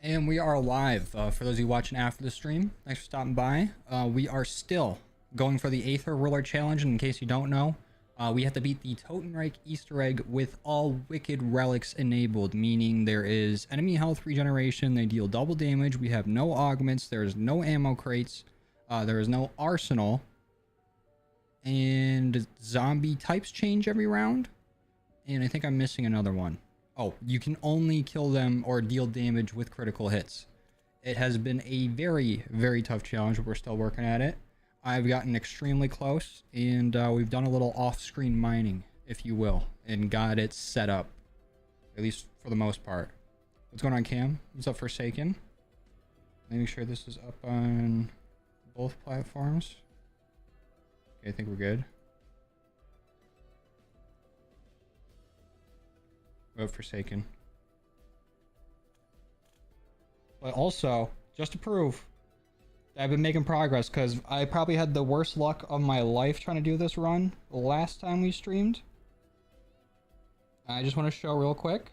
And we are live. For those of you watching after the stream, thanks for stopping by. We are still going for the Aether Ruler Challenge. And in case you don't know, we have to beat the Totenreich Easter egg with all wicked relics enabled, meaning there is enemy health regeneration, they deal double damage, we have no augments, there's no ammo crates, there is no arsenal, and zombie types change every round. And I think I'm missing another one. Oh, you can only kill them or deal damage with critical hits. It has been a very, very tough challenge, but we're still working at it. I've gotten extremely close, and we've done a little off-screen mining, if you will, and got it set up, at least for the most part. What's going on, Cam? What's up, Forsaken? Let me make sure this is up on both platforms. Okay, I think we're good. Forsaken. But also, just to prove that I've been making progress, because I probably had the worst luck of my life trying to do this run the last time we streamed. I just want to show real quick.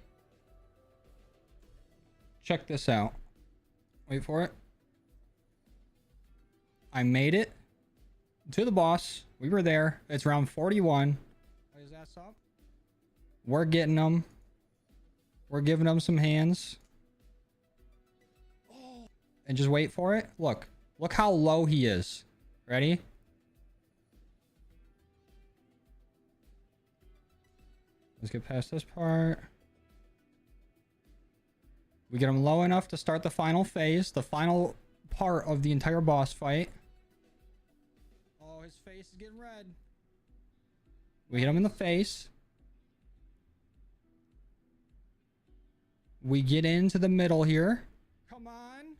Check this out. Wait for it. I made it to the boss. We were there. It's round 41. Put his ass up. We're getting them. We're giving them some hands. And just wait for it. Look. Look how low he is. Ready? Let's get past this part. We get him low enough to start the final phase. The final part of the entire boss fight. Oh, his face is getting red. We hit him in the face. We get into the middle here. Come on.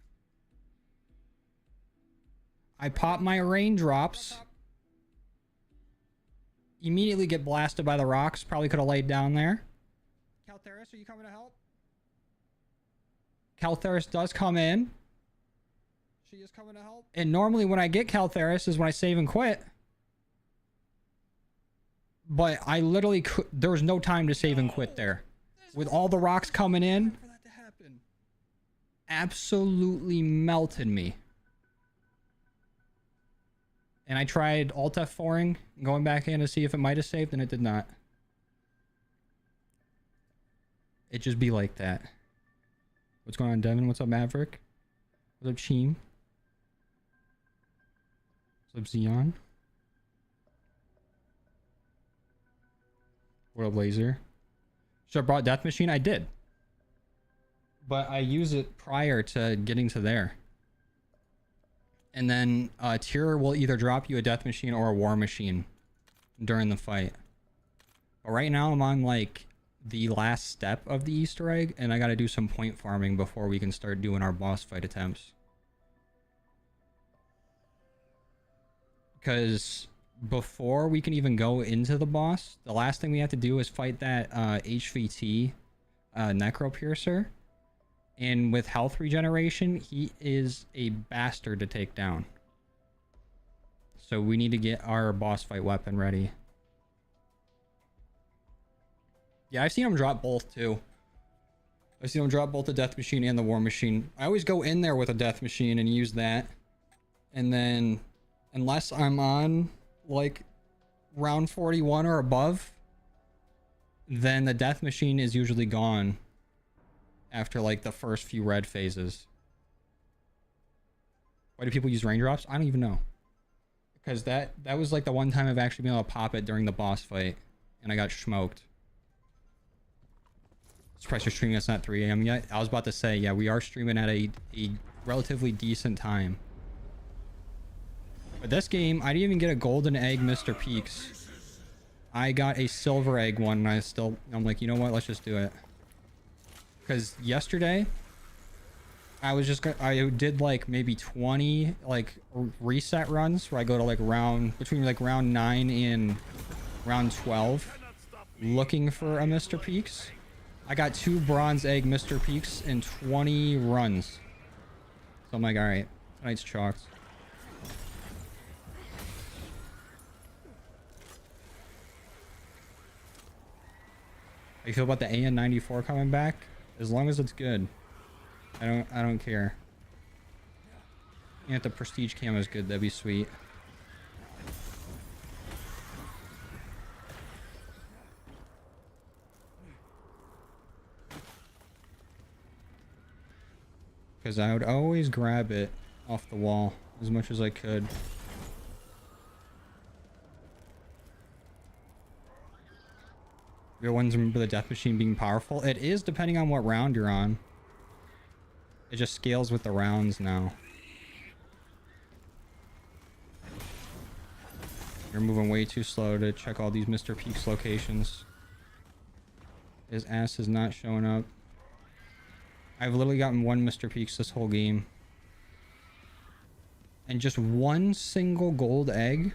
I pop my raindrops. Immediately get blasted by the rocks. Probably could have laid down there. Caltheris, are you coming to help? Caltheris does come in. She is coming to help. And normally when I get Caltheris is when I save and quit. But I literally could. There was no time to save and quit there. With all the rocks coming in, for that to happen. Absolutely melted me. And I tried Alt F4ing, going back in to see if it might have saved, and it did not. It just be like that. What's going on, Devin? What's up, Maverick? What's up, Cheem? What's up, Xeon? What up, Laser? Should I brought Death Machine? I did. But I use it prior to getting to there. And then Tier will either drop you a Death Machine or a War Machine during the fight. But right now I'm on like the last step of the Easter egg, and I gotta do some point farming before we can start doing our boss fight attempts. Because before we can even go into the boss, the last thing we have to do is fight that HVT Necropiercer. And with health regeneration, he is a bastard to take down. So we need to get our boss fight weapon ready. Yeah, I've seen him drop both too. I've seen him drop both the Death Machine and the War Machine. I always go in there with a Death Machine and use that. And then, unless I'm on like round 41 or above, then the Death Machine is usually gone after like the first few red phases. Why do people use raindrops? I don't even know. Because that was like the one time I've actually been able to pop it during the boss fight, and I got smoked. Surprised you're streaming. It's not 3 a.m. yet. I was about to say, yeah, we are streaming at a relatively decent time. But this game, I didn't even get a golden egg Mr. Peaks. I got a silver egg one, and I'm like, you know what? Let's just do it. Because yesterday, I did like maybe 20 like reset runs where I go to like between like round 9 and round 12 looking for a Mr. Peaks. I got 2 bronze egg Mr. Peaks in 20 runs. So I'm like, all right, tonight's chalked. How you feel about the AN94 coming back? As long as it's good. I don't care. Yeah, if the prestige camo is good, that'd be sweet. Because I would always grab it off the wall as much as I could. Real ones remember the death machine being powerful. It is depending on what round you're on. It just scales with the rounds now. You're moving way too slow to check all these Mr. Peaks locations. His ass is not showing up. I've literally gotten one Mr. Peaks this whole game. And just one single gold egg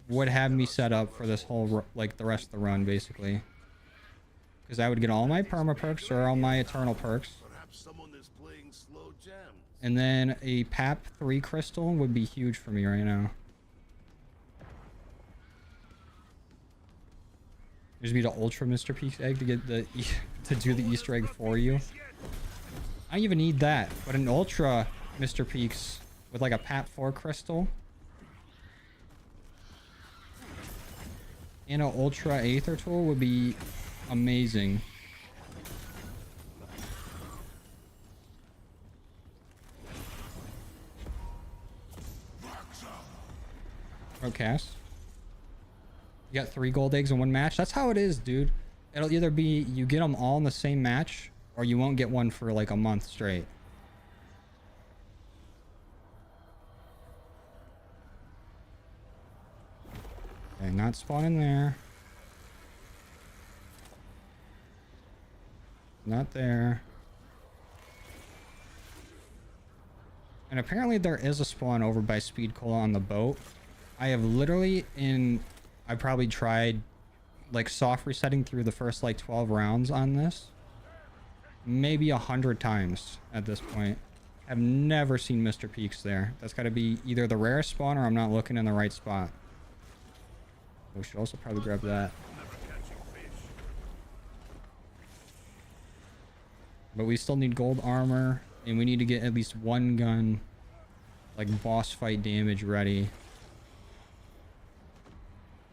would have me set up for this whole, like, the rest of the run, basically. Because I would get all my perma perks or all my eternal perks. And then a PAP 3 crystal would be huge for me right now. There's be the ultra Mr. Peaks egg to get the to do the Easter egg for you. I don't even need that, but an ultra Mr. Peaks with like a PAP 4 crystal and an ultra Aether tool would be amazing. Outcast. You got 3 gold eggs in one match. That's how it is, dude. It'll either be you get them all in the same match, or you won't get one for like a month straight. Okay, not spawning there. Not there. And apparently there is a spawn over by Speed Cola on the boat. I have literally I probably tried like soft resetting through the first like 12 rounds on this. Maybe 100 times at this point. I've never seen Mr. Peaks there. That's got to be either the rarest spawn or I'm not looking in the right spot. We should also probably grab that. But we still need gold armor, and we need to get at least one gun, like boss fight damage, ready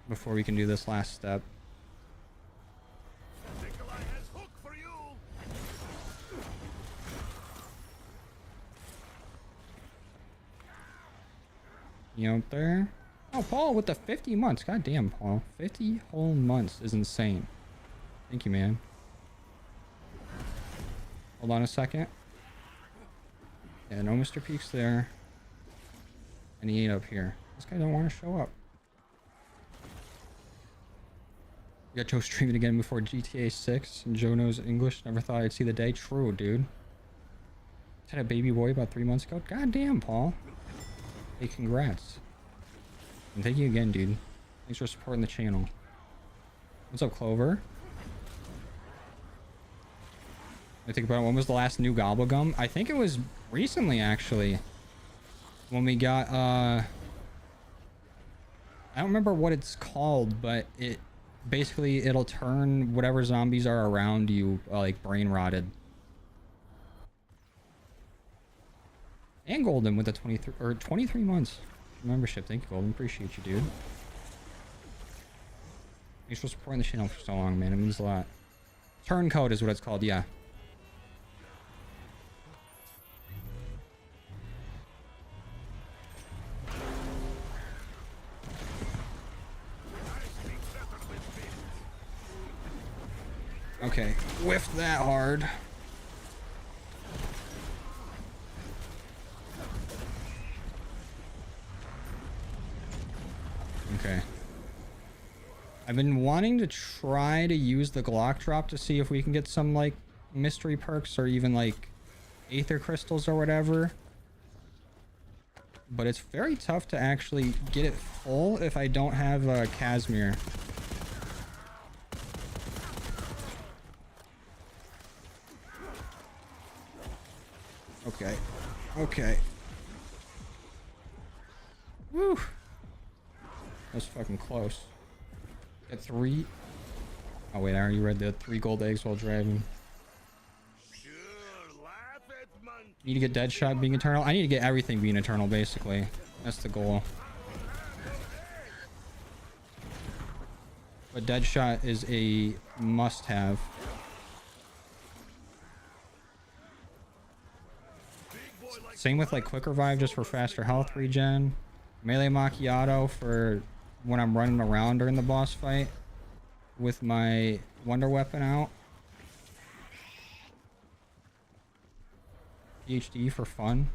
before we can do this last step. You out there? Oh, Paul with the 50 months. God damn, Paul. 50 whole months is insane. Thank you, man. Hold on a second. Yeah, no Mr. Peaks there. And he ain't up here. This guy don't want to show up. We got Joe streaming again before GTA 6. And Joe knows English. Never thought I'd see the day. True, dude. Had a baby boy about 3 months ago. God damn, Paul. Hey, congrats. And thank you again, dude. Thanks for supporting the channel. What's up, Clover? I think about it, when was the last new Gobblegum? I think it was recently, actually. When we got, I don't remember what it's called, but it basically, it'll turn whatever zombies are around you, like, brain rotted. And Golden with the 23 months membership. Thank you, Golden. Appreciate you, dude. Thanks for supporting the channel for so long, man. It means a lot. Turncoat is what it's called, yeah. Okay, whiffed that hard. Okay. I've been wanting to try to use the Glock drop to see if we can get some, like, mystery perks or even, like, Aether crystals or whatever. But it's very tough to actually get it full if I don't have Casimir. Okay. Okay. Woo! That was fucking close. Got 3. Oh wait, I already read the 3 gold eggs while driving. Sure, Need to get Deadshot being eternal. I need to get everything being eternal, basically. That's the goal. But Deadshot is a must-have. Same with like Quick Revive just for faster health regen. Melee Macchiato for when I'm running around during the boss fight with my Wonder Weapon out. PhD for fun.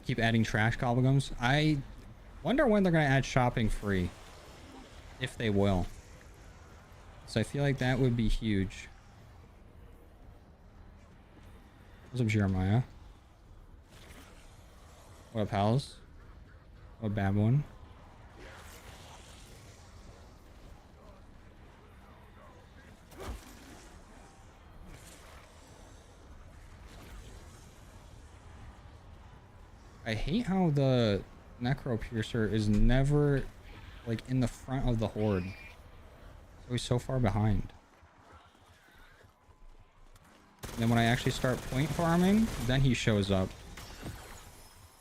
Keep adding trash gobblegums. I wonder when they're going to add shopping free. If they will. So I feel like that would be huge. What's up, Jeremiah? What up, pals? What a bad one. I hate how the Necro Piercer is never like in the front of the horde. He's so far behind. And then when I actually start point farming, then he shows up.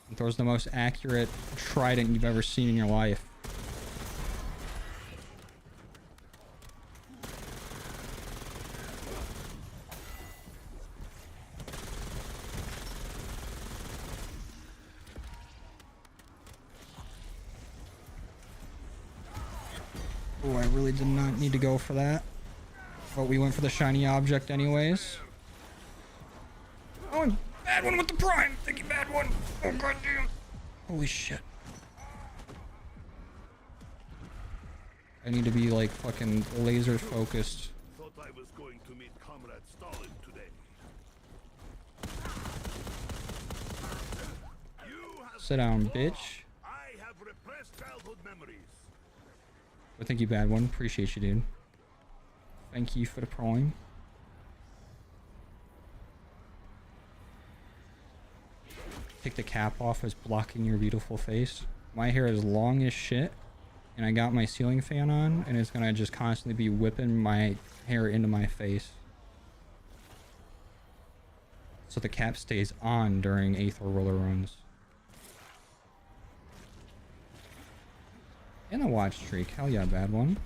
And throws the most accurate trident you've ever seen in your life. Oh, I really did not need to go for that. But we went for the shiny object anyways. Oh, bad one with the prime. Thank you, bad one. Oh, goddamn. Holy shit. I need to be like fucking laser focused. Thought I was going to meet Comrade Stalin today. Sit down, bitch. I have repressed childhood memories. Well, thank you, bad one. Appreciate you, dude. Thank you for the prime. Take the cap off as blocking your beautiful face. My hair is long as shit, and I got my ceiling fan on, and it's gonna just constantly be whipping my hair into my face. So the cap stays on during Aether roller runs. And a watch streak. Hell yeah, bad one.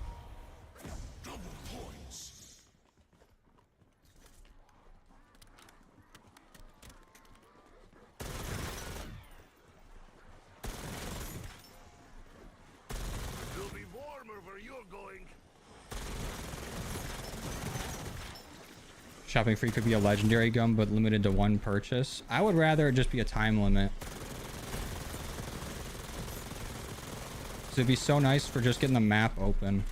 It'll be warmer where you're going. Shopping free could be a legendary gun, but limited to one purchase. I would rather it just be a time limit. So it'd be so nice for just getting the map open.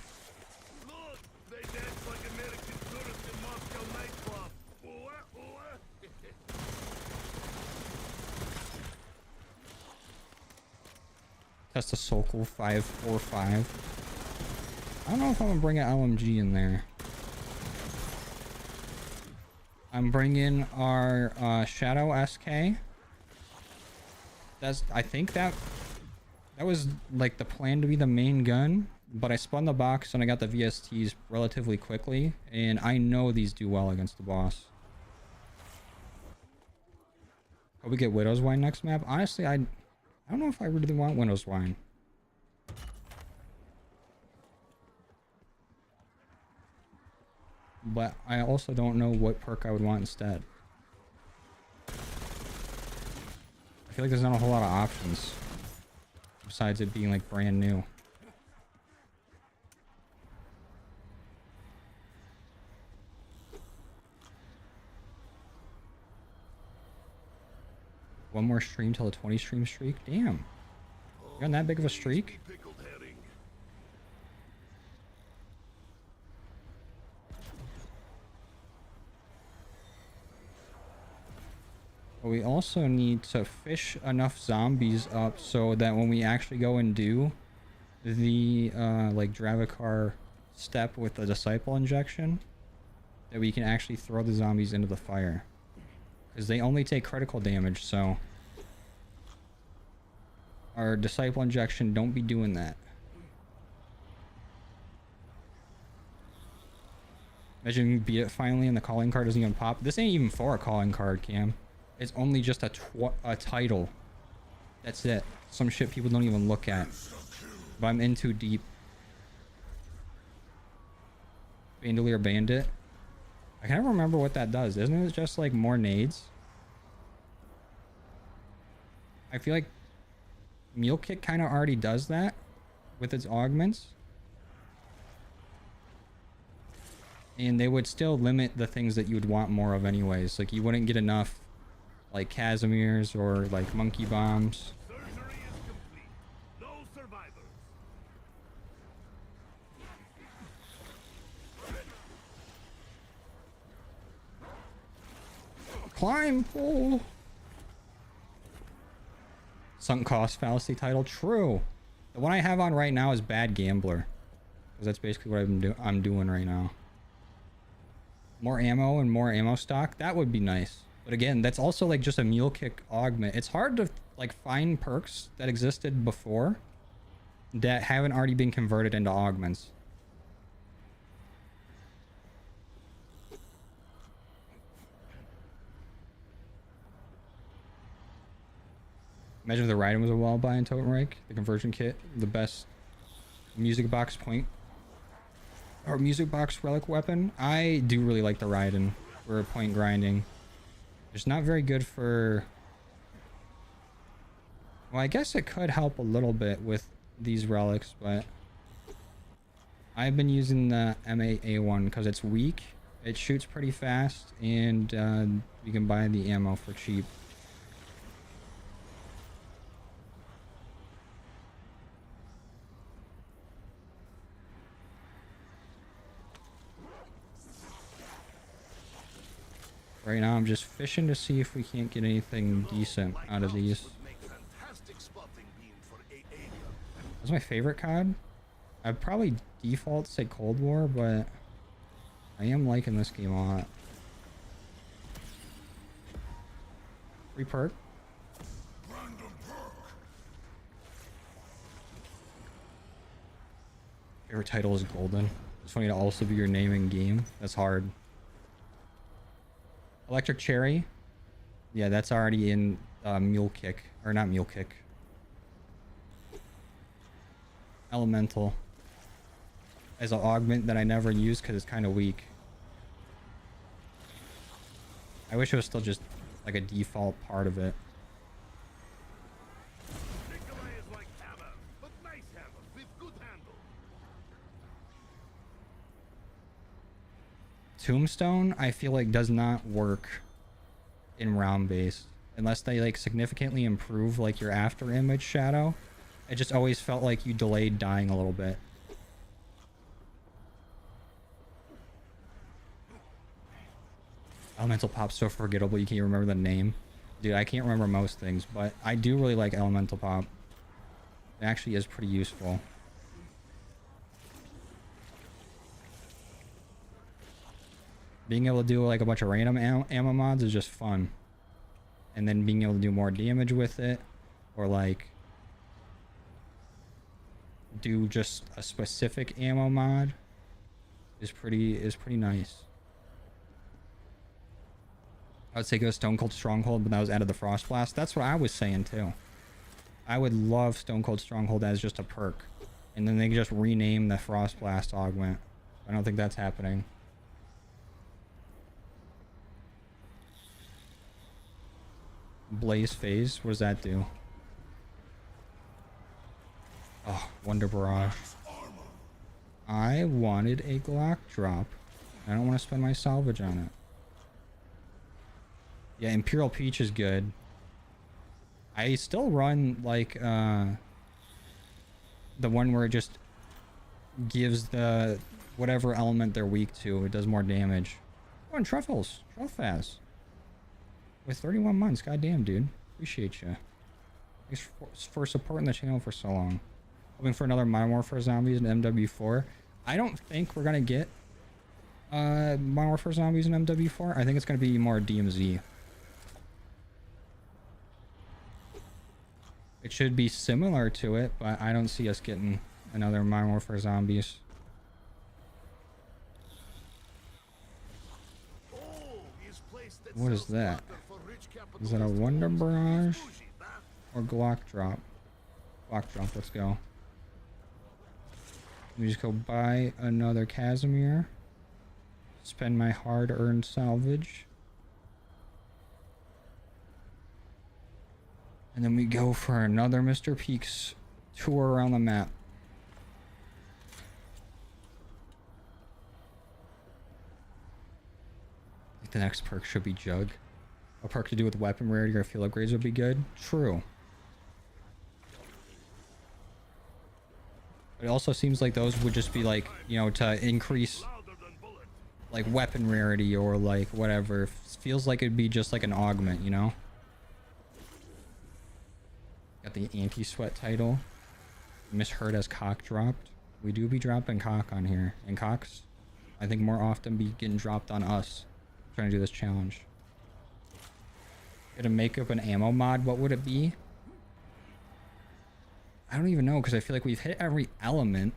Look, they dance like American tourists in Moscow nightclub. Ooh, ooh. Test a Sokol 545. I don't know if I'm gonna bring an LMG in there. I'm bringing our Shadow SK. I think that was like the plan to be the main gun, but I spun the box and I got the VSTs relatively quickly, and I know these do well against the boss. Hope we get Widow's Wine next map. Honestly, I don't know if I really want Widow's Wine. But I also don't know what perk I would want instead. I feel like there's not a whole lot of options. Besides it being like brand new. One more stream till the 20 stream streak? Damn. You're on that big of a streak? Pickled herring. But we also need to fish enough zombies up so that when we actually go and do the like Dravicar step with the disciple injection, that we can actually throw the zombies into the fire. Because they only take critical damage, so our disciple injection, don't be doing that. Imagine you beat it finally and the calling card doesn't even pop. This ain't even for a calling card, Cam. It's only just a title. That's it. Some shit people don't even look at. But I'm in too deep. Bandolier Bandit. I can't remember what that does. Isn't it just like more nades? I feel like Mule Kick kind of already does that with its augments. And they would still limit the things that you would want more of anyways. Like you wouldn't get enough like Casimirs or like Monkey Bombs. Surgery is complete. No survivors. Climb! Oh. Sunk cost fallacy title. True. The one I have on right now is Bad Gambler. Because that's basically what I'm doing right now. More ammo and more ammo stock. That would be nice. But again, that's also like just a Mule Kick augment. It's hard to like find perks that existed before that haven't already been converted into augments. Imagine if the Raiden was a wall buy in Totenreich. The conversion kit, the best music box point or music box relic weapon. I do really like the Raiden for point grinding. It's not very good for... Well, I guess it could help a little bit with these relics, but I've been using the MAA1 because it's weak. It shoots pretty fast, and you can buy the ammo for cheap. Right now, I'm just fishing to see if we can't get anything decent out of these. That's my favorite COD. I'd probably default say Cold War, but I am liking this game a lot. Free perk. Favorite title is Golden. It's funny to also be your name in game. That's hard. Electric Cherry. Yeah, that's already in Mule Kick. Or not Mule Kick. Elemental. As an augment that I never use because it's kind of weak. I wish it was still just like a default part of it. Tombstone, I feel like does not work in round based unless they like significantly improve like your after image shadow. It just always felt like you delayed dying a little bit. Elemental Pop's so forgettable you can't remember the name. Dude, I can't remember most things, but I do really like Elemental Pop. It actually is pretty useful. Being able to do like a bunch of random ammo mods is just fun. And then being able to do more damage with it, or like do just a specific ammo mod is pretty nice. I would say go Stone Cold Stronghold, but that was out of the Frost Blast. That's what I was saying too. I would love Stone Cold Stronghold as just a perk, and then they can just rename the Frost Blast augment. I don't think that's happening. Blaze Phase, what does that do? Oh, Wonder Barrage. I wanted a Glock drop. I don't want to spend my salvage on it. Yeah, Imperial Peach is good. I still run like the one where it just gives the whatever element they're weak to, it does more damage. Oh, and Truffles. Truffaz. With 31 months, goddamn, dude. Appreciate you. Thanks for supporting the channel for so long. Hoping for another Modern Warfare Zombies and MW4. I don't think we're gonna get Modern Warfare Zombies and MW4. I think it's gonna be more DMZ. It should be similar to it, but I don't see us getting another Modern Warfare Zombies. What is that? Is that a Wonder Barrage? Or Glock Drop? Glock Drop, let's go. Let me just go buy another Casimir. Spend my hard-earned salvage. And then we go for another Mr. Peaks tour around the map. I think the next perk should be Jug. A perk to do with weapon rarity or field upgrades would be good. True. It also seems like those would just be like, you know, to increase like weapon rarity or like whatever. Feels like it'd be just like an augment, you know? Got the anti-sweat title. Misheard as cock dropped. We do be dropping cock on here. And cocks, I think more often be getting dropped on us. Trying to do this challenge. Gonna make up an ammo mod. What would it be? I don't even know because I feel like we've hit every element.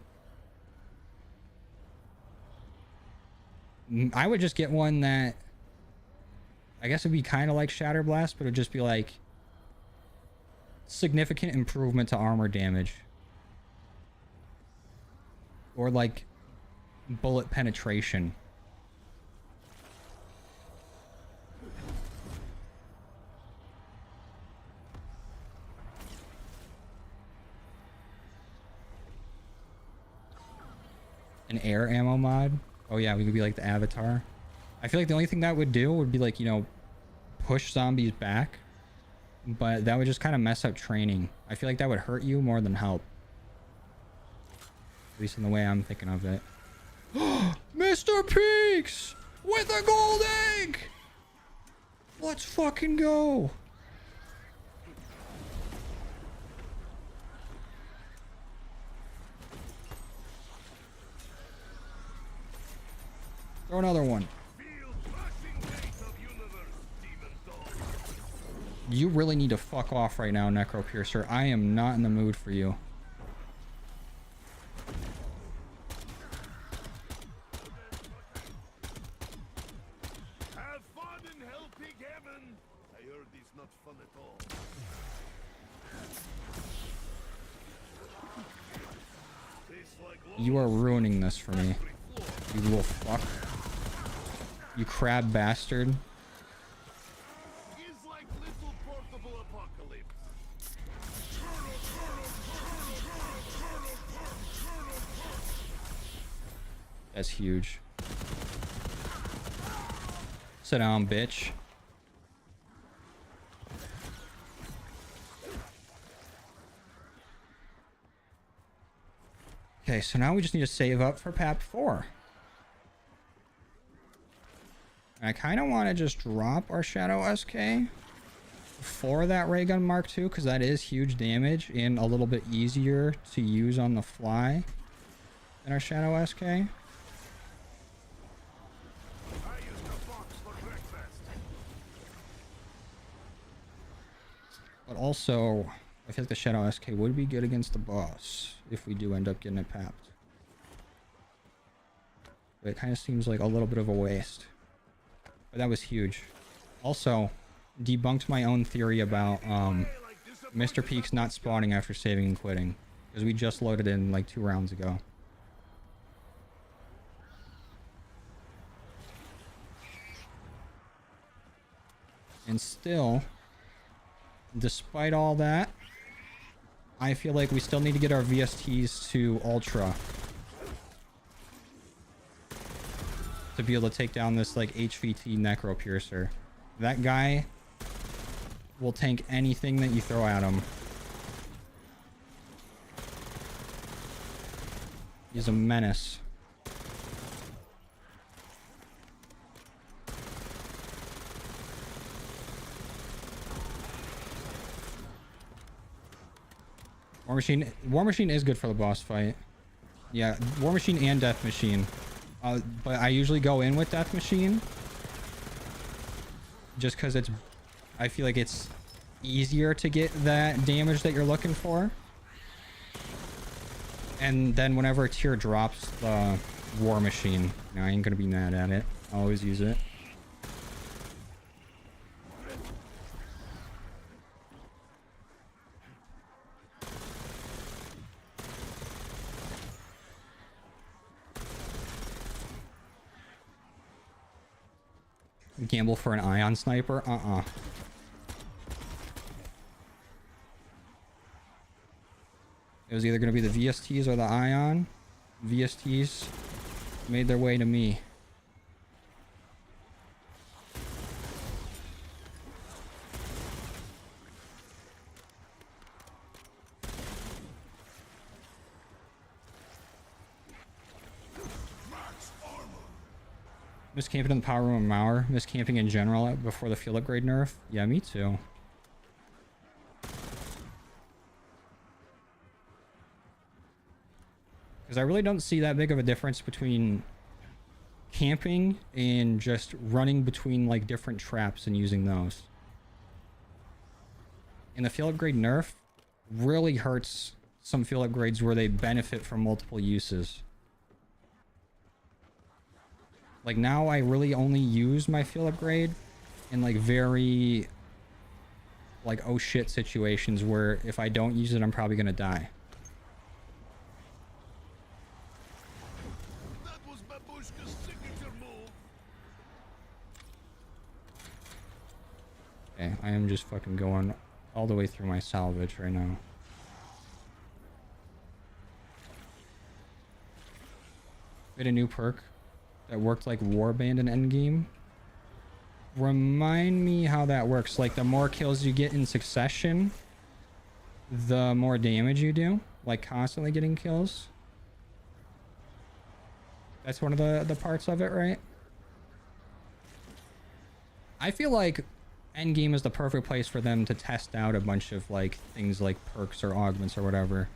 I would just get one that I guess it'd be kind of like Shatter Blast, but it'd just be like significant improvement to armor damage. Or like bullet penetration. An air ammo mod. Oh yeah, we could be like the Avatar. I feel like the only thing that would do would be like, you know, push zombies back. But that would just kind of mess up training. I feel like that would hurt you more than help. At least in the way I'm thinking of it. Mr. Peaks! With a gold egg! Let's fucking go! Throw another one. You really need to fuck off right now, Necro Piercer. I am not in the mood for you. Have fun in helping heaven. I heard it's not fun at all. Tastes like You are ruining this for me. You little fuck. You crab bastard. It's like little portable apocalypse. That's huge. Sit down, bitch. Okay, so now we just need to save up for PAP 4. I kind of want to just drop our Shadow SK for that Ray Gun Mark II, because that is huge damage and a little bit easier to use on the fly than our Shadow SK. I used a fox for breakfast. But also, I feel like the Shadow SK would be good against the boss if we do end up getting it papped. But it kind of seems like a little bit of a waste. But that was huge. Also, debunked my own theory about Mr. Peaks not spawning after saving and quitting. Because we just loaded in like 2 rounds ago. And still, despite all that, I feel like we still need to get our VSTs to Ultra. To be able to take down this like HVT Necro Piercer. That guy will tank anything that you throw at him. He's a menace. War Machine is good for the boss fight. Yeah, War Machine and Death Machine. But I usually go in with Death Machine. Just because it's... I feel like it's easier to get that damage that you're looking for. And then whenever a tier drops the War Machine, I ain't gonna be mad at it. I'll always use it. Gamble for an ion sniper? It was either going to be the VSTs or the ion. VSTs made their way to me. Miss camping in the power room of Mauer. Miss camping in general before the field upgrade nerf. Yeah, me too. Because I really don't see that big of a difference between camping and just running between like different traps and using those. And the field upgrade nerf really hurts some field upgrades where they benefit from multiple uses. Like now I really only use my field upgrade in like very like oh shit situations where if I don't use it I'm probably gonna die. That was Babushka's signature move. Okay, I am just fucking going all the way through my salvage right now. We had a new perk that worked like Warband in endgame. Remind me how that works. Like the more kills you get in succession, the more damage you do. Like constantly getting kills. That's one of the parts of it, right? I feel like endgame is the perfect place for them to test out a bunch of like things like perks or augments or whatever.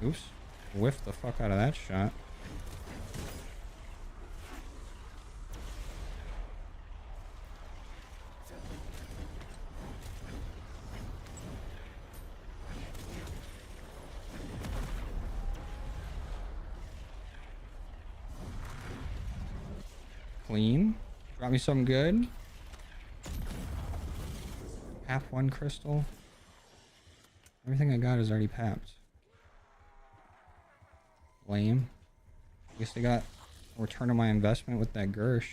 Oops. Whiffed the fuck out of that shot. Clean. Drop me some good. Pap 1 crystal. Everything I got is already papped. Lame. I guess they got a return on my investment with that Gersh.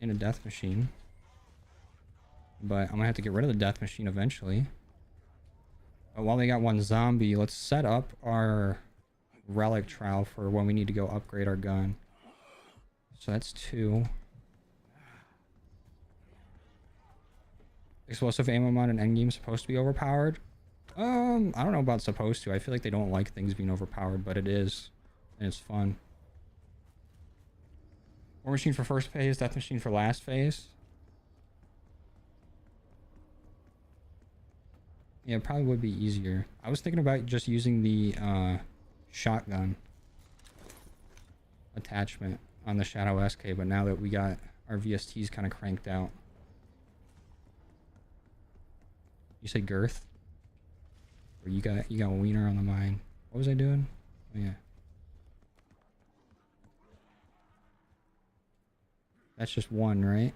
And a death machine. But I'm gonna have to get rid of the death machine eventually. But while they got one zombie, let's set up our relic trial for when we need to go upgrade our gun. So that's 2. Explosive ammo mod in endgame is supposed to be overpowered. I don't know about supposed to. I feel like they don't like things being overpowered, but it is. And it's fun. War machine for first phase, death machine for last phase. Yeah, it probably would be easier. I was thinking about just using the shotgun attachment on the Shadow SK, but now that we got our VSTs kind of cranked out. You say girth? Or you got a wiener on the mind. What was I doing? Oh yeah. That's just 1, right?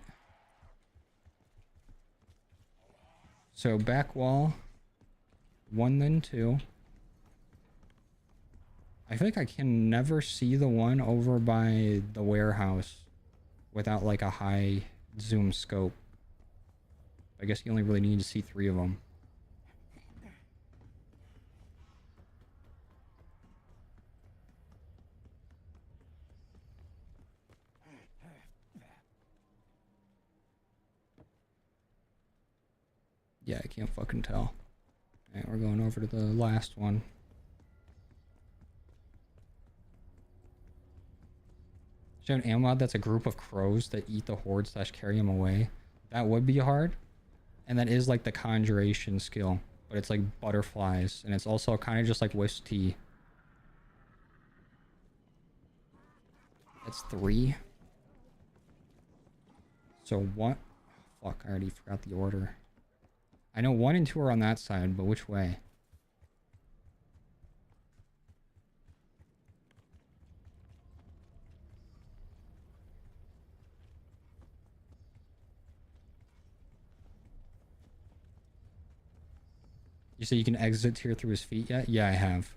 So back wall. 1 then 2. I feel like I can never see the one over by the warehouse without like a high zoom scope. I guess you only really need to see 3 of them. Yeah, I can't fucking tell. Alright, we're going over to the last one. Is there an ammo mod that's a group of crows that eat the horde / carry them away? That would be hard. And that is like the conjuration skill. But it's like butterflies. And it's also kind of just like whisk tea. That's 3. So what? Fuck, I already forgot the order. I know 1 and 2 are on that side, but which way? You say you can exit here through his feet yet? Yeah, I have.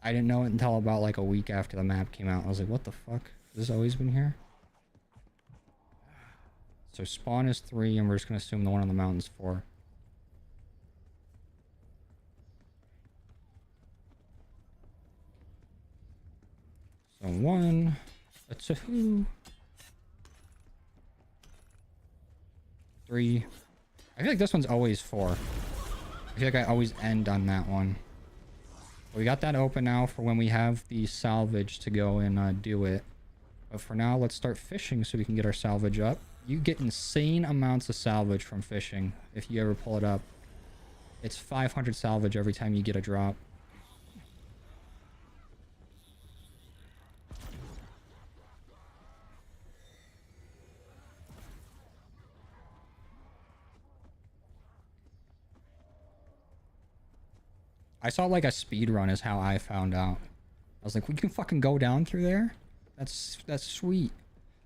I didn't know it until about like a week after the map came out. I was like, what the fuck? Has this always been here? So spawn is 3, and we're just going to assume the one on the mountain's 4. So 1, a 2, 3. I feel like this one's always 4. I feel like I always end on that one. But we got that open now for when we have the salvage to go and do it. But for now, let's start fishing so we can get our salvage up. You get insane amounts of salvage from fishing if you ever pull it up. It's 500 salvage every time you get a drop. I saw like a speed run is how I found out. I was like, we can fucking go down through there? That's sweet.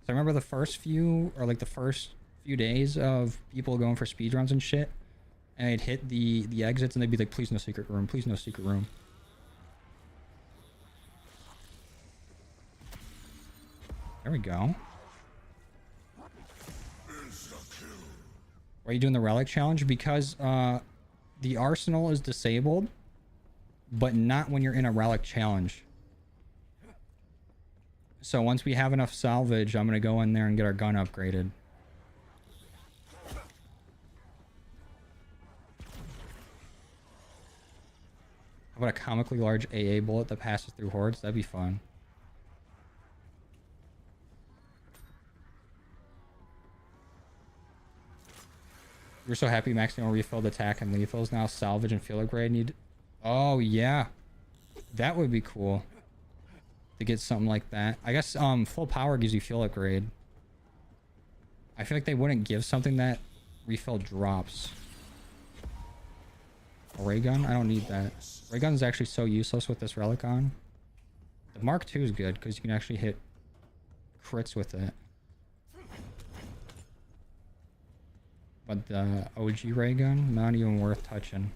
So I remember the first few, or like the first few days of people going for speed runs and shit, and they'd hit the exits and they'd be like, please no secret room, please no secret room. There we go. Why are you doing the relic challenge? Because the arsenal is disabled, but not when you're in a relic challenge. So once we have enough salvage, I'm gonna go in there and get our gun upgraded. How about a comically large AA bullet that passes through hordes? That'd be fun. We're so happy maximum refilled attack and lethals now. Salvage and field upgrade need... Oh, yeah. That would be cool. To get something like that. I guess full power gives you fuel upgrade. I feel like they wouldn't give something that refill drops. A ray gun? I don't need that. Ray gun is actually so useless with this relic on. The Mark II is good because you can actually hit crits with it. But the OG ray gun, not even worth touching.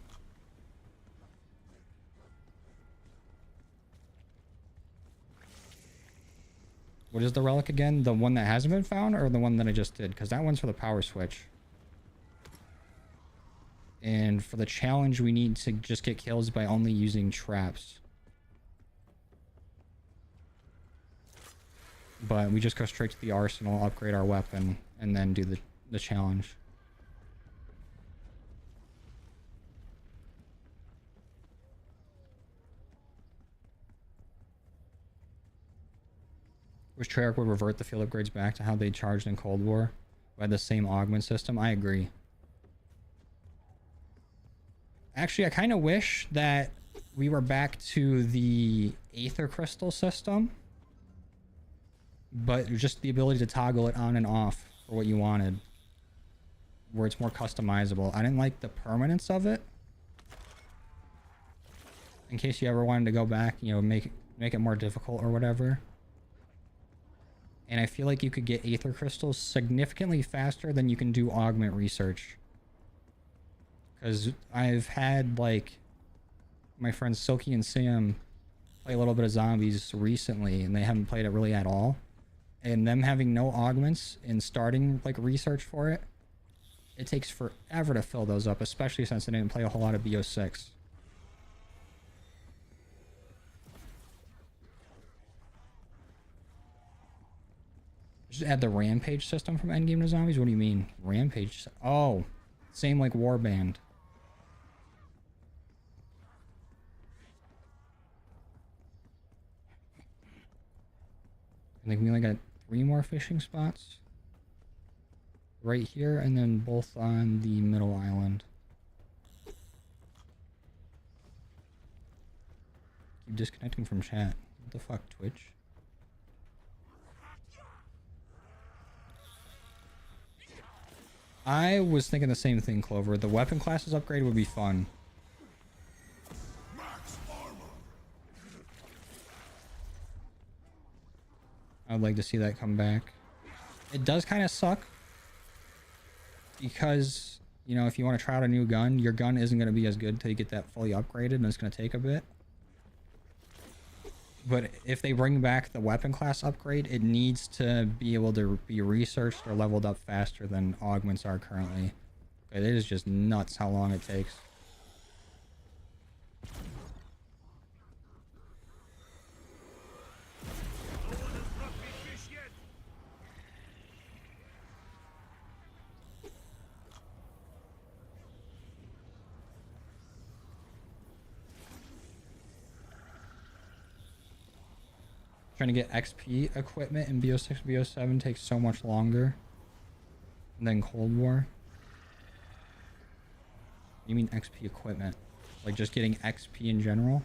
What is the relic again? The one that hasn't been found or the one that I just did? Because that one's for the power switch. And for the challenge, we need to just get kills by only using traps. But we just go straight to the arsenal, upgrade our weapon, and then do the challenge. Wish Treyarch would revert the field upgrades back to how they charged in Cold War. We had the same augment system. I agree. Actually, I kind of wish that we were back to the Aether crystal system. But just the ability to toggle it on and off for what you wanted. Where it's more customizable. I didn't like the permanence of it. In case you ever wanted to go back, you know, make it more difficult or whatever. And I feel like you could get Aether crystals significantly faster than you can do augment research. Because I've had, like, my friends Silky and Sam play a little bit of zombies recently, and they haven't played it really at all. And them having no augments and starting, like, research for it, it takes forever to fill those up, especially since I didn't play a whole lot of BO6. Just add the rampage system from Endgame to Zombies? What do you mean? Rampage? Oh, same like Warband. I think we only got 3 more fishing spots. Right here, and then both on the middle island. Keep disconnecting from chat. What the fuck, Twitch? I was thinking the same thing, Clover. The weapon classes upgrade would be fun. I would like to see that come back. It does kind of suck because, you know, if you want to try out a new gun, your gun isn't going to be as good until you get that fully upgraded, and it's going to take a bit. But if they bring back the weapon class upgrade, it needs to be able to be researched or leveled up faster than augments are currently. It is just nuts how long it takes. Trying to get XP equipment in BO6, BO7 takes so much longer than Cold War. You mean XP equipment? Like just getting XP in general?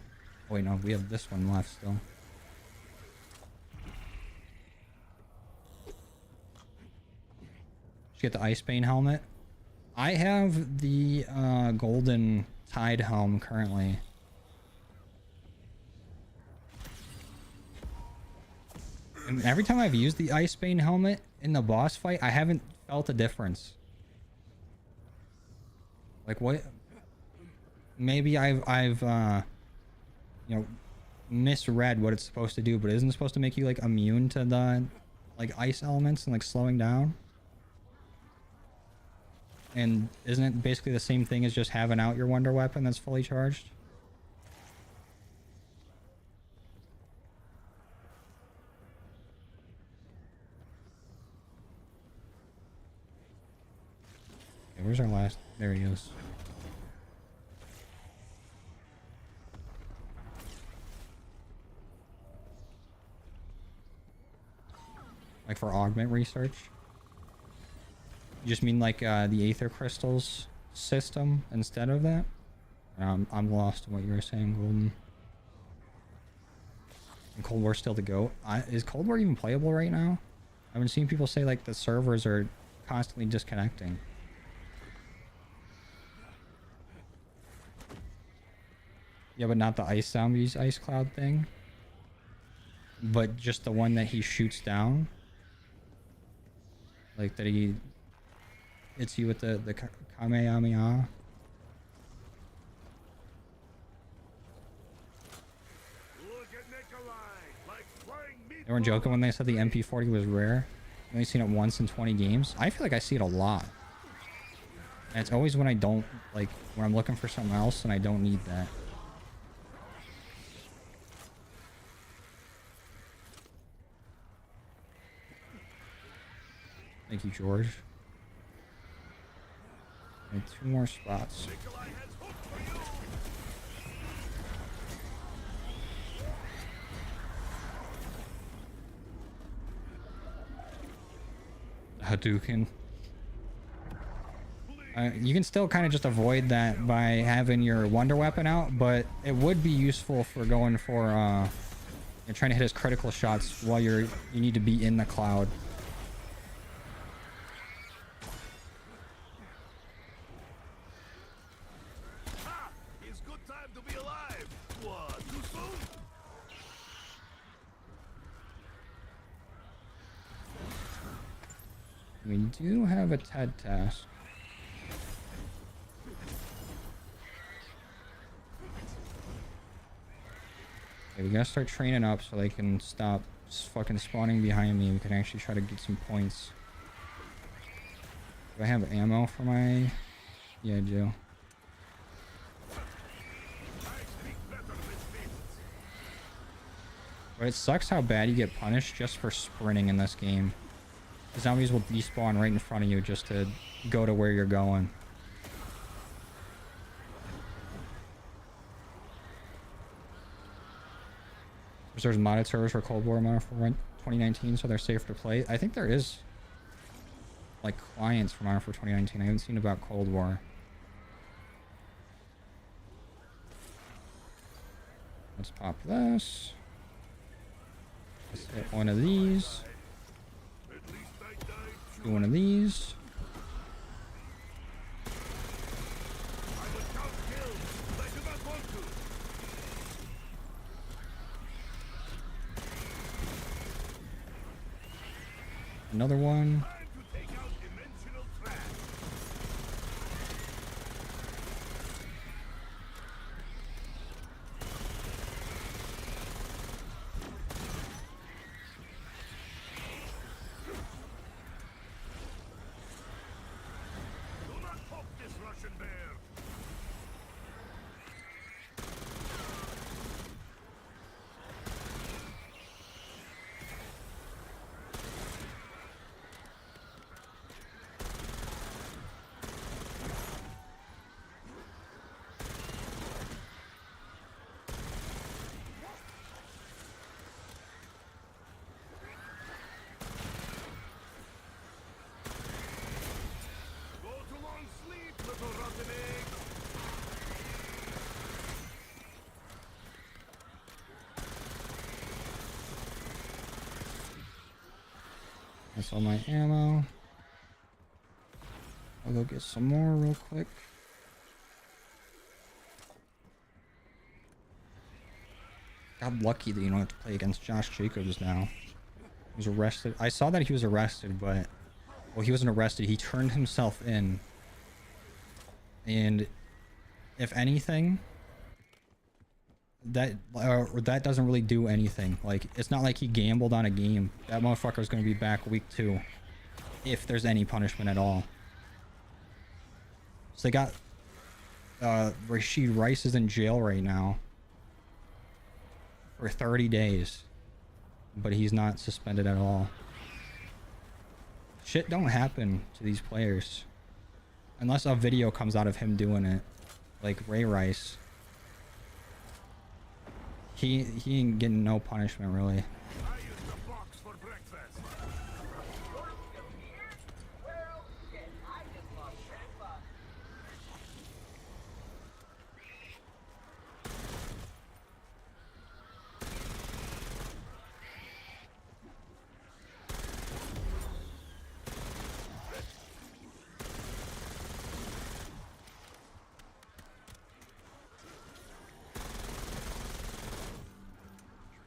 Oh wait, no, we have this one left still. Did you get the Icebane helmet? I have the golden Tide helm currently. And every time I've used the Icebane helmet in the boss fight, I haven't felt a difference. Like what? Maybe I've you know, misread what it's supposed to do, but isn't it supposed to make you like immune to the like ice elements and like slowing down? And isn't it basically the same thing as just having out your wonder weapon that's fully charged? Okay, where's our last? There he is. Like for augment research? You just mean like the Aether crystals system instead of that? I'm lost in what you were saying, Golden. And Cold War still to go. Is Cold War even playable right now? I've been seeing people say like the servers are constantly disconnecting. Yeah, but not the Ice Zombies Ice Cloud thing. But just the one that he shoots down. Like that he hits you with the Kamehameha. They weren't joking when they said the MP40 was rare. I've only seen it once in 20 games. I feel like I see it a lot. And it's always when I don't, like, when I'm looking for something else and I don't need that. Thank you, George. And 2 more spots. Hadouken. You can still kind of just avoid that by having your wonder weapon out, but it would be useful for going for you're trying to hit his critical shots while you need to be in the cloud. It's good time to be alive. What, too soon? We do have a TED task. Okay, we gotta start training up so they can stop fucking spawning behind me. We can actually try to get some points. Do I have ammo for my... Yeah, I do. But it sucks how bad you get punished just for sprinting in this game. The zombies will despawn right in front of you just to go to where you're going. There's modded servers for Cold War Modern Warfare 2019, so they're safer to play. I think there is like clients for Modern Warfare 2019. I haven't seen about Cold War. Let's pop this. Let's hit one of these. Do one of these. Another one. Time to take out dimensional trash. Do not poke this Russian bear. Go to long sleep, little rotten egg. That's all my ammo. I'll go get some more real quick. Got lucky that you don't have to play against Josh Jacobs now. He was arrested. I saw that he was arrested, but... Well, he wasn't arrested. He turned himself in. And if anything, that doesn't really do anything. Like, it's not like he gambled on a game. That motherfucker's going to be back week 2. If there's any punishment at all. So they got... Rashid Rice is in jail right now. For 30 days. But he's not suspended at all. Shit don't happen to these players. Unless a video comes out of him doing it. Like Ray Rice. He ain't getting no punishment really. I used the box for breakfast.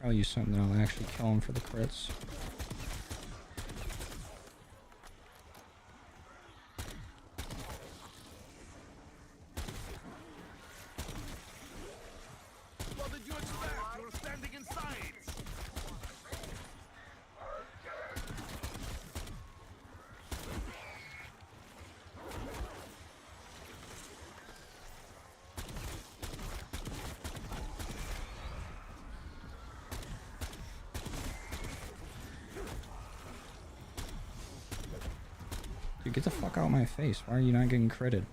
I'll use something that'll actually kill him for the crits. What did you expect? You were standing inside. Dude, get the fuck out of my face. Why are you not getting critted?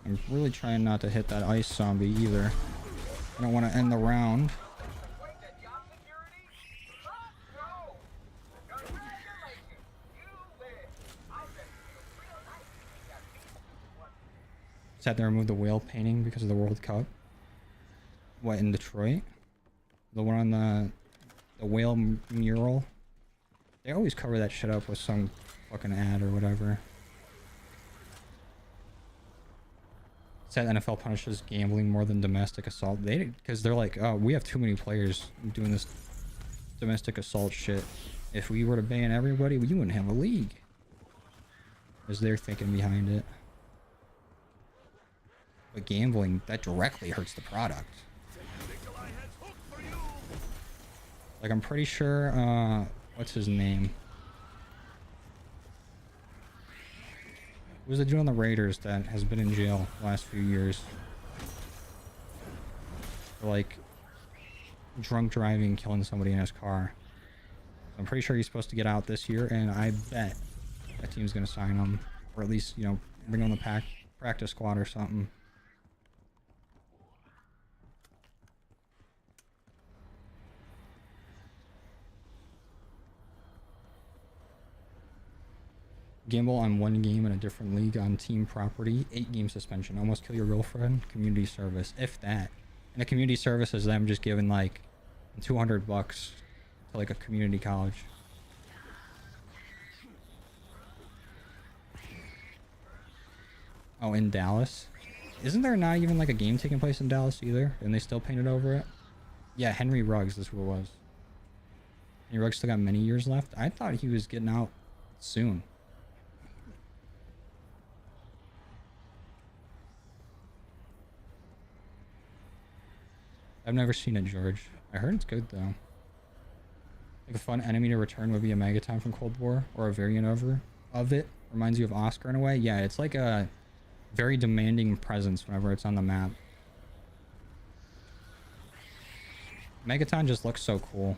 I'm really trying not to hit that ice zombie either. I don't want to end the round. Just had to remove the whale painting because of the World Cup. What, in Detroit? The one on the whale mural? They always cover that shit up with some fucking ad or whatever. Said NFL punishes gambling more than domestic assault. Because they're like, oh, we have too many players doing this domestic assault shit. If we were to ban everybody, you wouldn't have a league. Is their thinking behind it. But gambling, that directly hurts the product. Like, I'm pretty sure, what's his name? Who's the dude on the Raiders that has been in jail the last few years? For, like, drunk driving, killing somebody in his car. I'm pretty sure he's supposed to get out this year, and I bet that team's gonna sign him. Or at least, you know, bring him on the practice squad or something. Gamble on one game in a different league on team property. 8-game suspension. Almost kill your girlfriend. Community service. If that. And the community service is them just giving like $200 to to like a community college. Oh, in Dallas? Isn't there not even like a game taking place in Dallas either? And they still painted over it? Yeah, Henry Ruggs, that's who it was. Henry Ruggs still got many years left. I thought he was getting out soon. I've never seen it, George. I heard it's good though. Like a fun enemy to return would be a Megaton from Cold War, or a variant of it. Reminds you of Oscar in a way. Yeah, it's like a very demanding presence whenever it's on the map. Megaton just looks so cool.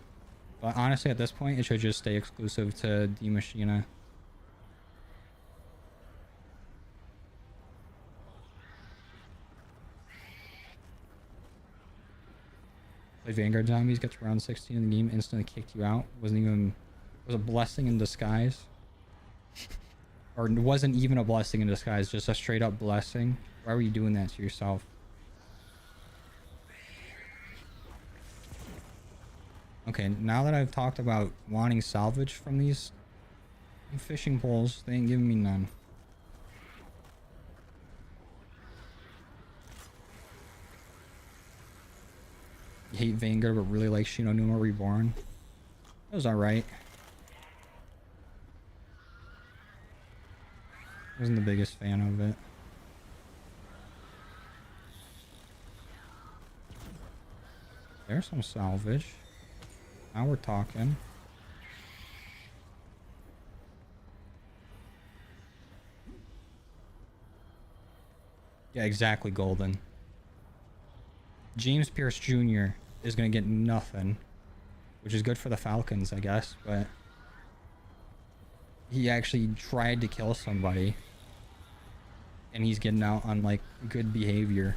But honestly, at this point, it should just stay exclusive to D Machina. Play Vanguard Zombies, gets around 16 in the game, instantly kicked you out. Was a blessing in disguise. Or it wasn't even a blessing in disguise, just a straight up blessing. Why were you doing that to yourself? Okay, now that I've talked about wanting salvage from these fishing poles, they ain't giving me none. You hate Vanguard but really like Shino Numa Reborn. It was alright. Wasn't the biggest fan of it. There's some salvage. Now we're talking. Yeah, exactly, Golden. James Pierce Jr. is going to get nothing, which is good for the Falcons, I guess, but he actually tried to kill somebody, and he's getting out on, like, good behavior.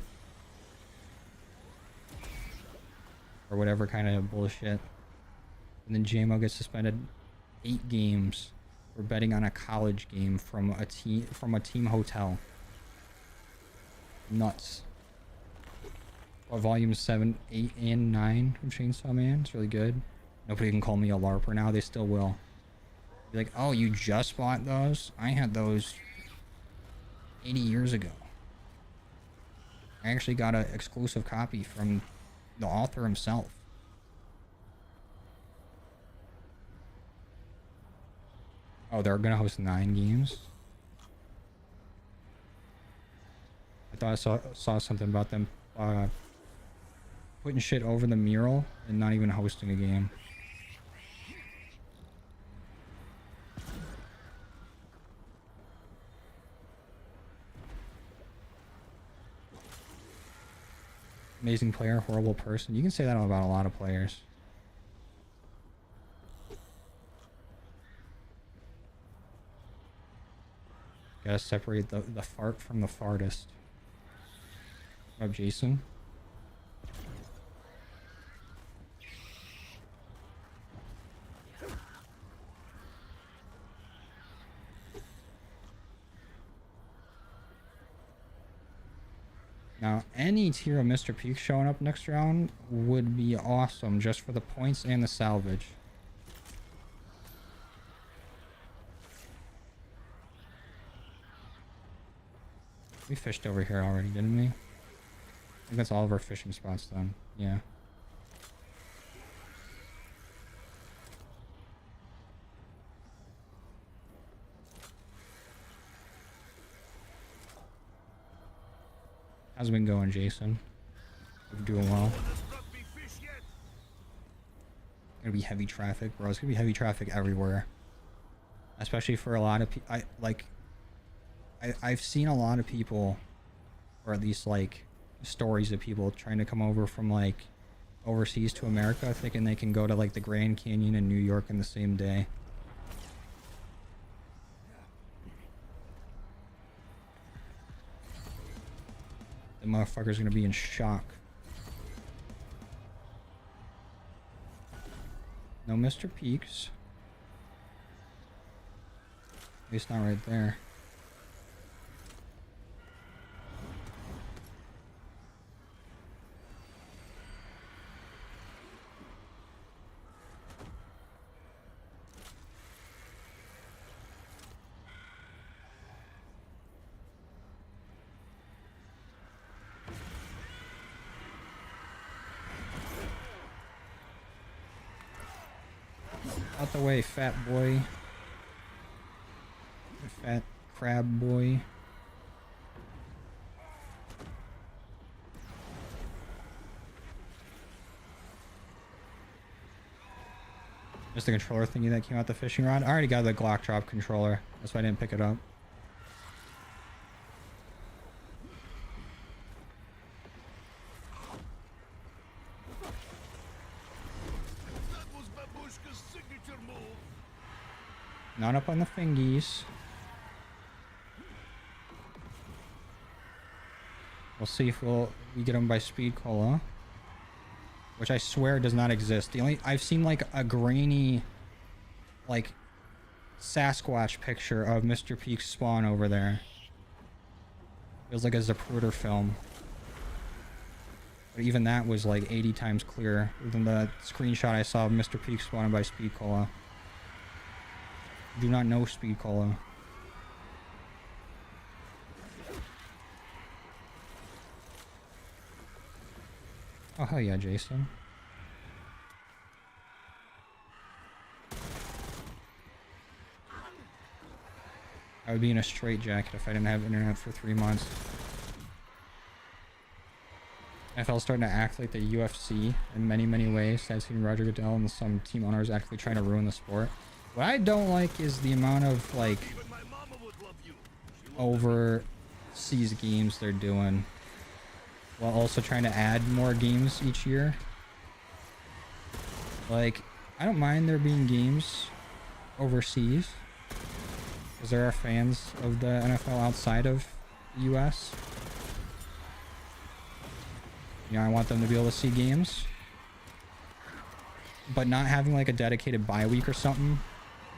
Or whatever kind of bullshit. And then JMO gets suspended 8 games for betting on a college game from a team hotel. Nuts. Or volumes 7, 8, and 9 from Chainsaw Man. It's really good. Nobody can call me a LARPer now. They still will. Be like, oh, you just bought those? I had those 80 years ago. I actually got an exclusive copy from the author himself. Oh, they're gonna host 9 games? I thought I saw something about them putting shit over the mural and not even hosting a game. Amazing player, horrible person. You can say that about a lot of players. Gotta separate the fart from the fartist. What up, Jason? Now, any tier of Mr. Peak showing up next round would be awesome just for the points and the salvage. We fished over here already, didn't we? I think that's all of our fishing spots done. Yeah. How's it been going, Jason? You're doing well. Gonna be heavy traffic, bro. It's gonna be heavy traffic everywhere. Especially for a lot of people. I've seen a lot of people, or at least like stories of people trying to come over from like overseas to America, thinking they can go to like the Grand Canyon in New York in the same day. The motherfucker's gonna be in shock. No Mr. Peaks. At least not right there. Out the way, fat boy. Fat crab boy. Just the controller thingy that came out the fishing rod. I already got the Glock drop controller. That's why I didn't pick it up. That was Babushka's signature move. Not up on the fingies. We'll see if we get them by speed cola. Which I swear does not exist. The only I've seen like a grainy like Sasquatch picture of Mr. Peak's spawn over there. Feels like a Zapruder film. But even that was like 80 times clearer than the screenshot I saw of Mr. Peak spawning by Speed Cola. Do not know Speed Cola. Oh hell yeah, Jason. I would be in a straitjacket if I didn't have internet for 3 months. NFL's starting to act like the UFC in many, many ways. I've seen Roger Goodell and some team owners actually trying to ruin the sport. What I don't like is the amount of like overseas games they're doing, while also trying to add more games each year. Like, I don't mind there being games overseas, because there are fans of the NFL outside of the US. You know, I want them to be able to see games. But not having like a dedicated bye week or something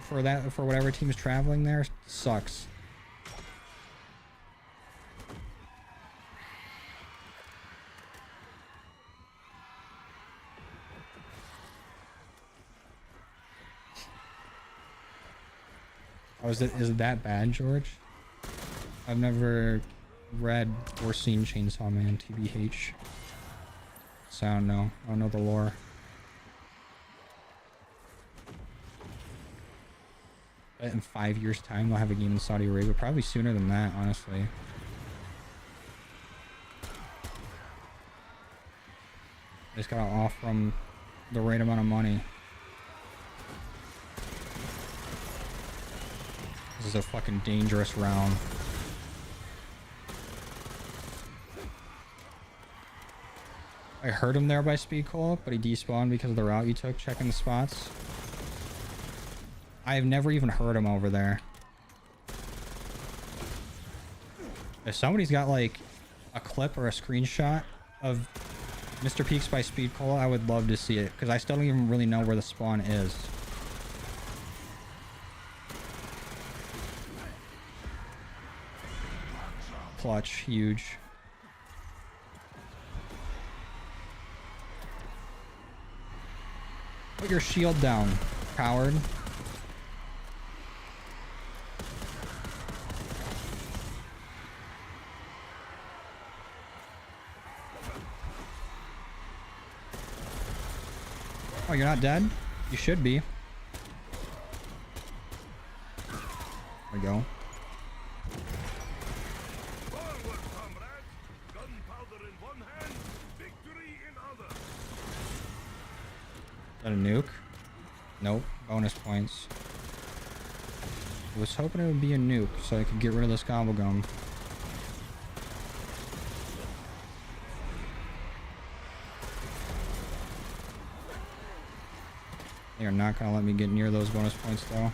for that, for whatever team's traveling there, sucks. Oh, is it that bad, George? I've never read or seen Chainsaw Man, TBH. So I don't know. I don't know the lore. But in 5 years' time, they'll have a game in Saudi Arabia. Probably sooner than that, honestly. I just gotta offer them the right amount of money. This is a fucking dangerous round. I heard him there by speed call, but he despawned because of the route you took checking the spots. I have never even heard him over there. If somebody's got like a clip or a screenshot of Mr. Peaks by speed call, I would love to see it, because I still don't even really know where the spawn is. Clutch, huge. Put your shield down, coward. Oh, you're not dead? You should be. There we go. Forward, comrades! Gunpowder in one hand, victory in other. Is that a nuke? Nope. Bonus points. I was hoping it would be a nuke so I could get rid of this gobblegum. They are not going to let me get near those bonus points though.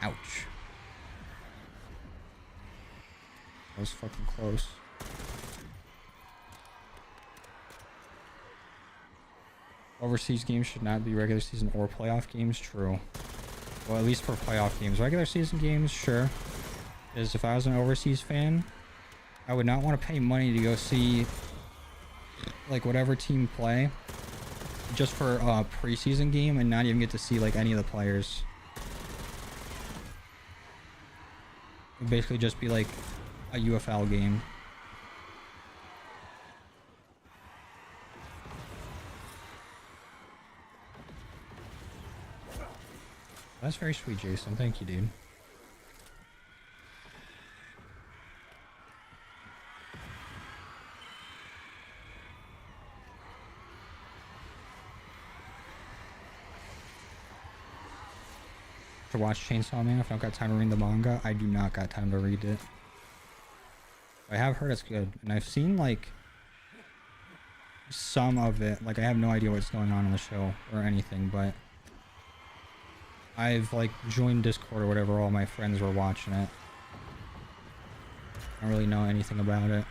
Ouch. That was fucking close. Overseas games should not be regular season or playoff games. True. Well, at least for playoff games. Regular season games, sure. Is if I was an overseas fan, I would not want to pay money to go see like whatever team play just for a preseason game and not even get to see like any of the players. It would basically just be like a UFL game. That's very sweet, Jason. Thank you, dude. To watch Chainsaw Man if I don't got time to read the manga. I do not got time to read it. I have heard it's good, and I've seen like some of it. Like I have no idea what's going on in the show or anything, but I've like joined Discord or whatever. All my friends were watching it. I don't really know anything about it.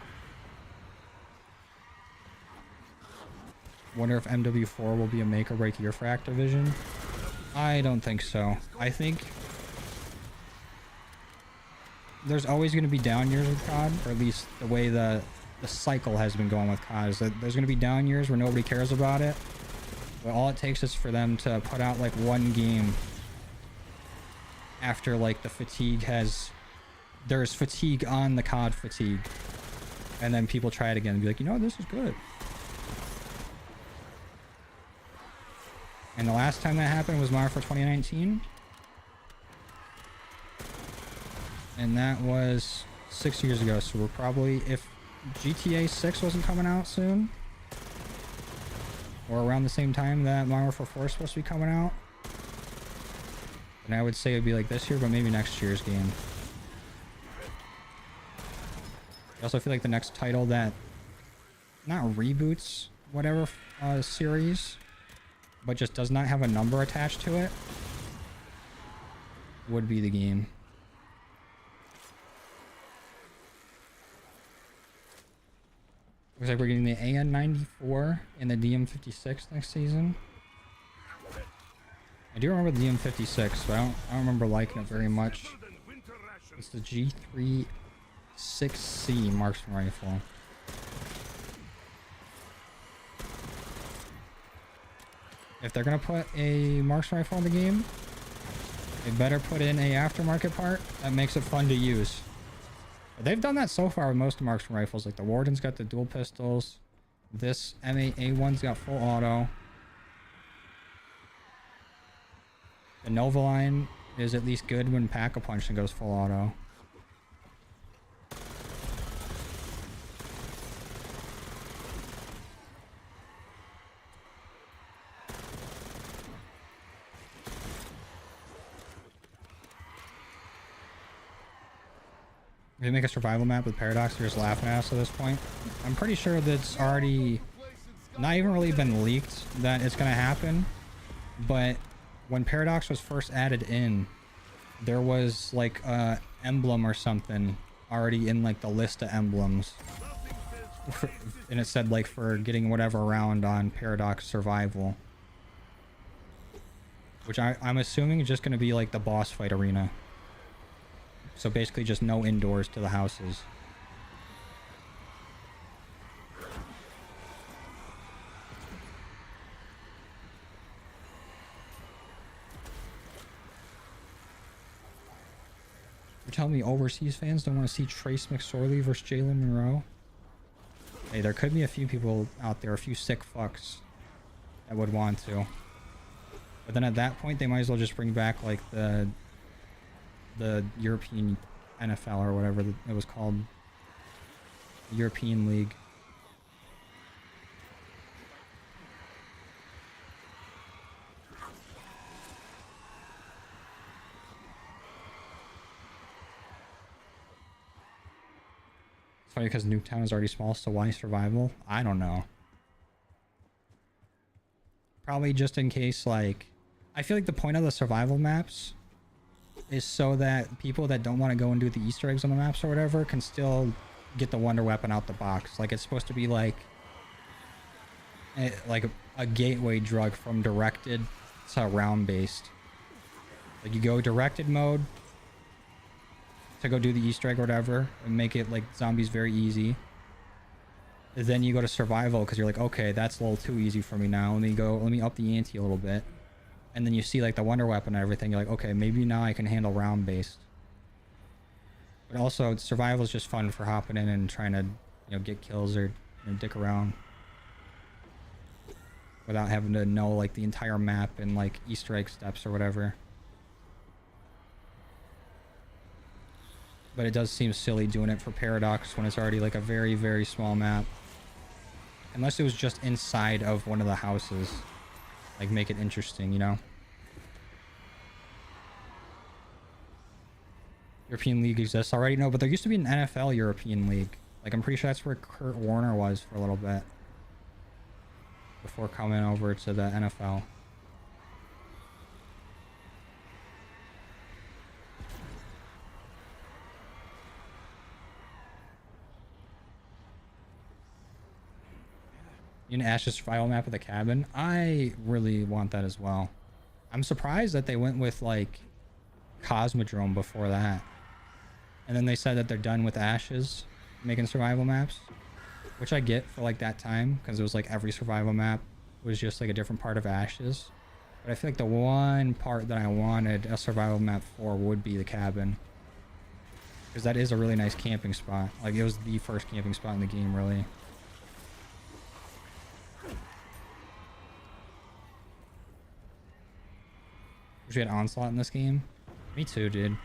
Wonder if MW4 will be a make or break year for Activision. I don't think so. I think there's always going to be down years with COD, or at least the way the cycle has been going with COD is that there's going to be down years where nobody cares about it. But all it takes is for them to put out like one game after like the fatigue has... There's fatigue on the COD fatigue. And then people try it again and be like, you know, this is good. And the last time that happened was Mario for 2019. And that was 6 years ago. So we're probably, if GTA 6 wasn't coming out soon, or around the same time that Mario for 4 is supposed to be coming out, then I would say it'd be like this year, but maybe next year's game. I also feel like the next title that not reboots whatever series, but just does not have a number attached to it, would be the game. Looks like we're getting the AN94 and the DM56 next season. I do remember the DM56, but I don't remember liking it very much. It's the G36C marksman rifle. If they're gonna put a marksman rifle in the game, they better put in a aftermarket part that makes it fun to use. But they've done that so far with most marksman rifles. Like the Warden's got the dual pistols. This M8A1's got full auto. The Nova line is at least good when Pack-a-Punch and goes full auto. If they make a survival map with Paradox, they're just laughing at us at this point. I'm pretty sure that's already not even really been leaked that it's going to happen. But when Paradox was first added in, there was like a emblem or something already in like the list of emblems. And it said like for getting whatever round on Paradox survival. Which I'm assuming is just going to be like the boss fight arena. So basically just no indoors to the houses. You're telling me overseas fans don't want to see Trace McSorley versus Jalen Monroe? Hey, there could be a few people out there, a few sick fucks that would want to. But then at that point, they might as well just bring back like the European NFL or whatever it was called. The European League. It's funny because Nuketown is already small, so why survival? I don't know. Probably just in case, like... I feel like the point of the survival maps is so that people that don't want to go and do the Easter eggs on the maps or whatever can still get the wonder weapon out the box. Like, it's supposed to be like a gateway drug from directed to round based. Like you go directed mode to go do the Easter egg or whatever and make it like zombies very easy. And then you go to survival because you're like, okay, that's a little too easy for me now. Let me up the ante a little bit. And then you see like the wonder weapon and everything. You're like, okay, maybe now I can handle round based. But also survival is just fun for hopping in and trying to, get kills or dick around. Without having to know like the entire map and like Easter egg steps or whatever. But it does seem silly doing it for Paradox when it's already like a very, very small map. Unless it was just inside of one of the houses. Like make it interesting, European League exists already? No, but there used to be an NFL European League. Like I'm pretty sure that's where Kurt Warner was for a little bit. Before coming over to the NFL. An Ash's survival map of the cabin. I really want that as well. I'm surprised that they went with like Cosmodrome before that. And then they said that they're done with Ashes making survival maps. Which I get for like that time, because it was like every survival map was just like a different part of Ashes. But I feel like the one part that I wanted a survival map for would be the cabin. Because that is a really nice camping spot. Like it was the first camping spot in the game, really. Wish we had Onslaught in this game. Me too, dude.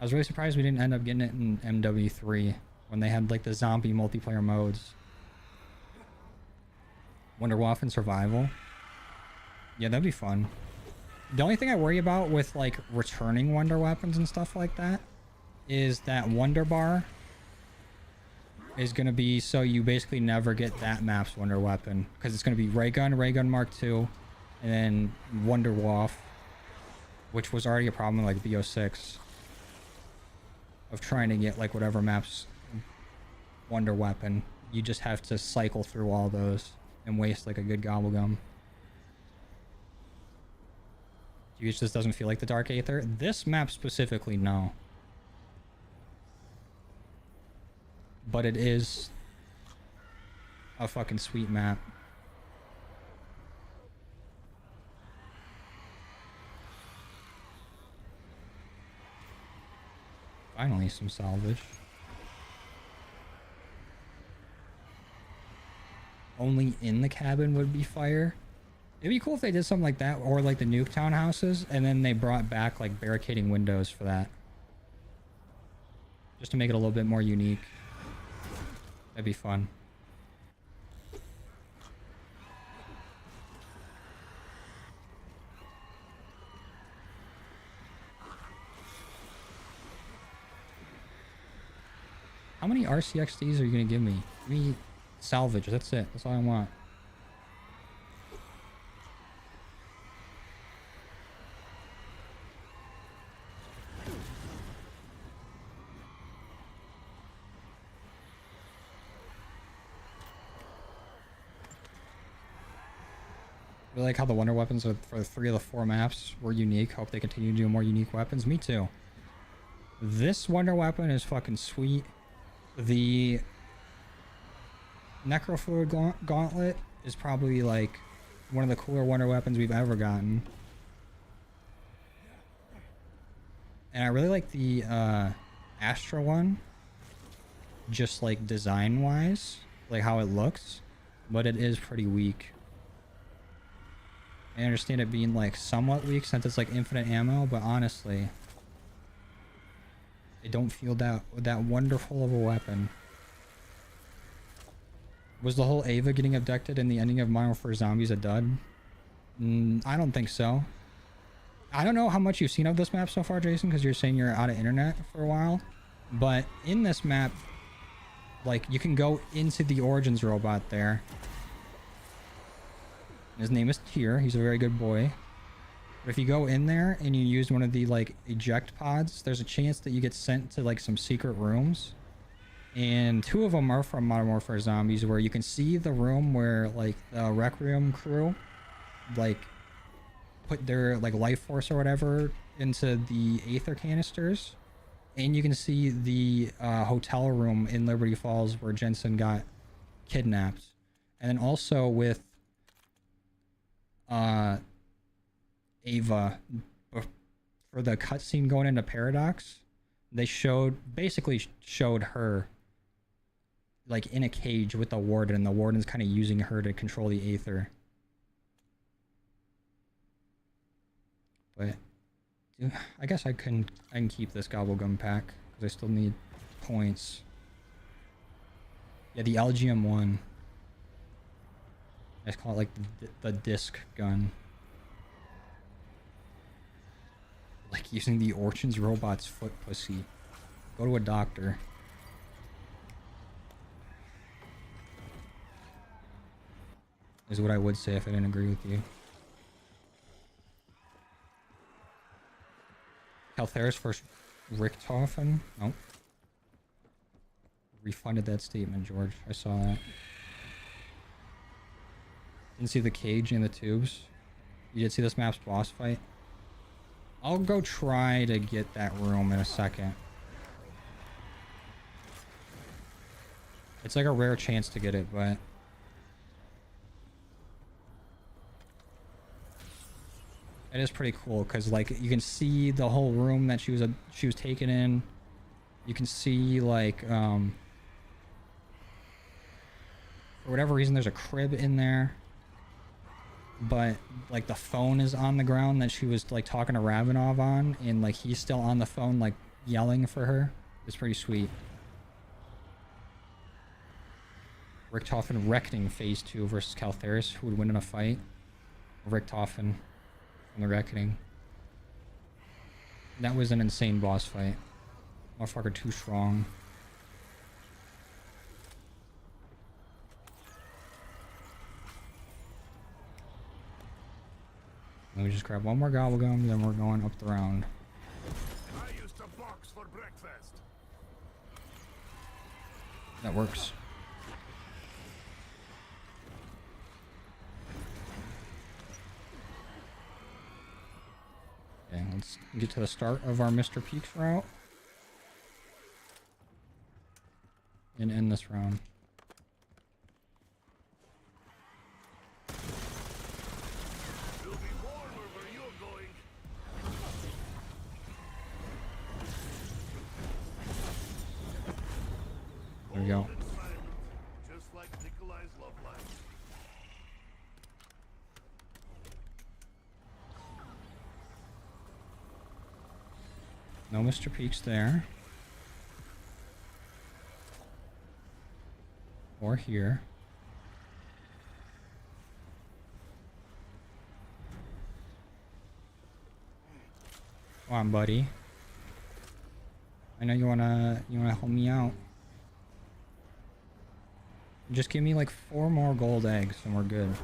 I was really surprised we didn't end up getting it in MW3 when they had like the zombie multiplayer modes. Wonderwaffen survival. Yeah, that'd be fun. The only thing I worry about with like returning wonder weapons and stuff like that is that wonder bar is going to be so you basically never get that map's wonder weapon, because it's going to be ray gun Mark II, and then Wonder Waff, which was already a problem in like BO6 of trying to get like whatever map's wonder weapon. You just have to cycle through all those and waste like a good gobblegum. It just doesn't feel like the Dark Aether. This map specifically, no. But it is a fucking sweet map. Finally, some salvage. Only in the cabin would be fire. It'd be cool if they did something like that, or like the Nuketown houses, and then they brought back like barricading windows for that. Just to make it a little bit more unique. That'd be fun. How many RCXDs are you gonna give me? Give me salvage, that's it. That's all I want. I really like how the wonder weapons for 3 of the 4 maps were unique. Hope they continue to do more unique weapons. Me too. This wonder weapon is fucking sweet. The Necrofluid Gauntlet is probably like one of the cooler wonder weapons we've ever gotten. And I really like the Astra one. Just like design wise. Like how it looks. But it is pretty weak. I understand it being like somewhat weak since it's like infinite ammo, but honestly, it don't feel that wonderful of a weapon. Was the whole Ava getting abducted in the ending of Modern Warfare Zombies a dud? I don't think so. I don't know how much you've seen of this map so far, Jason, because you're saying you're out of internet for a while. But in this map, like you can go into the Origins robot there. His name is Tyr. He's a very good boy. But if you go in there and you use one of the like eject pods, there's a chance that you get sent to like some secret rooms. And 2 of them are from Modern Warfare Zombies, where you can see the room where like the Requiem crew like put their like life force or whatever into the Aether canisters, and you can see the hotel room in Liberty Falls where Jensen got kidnapped. And then also with Ava, for the cutscene going into Paradox, they basically showed her like in a cage with the warden, and the warden's kind of using her to control the Aether. But dude, I guess I can keep this gobblegum pack because I still need points. Yeah, the LGM1. I just call it like the disc gun. Like using the Orchard's robot's foot pussy. Go to a doctor. Is what I would say if I didn't agree with you. Calthera's first Richthofen? Nope. Refunded that statement, George. I saw that. Didn't see the cage and the tubes. You did see this map's boss fight? I'll go try to get that room in a second. It's like a rare chance to get it, but it is pretty cool because like you can see the whole room that she was taken in. You can see like for whatever reason there's a crib in there. But like the phone is on the ground that she was like talking to Ravenov on, and like he's still on the phone like yelling for her. It's pretty sweet. Richthofen Reckoning Phase 2 versus Caltheris. Who would win in a fight? Richthofen from the Reckoning. That was an insane boss fight. Motherfucker too strong. Let me just grab one more gobblegum, then we're going up the round. I used a box for breakfast. That works. Okay, let's get to the start of our Mr. Peaks route. And end this round. There we go. Just like Nikolai's love life. No Mr. Peaks there. Or here. Come on, buddy. I know you wanna help me out. Just give me like 4 more gold eggs and we're good.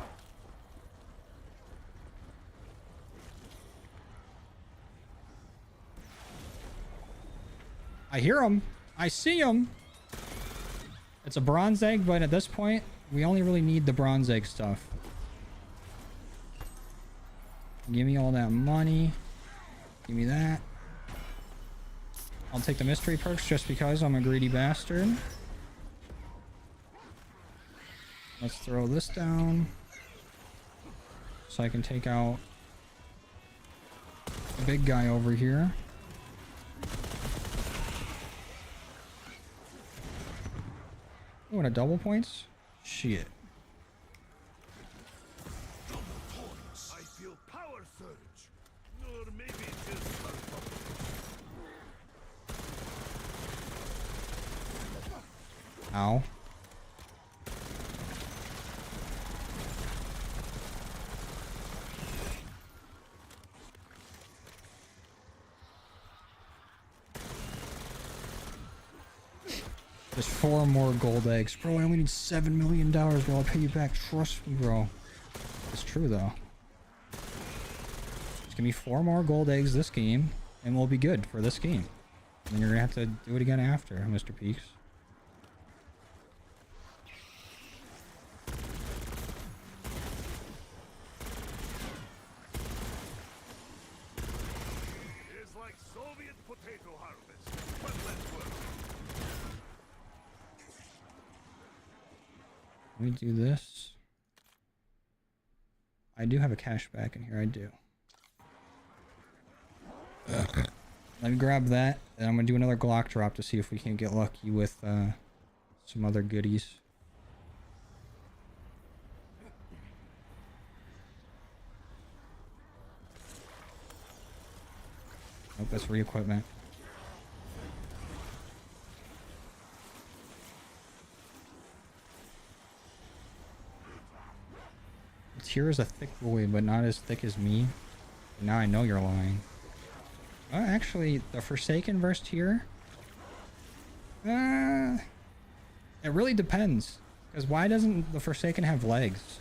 I hear him. I see him. It's a bronze egg, but at this point, we only really need the bronze egg stuff. Give me all that money. Give me that. I'll take the mystery perks just because I'm a greedy bastard. Let's throw this down so I can take out the big guy over here. You want a double points? Shit. I feel power surge. Or maybe just Ow. There's 4 more gold eggs. Bro, I only need $7 million, bro. I'll pay you back. Trust me, bro. It's true, though. Just give me 4 more gold eggs this game, and we'll be good for this game. And then you're gonna have to do it again after, Mr. Peaks. potato harvest. But let's work. Let me do this. I do have a cash back in here. I do. Let me grab that, and I'm gonna do another Glock drop to see if we can get lucky with some other goodies. Nope, that's re-equipment. Here is a thick boy, but not as thick as me. Now I know you're lying. Actually, the Forsaken versus Tyr. It really depends. Because why doesn't the Forsaken have legs?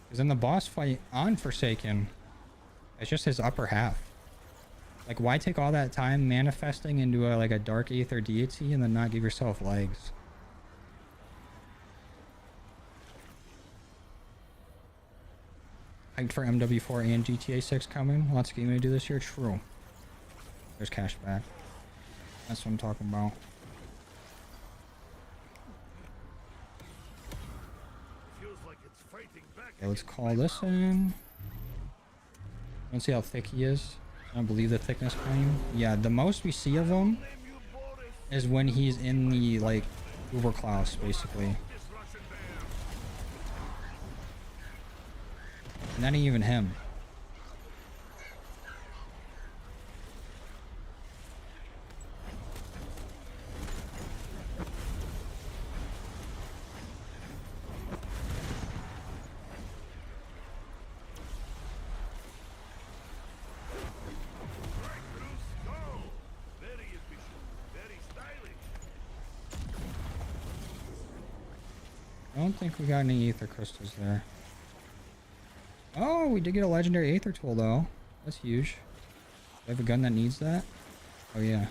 Because in the boss fight on Forsaken, it's just his upper half. Like, why take all that time manifesting into like a dark Aether deity and then not give yourself legs? Hyped for MW4 and GTA 6 coming. Lots of gaming to do this year. True. There's cash back. That's what I'm talking about. Feels like it's fighting back. Okay, let's call this in. Let's see how thick he is. I don't believe the thickness claim. Yeah, the most we see of him is when he's in the, like, Uberklaus, basically. And that ain't even him. I don't think we got any Aether crystals there. Oh, we did get a legendary Aether tool though. That's huge. Do I have a gun that needs that? Oh yeah.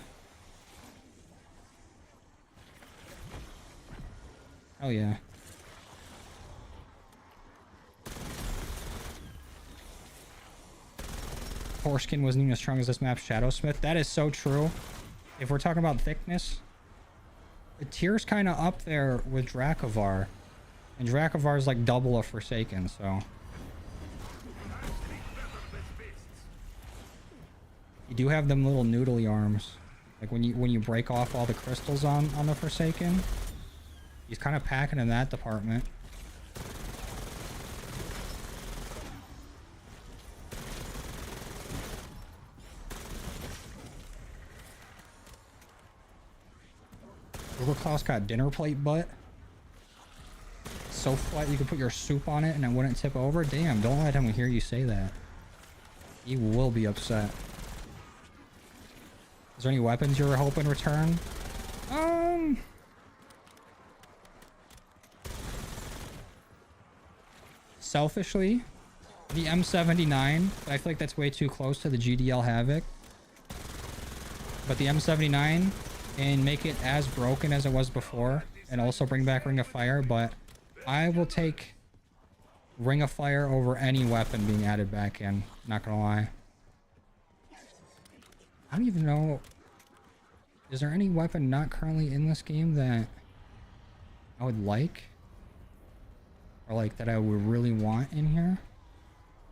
Hell yeah. Foreskin wasn't even as strong as this map's Shadowsmith. That is so true. If we're talking about thickness, the Tyr's kind of up there with Dracovar. And Dracovar is like double a Forsaken, so... You do have them little noodly arms. Like when you break off all the crystals on the Forsaken. He's kind of packing in that department. Uberklaus got dinner plate butt. So flat you could put your soup on it and it wouldn't tip over. Damn, don't let him hear you say that. He will be upset. Is there any weapons you were hoping return? Selfishly, the M79, but I feel like that's way too close to the GDL Havoc. But the M79, and make it as broken as it was before, and also bring back Ring of Fire, but I will take Ring of Fire over any weapon being added back in, not gonna lie. I don't even know. Is there any weapon not currently in this game that I would like? Or like that I would really want in here?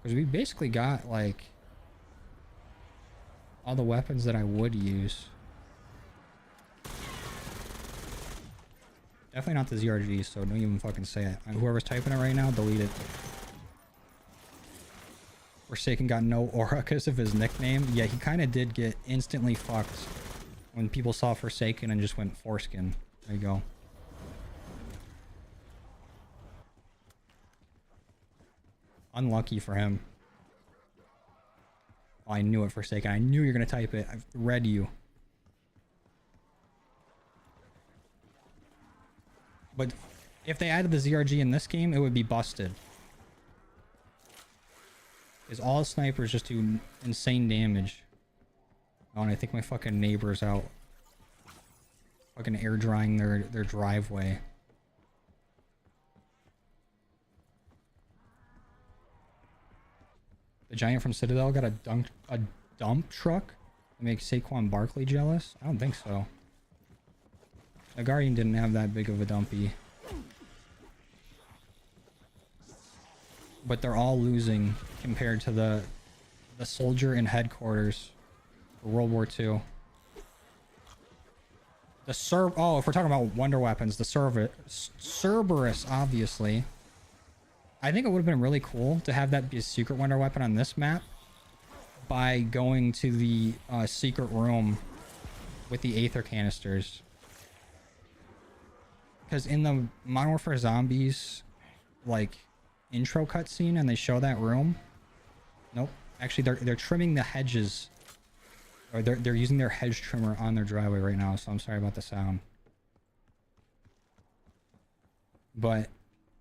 Because we basically got like all the weapons that I would use. Definitely not the ZRG, so don't even fucking say it. Whoever's typing it right now, delete it. Forsaken got no aura because of his nickname. Yeah, he kind of did get instantly fucked when people saw Forsaken and just went foreskin. There you go. Unlucky for him. Oh, I knew it, Forsaken. I knew you were going to type it. I've read you. But if they added the ZRG in this game, it would be busted. Because all snipers just do insane damage. Oh, and I think my fucking neighbor's out. Fucking air drying their driveway. The giant from Citadel got a dump truck to make Saquon Barkley jealous? I don't think so. The Guardian didn't have that big of a dumpy. But they're all losing compared to the soldier in headquarters for World War II. The oh, if we're talking about wonder weapons, the Cerberus, obviously. I think it would have been really cool to have that be a secret wonder weapon on this map by going to the secret room with the Aether canisters. Because in the Modern Warfare Zombies, like, intro cutscene, and they show that room. Nope. Actually, they're trimming the hedges. Or they're using their hedge trimmer on their driveway right now, so I'm sorry about the sound. But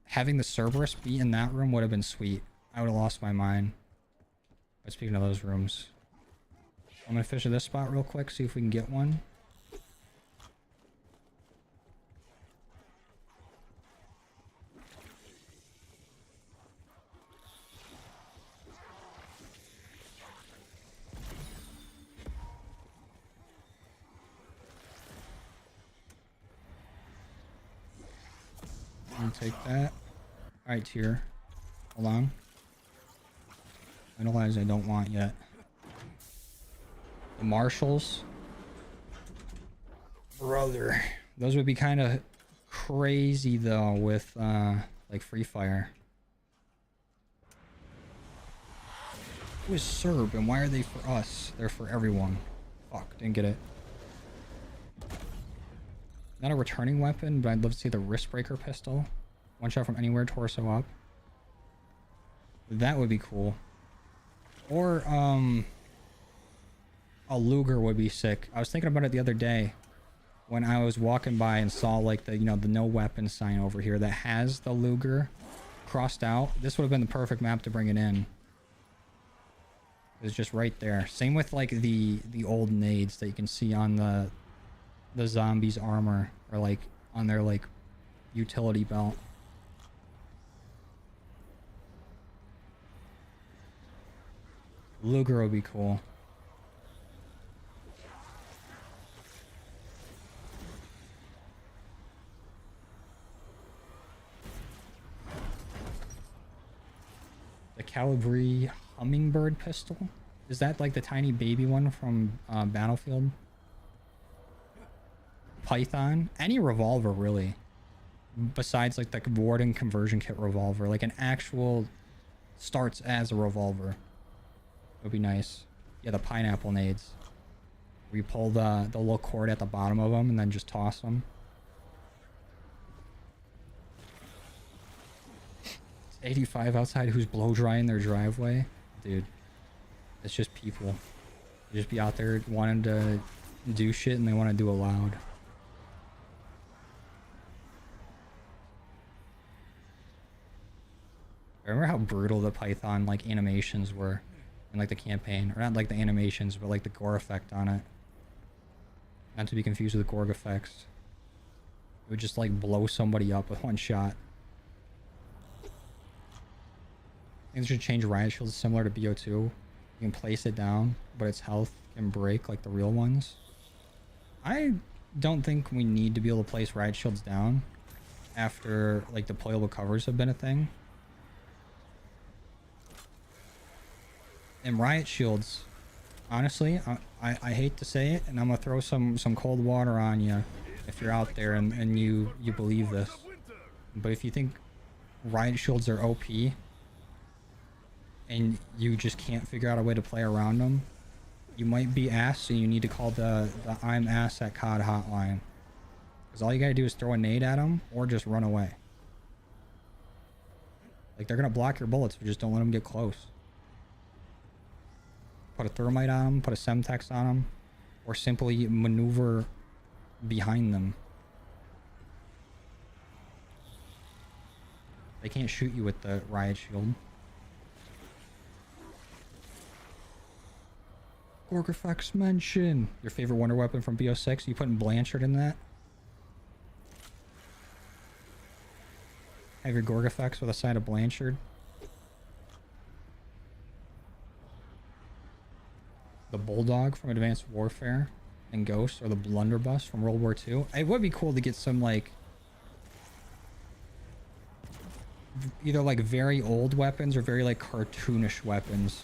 having the Cerberus be in that room would have been sweet. I would have lost my mind. But speaking of those rooms, I'm gonna fish at this spot real quick, see if we can get one. I'll take that. Alright, tier. Hold on. Analyze I don't want yet. The marshals. Brother. Those would be kind of crazy though with like Free Fire. Who is Serb and why are they for us? They're for everyone. Fuck, didn't get it. Not a returning weapon, but I'd love to see the Wristbreaker pistol. One shot from anywhere, torso up. That would be cool. Or, a Luger would be sick. I was thinking about it the other day when I was walking by and saw, like, the, you know, the no weapon sign over here that has the Luger crossed out. This would have been the perfect map to bring it in. It's just right there. Same with, like, the old nades that you can see on the zombies armor, or like on their like utility belt. Luger would be cool. The Calibri Hummingbird pistol? Is that like the tiny baby one from Battlefield? Python? Any revolver, really. Besides, like, the Warden conversion kit revolver. Like, an actual starts as a revolver. Would be nice. Yeah, the pineapple nades. Where you pull the little cord at the bottom of them and then just toss them. It's 85 outside who's blow drying their driveway. Dude. It's just people. They just be out there wanting to do shit and they want to do it loud. I remember how brutal the Python, like, animations were in, like, the campaign. Or not, like, the animations, but, like, the gore effect on it. Not to be confused with the Gorg effects. It would just, like, blow somebody up with one shot. I think they should change riot shields similar to BO2. You can place it down, but its health can break like the real ones. I don't think we need to be able to place riot shields down after, like, deployable covers have been a thing. And riot shields, honestly, I hate to say it, and I'm gonna throw some cold water on you if you're out there and you believe this. But if you think riot shields are OP and you just can't figure out a way to play around them, you might be ass, and you need to call the I'm ass at COD hotline. Because all you gotta do is throw a nade at them or just run away. Like, they're gonna block your bullets if you just don't let them get close. Put a thermite on them, put a semtex on them, or simply maneuver behind them. They can't shoot you with the riot shield. Gorgafex mention. Your favorite wonder weapon from BO6? You putting Blanchard in that? Have your Gorgafex with a side of Blanchard? the Bulldog from Advanced Warfare and Ghost, or the Blunderbuss from World War II. It would be cool to get some like either like very old weapons or very like cartoonish weapons.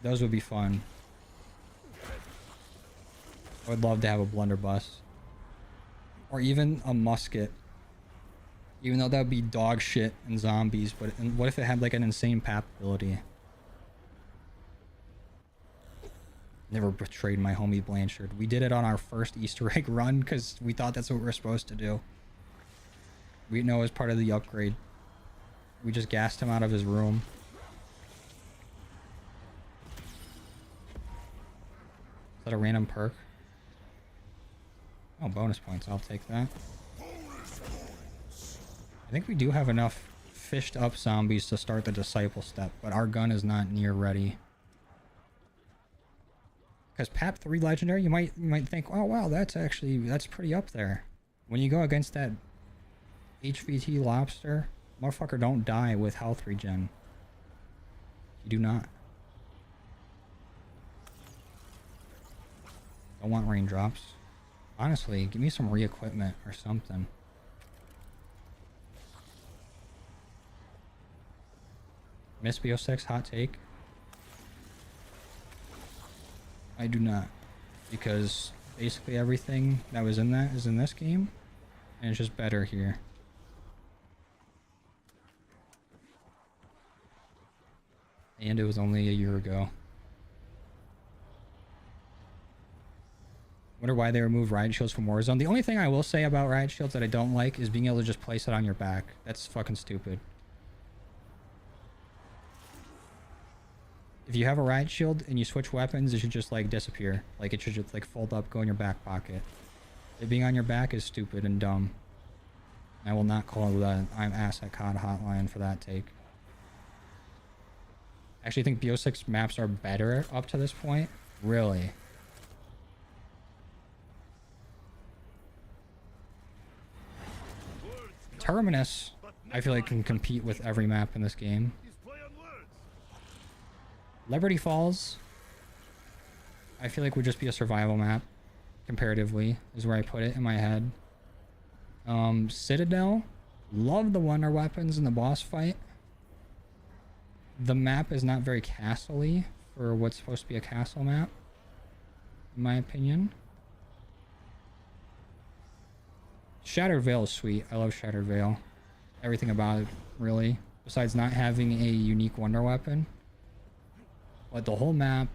Those would be fun. I would love to have a blunderbuss. Or even a musket. Even though that would be dog shit in zombies, but what if it had like an insane pap ability? Never betrayed my homie Blanchard. We did it on our first Easter egg run because we thought that's what we were supposed to do. We didn't know it was part of the upgrade. We just gassed him out of his room. Is that a random perk? Oh, bonus points. I'll take that. I think we do have enough fished up zombies to start the disciple step, but our gun is not near ready. Because PAP 3 legendary, you might think, oh wow, that's pretty up there. When you go against that HVT lobster, motherfucker don't die with health regen. You do not. Don't want raindrops. Honestly, give me some re-equipment or something. Miss BO6 hot take? I do not. Because basically everything that was in that is in this game. And it's just better here. And it was only a year ago. Wonder why they removed riot shields from Warzone. The only thing I will say about riot shields that I don't like is being able to just place it on your back. That's fucking stupid. If you have a riot shield and you switch weapons, it should just like disappear. Like it should just like fold up, go in your back pocket. It being on your back is stupid and dumb. I will not call the I'm ass at COD hotline for that take. I actually think BO6 maps are better up to this point. Really. Terminus, I feel like can compete with every map in this game. Liberty Falls, I feel like would just be a survival map, comparatively, is where I put it in my head. Citadel, love the wonder weapons in the boss fight. The map is not very castle-y for what's supposed to be a castle map, in my opinion. Shattered Veil is sweet. I love Shattered Veil. Everything about it, really. Besides not having a unique wonder weapon. But the whole map,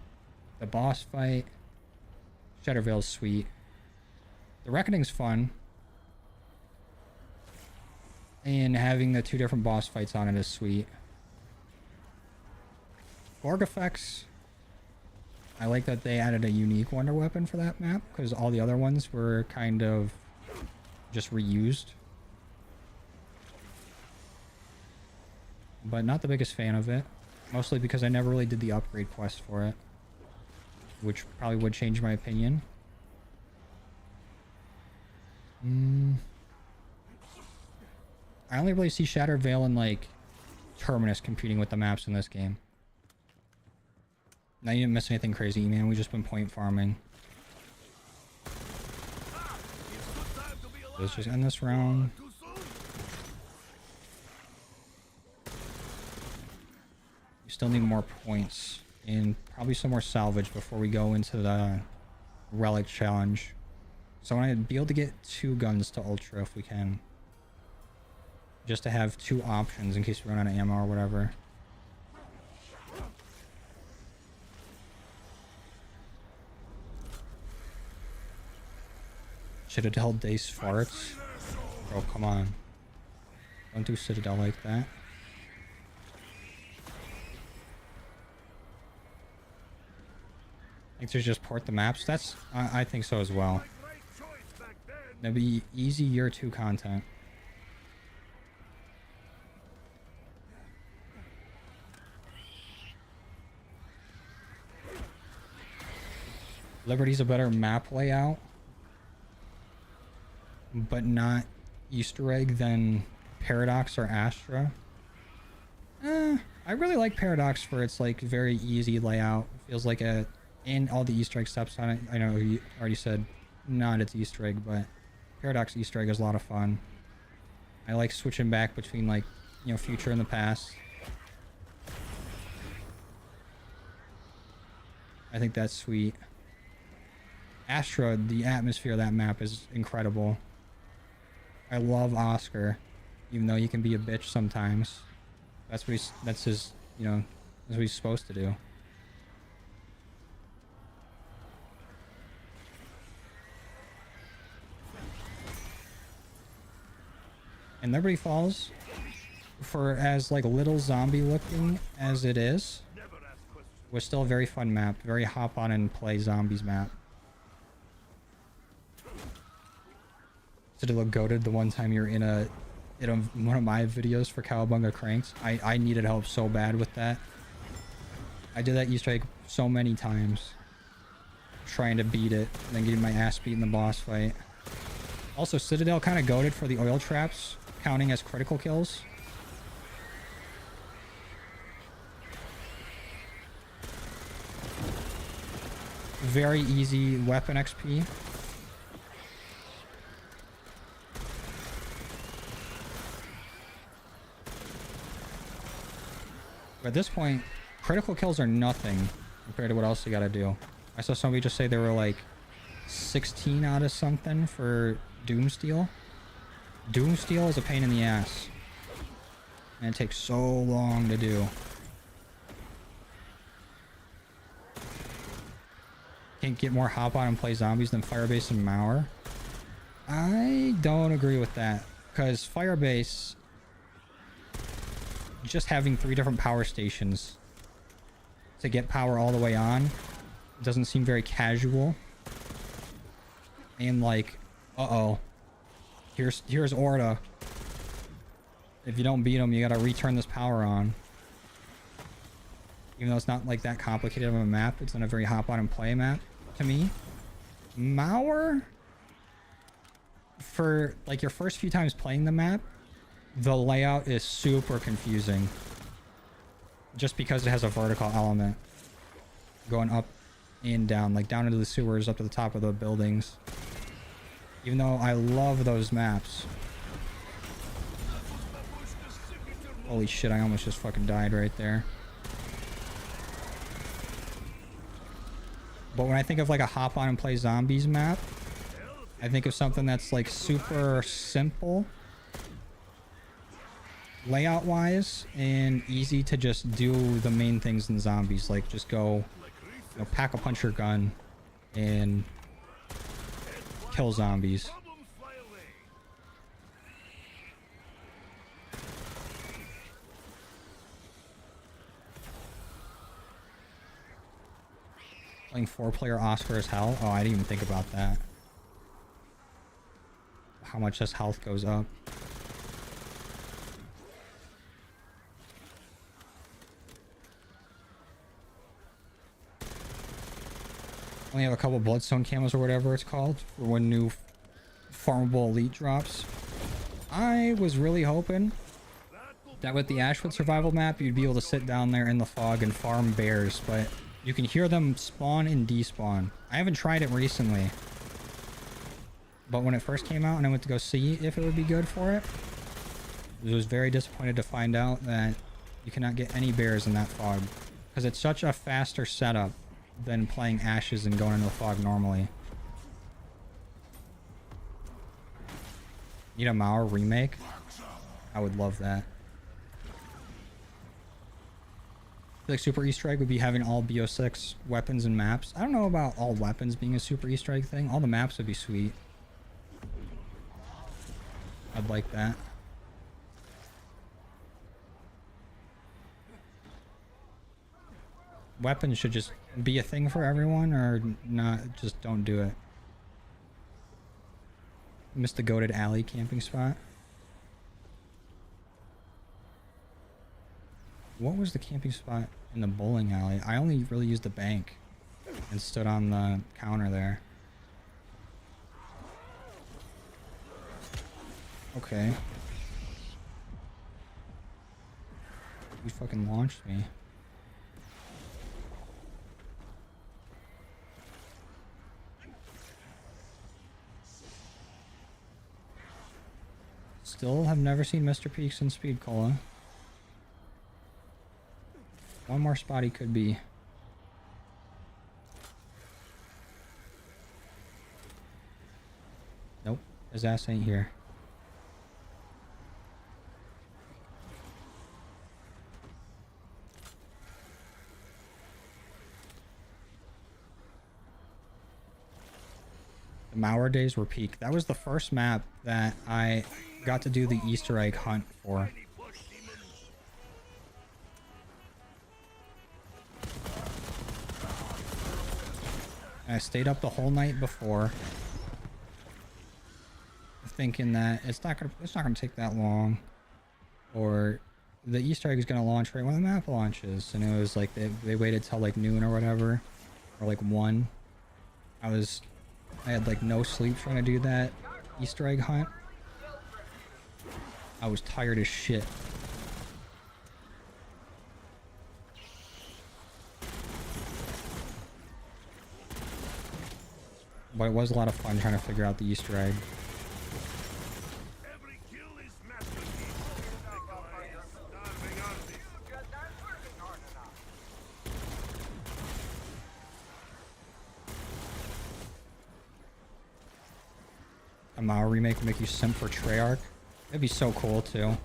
the boss fight, Shattered Veil is sweet. The Reckoning's fun. And having the 2 different boss fights on it is sweet. Gorg effects. I like that they added a unique wonder weapon for that map, because all the other ones were kind of just reused. But not the biggest fan of it. Mostly because I never really did the upgrade quest for it. Which probably would change my opinion. I only really see Shattered Veil and like Terminus competing with the maps in this game. Now you didn't miss anything crazy, man. We've just been point farming. Let's just end this round. We still need more points and probably some more salvage before we go into the relic challenge. So I want to be able to get 2 guns to ultra if we can. Just to have 2 options in case we run out of ammo or whatever. Citadel Dace farts. Bro, come on. Don't do Citadel like that. I think to just port the maps. That's I think so as well. That'd be easy year 2 content. Liberty's a better map layout, but not Easter egg than Paradox or Astra. I really like Paradox for its like very easy layout. It feels like a And all the Easter egg steps on it. I know you already said not it's Easter egg, but Paradox Easter egg is a lot of fun. I like switching back between, like, you know, future and the past. I think that's sweet. Astra, the atmosphere of that map is incredible. I love Oscar, even though he can be a bitch sometimes. That's what that's his, you know, that's what he's supposed to do. And Liberty Falls, for as like little zombie looking as it is, was still a very fun map. Very hop on and play zombies map. Did it look goated the one time you're in one of my videos for Cowabunga Cranks? I needed help so bad with that. I did that Easter egg so many times, trying to beat it, and then getting my ass beat in the boss fight. Also, Citadel kind of goated for the oil traps, counting as critical kills. Very easy weapon XP. But at this point, critical kills are nothing compared to what else you gotta do. I saw somebody just say there were like 16 out of something for Doomsteel. Doomsteel is a pain in the ass. And it takes so long to do. Can't get more hop on and play zombies than Firebase and Mauer. I don't agree with that. Because Firebase, just having 3 different power stations to get power all the way on doesn't seem very casual. And like, uh-oh. Here's Orta. If you don't beat him, you gotta return this power on. Even though it's not like that complicated of a map, it's not a very hop on and play map to me. Mauer, for like your first few times playing the map, the layout is super confusing. Just because it has a vertical element going up and down, like down into the sewers, up to the top of the buildings. Even though I love those maps. Holy shit, I almost just fucking died right there. But when I think of like a hop on and play zombies map, I think of something that's like super simple layout wise and easy to just do the main things in zombies, like just go, you know, pack a punch your gun and kill zombies. Playing 4-player Oscar as hell? Oh, I didn't even think about that. How much this health goes up. Only have a couple bloodstone camos or whatever it's called for when new farmable elite drops. I was really hoping that with the Ashwood survival map you'd be able to sit down there in the fog and farm bears, but you can hear them spawn and despawn. I haven't tried it recently, but when it first came out and I went to go see if it would be good for it, I was very disappointed to find out that you cannot get any bears in that fog because it's such a faster setup than playing Ashes and going into the fog normally. Need a Mauer remake? I would love that. I feel like super Easter egg would be having all BO6 weapons and maps. I don't know about all weapons being a super Easter egg thing. All the maps would be sweet. I'd like that. Weapons should just be a thing for everyone, or not, just don't do it. Missed the goated alley camping spot. What was the camping spot in the bowling alley? I only really used the bank and stood on the counter there. Okay. You fucking launched me. Still have never seen Mr. Peaks in Speed Cola. One more spot he could be. Nope, his ass ain't here. The Mauer days were peak. That was the first map that I got to do the Easter egg hunt for. And I stayed up the whole night before, thinking that it's not gonna take that long, or the Easter egg is gonna launch right when the map launches. And it was like they waited till like noon or whatever, or like 1. I had like no sleep trying to do that Easter egg hunt. I was tired as shit. But it was a lot of fun trying to figure out the Easter egg. Every kill is masterpiece. Starving artist. A Mao remake would make you simp for Treyarch. That'd be so cool too.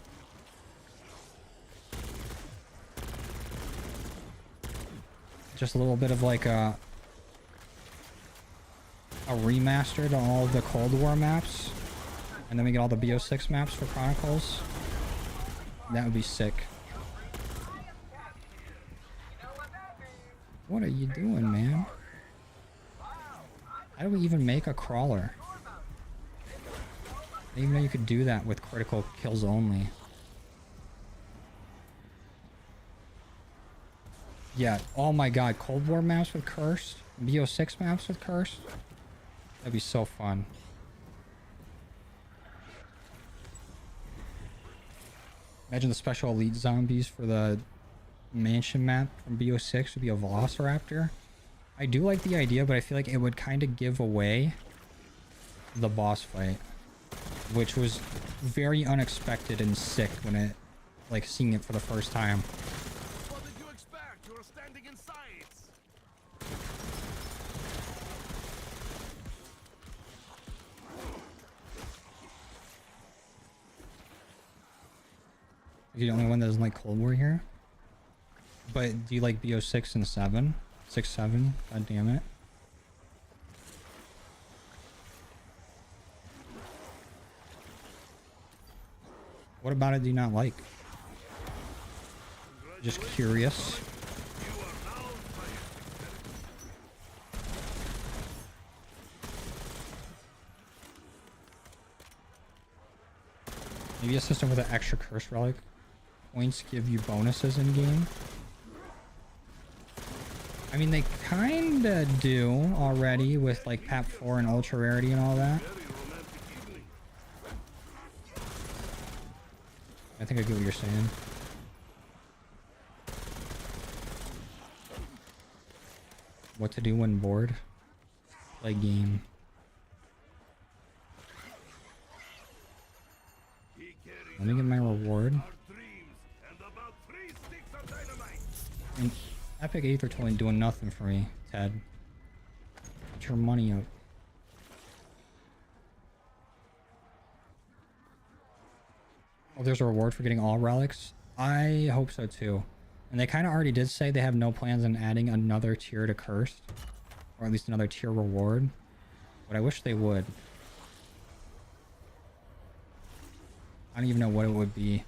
Just a little bit of like a remaster to all of the Cold War maps, and then we get all the BO6 maps for Chronicles. That would be sick. What are you doing, man? How do we even make a crawler? I didn't even know you could do that with critical kills only. Yeah, oh my god, Cold War maps with Cursed? BO6 maps with Cursed? That'd be so fun. Imagine the special elite zombies for the mansion map from BO6 would be a Velociraptor. I do like the idea, but I feel like it would kind of give away the boss fight, which was very unexpected and sick when it, like, seeing it for the first time. What did you expect? You're standing in sights. You're the only one that doesn't like Cold War here. But do you like BO6 and 7? 6, 7? God damn it. What about it do you not like? Just curious. You are now fired. Maybe a system with an extra curse relic. Points give you bonuses in game. I mean, they kinda do already with like PAP 4 and ultra rarity and all that. Very romantic evening. I think I get what you're saying. What to do when bored? Play game. He carries Let me get my reward. our dreams and about 3 sticks of dynamite. And Epic Aether totally doing nothing for me, Ted. Get your money up. Oh, there's a reward for getting all relics? I hope so too. And they kind of already did say they have no plans on adding another tier to Cursed. Or at least another tier reward. But I wish they would. I don't even know what it would be.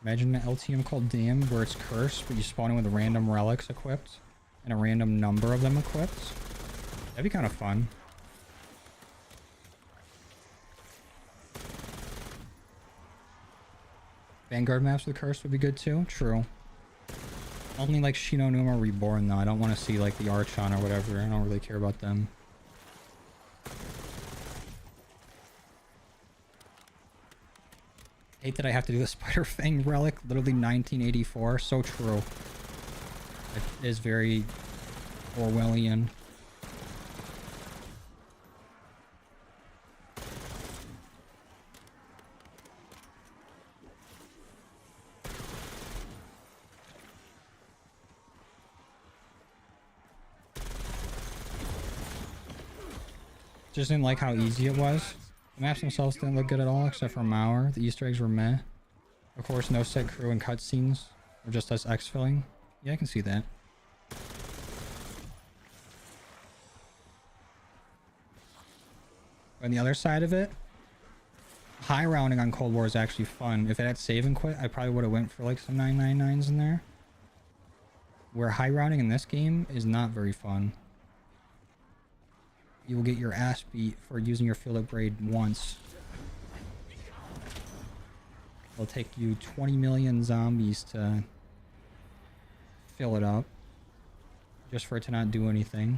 Imagine an LTM called Dam where it's cursed, but you spawn in with random relics equipped and a random number of them equipped. That'd be kind of fun. Vanguard maps with Curse would be good too. True. Only like Shino Numa Reborn though. I don't want to see like the Archon or whatever. I don't really care about them. Hate that I have to do the Spider Fang relic. Literally 1984. So true. It is very Orwellian. Just didn't like how easy it was. The maps themselves didn't look good at all, except for Mauer. The Easter eggs were meh. Of course, no set crew and cutscenes, or just us exfilling. Yeah, I can see that. On the other side of it, high rounding on Cold War is actually fun. If it had save and quit, I probably would have went for like some 999s in there. Where high rounding in this game is not very fun. You will get your ass beat for using your field upgrade once. It'll take you 20 million zombies to fill it up. Just for it to not do anything.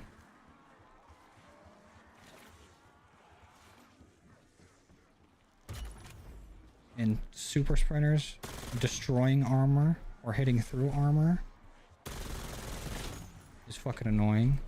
And super sprinters destroying armor or hitting through armor is fucking annoying.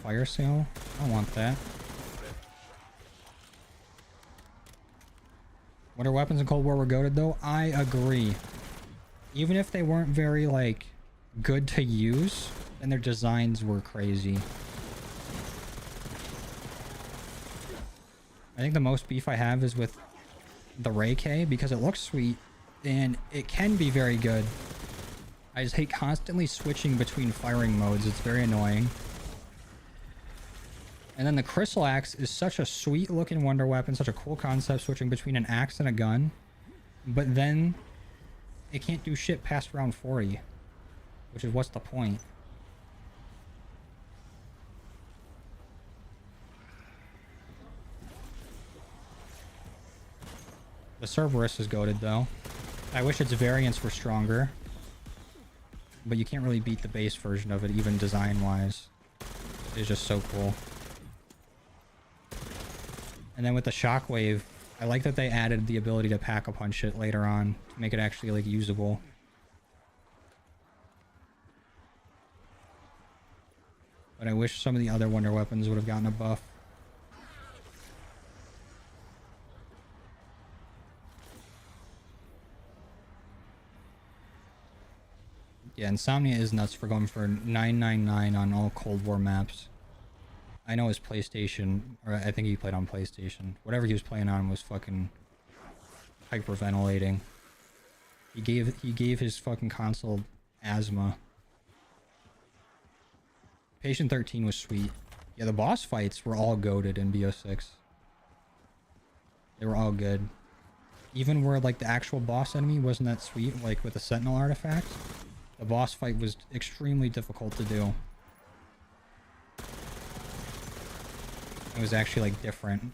Fire sale? I don't want that. Wonder weapons in Cold War were goated though? I agree. Even if they weren't very like good to use, then their designs were crazy. I think the most beef I have is with the Ray K because it looks sweet and it can be very good. I just hate constantly switching between firing modes. It's very annoying. And then the Crystal Axe is such a sweet looking wonder weapon, such a cool concept, switching between an axe and a gun. But then it can't do shit past round 40, which is what's the point? The Cerberus is goated though. I wish its variants were stronger, but you can't really beat the base version of it, even design wise. It's just so cool. And then with the Shockwave, I like that they added the ability to pack-a-punch it later on to make it actually like usable. But I wish some of the other wonder weapons would have gotten a buff. Yeah, Insomnia is nuts for going for 999 on all Cold War maps. I know his PlayStation, or I think he played on PlayStation. Whatever he was playing on was fucking hyperventilating. He gave his fucking console asthma. Patient 13 was sweet. Yeah, the boss fights were all goated in BO6. They were all good. Even where like the actual boss enemy wasn't that sweet, like with the Sentinel artifact, the boss fight was extremely difficult to do. It was actually like different.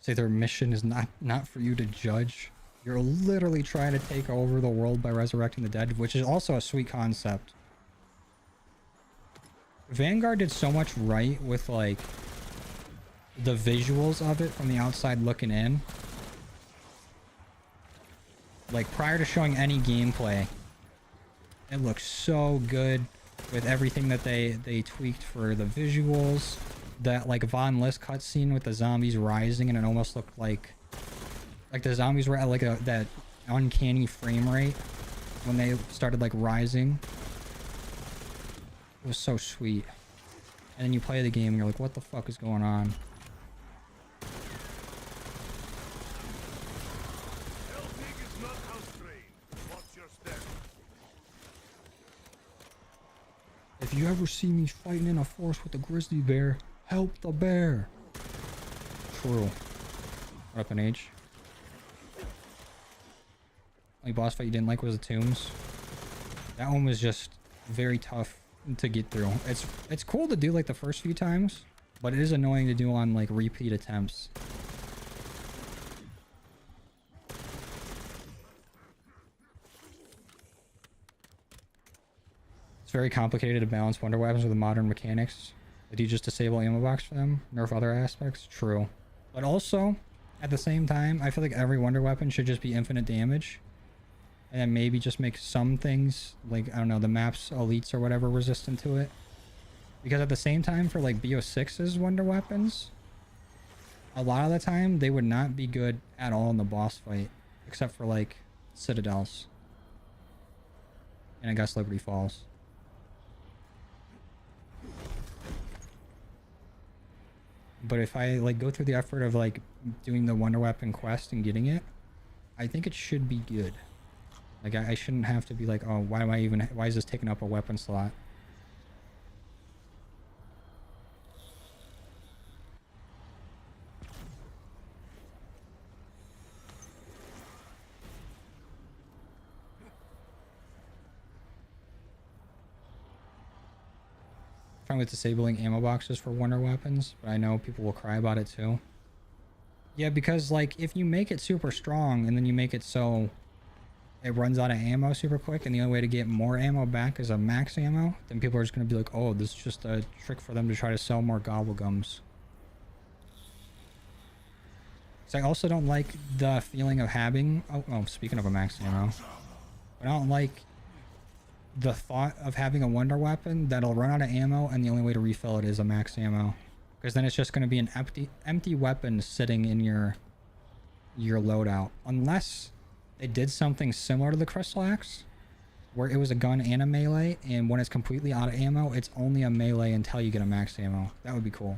Say their mission is not for you to judge. You're literally trying to take over the world by resurrecting the dead, which is also a sweet concept. Vanguard did so much right with like the visuals of it from the outside looking in. Like prior to showing any gameplay, it looks so good with everything that they tweaked for the visuals. That like Von List cutscene with the zombies rising, and it almost looked like Like the zombies were at like that uncanny frame rate when they started like rising. It was so sweet. And then you play the game and you're like, what the fuck is going on? If you ever see me fighting in a forest with a grizzly bear, help the bear. True. What up, an H? Only boss fight you didn't like was the tombs. That one was just very tough to get through. It's cool to do like the first few times, but it is annoying to do on like repeat attempts. It's very complicated to balance wonder weapons with the modern mechanics. Do you just disable ammo box for them? Nerf other aspects? True. But also, at the same time, I feel like every wonder weapon should just be infinite damage. And then maybe just make some things, like, I don't know, the map's elites or whatever resistant to it. Because at the same time, for like BO6's wonder weapons, a lot of the time, they would not be good at all in the boss fight. Except for like Citadels. And I guess Liberty Falls. But if I like go through the effort of like doing the wonder weapon quest and getting it, I think it should be good. Like I shouldn't have to be like, oh, why is this taking up a weapon slot? Trying with disabling ammo boxes for wonder weapons, but I know people will cry about it too. Yeah, because like if you make it super strong and then you make it so it runs out of ammo super quick and the only way to get more ammo back is a max ammo, then people are just going to be like, oh, this is just a trick for them to try to sell more gobblegums. So I also don't like the feeling of having, oh, speaking of a max ammo, I don't like the thought of having a wonder weapon that'll run out of ammo and the only way to refill it is a max ammo, because then it's just going to be an empty weapon sitting in your loadout, unless they did something similar to the Crystal Axe where it was a gun and a melee, and when it's completely out of ammo it's only a melee until you get a max ammo. That would be cool.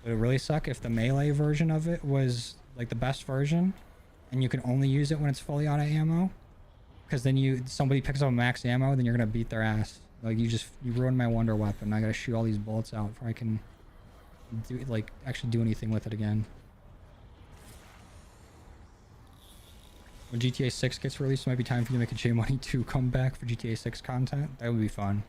Would it really suck if the melee version of it was like the best version and you can only use it when it's fully out of ammo? Because then somebody picks up a max ammo, then you're gonna beat their ass. Like you ruined my wonder weapon. I gotta shoot all these bullets out before I can actually do anything with it again. When GTA 6 gets released, it might be time for you to make a J Money to come back for GTA 6 content. That would be fun.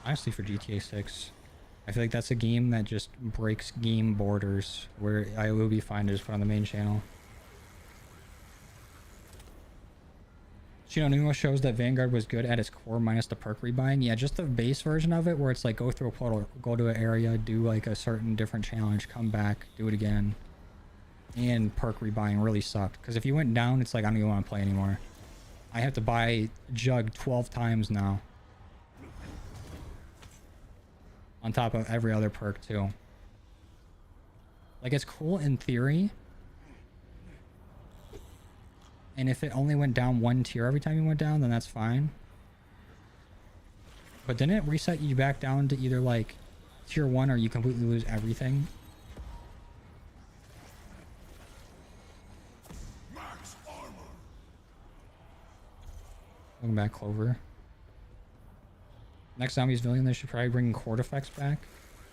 Honestly, for GTA 6, I feel like that's a game that just breaks game borders, where I will be fine to just put on the main channel. Nemo shows that Vanguard was good at its core minus the perk rebuying. Yeah, just the base version of it where it's like go through a portal, go to an area, do like a certain different challenge, come back, do it again. And perk rebuying really sucked. Because if you went down, it's like I don't even want to play anymore. I have to buy Jug 12 times now. On top of every other perk too. Like it's cool in theory. And if it only went down one tier every time you went down, then that's fine. But didn't it reset you back down to either like tier 1 or you completely lose everything? Max armor. Welcome back, Clover. Next Zombies villain, they should probably bring Cortifex back.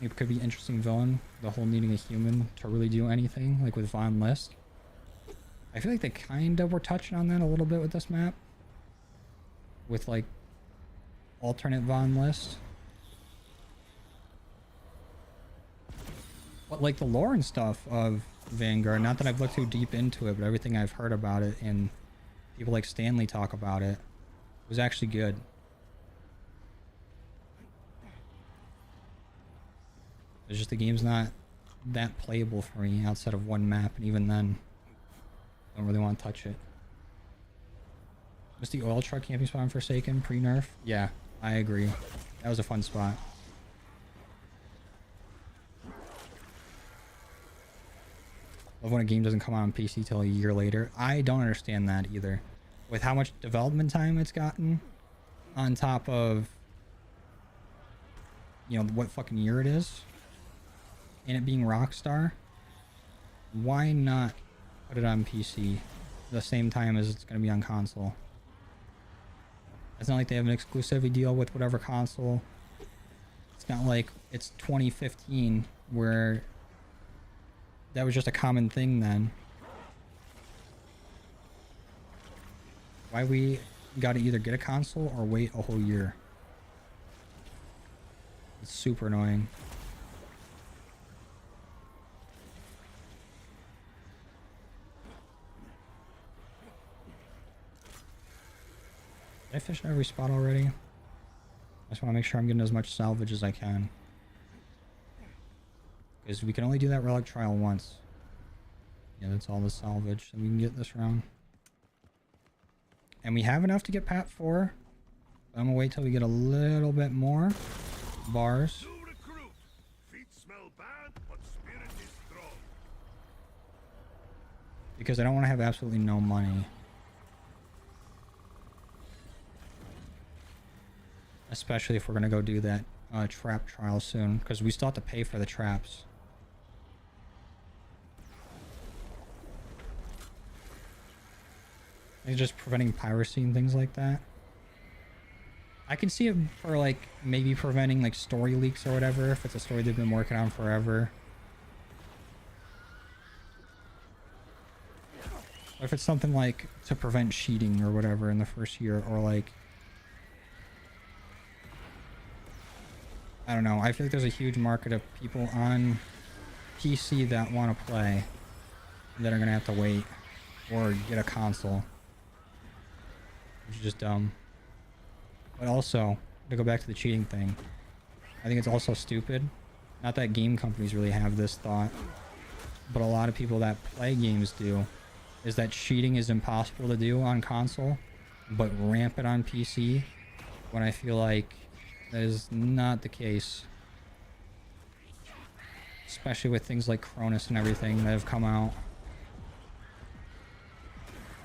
It could be an interesting villain. The whole needing a human to really do anything, like with Von List. I feel like they kind of were touching on that a little bit with this map. With like alternate Von List. But like the lore and stuff of Vanguard, not that I've looked too deep into it, but everything I've heard about it and people like Stanley talk about it, was actually good. It's just the game's not that playable for me outside of one map, and even then, I don't really want to touch it. Was the oil truck camping spot in Forsaken pre-nerf? Yeah, I agree. That was a fun spot. Love when a game doesn't come out on PC till a year later. I don't understand that either. With how much development time it's gotten, on top of, you know, what fucking year it is, and it being Rockstar, why not put it on PC the same time as it's going to be on console? It's not like they have an exclusivity deal with whatever console. It's not like it's 2015 where that was just a common thing then. Why we gotta either get a console or wait a whole year? It's super annoying. Did I fish every spot already? I just want to make sure I'm getting as much salvage as I can. Because we can only do that relic trial once. Yeah, that's all the salvage that we can get this round. And we have enough to get Pat 4. I'm gonna wait till we get a little bit more bars. Because I don't want to have absolutely no money. Especially if we're gonna go do that trap trial soon. Because we still have to pay for the traps. It's just preventing piracy and things like that. I can see it for like maybe preventing like story leaks or whatever, if it's a story they've been working on forever. Or if it's something like to prevent cheating or whatever in the first year, or like, I don't know, I feel like there's a huge market of people on PC that want to play that are gonna have to wait or get a console, which is just dumb. But also, to go back to the cheating thing, I think it's also stupid. Not that game companies really have this thought, but a lot of people that play games do, is that cheating is impossible to do on console, but rampant on PC, when I feel like that is not the case. Especially with things like Cronus and everything that have come out.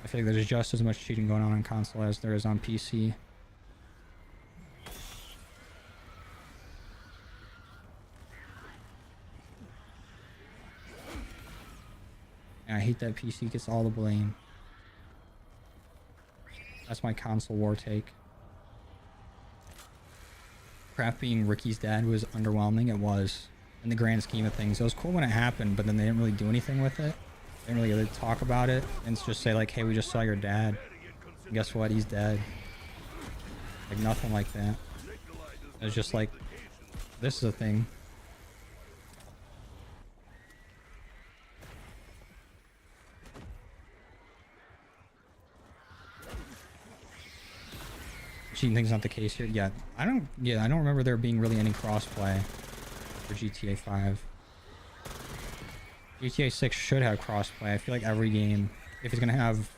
I feel like there's just as much cheating going on console as there is on PC. And I hate that PC gets all the blame. That's my console war take. Craft being Ricky's dad was underwhelming. It was. In the grand scheme of things. It was cool when it happened, but then they didn't really do anything with it. They didn't really talk about it. And just say like, hey, we just saw your dad. And guess what? He's dead. Like nothing like that. It was just like, this is a thing. Cheating thing's not the case here. Yeah, I don't remember there being really any crossplay for GTA 5. GTA 6 should have crossplay. I feel like every game, if it's gonna have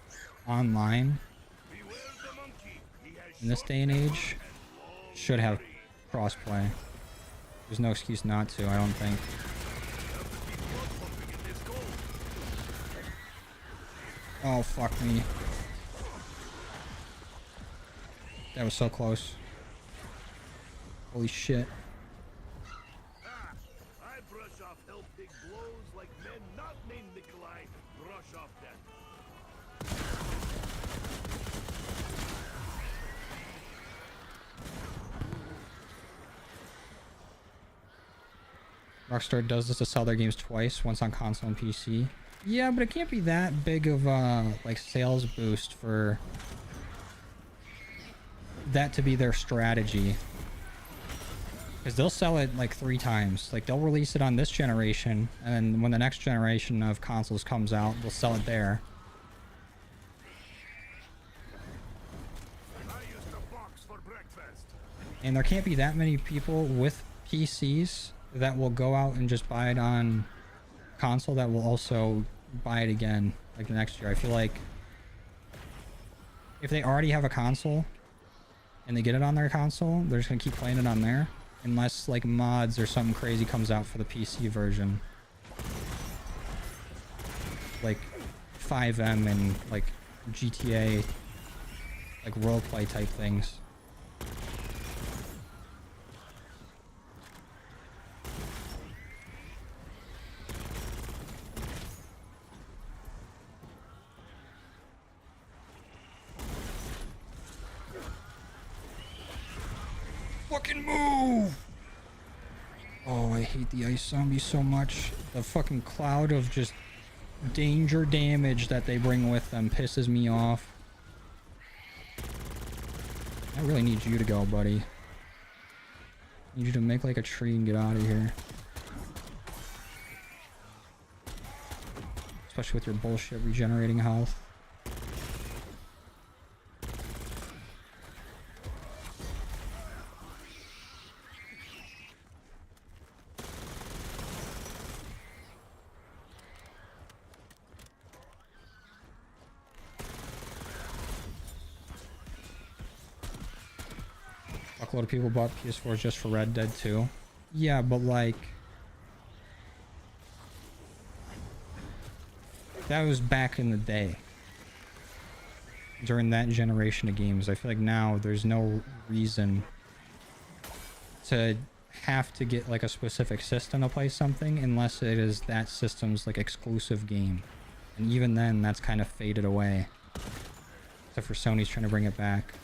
online in this day and age, should have crossplay. There's no excuse not to, I don't think. Oh, fuck me. That was so close. Holy shit. I brush off hell big blows like men not named Nikolai brush off death. Rockstar does this to sell their games twice, once on console and PC. Yeah, but it can't be that big of a like sales boost for that to be their strategy, because they'll sell it like 3 times. Like they'll release it on this generation, and then when the next generation of consoles comes out, they'll sell it there. I used a box for breakfast. And there can't be that many people with PCs that will go out and just buy it on console that will also buy it again like the next year. I feel like if they already have a console and they get it on their console, they're just gonna keep playing it on there. Unless like mods or something crazy comes out for the PC version. Like 5M and like GTA, like roleplay type things. Fucking move! Oh, I hate the ice zombies so much. The fucking cloud of just danger damage that they bring with them pisses me off. I really need you to go, buddy. I need you to make like a tree and get out of here. Especially with your bullshit regenerating health. A lot of people bought PS4s just for Red Dead 2. Yeah, but like... that was back in the day. During that generation of games. I feel like now there's no reason to have to get like a specific system to play something unless it is that system's like exclusive game. And even then, that's kind of faded away. Except for Sony's trying to bring it back.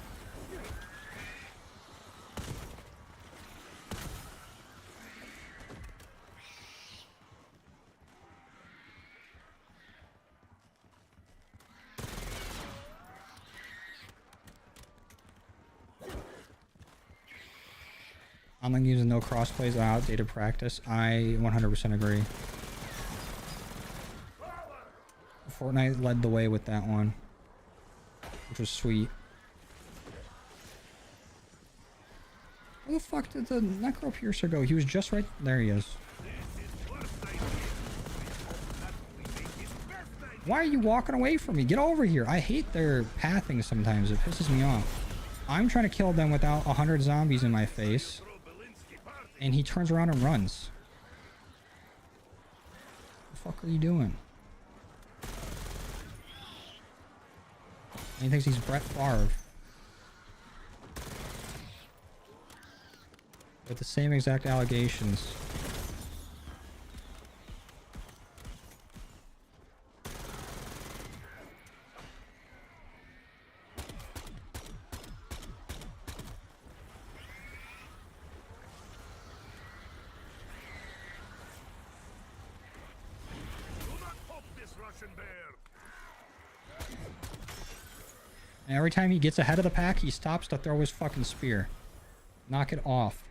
Online games and no crossplays are outdated practice. I 100% agree. Fortnite led the way with that one, which was sweet. Where the fuck did the Necro Piercer go? He was just right there. He is. Why are you walking away from me? Get over here. I hate their pathing sometimes. It pisses me off. I'm trying to kill them without 100 zombies in my face. And he turns around and runs. What the fuck are you doing? And he thinks he's Brett Favre. With the same exact allegations. And every time he gets ahead of the pack, he stops to throw his fucking spear. Knock it off.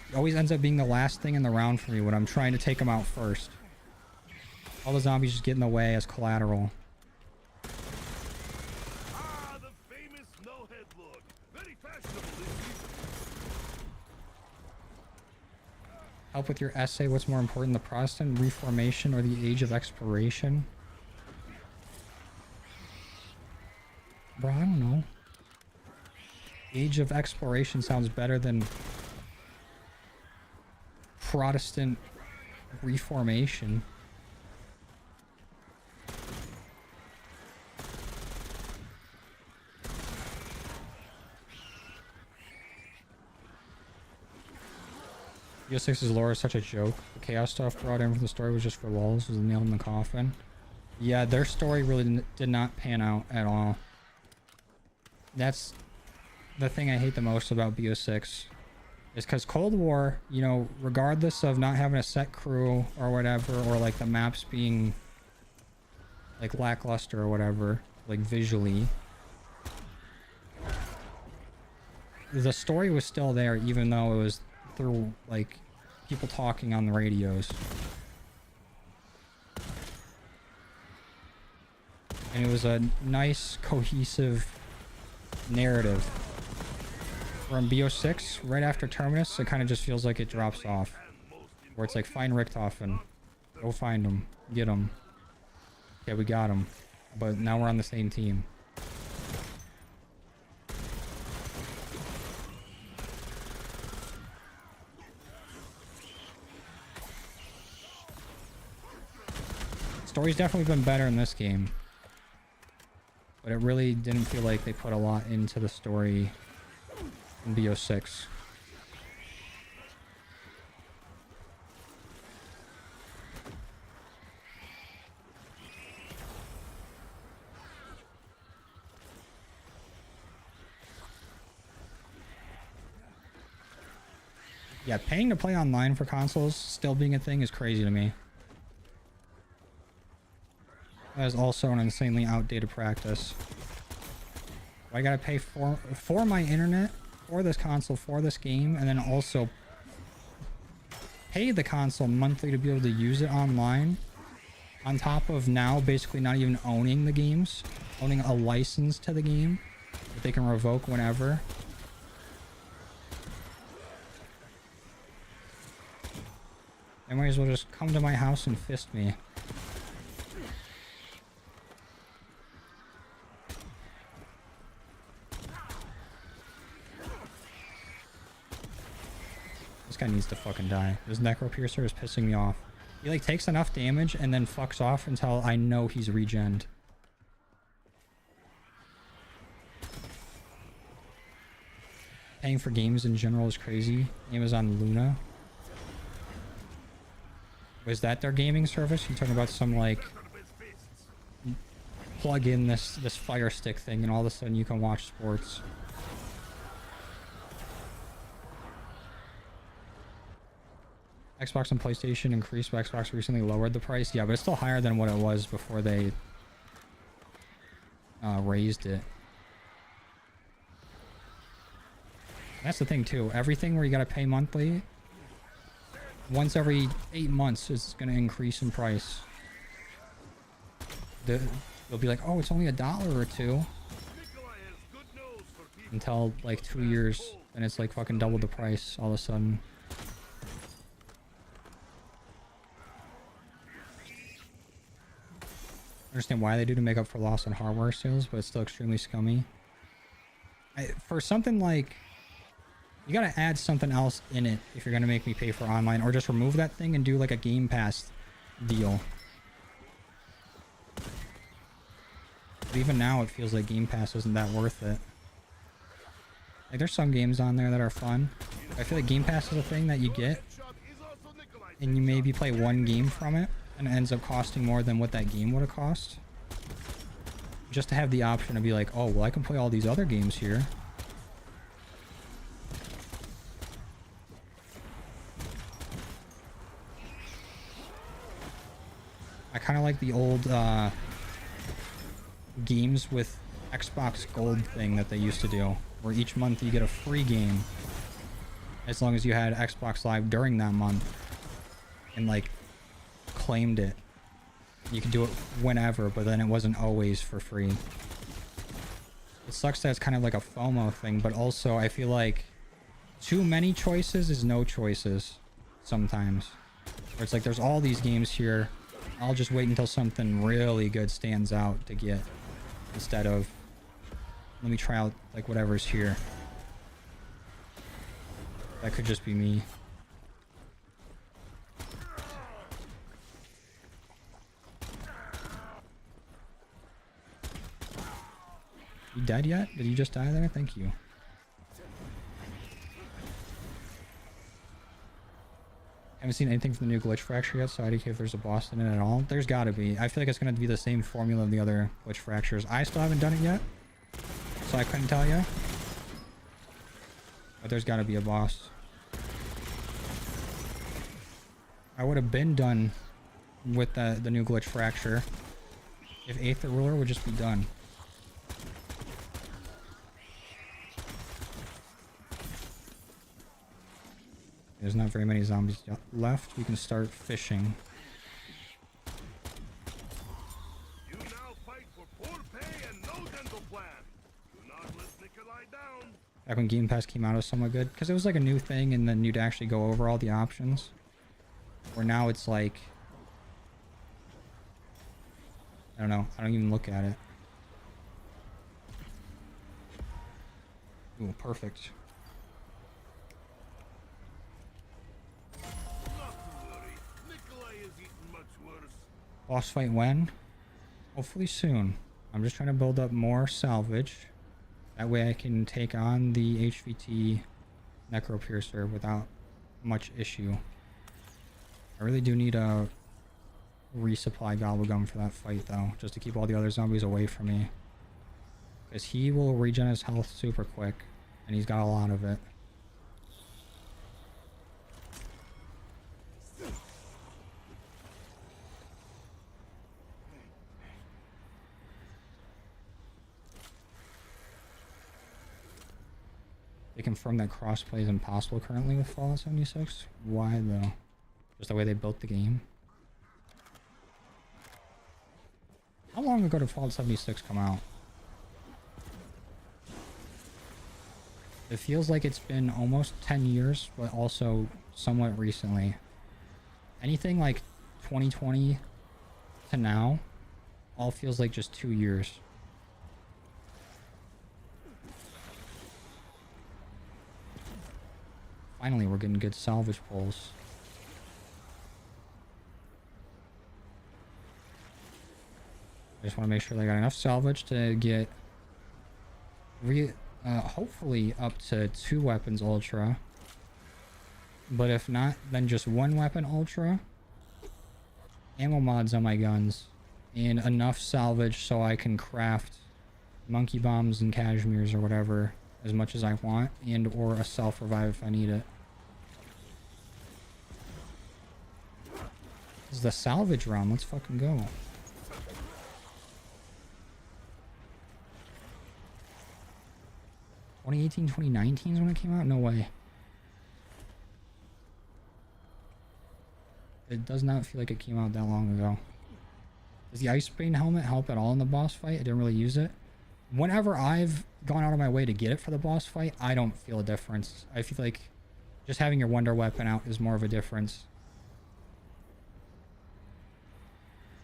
He always ends up being the last thing in the round for me when I'm trying to take him out first. All the zombies just get in the way as collateral. Ah, the famous no-head look. Very fashionable this season. Help with your essay. What's more important, the Protestant Reformation or the Age of Exploration? Bro, I don't know. Age of Exploration sounds better than Protestant Reformation. BO6's lore is such a joke. The chaos stuff brought in from the story was just for lulz, was the nail in the coffin. Yeah, their story really did not pan out at all. That's the thing I hate the most about BO6. Is because Cold War, you know, regardless of not having a set crew or whatever, or like the maps being like lackluster or whatever, like visually, the story was still there even though it was through like people talking on the radios. And it was a nice cohesive narrative. From BO6 right after Terminus, it kind of just feels like it drops off, where it's like, find Richtofen, go find him, get him. Okay, we got him. But now we're on the same team. Story's definitely been better in this game. But it really didn't feel like they put a lot into the story in BO6. Yeah, paying to play online for consoles still being a thing is crazy to me. That is also an insanely outdated practice. I gotta pay for my internet, for this console, for this game, and then also pay the console monthly to be able to use it online, on top of now basically not even owning the games, owning a license to the game that they can revoke whenever. They might as well just come to my house and fist me. This guy needs to fucking die. This Necropiercer is pissing me off. He like takes enough damage and then fucks off until I know he's regened. Paying for games in general is crazy. Amazon Luna. Was that their gaming service? You talking about some like plug in this Fire Stick thing and all of a sudden you can watch sports? Xbox and PlayStation increased, but Xbox recently lowered the price. Yeah, but it's still higher than what it was before they raised it. That's the thing too. Everything where you gotta pay monthly, once every 8 months is gonna increase in price. They'll be like, oh, it's only $1 or $2. Until like 2 years, and it's like fucking double the price all of a sudden. I understand why they do to make up for loss on hardware sales, but it's still extremely scummy. For something like, you gotta add something else in it if you're gonna make me pay for online, or just remove that thing and do like a Game Pass deal. But even now it feels like Game Pass isn't that worth it. Like there's some games on there that are fun. I feel like Game Pass is a thing that you get and you maybe play one game from it and it ends up costing more than what that game would have cost. Just to have the option to be like, oh, well, I can play all these other games here. I kind of like the old games with Xbox Gold thing that they used to do, where each month you get a free game as long as you had Xbox Live during that month and like claimed it. You could do it whenever, but then it wasn't always for free. It sucks that it's kind of like a FOMO thing, but also I feel like too many choices is no choices sometimes. Where it's like there's all these games here, I'll just wait until something really good stands out to get, instead of let me try out like whatever's here. That could just be me. You dead yet? Did you just die there? Thank you. Haven't seen anything from the new glitch fracture yet, so I don't care if there's a boss in it at all. There's gotta be. I feel like it's gonna be the same formula of the other glitch fractures. I still haven't done it yet, so I couldn't tell you. But there's gotta be a boss. I would have been done with the new glitch fracture if Aether Ruler would just be done. There's not very many zombies left. We can start fishing. You now fight for poor pay and no dental plan. Do not let Nikolai down. Back when Game Pass came out, it was somewhat good because it was like a new thing, and then you'd actually go over all the options. Where now it's like, I don't know. I don't even look at it. Ooh, perfect. Not to worry. Nikolai is eating much worse. Boss fight when? Hopefully soon. I'm just trying to build up more salvage. That way I can take on the HVT Necropiercer without much issue. I really do need a resupply Gobblegum for that fight though, just to keep all the other zombies away from me. Because he will regen his health super quick, and he's got a lot of it. They confirm that crossplay is impossible currently with Fallout 76. Why though? Just the way they built the game. How long ago did Fallout 76 come out? It feels like it's been almost 10 years, but also somewhat recently. Anything like 2020 to now all feels like just 2 years. Finally, we're getting good salvage pulls. I just want to make sure they got enough salvage to get hopefully up to 2 weapons ultra. But if not, then just 1 weapon ultra. Ammo mods on my guns. And enough salvage so I can craft monkey bombs and cashmeres or whatever as much as I want, and or a self-revive if I need it. This is the salvage round. Let's fucking go. (2018, 2019 is when it came out? No way. It does not feel like it came out that long ago. Does the Icebane helmet help at all in the boss fight? I didn't really use it. Whenever I've gone out of my way to get it for the boss fight, I don't feel a difference. I feel like just having your wonder weapon out is more of a difference.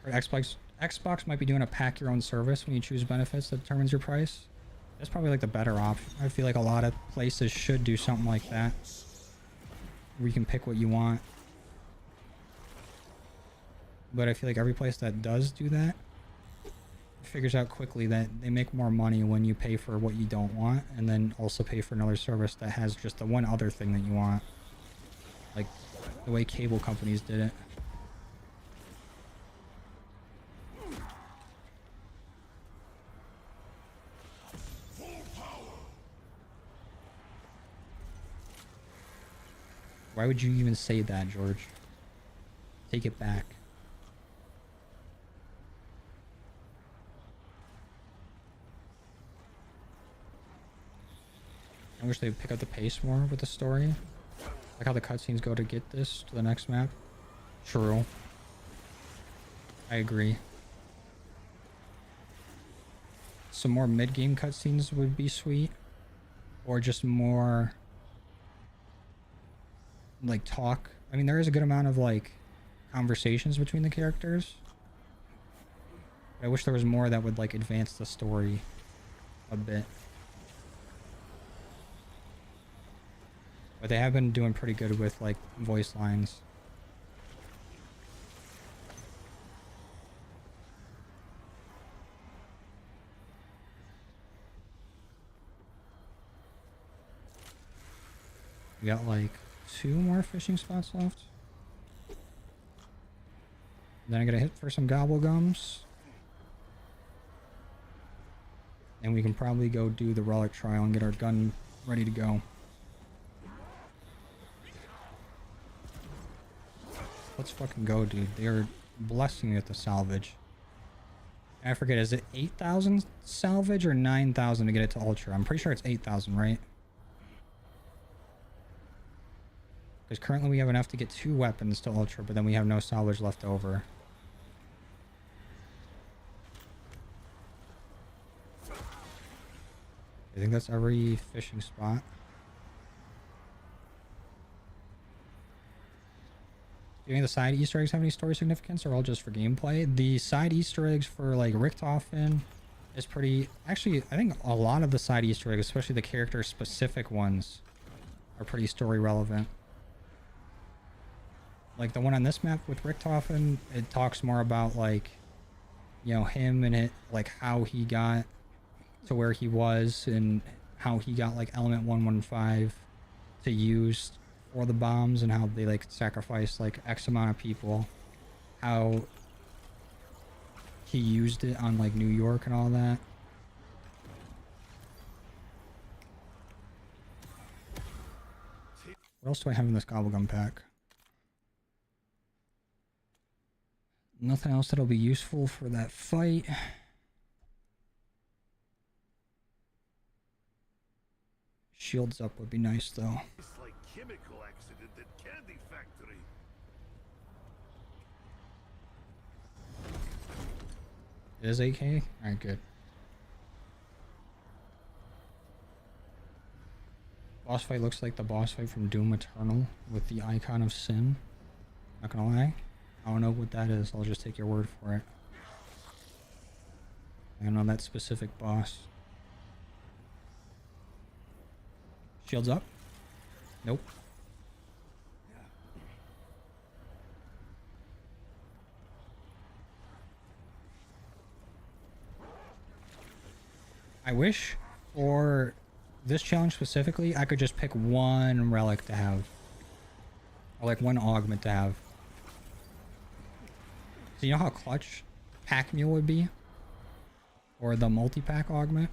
Or Xbox might be doing a pack your own service when you choose benefits that determines your price. That's probably like the better option. I feel like a lot of places should do something like that, where you can pick what you want. But I feel like every place that does do that figures out quickly that they make more money when you pay for what you don't want, and then also pay for another service that has just the one other thing that you want. Like the way cable companies did it. Why would you even say that, George? Take it back. I wish they'd pick up the pace more with the story. Like how the cutscenes go to get this to the next map. True. I agree. Some more mid-game cutscenes would be sweet. Or just more like talk. I mean, there is a good amount of like conversations between the characters. But I wish there was more that would like advance the story a bit. But they have been doing pretty good with like voice lines. We got like 2 more fishing spots left. Then I gotta hit for some gobblegums. And we can probably go do the relic trial and get our gun ready to go. Let's fucking go, dude. They're blessing me with the salvage. I forget, is it 8,000 salvage or 9,000 to get it to ultra? I'm pretty sure it's 8,000, right? Because currently we have enough to get 2 weapons to ultra, but then we have no salvage left over. I think that's every fishing spot. Do any of the side Easter eggs have any story significance, or all just for gameplay? The side Easter eggs for like Richthofen is pretty. Actually, I think a lot of the side Easter eggs, especially the character specific ones, are pretty story relevant. Like the one on this map with Richthofen, it talks more about like, you know, him and it, like how he got to where he was and how he got like element 115 to use for the bombs, and how they like sacrificed like X amount of people, how he used it on like New York and all that. What else do I have in this gobblegum pack? Nothing else that'll be useful for that fight. Shields up would be nice though. It's like chemical accident at candy factory. It is 8K? Alright, good. Boss fight looks like the boss fight from Doom Eternal with the icon of sin. Not gonna lie. I don't know what that is. I'll just take your word for it. I don't know that specific boss. Shields up? Nope. I wish for this challenge specifically, I could just pick one relic to have. Or like one augment to have. So you know how clutch Pack Mule would be? Or the multi-pack augment?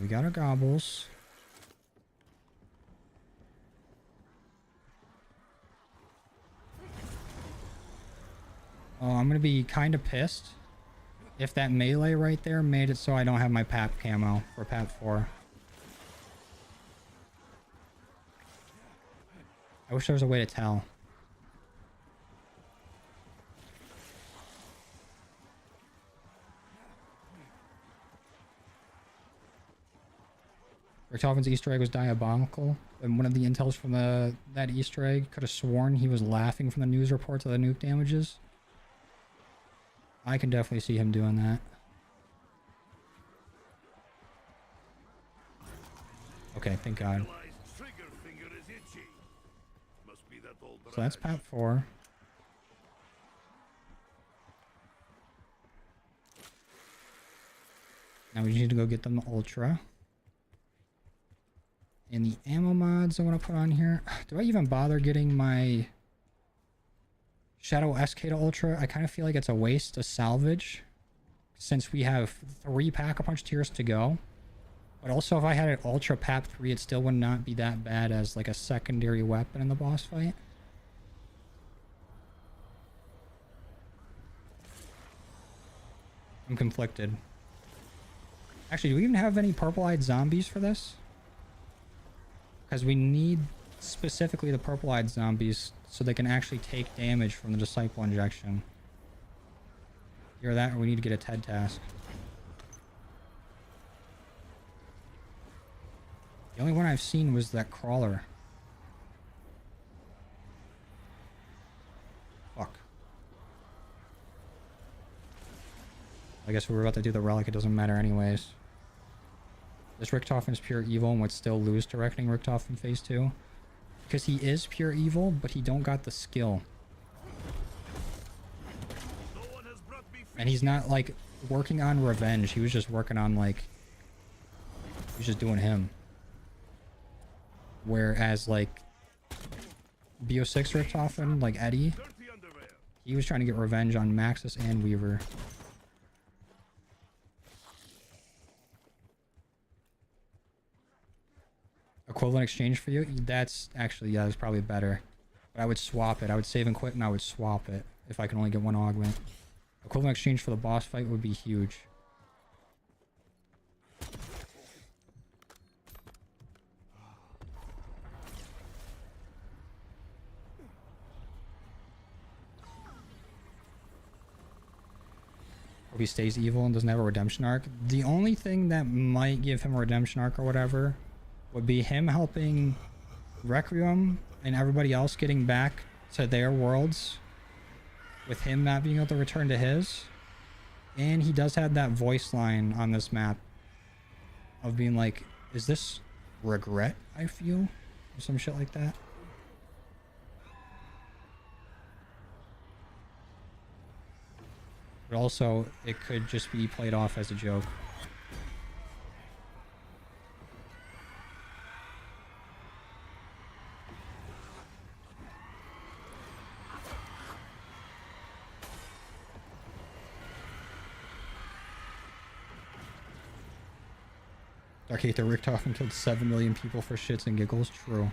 We got our gobbles. Oh, I'm gonna be kind of pissed if that melee right there made it so I don't have my PAP camo for PAP 4. I wish there was a way to tell. Richtofen's Easter egg was diabolical, and one of the intels from that Easter egg could have sworn he was laughing from the news reports of the nuke damages. I can definitely see him doing that. Okay, thank God. So that's PAP 4. Now we need to go get them the Ultra. And the ammo mods I want to put on here. Do I even bother getting my Shadow SK to Ultra? I kind of feel like it's a waste to salvage, since we have 3 Pack-a-Punch tiers to go. But also, if I had an Ultra PAP 3, it still would not be that bad as like a secondary weapon in the boss fight. I'm conflicted. Actually, do we even have any purple-eyed zombies for this? Because we need specifically the purple-eyed zombies so they can actually take damage from the disciple injection. Either that or we need to get a TED task. The only one I've seen was that crawler. Fuck. I guess we were about to do the relic, it doesn't matter anyways. This Richtofen's pure evil and would still lose to Reckoning Richthofen Phase 2. Because he is pure evil, but he don't got the skill. And he's not like working on revenge, he was just working on like... He was just doing him. Whereas like... BO6 Richthofen, like Eddie, he was trying to get revenge on Maxis and Weaver. Equivalent exchange for you? That's actually, yeah, that's probably better. But I would swap it. I would save and quit and I would swap it if I can only get one augment. Equivalent exchange for the boss fight would be huge. Hope he stays evil and doesn't have a redemption arc. The only thing that might give him a redemption arc or whatever would be him helping Requiem and everybody else getting back to their worlds, with him not being able to return to his. And he does have that voice line on this map of being like, is this regret I feel? Or some shit like that. But also, it could just be played off as a joke. Dark Aether Richtofen killed 7 million people for shits and giggles. True.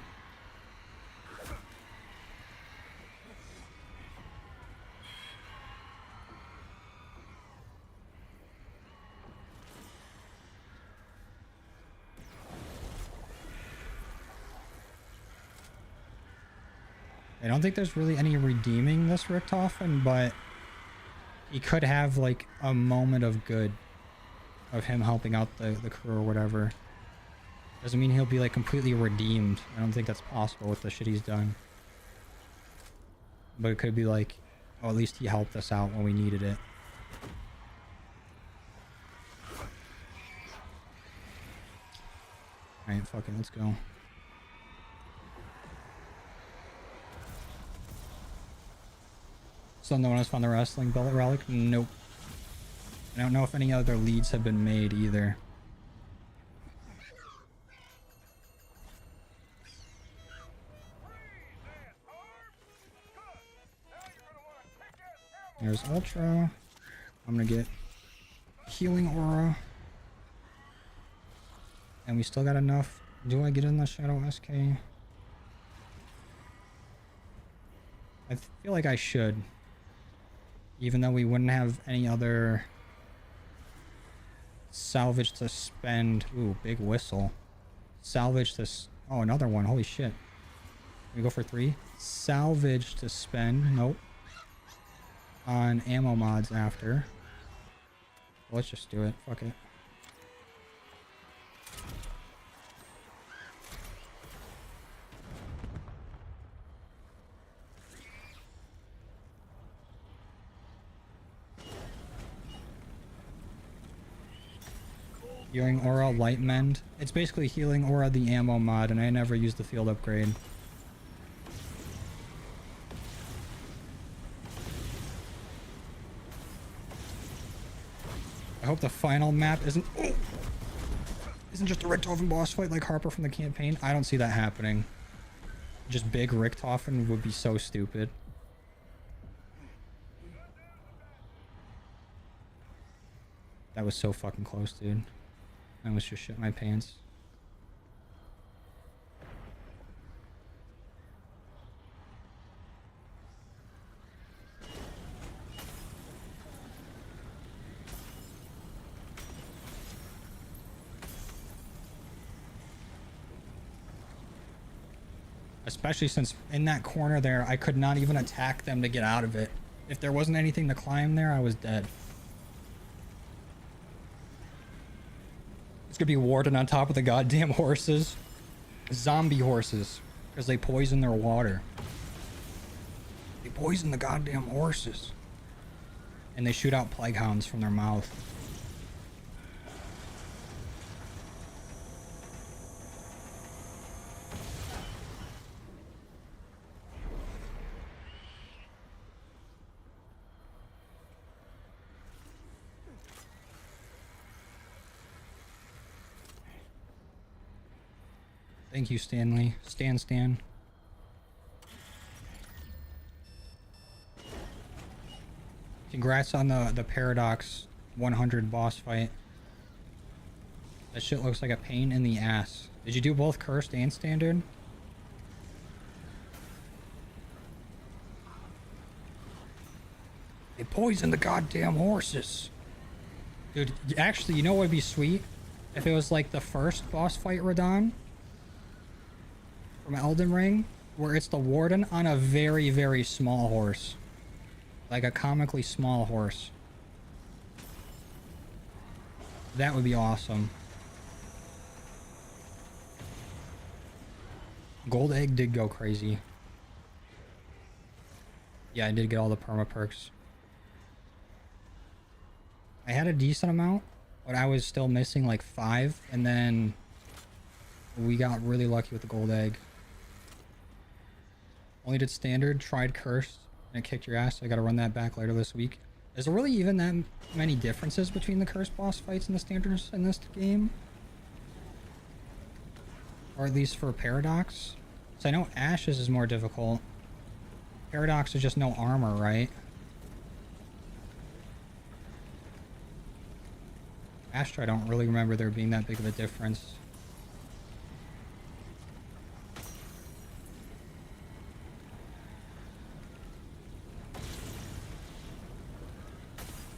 I don't think there's really any redeeming this Richtofen, but he could have like a moment of good of him helping out the crew or whatever. Doesn't mean he'll be like completely redeemed. I don't think that's possible with the shit he's done. But it could be like, oh, at least he helped us out when we needed it. Alright, fuck it, let's go. So no one has found the wrestling belt relic? Nope. I don't know if any other leads have been made either. There's Ultra. I'm gonna get Healing Aura. And we still got enough. Do I get in the Shadow SK? I feel like I should. Even though we wouldn't have any other salvage to spend. Ooh, big whistle. Salvage to... Oh, another one. Holy shit. We go for 3. Salvage to spend. Nope. On ammo mods after. Let's just do it. Fuck it. Healing Aura, Light Mend. It's basically Healing Aura, the ammo mod, and I never used the field upgrade. I hope the final map isn't just a Richtofen boss fight like Harper from the campaign. I don't see that happening. Just big Richtofen would be so stupid. That was so fucking close, dude. I almost just shit my pants. Especially since in that corner there, I could not even attack them to get out of it. If there wasn't anything to climb there, I was dead. It's gonna be Warden on top of the goddamn horses. Zombie horses. Because they poison their water. They poison the goddamn horses. And they shoot out plague hounds from their mouth. Thank you, Stanley. Stan. Congrats on the Paradox 100 boss fight. That shit looks like a pain in the ass. Did you do both Cursed and Standard? They poisoned the goddamn horses. Dude, actually, you know what would be sweet? If it was like the first boss fight Radon from Elden Ring, where it's the Warden on a very, very small horse. Like a comically small horse. That would be awesome. Gold egg did go crazy. Yeah, I did get all the perma perks. I had a decent amount, but I was still missing like 5, and then we got really lucky with the gold egg. Only did standard, tried cursed, and it kicked your ass. So I gotta run that back later this week. Is there really even that many differences between the cursed boss fights and the standards in this game? Or at least for Paradox? So I know Ashes is more difficult. Paradox is just no armor, right? Astra, I don't really remember there being that big of a difference.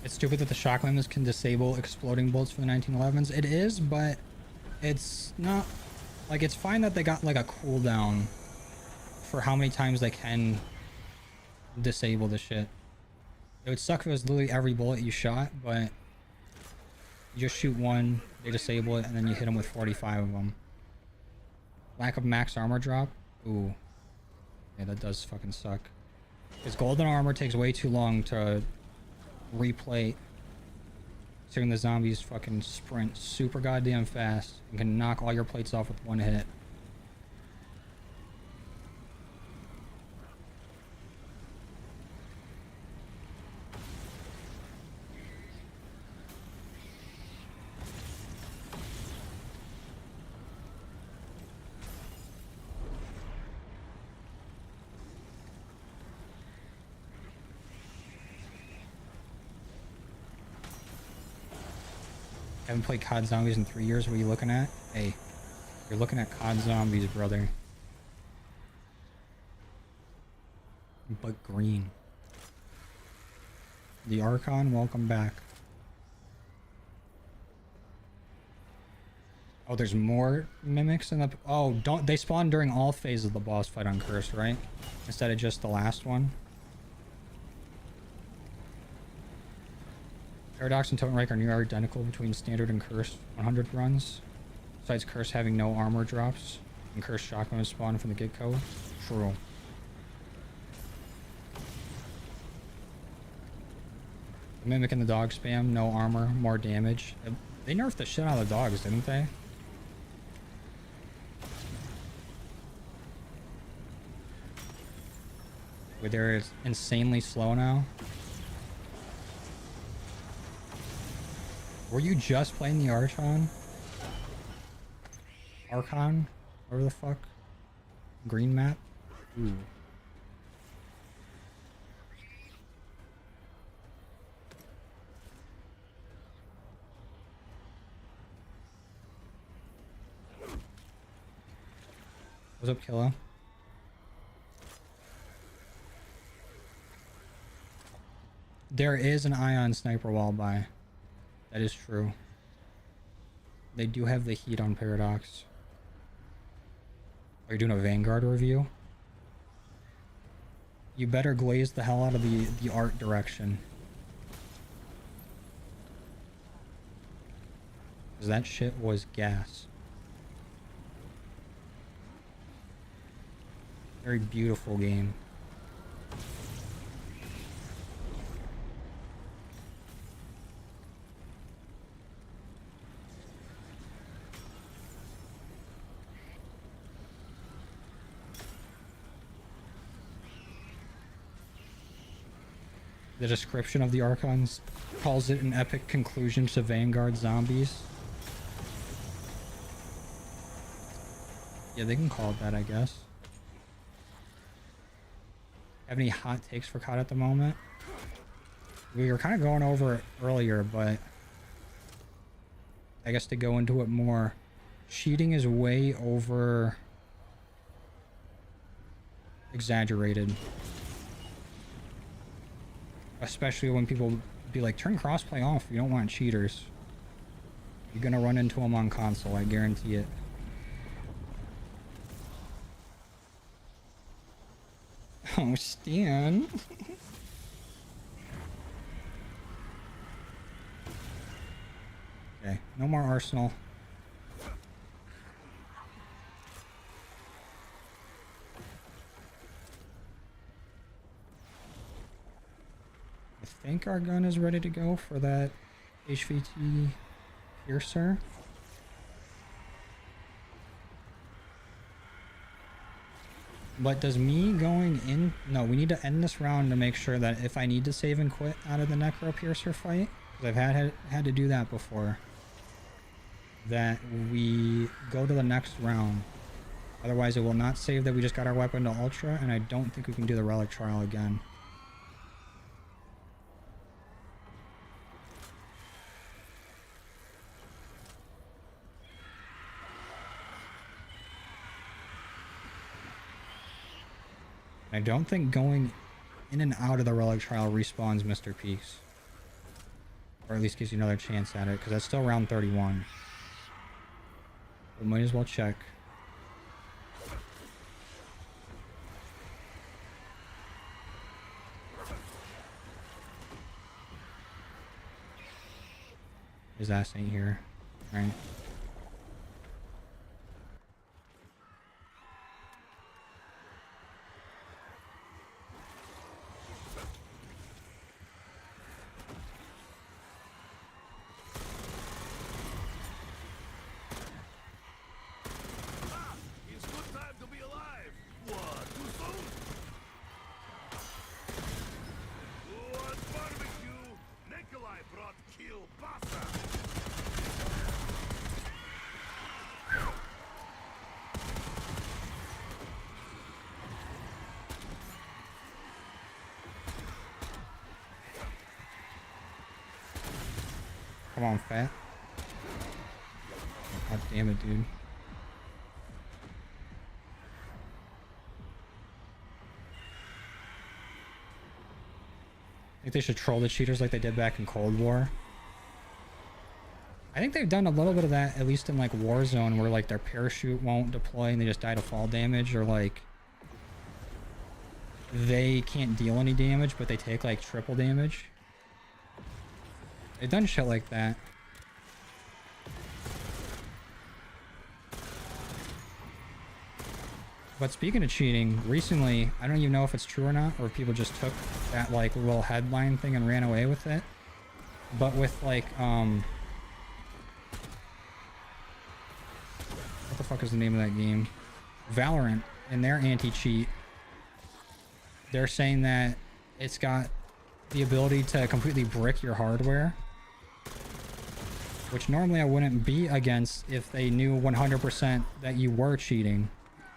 It's stupid that the shock limbs can disable exploding bolts for the 1911s. It is, but it's not... Like, it's fine that they got, like, a cooldown for how many times they can disable the shit. It would suck if it was literally every bullet you shot, but you just shoot one, they disable it, and then you hit them with 45 of them. Lack of max armor drop? Ooh. Yeah, that does fucking suck. Because golden armor takes way too long to replate. Considering the zombies fucking sprint super goddamn fast and can knock all your plates off with one hit. Haven't played COD Zombies in 3 years. What are you looking at? Hey, you're looking at COD Zombies, brother. But green. The Archon, welcome back. Oh, there's more mimics in the... Oh, don't... They spawn during all phases of the boss fight on Cursed, right? Instead of just the last one. Paradox and Totenreich are near identical between standard and Cursed 100 runs. Besides Cursed having no armor drops. And Cursed shotgun spawn from the get-go. True. The Mimic and the dog spam, no armor, more damage. They nerfed the shit out of the dogs, didn't they? Where they're insanely slow now. Were you just playing the Archon? Archon? Whatever the fuck? Green map? Ooh. What's up, Killa? There is an Ion sniper wall by. That is true. They do have the heat on Paradox. Are you doing a Vanguard review? You better glaze the hell out of the art direction. Because that shit was gas. Very beautiful game. The description of the Archons calls it an epic conclusion to Vanguard Zombies. Yeah, they can call it that, I guess. Have any hot takes for COD at the moment? We were kind of going over it earlier, but I guess to go into it more, cheating is way over exaggerated. Especially when people be like, turn crossplay off, you don't want cheaters. You're gonna run into them on console, I guarantee it. Oh, Stan. Okay, no more Arsenal. think our gun is ready to go for that HVT piercer. But does me going in... No, we need to end this round to make sure that if I need to save and quit out of the Necro Piercer fight, because I've had to do that before, that we go to the next round. Otherwise, it will not save that we just got our weapon to Ultra, and I don't think we can do the Relic Trial again. I don't think going in and out of the Relic Trial respawns Mr. Peaks. Or at least gives you another chance at it, because that's still round 31. We might as well check. His ass ain't here. Right. Come on, fat. God damn it, dude. I think they should troll the cheaters like they did back in Cold War. I think they've done a little bit of that, at least in like Warzone, where like their parachute won't deploy and they just die to fall damage, or like they can't deal any damage, but they take like triple damage. They've done shit like that. But speaking of cheating, recently, I don't even know if it's true or not, or if people just took that like little headline thing and ran away with it. But with like, what the fuck is the name of that game? Valorant, in their anti-cheat, they're saying that it's got the ability to completely brick your hardware. Which normally I wouldn't be against if they knew 100% that you were cheating.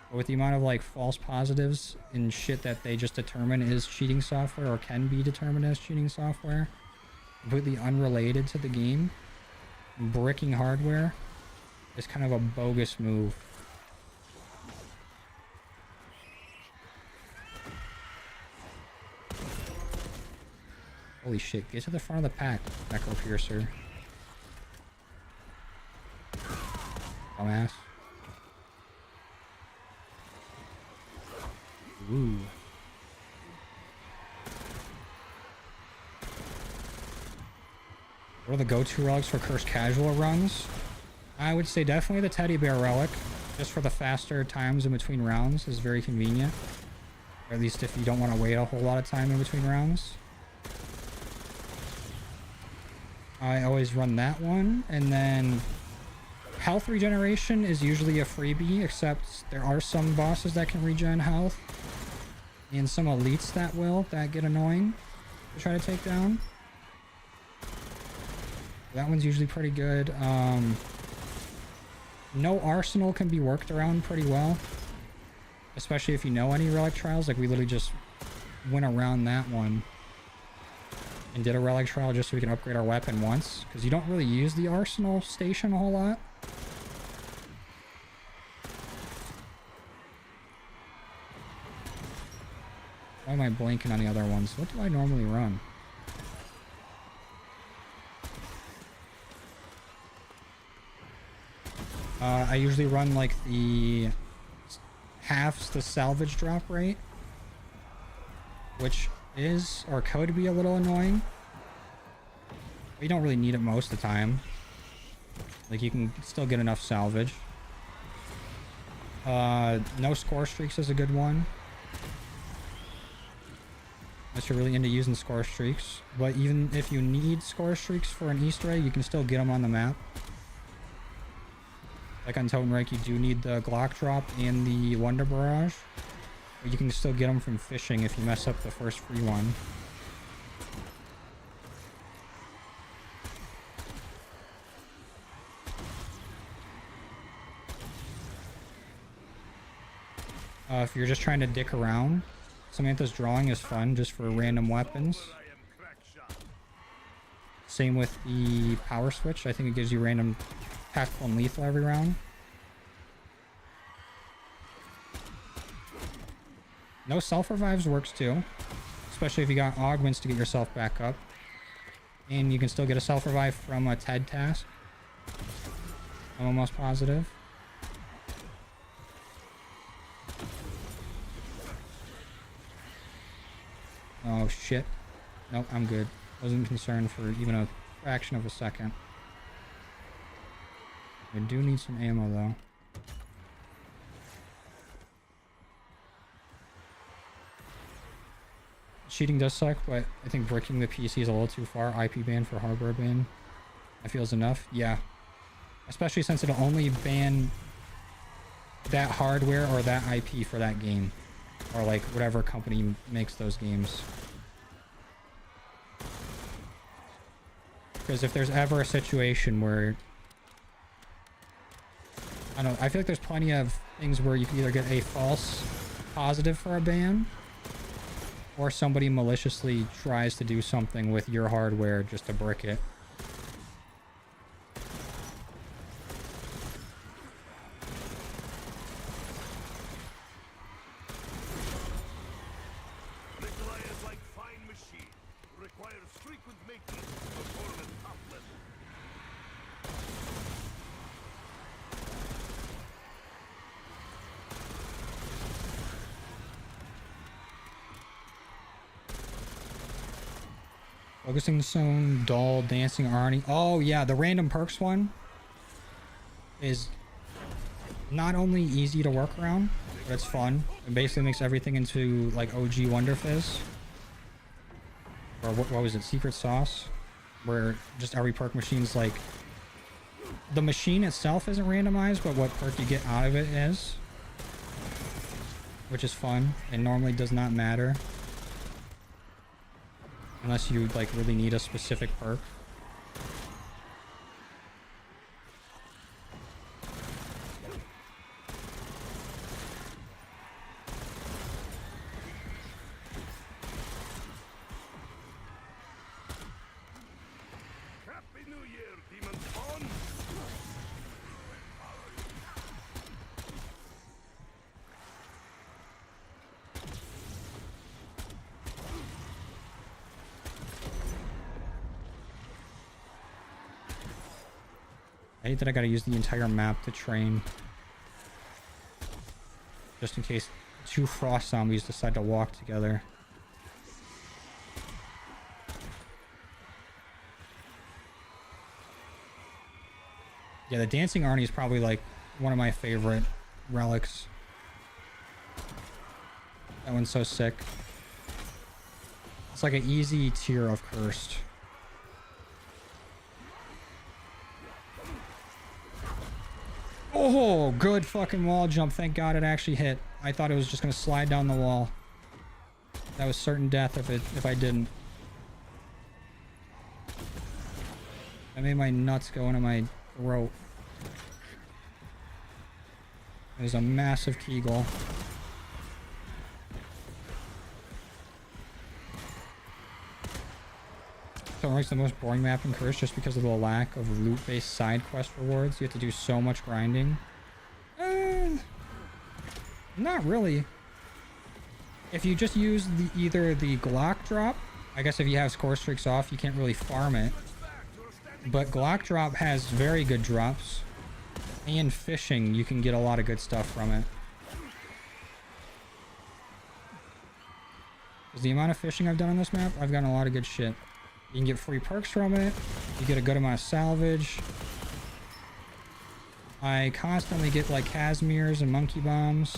But with the amount of like false positives and shit that they just determine is cheating software or can be determined as cheating software, completely unrelated to the game, bricking hardware is kind of a bogus move. Holy shit, get to the front of the pack, Necro Piercer. Dumbass. Ooh. What are the go-to relics for Cursed Casual runs? I would say definitely the Teddy Bear Relic, just for the faster times in between rounds is very convenient. Or at least if you don't want to wait a whole lot of time in between rounds. I always run that one, and then health regeneration is usually a freebie, except there are some bosses that can regen health, and some elites that get annoying to try to take down. That one's usually pretty good. No arsenal can be worked around pretty well, especially if you know any relic trials. Like we literally just went around that one and did a relic trial just so we can upgrade our weapon once, because you don't really use the arsenal station a whole lot. Why am I blanking on the other ones? What do I normally run? I usually run like the halves the salvage drop rate, which is or could be a little annoying. But you don't really need it most of the time. Like you can still get enough salvage. No score streaks is a good one. Unless you're really into using score streaks. But even if you need score streaks for an Easter egg, you can still get them on the map. Like on Totenreich, you do need the Glock drop and the Wonder Barrage. But you can still get them from fishing if you mess up the first free one. If you're just trying to dick around, Samantha's drawing is fun just for random weapons. Same with the power switch. I think it gives you random tactical and lethal every round. No self-revives works too. Especially if you got augments to get yourself back up. And you can still get a self-revive from a TED task. I'm almost positive. Oh shit. Nope, I'm good. Wasn't concerned for even a fraction of a second. I do need some ammo though. Cheating does suck, but I think bricking the PC is a little too far. IP ban for hardware ban. That feels enough. Yeah. Especially since it'll only ban that hardware or that IP for that game. Or like whatever company makes those games. Because if there's ever a situation where... I don't know, I feel like there's plenty of things where you can either get a false positive for a ban, or somebody maliciously tries to do something with your hardware just to brick it. Focusing Zone, Doll, Dancing Arnie. Oh yeah, the random perks one is not only easy to work around, but it's fun. It basically makes everything into like OG Wonder Fizz. Or what was it? Secret Sauce? Where just every perk machine's like... The machine itself isn't randomized, but what perk you get out of it is. Which is fun, and normally does not matter. Unless you like really need a specific perk. Happy New Year, Demon Spawn! I hate that I gotta use the entire map to train. Just in case two frost zombies decide to walk together. Yeah, the Dancing Arnie is probably like one of my favorite relics. That one's so sick. It's like an easy tier of cursed. Oh, good fucking wall jump. Thank God it actually hit. I thought it was just gonna slide down the wall. That was certain death if I didn't. That made my nuts go into my throat. It was a massive Kegel. It's the most boring map in Curse just because of the lack of loot-based side quest rewards. You have to do so much grinding. Not really. If you just use either the Glock drop, I guess if you have score streaks off, you can't really farm it. But Glock drop has very good drops. And fishing, you can get a lot of good stuff from it. Because the amount of fishing I've done on this map, I've gotten a lot of good shit. You can get free perks from it. You get a good amount of salvage. I constantly get like Casimirs and monkey bombs.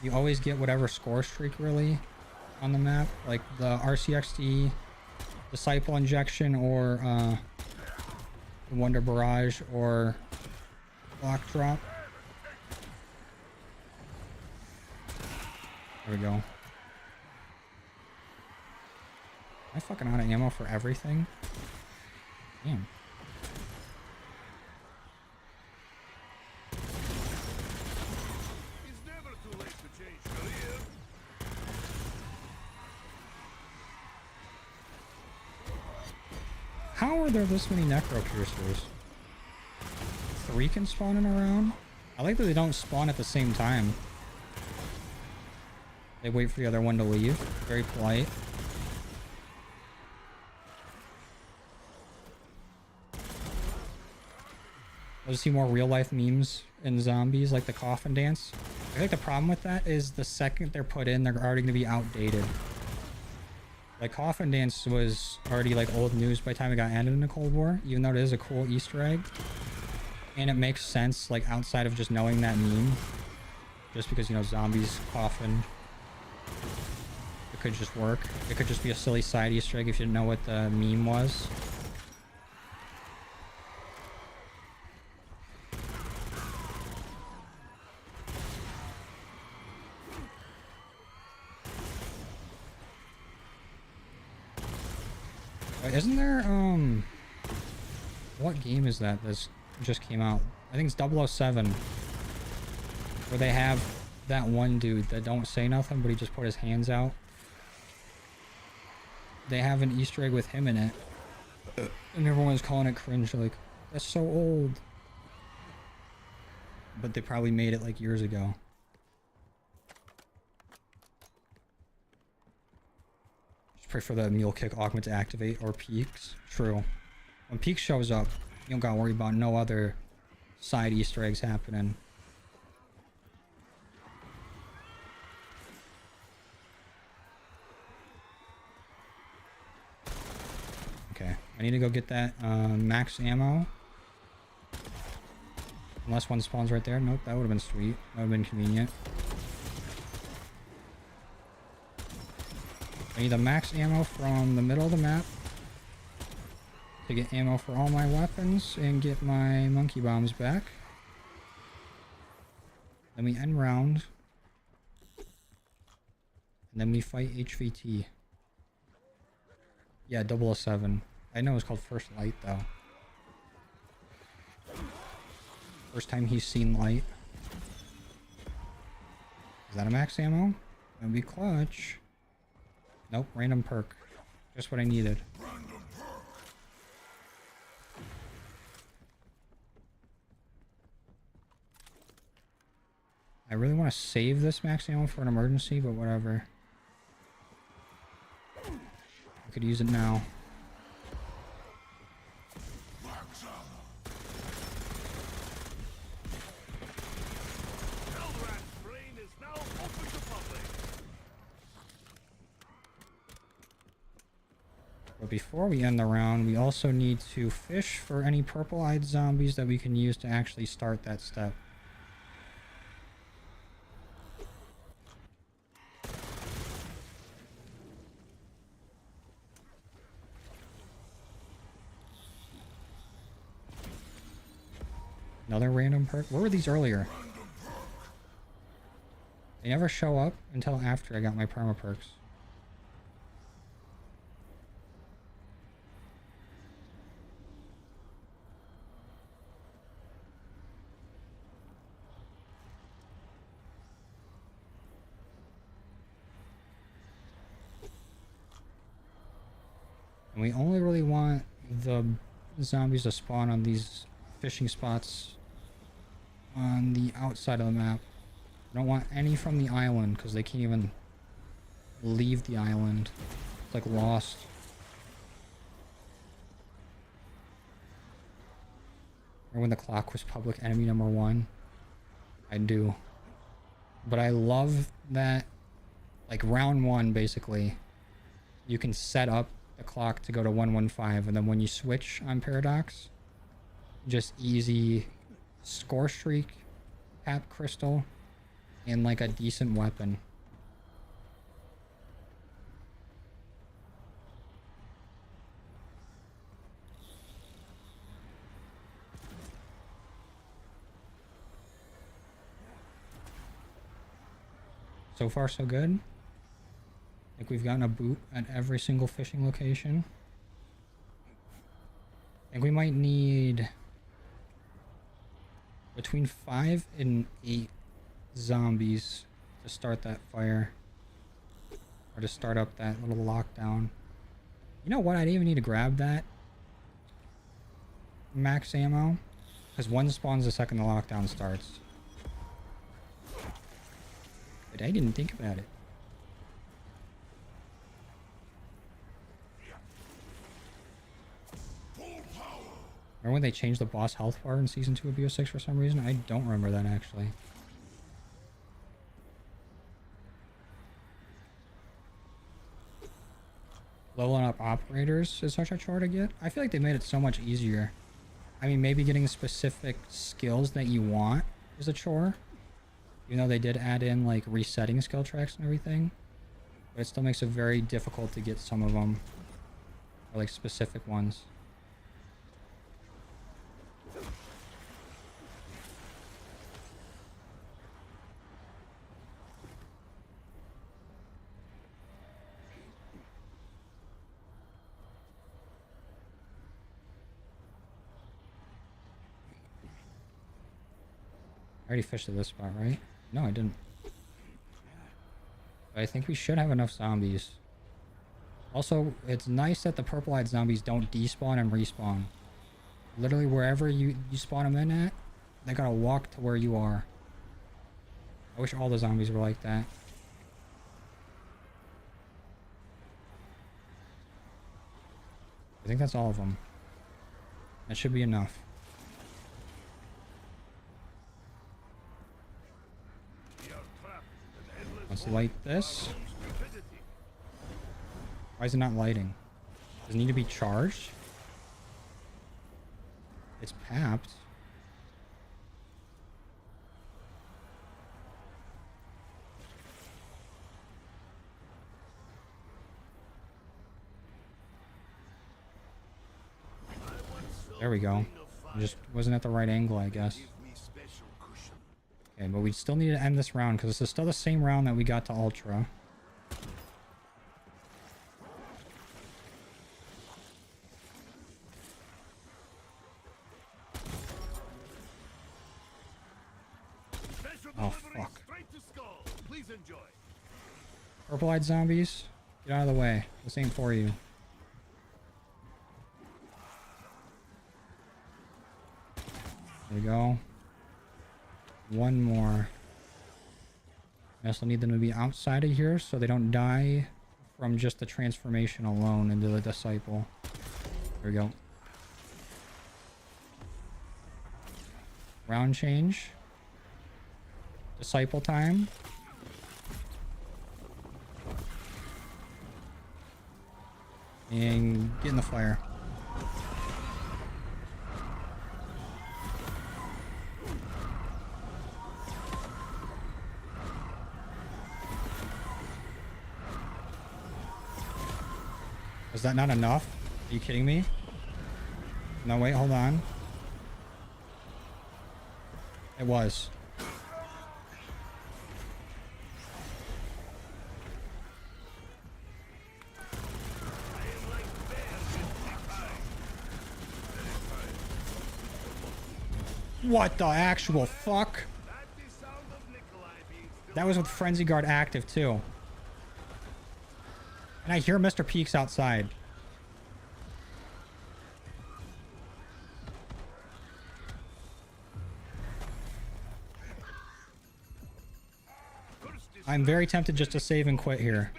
You always get whatever score streak really on the map, like the RCXD, Disciple Injection, or the Wonder Barrage, or Block Drop. There we go. Am I fucking out of ammo for everything? Damn. It's never too late to change career. How are there this many Necro Piercers? 3 can spawn in around? I like that they don't spawn at the same time. They wait for the other one to leave. Very polite. Let's see more real life memes in zombies, like the coffin dance. I think the problem with that is the second they're put in, they're already going to be outdated. Like, coffin dance was already like old news by the time it got ended in the Cold War, even though it is a cool Easter egg. And it makes sense, like, outside of just knowing that meme. Just because, you know, zombies, coffin. It could just work. It could just be a silly side Easter egg if you didn't know what the meme was. Isn't there, what game is that that's just came out? I think it's 007. Where they have that one dude that don't say nothing, but he just put his hands out. They have an Easter egg with him in it. And everyone's calling it cringe, like, that's so old. But they probably made it like years ago. Pray for the mule kick augment to activate, or peaks. True. When peak shows up, you don't gotta worry about no other side Easter eggs happening. Okay, I need to go get that max ammo. Unless one spawns right there. Nope, that would have been sweet. That would have been convenient. I need the max ammo from the middle of the map to get ammo for all my weapons and get my monkey bombs back. Then we end round. And then we fight HVT. Yeah, 007. I know it's called First Light though. First time he's seen light. Is that a max ammo? That'd be clutch. Nope, random perk. Just what I needed. I really want to save this max ammo for an emergency, but whatever. I could use it now. But before we end the round, we also need to fish for any purple-eyed zombies that we can use to actually start that step. Another random perk? Where were these earlier? They never show up until after I got my perma perks. And we only really want the zombies to spawn on these fishing spots on the outside of the map. We don't want any from the island because they can't even leave the island. It's like Lost. Or when the clock was public enemy #1. I do. But I love that, like, round 1 basically, you can set up the clock to go to 115, and then when you switch on Paradox, just easy score streak, tap crystal, And like a decent weapon. So far, so good. I think we've gotten a boot at every single fishing location. I think we might need between 5 and 8 zombies to start that fire. Or to start up that little lockdown. You know what? I didn't even need to grab that max ammo. Because one spawns the second the lockdown starts. But I didn't think about it. Remember when they changed the boss health bar in Season 2 of BO6 for some reason? I don't remember that actually. Leveling up operators is such a chore to get. I feel like they made it so much easier. I mean, maybe getting specific skills that you want is a chore. Even though they did add in like resetting skill tracks and everything. But it still makes it very difficult to get some of them. Or like specific ones. I already fished at this spot, right? No, I didn't. But I think we should have enough zombies. Also, it's nice that the purple-eyed zombies don't despawn and respawn. Literally, wherever you spawn them in at, they gotta walk to where you are. I wish all the zombies were like that. I think that's all of them. That should be enough. Let's light this. Why is it not lighting? Does it need to be charged? It's papped. There we go. It just wasn't at the right angle, I guess. Okay, but we still need to end this round because this is still the same round that we got to Ultra. Oh, fuck. Purple-eyed zombies, get out of the way. This ain't for you. There we go. One more. I also need them to be outside of here so they don't die from just the transformation alone into the disciple. There we go. Round change. Disciple time. And get in the fire. Is that not enough? Are you kidding me? No, wait, hold on. It was. What the actual fuck? That was with Frenzy Guard active too. And I hear Mr. Peaks outside. I'm very tempted just to save and quit here.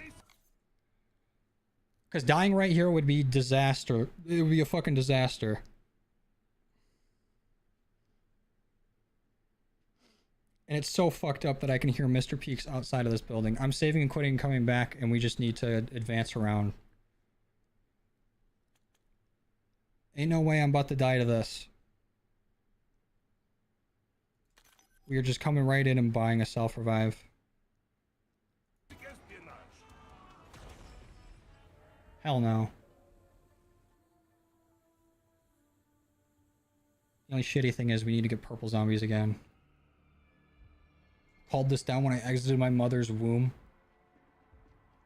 Because dying right here would be disaster. It would be a fucking disaster. And it's so fucked up that I can hear Mr. Peaks outside of this building. I'm saving and quitting and coming back, and we just need to advance around. Ain't no way I'm about to die to this. We are just coming right in and buying a self-revive. Espionage. Hell no. The only shitty thing is we need to get purple zombies again. Called this down when I exited my mother's womb.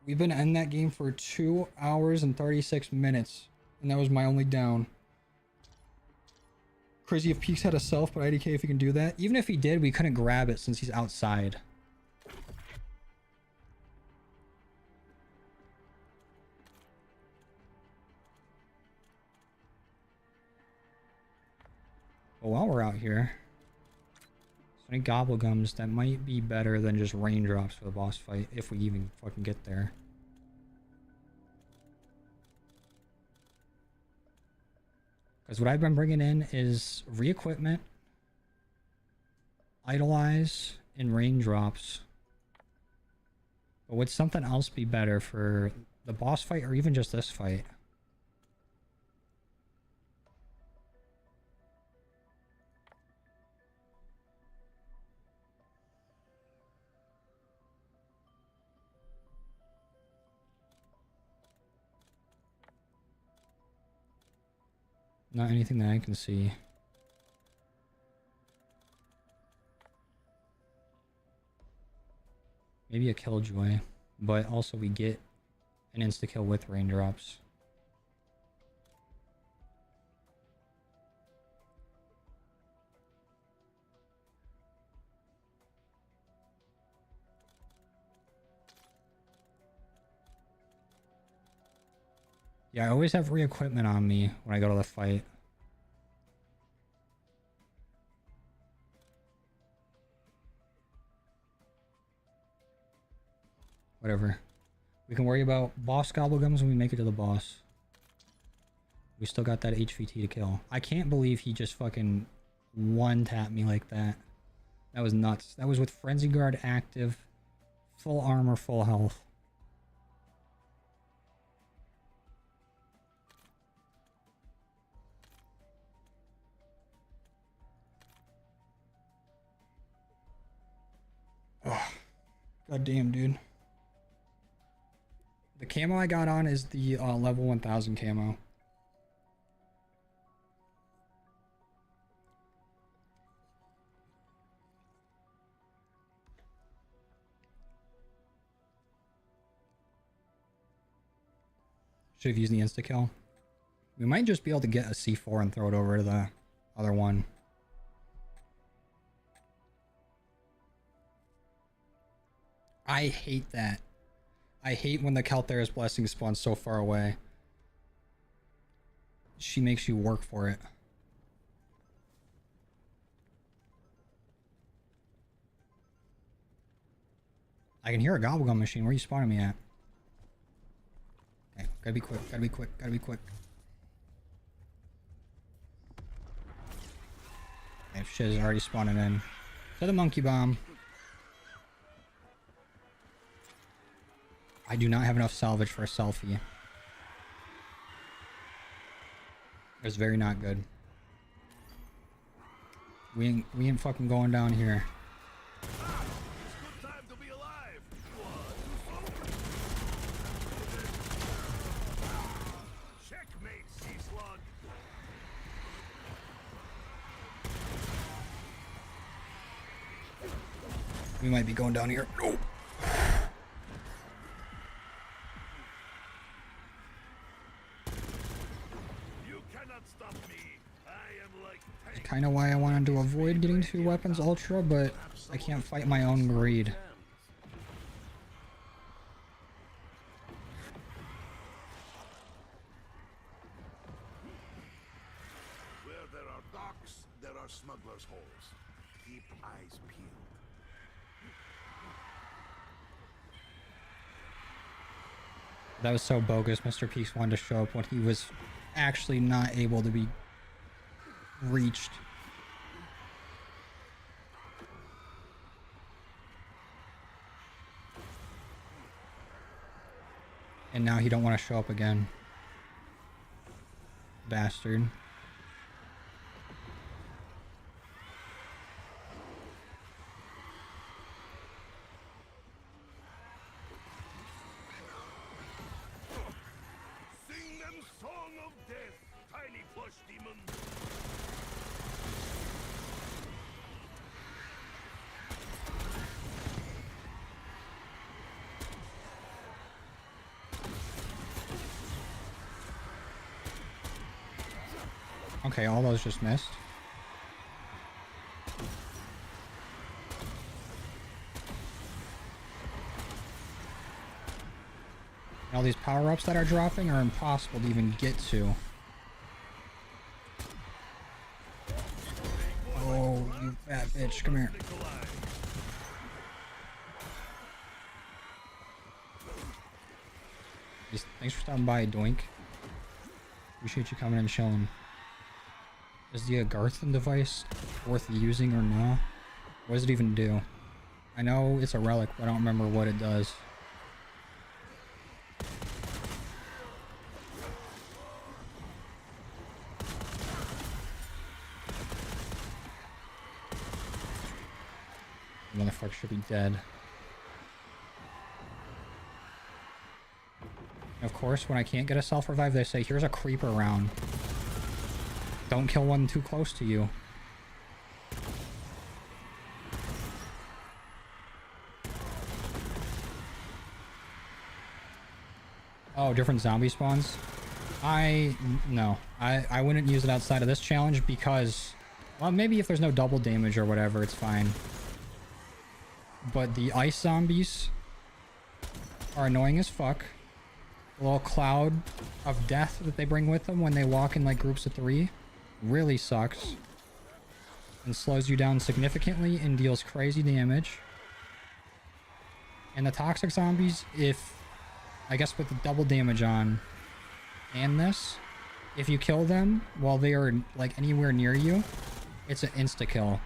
We've been in that game for 2 hours and 36 minutes. And that was my only down. Crazy if Peaks had a self, but IDK if he can do that. Even if he did, we couldn't grab it since he's outside. But while we're out here, so many gobblegums that might be better than just raindrops for the boss fight, if we even fucking get there. Because what I've been bringing in is re-equipment, idolize, and raindrops. But would something else be better for the boss fight or even just this fight? Not anything that I can see. Maybe a killjoy, but also we get an insta-kill with raindrops. Yeah, I always have re-equipment on me when I go to the fight. Whatever. We can worry about boss gobblegums when we make it to the boss. We still got that HVT to kill. I can't believe he just fucking one-tapped me like that. That was nuts. That was with Frenzy Guard active, full armor, full health. Oh, god damn, dude. The camo I got on is the level 1000 camo. Should have used the insta-kill. We might just be able to get a C4 and throw it over to the other one. I hate that. I hate when the Calthera's blessing spawns so far away. She makes you work for it. I can hear a gobblegum machine. Where are you spawning me at? Okay, gotta be quick, gotta be quick, gotta be quick. Okay, shit is already spawning in. To the monkey bomb. I do not have enough salvage for a selfie. It's very not good. We ain't fucking going down here. We might be going down here. Oh. That's kind of why I wanted to avoid getting 2 weapons ultra, but I can't fight my own greed. Where there are docks, there are smugglers' holes. Keep eyes peeled. That was so bogus. Mr. Peaks wanted to show up when he was actually not able to be reached. And now he don't want to show up again. Bastard. Stimmen. Okay, all those just missed. And all these power-ups that are dropping are impossible to even get to. Oh, you fat bitch, come here. Thanks for stopping by, Doink. Appreciate you coming and chilling. Is the Agarthan device worth using or not? What does it even do? I know it's a relic, but I don't remember what it does. The motherfucker should be dead. Of course, when I can't get a self-revive, they say, here's a creeper round. Don't kill one too close to you. Oh, different zombie spawns? No. I wouldn't use it outside of this challenge because... Well, maybe if there's no double damage or whatever, it's fine. But the ice zombies are annoying as fuck. The little cloud of death that they bring with them when they walk in like groups of 3 really sucks. And slows you down significantly and deals crazy damage. And the toxic zombies, if... I guess with the double damage on and this, if you kill them while they are like anywhere near you, it's an insta-kill.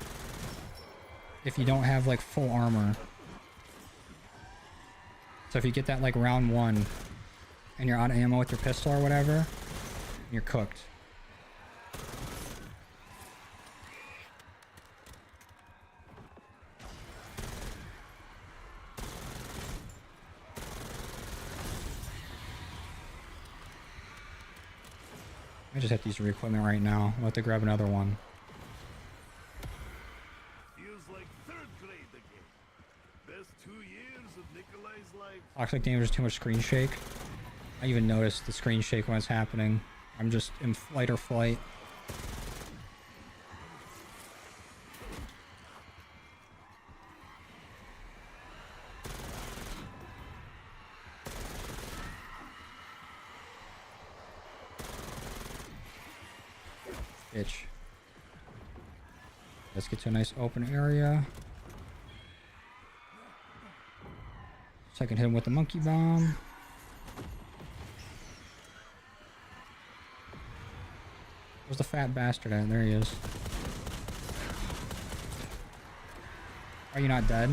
If you don't have like full armor. So if you get that like round 1 and you're out of ammo with your pistol or whatever, you're cooked. I just have to use the equipment right now. I'll have to grab another one. Feels like 3rd grade again. Best 2 years of Nikolai's life. Toxic damage is too much screen shake. I even noticed the screen shake when it's happening. I'm just in fight or flight. Bitch. Let's get to a nice open area. So I can hit him with the monkey bomb. Where's the fat bastard at? There he is. Are you not dead?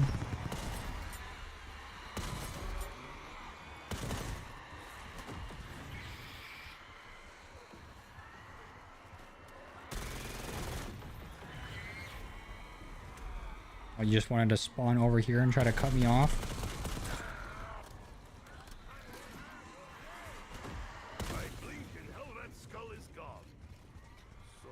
Oh, you just wanted to spawn over here and try to cut me off? I blink and hell, that skull is gone. So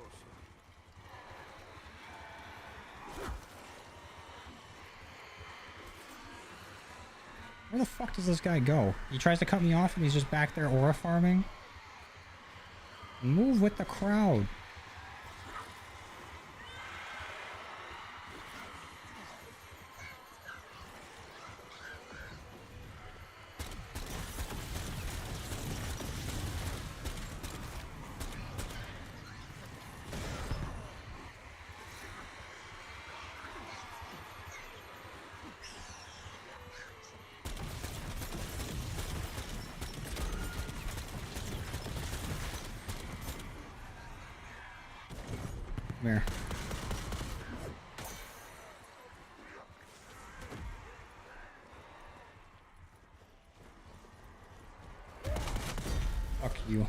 Where the fuck does this guy go? He tries to cut me off and he's just back there aura farming? Move with the crowd. Come here. Fuck you.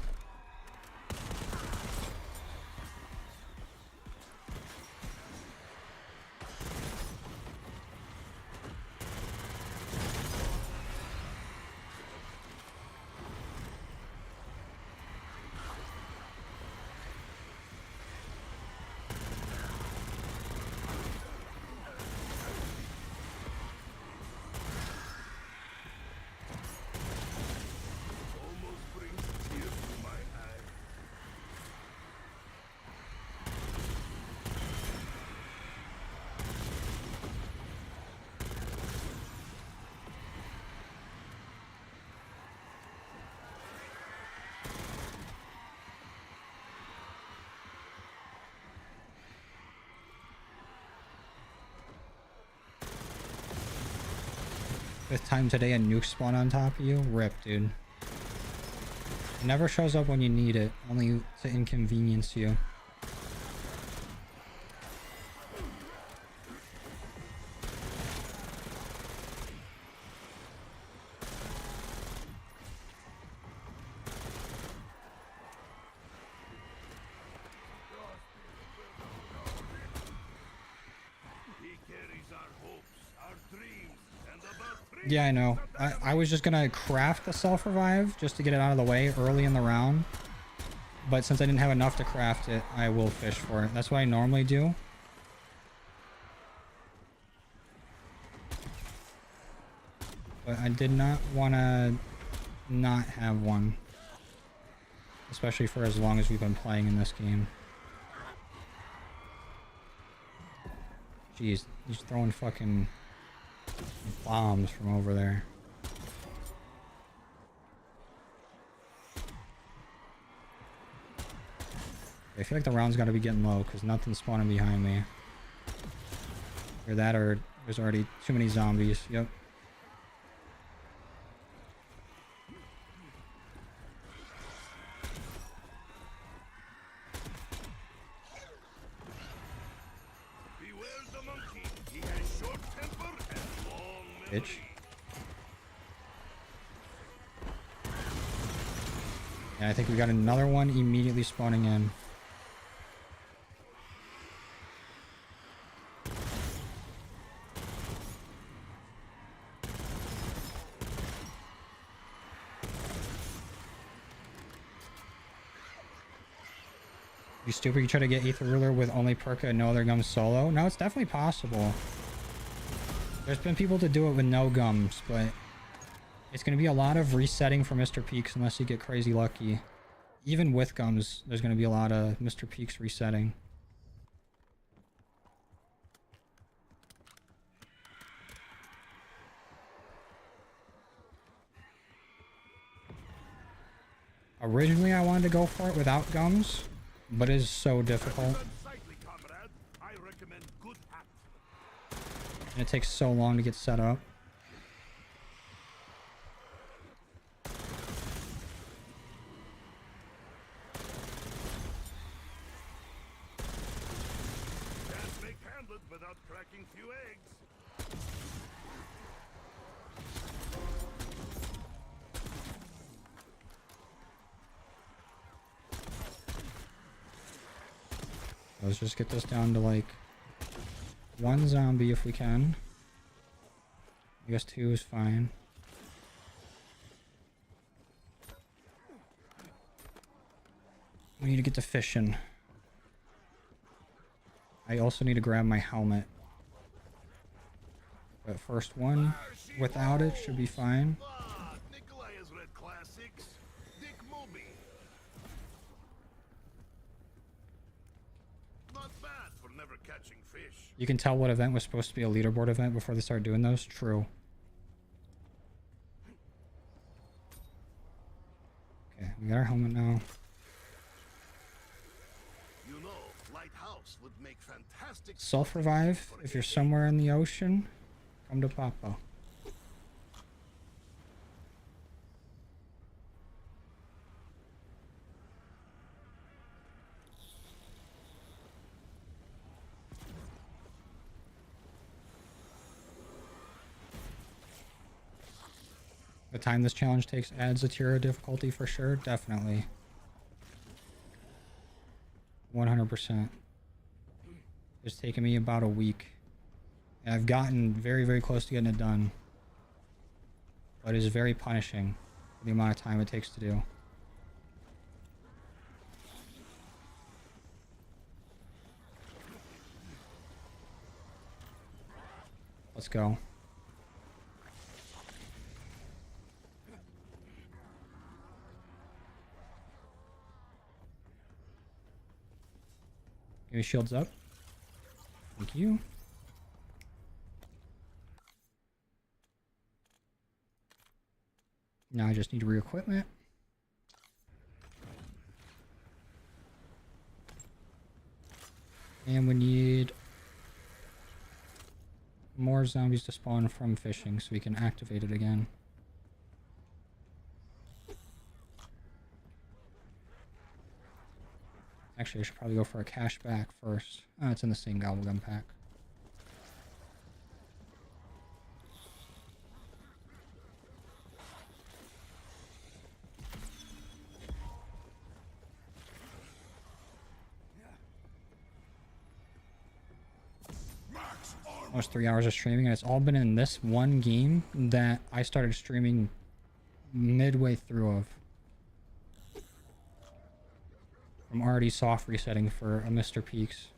Fifth time today a nuke spawn on top of you? Rip, dude. It never shows up when you need it, only to inconvenience you. Yeah, I know. I was just gonna craft the self-revive just to get it out of the way early in the round. But since I didn't have enough to craft it, I will fish for it. That's what I normally do. But I did not want to not have one. Especially for as long as we've been playing in this game. Jeez, he's throwing fucking bombs from over there. I feel like the round's got to be getting low because nothing's spawning behind me. Or that, or there's already too many zombies. Yep. Bitch. And I think we got another one immediately spawning in. You stupid, you try to get Aether Ruler with only Perka and no other gums solo? No, it's definitely possible. There's been people to do it with no gums, but it's going to be a lot of resetting for Mr. Peaks unless you get crazy lucky. Even with gums, there's going to be a lot of Mr. Peaks resetting. Originally, I wanted to go for it without gums, but it is so difficult. And it takes so long to get set up. Can't make handled without cracking few eggs. Let's just get this down to like one zombie if we can. I guess two is fine. We need to get to fishing. I also need to grab my helmet. But first one without it should be fine. Nikolai has read classics. Dick Moby. Not bad for never catching fish. You can tell what event was supposed to be a leaderboard event before they start doing those. True. Okay, we got our helmet now. You know, lighthouse would make fantastic Self-revive. If you're somewhere in the ocean, come to Papa. The time this challenge takes adds a tier of difficulty for sure. Definitely. 100%. It's taken me about a week. And I've gotten very, very close to getting it done. But it is very punishing for the amount of time it takes to do. Let's go. Give me shields up. Thank you. Now I just need re-equipment. And we need more more zombies to spawn from fishing so we can activate it again. Actually, I should probably go for a cash back first. Oh, it's in the same gobblegum pack. Almost 3 hours of streaming, and it's all been in this one game that I started streaming midway through of. I'm already soft resetting for a Mr. Peaks.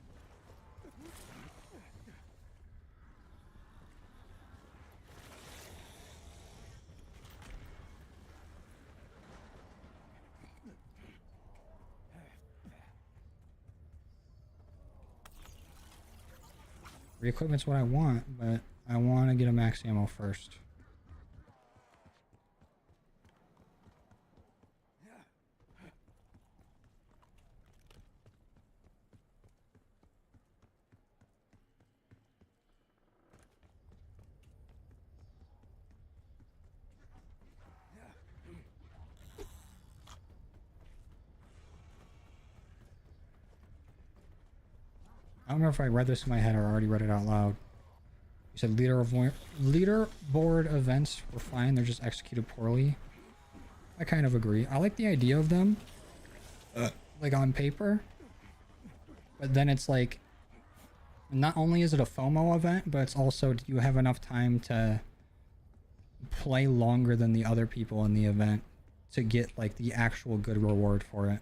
Re-equipment's what I want, but I want to get a max ammo first. I don't remember if I read this in my head or already read it out loud. You said leaderboard events were fine, they're just executed poorly. I kind of agree. I like the idea of them, like on paper, but then it's like, not only is it a FOMO event, but it's also, do you have enough time to play longer than the other people in the event to get like the actual good reward for it?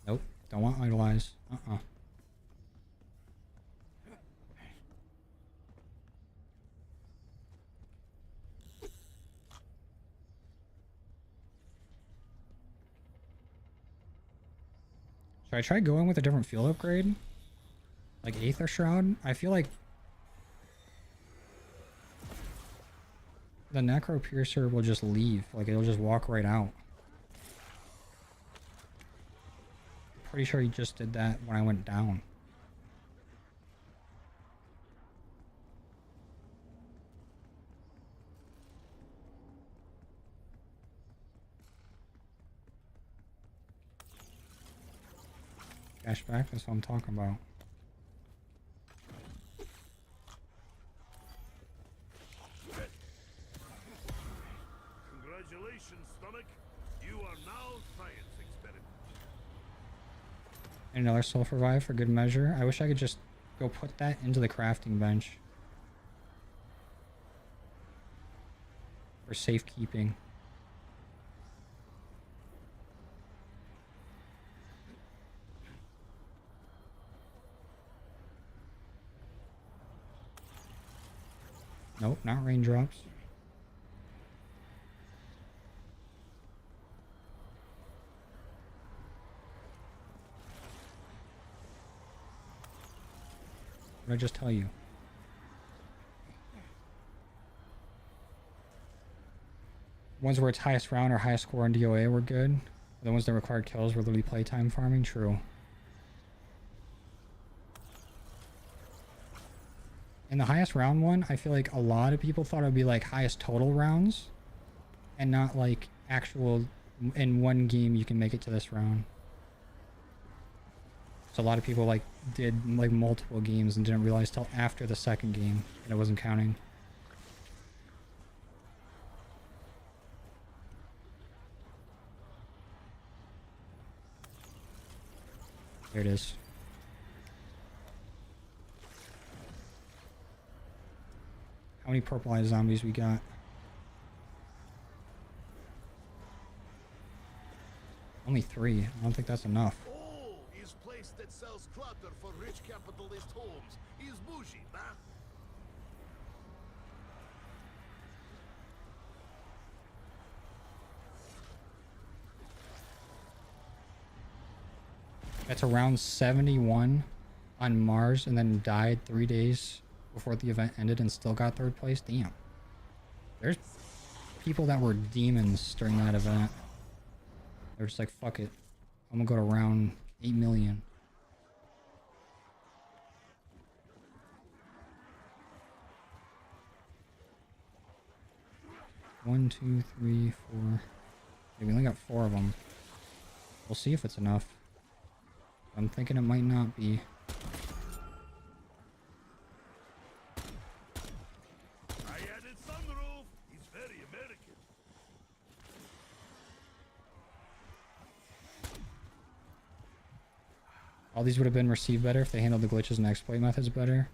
Nope, don't want idolize. Should I try going with a different field upgrade? Like Aether Shroud? I feel like the Necro Piercer will just leave. Like it'll just walk right out. Pretty sure he just did that when I went down. Cashback, that's what I'm talking about. Congratulations, stomach. You are now science experiment. Another sulfur vial for good measure. I wish I could just go put that into the crafting bench for safekeeping. Nope, not raindrops. What did I just tell you? Ones where it's highest round or highest score in DOA were good. The ones that required kills were literally playtime farming. True. In the highest round one, I feel like a lot of people thought it would be like highest total rounds and not like actual in one game you can make it to this round. So a lot of people like did like multiple games and didn't realize till after the second game that it wasn't counting. There it is. How many purple eye zombies we got? Only 3. I don't think that's enough. Oh, his place that sells clutter for rich capitalist homes. He's bougie, huh? That's around 71 on Mars and then died 3 days before the event ended and still got 3rd place. Damn. There's people that were demons during that event. They're just like, fuck it. I'm gonna go to round 8 million. One, two, three, four. Yeah, we only got 4 of them. We'll see if it's enough. I'm thinking it might not be. I added sunroof. He's very American. All these would have been received better if they handled the glitches and exploit methods better.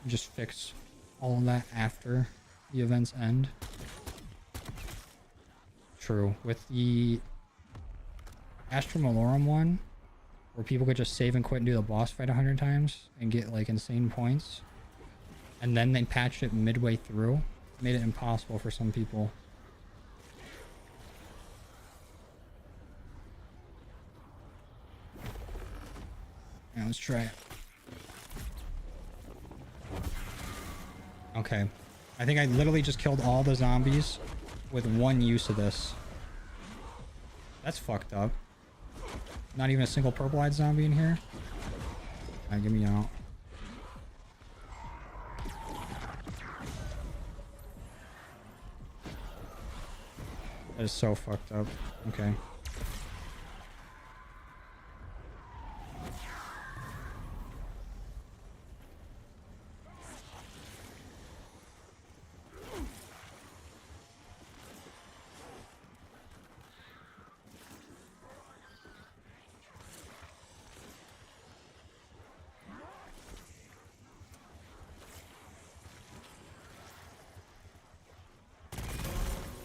Just fix all of that after the events end. True. With the Astra Malorum one, where people could just save and quit and do the boss fight 100 times and get like insane points, and then they patched it midway through, made it impossible for some people. Yeah, let's try it. Okay. I think I literally just killed all the zombies with one use of this. That's fucked up. Not even a single purple-eyed zombie in here? Alright, get me out. That is so fucked up. Okay.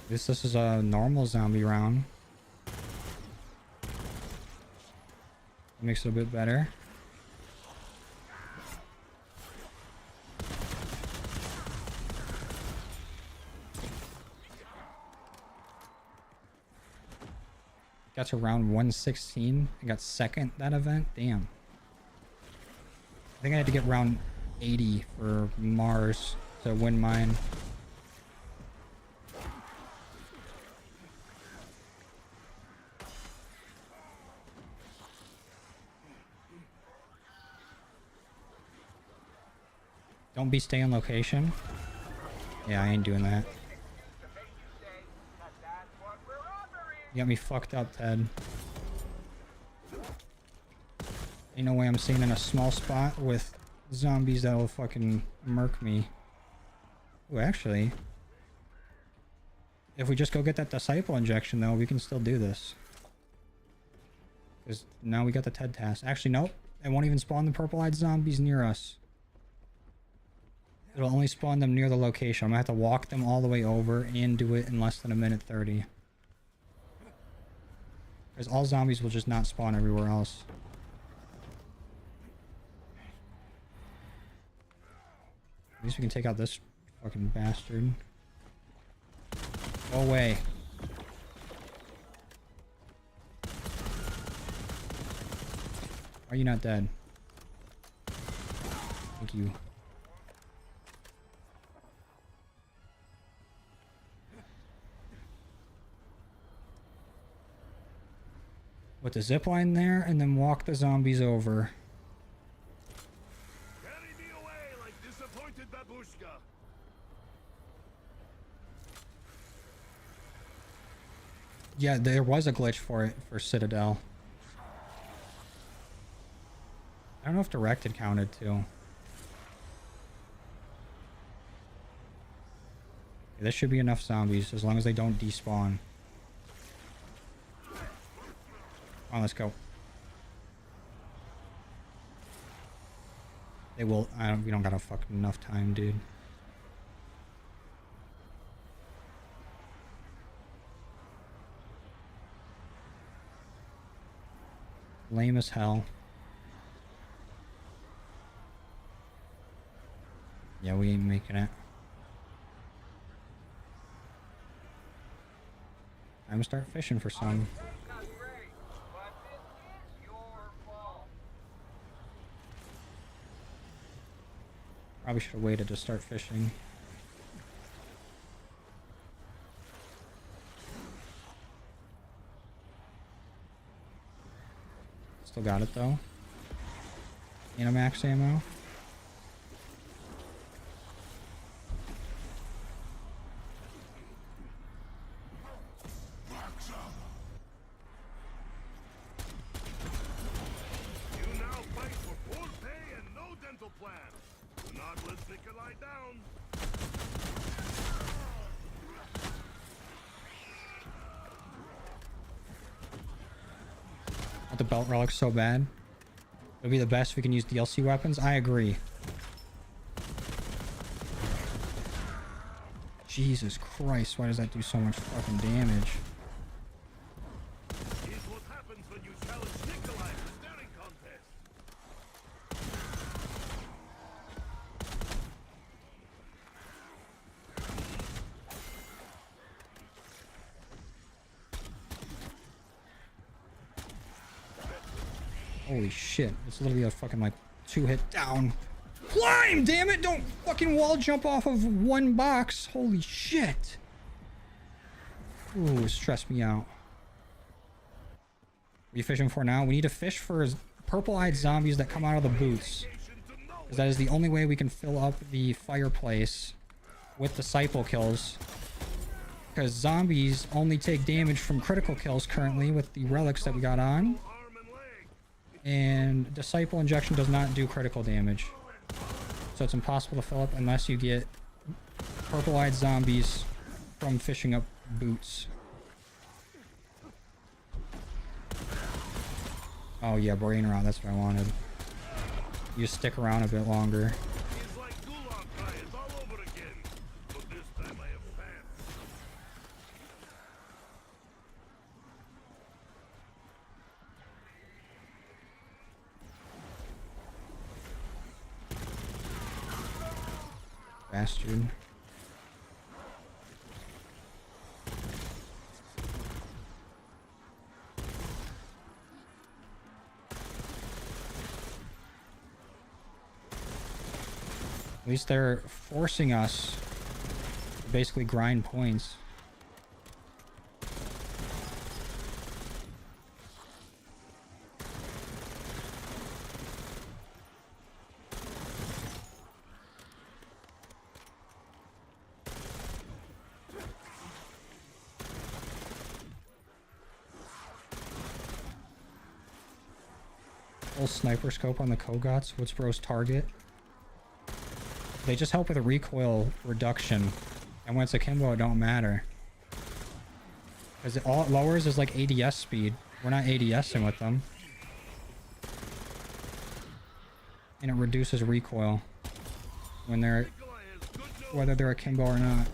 This is a normal zombie round. Makes it a bit better. Got to round 116 and got second that event. Damn. I think I had to get round 80 for Mars to win mine. Don't be stay on location. Yeah, I ain't doing that. You got me fucked up, Ted. Ain't no way I'm staying in a small spot with zombies that'll fucking murk me. Oh, actually, if we just go get that disciple injection, though, we can still do this. Because now we got the Ted task. Actually, nope. It won't even spawn the purple-eyed zombies near us. It'll only spawn them near the location. I'm gonna have to walk them all the way over and do it in less than 1:30. Because all zombies will just not spawn everywhere else. At least we can take out this fucking bastard. Go away. Why are you not dead? Thank you. Put the zipline there and then walk the zombies over. Carry me away like disappointed babushka. Yeah, there was a glitch for it for Citadel. I don't know if directed counted too. This should be enough zombies as long as they don't despawn. Come on, let's go. They will. We don't got a fucking enough time, dude. Lame as hell. Yeah, we ain't making it. I'm gonna start fishing for some. Probably should have waited to start fishing. Still got it though. And a max ammo. You now fight for poor pay and no dental plan. Do not let Nikolai down. But the belt relic's so bad. It'll be the best if we can use DLC weapons. I agree. Jesus Christ, why does that do so much fucking damage? Here's what happens when you challenge Nikolai in a staring contest. Holy shit. It's literally a fucking like 2-hit down. Climb, damn it! Don't fucking wall jump off of one box. Holy shit. Ooh, stressed me out. What are you fishing for now? We need to fish for purple-eyed zombies that come out of the boots. Because that is the only way we can fill up the fireplace with disciple kills. Because zombies only take damage from critical kills currently with the relics that we got on. And disciple injection does not do critical damage. So it's impossible to fill up unless you get purple-eyed zombies from fishing up boots. Oh yeah, brain rot, that's what I wanted. You stick around a bit longer. It's like gulag fires all over again. But this time I have fans. Bastard. At least they're forcing us to basically grind points. Full sniper scope on the Kogots. What's bro's target? They just help with a recoil reduction. And when it's akimbo, it don't matter. Because all it lowers is like ADS speed. We're not ADSing with them. And it reduces recoil. When they're... whether they're akimbo or not.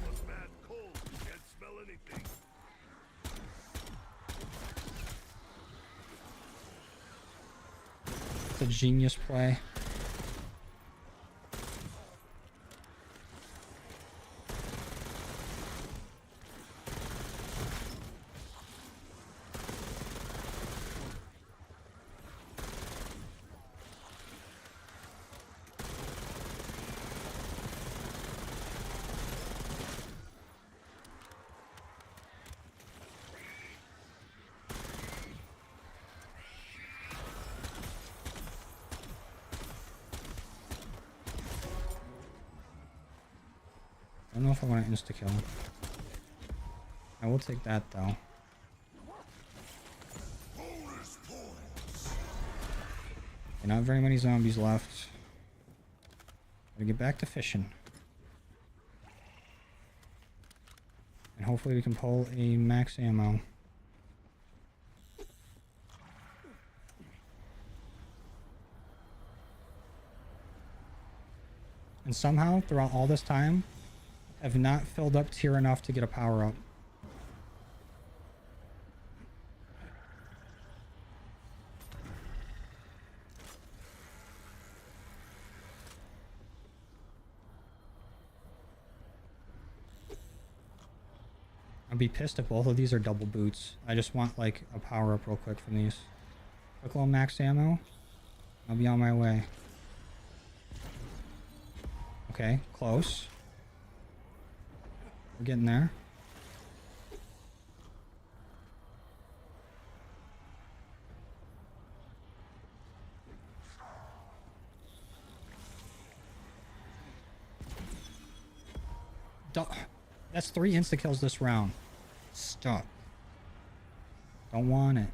It's a genius play. I don't know if I want to insta-kill. I will take that though. Okay, not very many zombies left. Gotta get back to fishing. And hopefully we can pull a max ammo. And somehow, throughout all this time, have not filled up tier enough to get a power up. I'd be pissed if both of these are double boots. I just want like a power up real quick from these. Quick little max ammo. I'll be on my way. Okay, close. We're getting there. Stop. That's 3 insta-kills this round. Stop. Don't want it.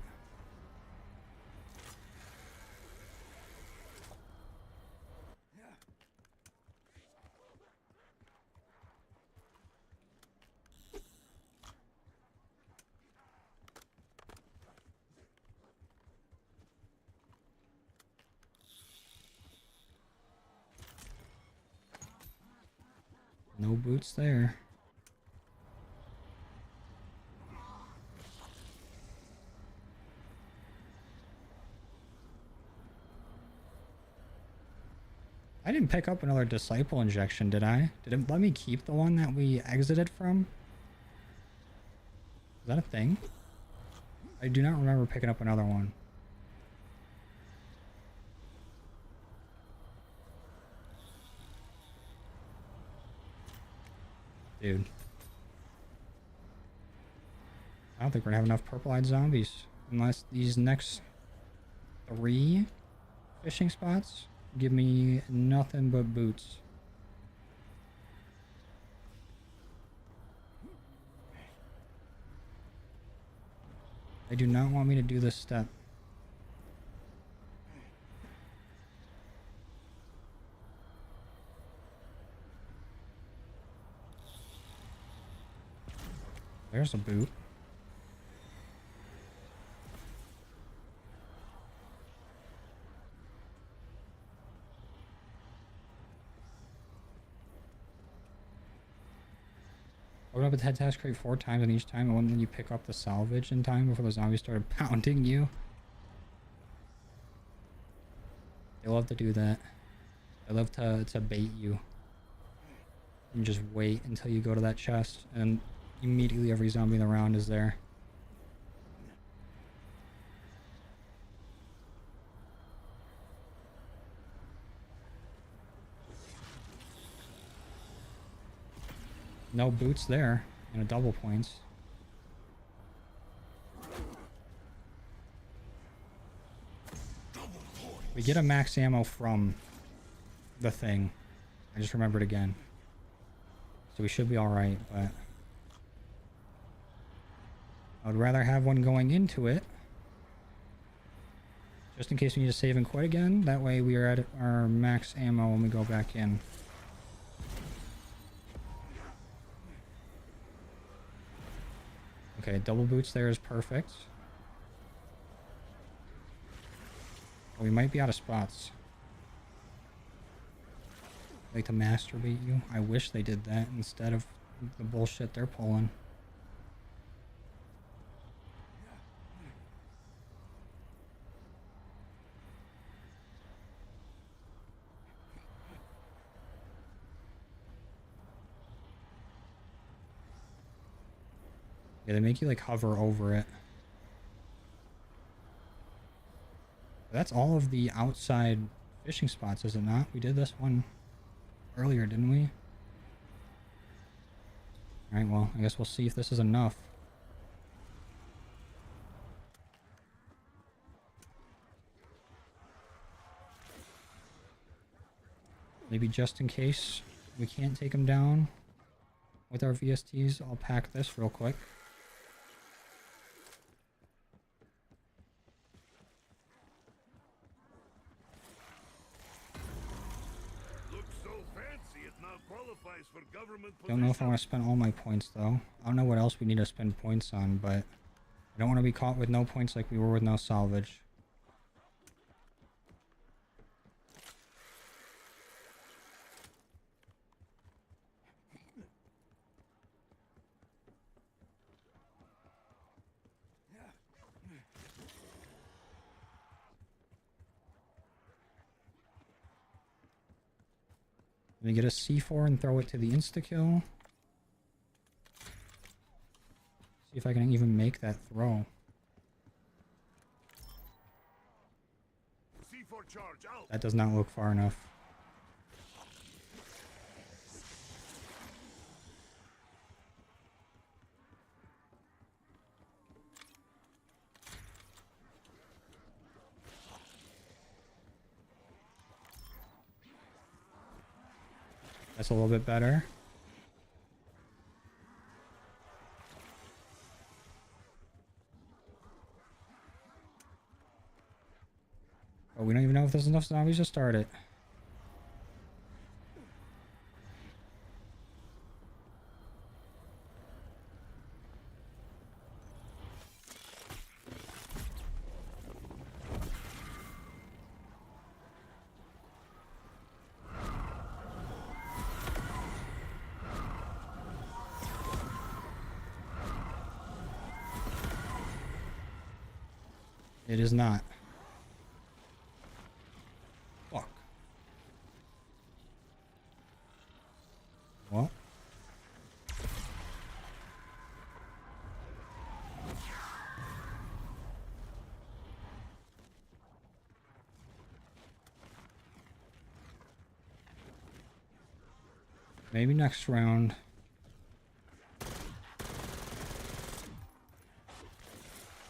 No boots there. I didn't pick up another disciple injection, did I? Did it let me keep the one that we exited from? Is that a thing? I do not remember picking up another one. Dude. I don't think we're gonna have enough purple-eyed zombies. Unless these next 3 fishing spots give me nothing but boots. They do not want me to do this step. There's a boot. Open up a head task crate 4 times, and each time it wouldn't let you pick up the salvage in time before the zombies started pounding you. They love to do that. They love to bait you. And just wait until you go to that chest, and immediately every zombie in the round is there. No boots there, and a double points. We get a max ammo from the thing. I just remembered again. So we should be alright, but I would rather have one going into it. Just in case we need to save and quit again. That way we are at our max ammo when we go back in. Okay, double boots there is perfect. We might be out of spots. Like to masturbate you. I wish they did that instead of the bullshit they're pulling. Yeah, they make you like hover over it. That's all of the outside fishing spots, is it not? We did this one earlier, didn't we? Alright, well, I guess we'll see if this is enough. Maybe just in case we can't take them down with our VSTs, I'll pack this real quick. Don't know if I want to spend all my points though. I don't know what else we need to spend points on, but I don't want to be caught with no points like we were with no salvage. Let me get a C4 and throw it to the insta-kill. See if I can even make that throw. C4 charge out. That does not look far enough. That's a little bit better. But we don't even know if there's enough zombies to start it. It is not. Fuck. Well. Maybe next round.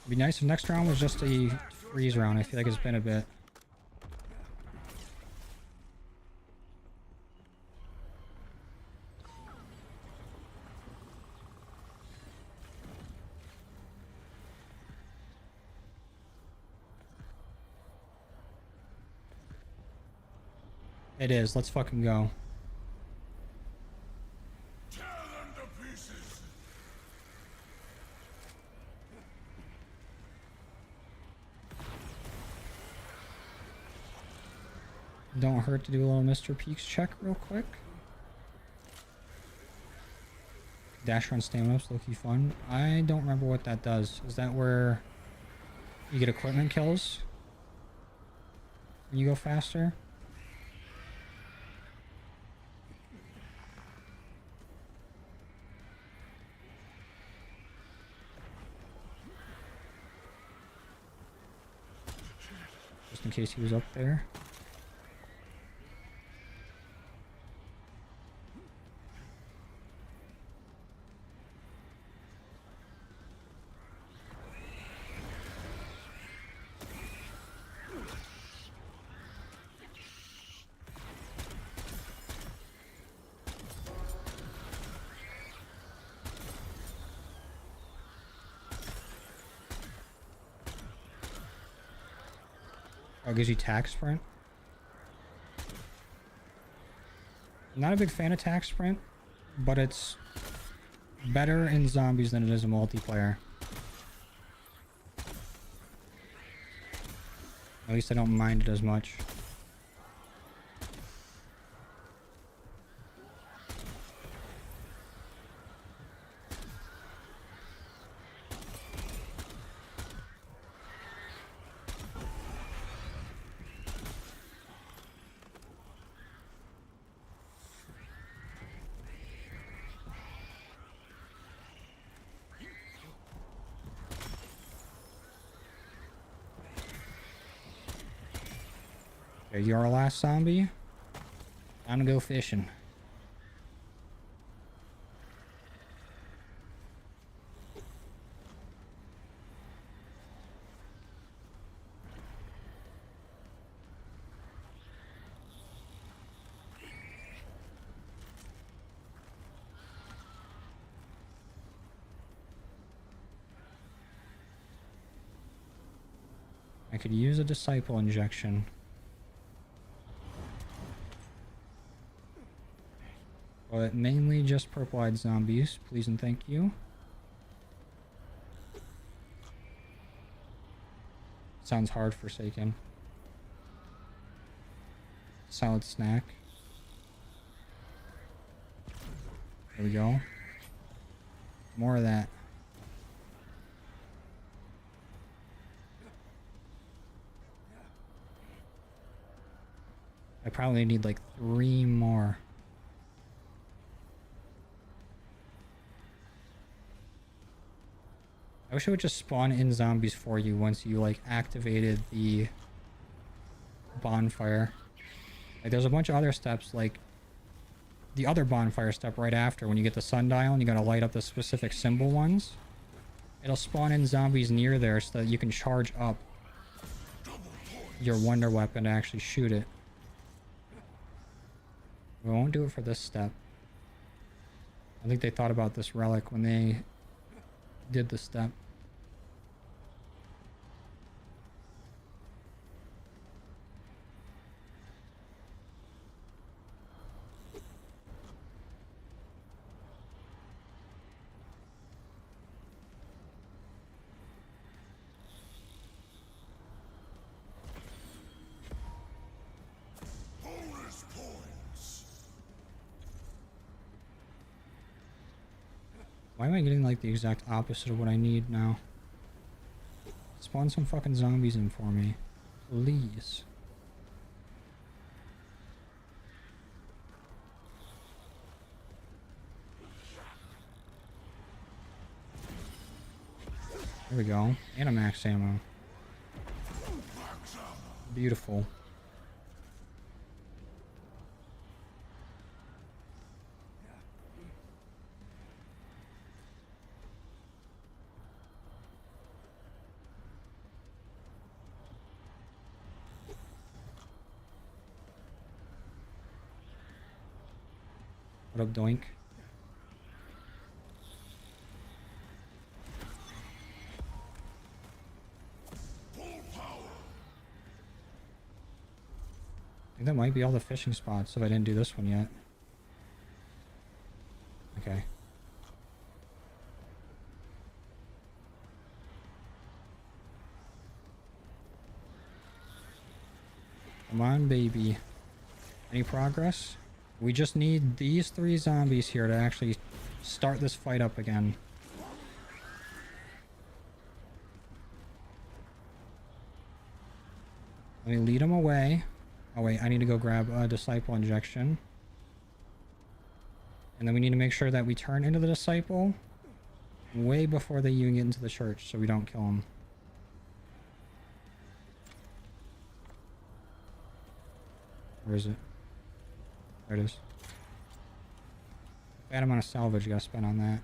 It'd be nice if next round was just a freeze round. I feel like it's been a bit. It is. Let's fucking go. Don't hurt to do a little Mr. Peaks check real quick. Dash run stamina up's low-key fun. I don't remember what that does. Is that where you get equipment kills? When you go faster? Just in case he was up there. Oh, it gives you tack sprint. Not a big fan of tack sprint, but it's better in zombies than it is in multiplayer. At least I don't mind it as much. Okay, you're our last zombie. Time to go fishing. I could use a disciple injection. But mainly just purple-eyed zombies, please and thank you. Sounds hard, Forsaken. Solid snack. There we go. More of that. I probably need like 3 more. I wish it would just spawn in zombies for you once you like activated the bonfire. Like there's a bunch of other steps, like the other bonfire step right after when you get the sundial and you gotta light up the specific symbol ones. It'll spawn in zombies near there so that you can charge up your wonder weapon to actually shoot it. We won't do it for this step. I think they thought about this relic when they did the step. Why am I getting like the exact opposite of what I need now? Spawn some fucking zombies in for me. Please. There we go. And a max ammo. Beautiful. What up, Doink? I think that might be all the fishing spots if I didn't do this one yet. Okay. Come on, baby. Any progress? We just need these 3 zombies here to actually start this fight up again. Let me lead them away. Oh wait, I need to go grab a disciple injection. And then we need to make sure that we turn into the disciple way before they even get into the church so we don't kill them. Where is it? There it is. Bad amount of salvage you gotta spend on that.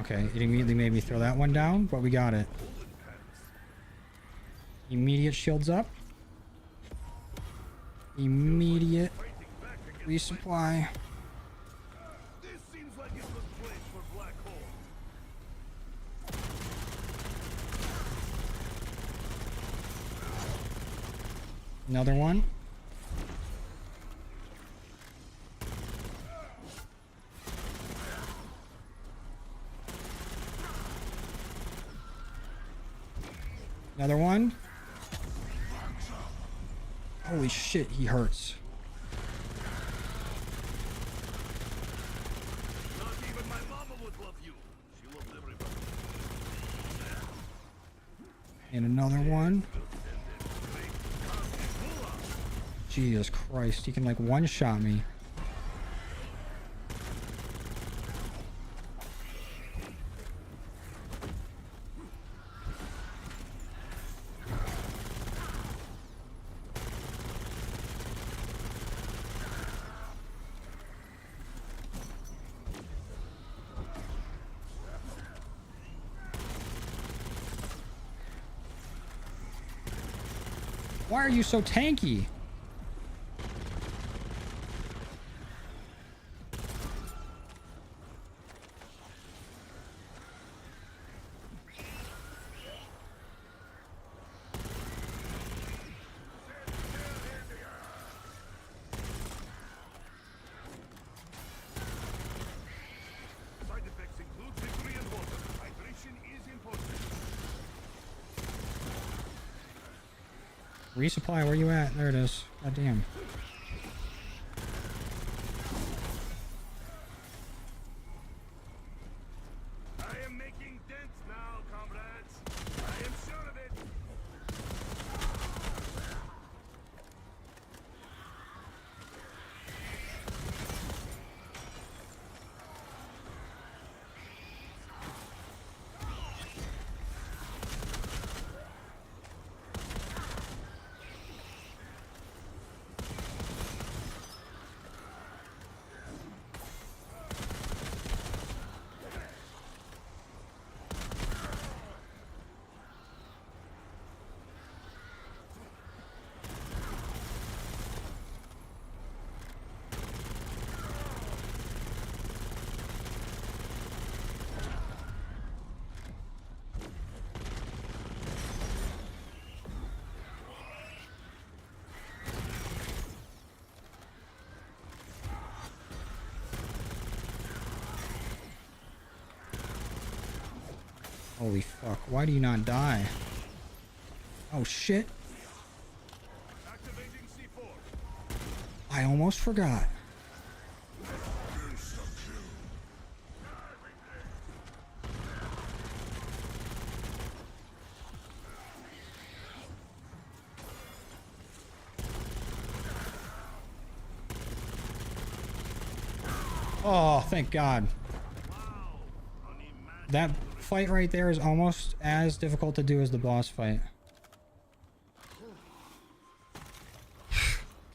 Okay, it immediately made me throw that one down, but we got it. Immediate shields up. Immediate resupply. This seems like it's the place for black hole. Another one. Another one. Holy shit, he hurts. Not even my mama would love you. She loves everybody. And another one. Jesus Christ, he can like one-shot me. Why are you so tanky? Side effects include victory and water. Hydration is important. Resupply, where you at? There it is. God damn. I am making dents now, comrades. I am sure of it. Holy fuck, why do you not die? Oh shit. Activating C4. I almost forgot. Oh, thank God. That fight right there is almost as difficult to do as the boss fight.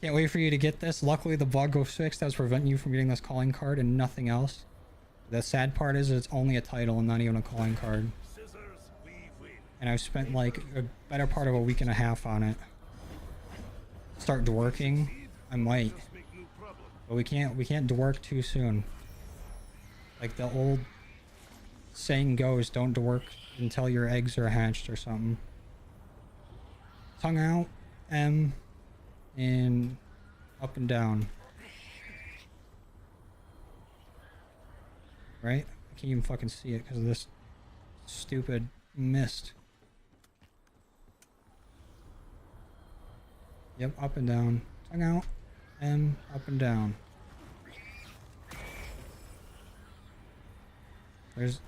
Can't wait for you to get this. Luckily, the bug was fixed that was preventing you from getting this calling card and nothing else. The sad part is it's only a title and not even a calling card. And I've spent like a better part of a week and a half on it. Start dworking, I might. But we can't dwork too soon. Like the old saying goes, don't dwork until your eggs are hatched or something. Tongue out, M, and up and down. Right? I can't even fucking see it because of this stupid mist. Yep, up and down. Tongue out, M, up and down. There's...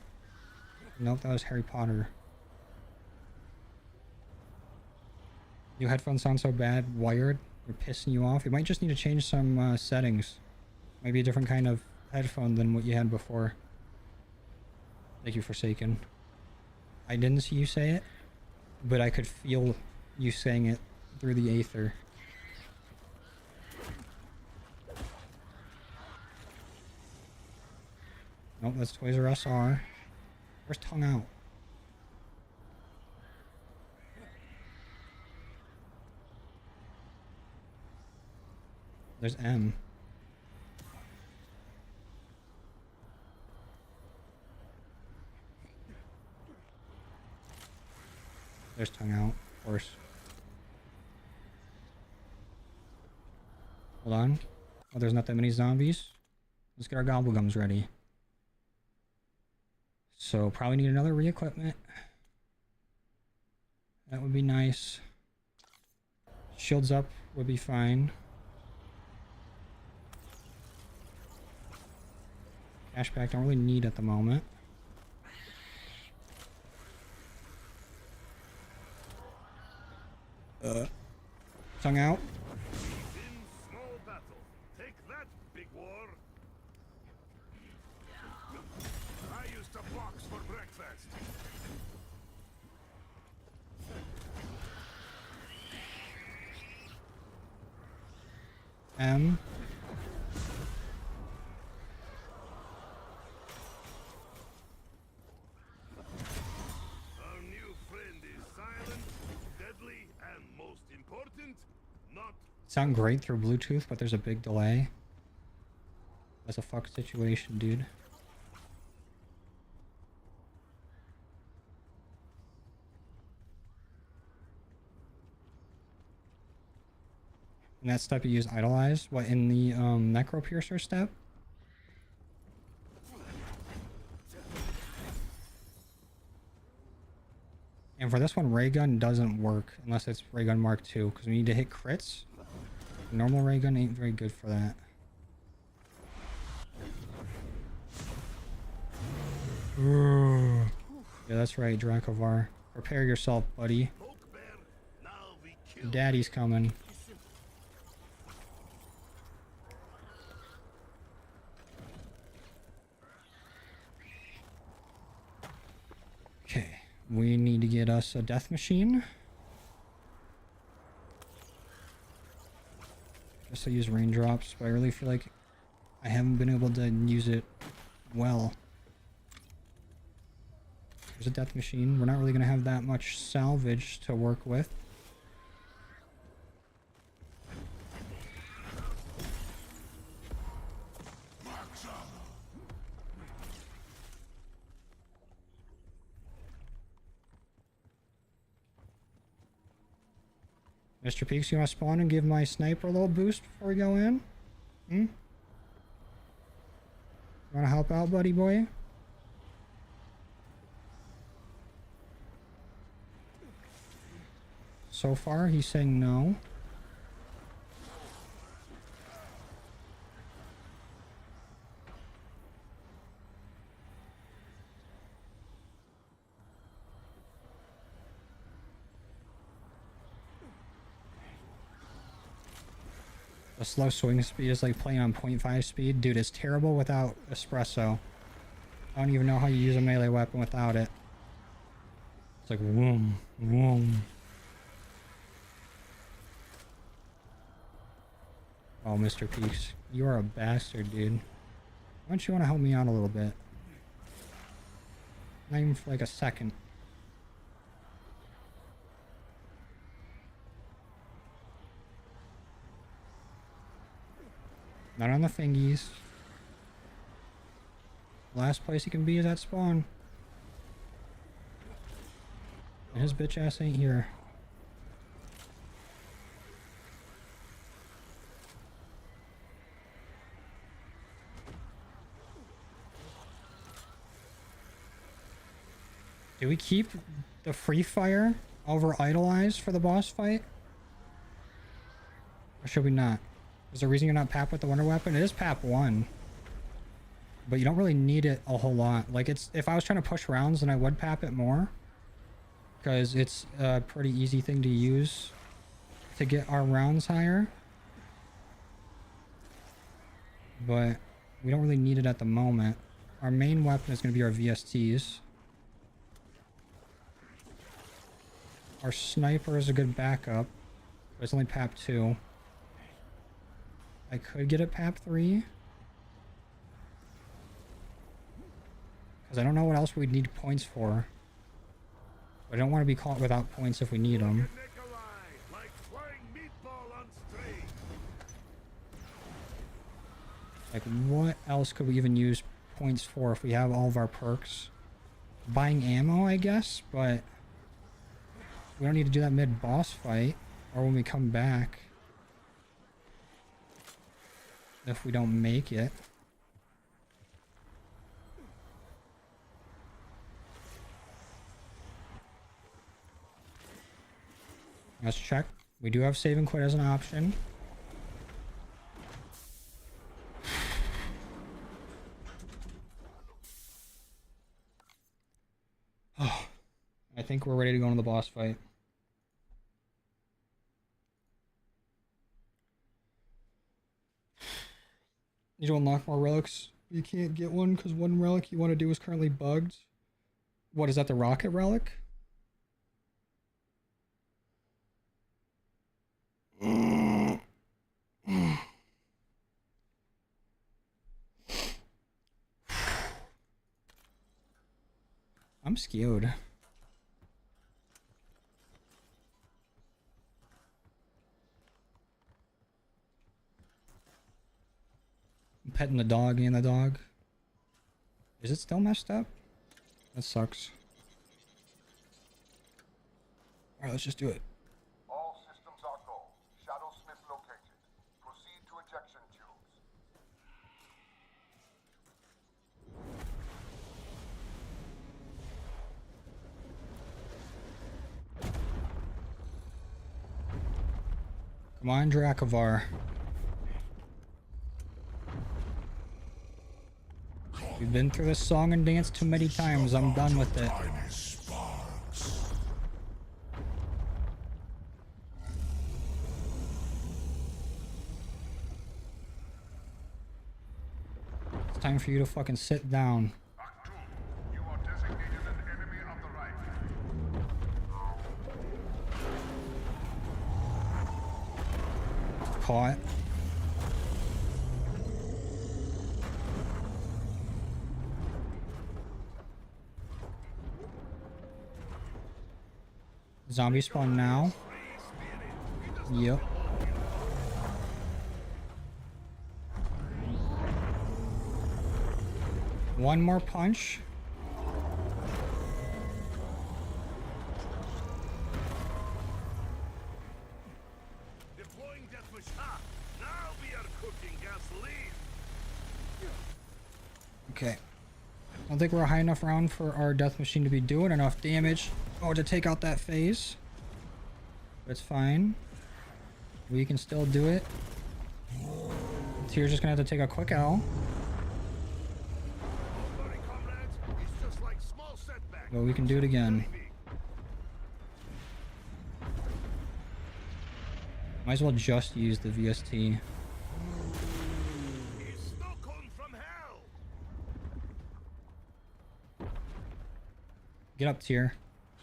Nope, that was Harry Potter. Your headphones sound so bad, wired. They're pissing you off. You might just need to change some settings. Maybe a different kind of headphone than what you had before. Thank you, Forsaken. I didn't see you say it, but I could feel you saying it through the Aether. Nope, that's Toys R Us R. Where's tongue out? There's M. There's tongue out, of course. Hold on. Oh, there's not that many zombies. Let's get our gobblegums ready. So probably need another re-equipment. That would be nice. Shields up would be fine. Cashback don't really need at the moment. Tongue out. In small battle. Take that, big war. I used to box for breakfast. M. Our new friend is silent, deadly, and most important, not Sound great through Bluetooth, but there's a big delay. That's a fuck situation, dude. And that step you use idolize, what, in the necro piercer step? And for this one, ray gun doesn't work unless it's ray gun Mark II, because we need to hit crits. Normal ray gun ain't very good for that. Yeah, that's right, Dracovar. Prepare yourself, buddy. Your daddy's coming. Okay, we need to get us a death machine. Just to use raindrops, but I really feel like I haven't been able to use it well. There's a death machine. We're not really going to have that much salvage to work with. Mr. Peaks, you want to spawn and give my sniper a little boost before we go in? Hmm? Want to help out, buddy boy? So far, he's saying no. The slow swing speed is like playing on 0.5 speed. Dude, it's terrible without espresso. I don't even know how you use a melee weapon without it. It's like whoom, whoom. Oh, Mr. Peaks, you are a bastard, dude. Why don't you want to help me out a little bit? Not even for like a second. Not on the fingies. Last place he can be is at spawn. And his bitch ass ain't here. Do we keep the free fire over idolize for the boss fight? Or should we not? Is there a reason you're not PAP with the wonder weapon? It is PAP 1. But you don't really need it a whole lot. Like, it's, if I was trying to push rounds, then I would PAP it more. Because it's a pretty easy thing to use to get our rounds higher. But we don't really need it at the moment. Our main weapon is going to be our VSTs. Our sniper is a good backup. But it's only PAP 2. I could get it PAP 3. Because I don't know what else we'd need points for. But I don't want to be caught without points if we need them. Like, what else could we even use points for if we have all of our perks? Buying ammo, I guess, but we don't need to do that mid-boss fight or when we come back. If we don't make it. Let's check. We do have save and quit as an option. Oh, I think we're ready to go into the boss fight. Need to unlock more relics. You can't get one because one relic you want to do is currently bugged. What is that, the rocket relic? I'm scared. I'm petting the dog and the dog. Is it still messed up? That sucks. Alright, let's just do it. All systems are go. Shadow Smith located. Proceed to ejection tubes. Come on, Dracovar. We've been through this song and dance too many times. I'm done with it. It's time for you to fucking sit down. Act 2. You are designated an enemy of the right. Caught. Zombie spawn now. Yep. One more punch. Deploying death machine. Now we are cooking gasoline. Okay. I don't think we're a high enough round for our death machine to be doing enough damage. Oh, to take out that phase. It's fine. We can still do it. Tier's just gonna have to take a quick L. Don't worry, comrades. It's just like small setback. But we can do it again. Might as well just use the VST. It's Stockholm from hell. Get up, Tier.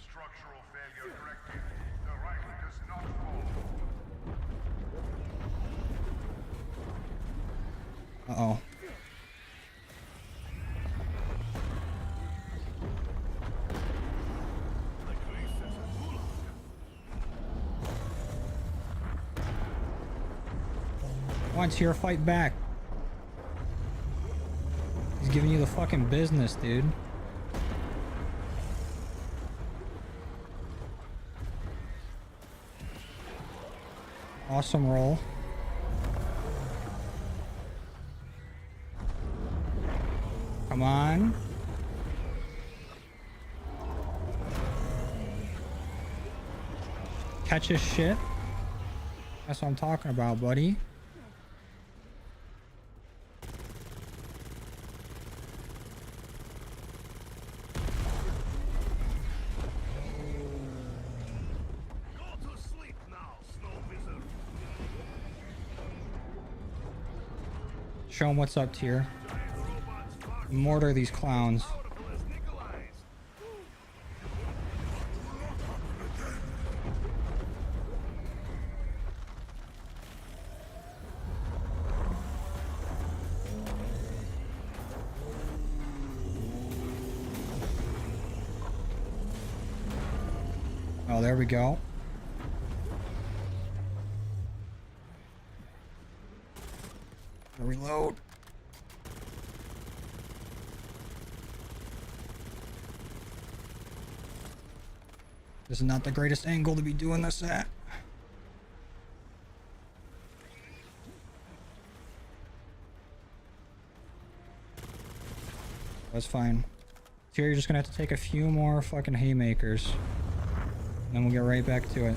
Structural failure corrected. The rifle does not fall. Uh-oh. Come on, Tier, fight back. He's giving you the fucking business, dude. Awesome roll. Come on. Catch his shit. That's what I'm talking about, buddy. Go to sleep now, snow wizard. Show him what's up, Tier. Giant robots far Mortar these clowns. powerful as Nikolai's. Oh, there we go. Reload. This is not the greatest angle to be doing this at. That's fine. So you're just gonna have to take a few more fucking haymakers. And then we'll get right back to it.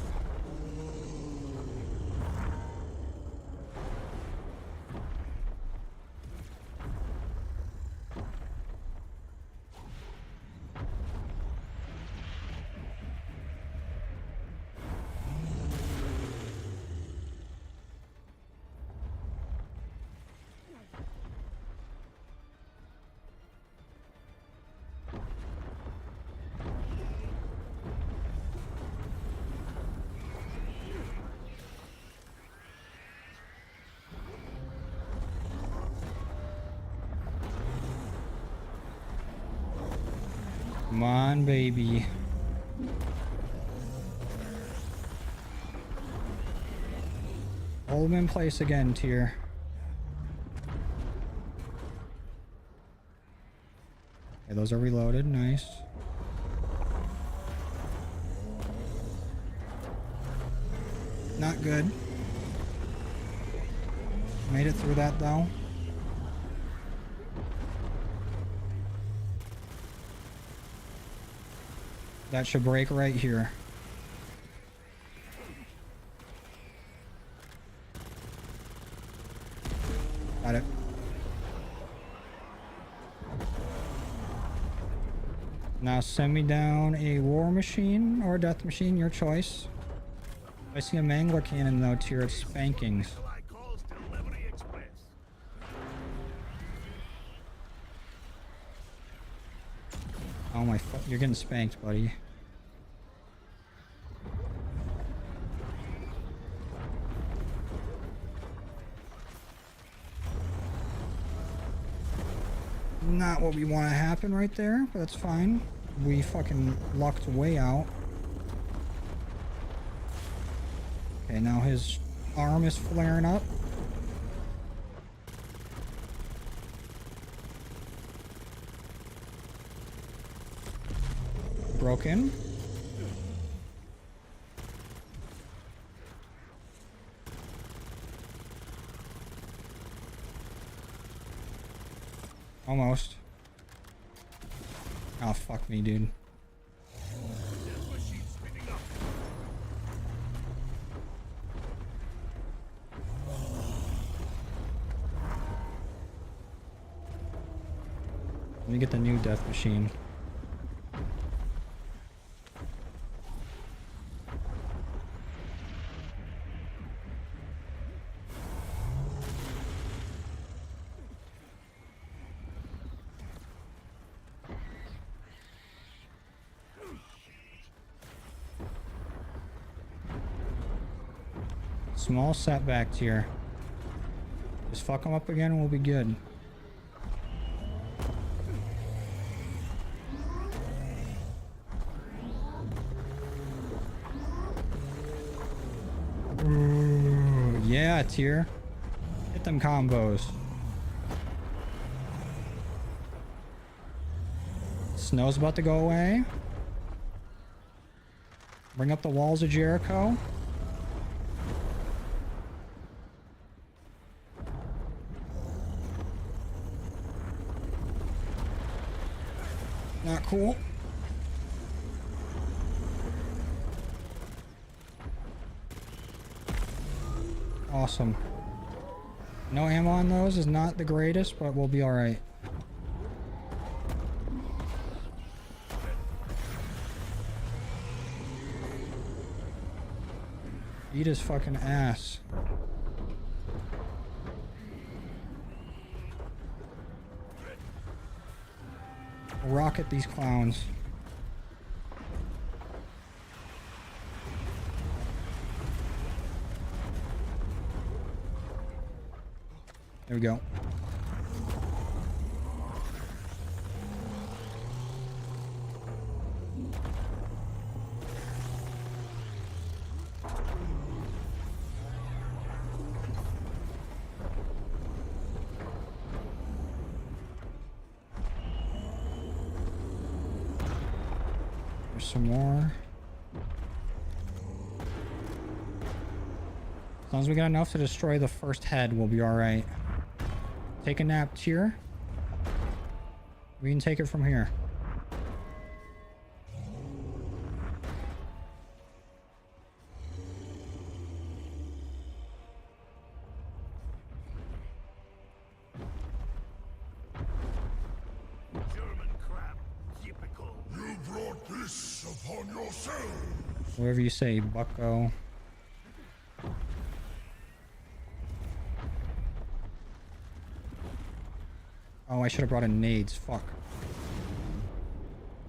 Come on, baby. Hold him in place again, Tier. Okay, those are reloaded. Nice. Not good. Made it through that, though. That should break right here. Got it. Now send me down a war machine or a death machine, your choice. I see a mangler cannon though, Tier. It's spankings. Nikolai calls Delivery Express. Oh my you're getting spanked, buddy. Not what we want to happen right there, but that's fine. We fucking lucked way out. Okay, now his arm is flaring up. Broken. Almost. Oh, fuck me, dude. Death machine speeding up. Let me get the new death machine. Small setbacks here. Just fuck them up again and we'll be good. Ooh, yeah, tier. Hit them combos. Snow's about to go away. Bring up the walls of Jericho. Not cool. Awesome. No ammo on those is not the greatest, but we'll be alright. Eat his fucking ass. Rocket these clowns. There we go. Some more. As long as we got enough to destroy the first head, we'll be alright. Take a nap here. We can take it from here. Whatever you say, bucko. Oh, I should have brought in nades. Fuck.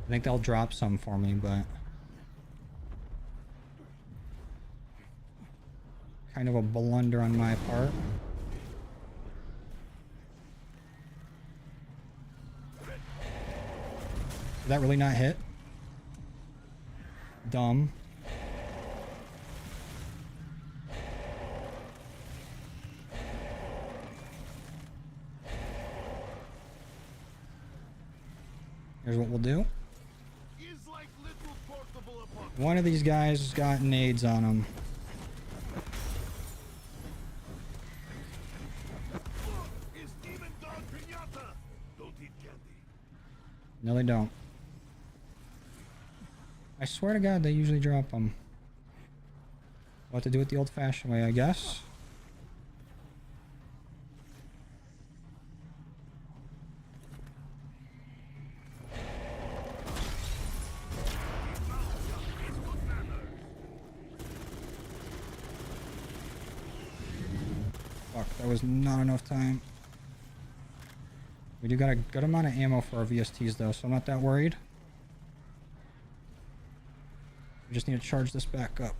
I think they'll drop some for me, but... kind of a blunder on my part. Did that really not hit? Dumb. Here's what we'll do. One of these guys has got nades on him. No, they don't. I swear to God, they usually drop them. We'll have to do it the old-fashioned way, I guess. Fuck, that was not enough time. We do got a good amount of ammo for our VSTs though, so I'm not that worried. We just need to charge this back up.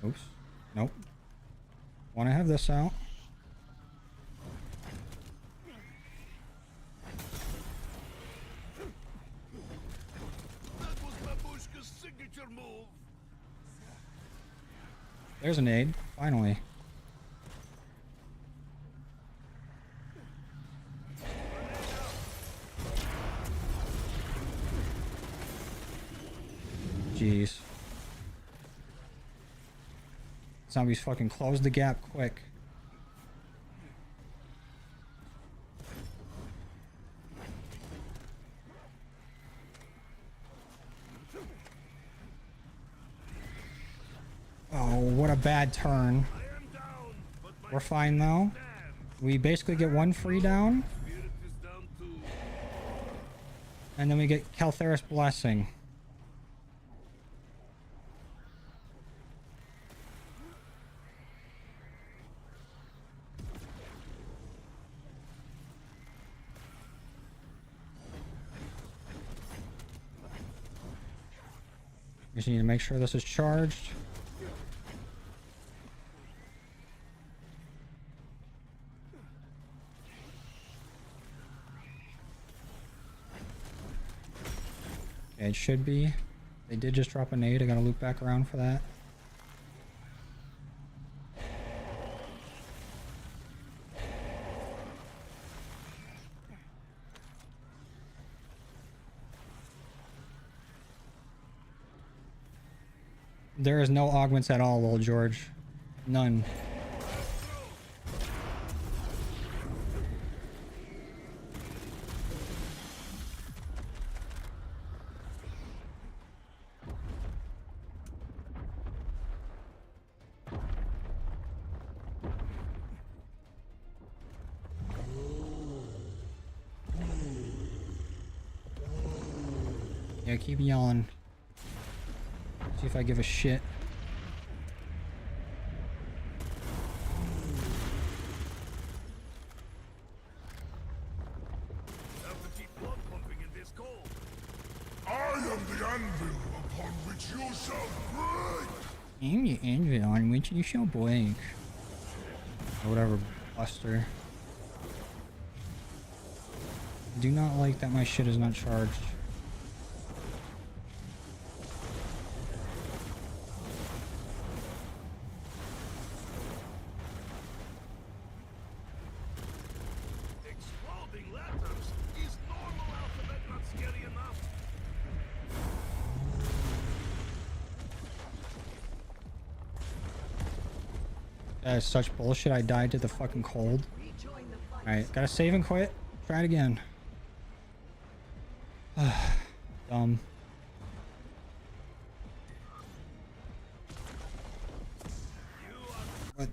Oops. Nope. Want to have this out. That was Babushka's signature move. There's an aid. Finally. Jeez. Zombies fucking close the gap quick. Oh, what a bad turn. We're fine though. We basically get one free down. And then we get Caltheris Blessing. Just need to make sure this is charged. Okay, it should be. They did just drop a nade. I gotta loop back around for that. There is no augments at all, old George. None. Yeah, keep yelling. See if I give a shit. Have to keep blood pumping in this cold. I am the anvil upon which you shall break! I'm the anvil on which you shall break. Or whatever, Buster. Do not like that my shit is not charged. Exploding letters? Is normal alphabet not scary enough? That is such bullshit. I died to the fucking cold. Alright, gotta save and quit. Try it again. Dumb. What?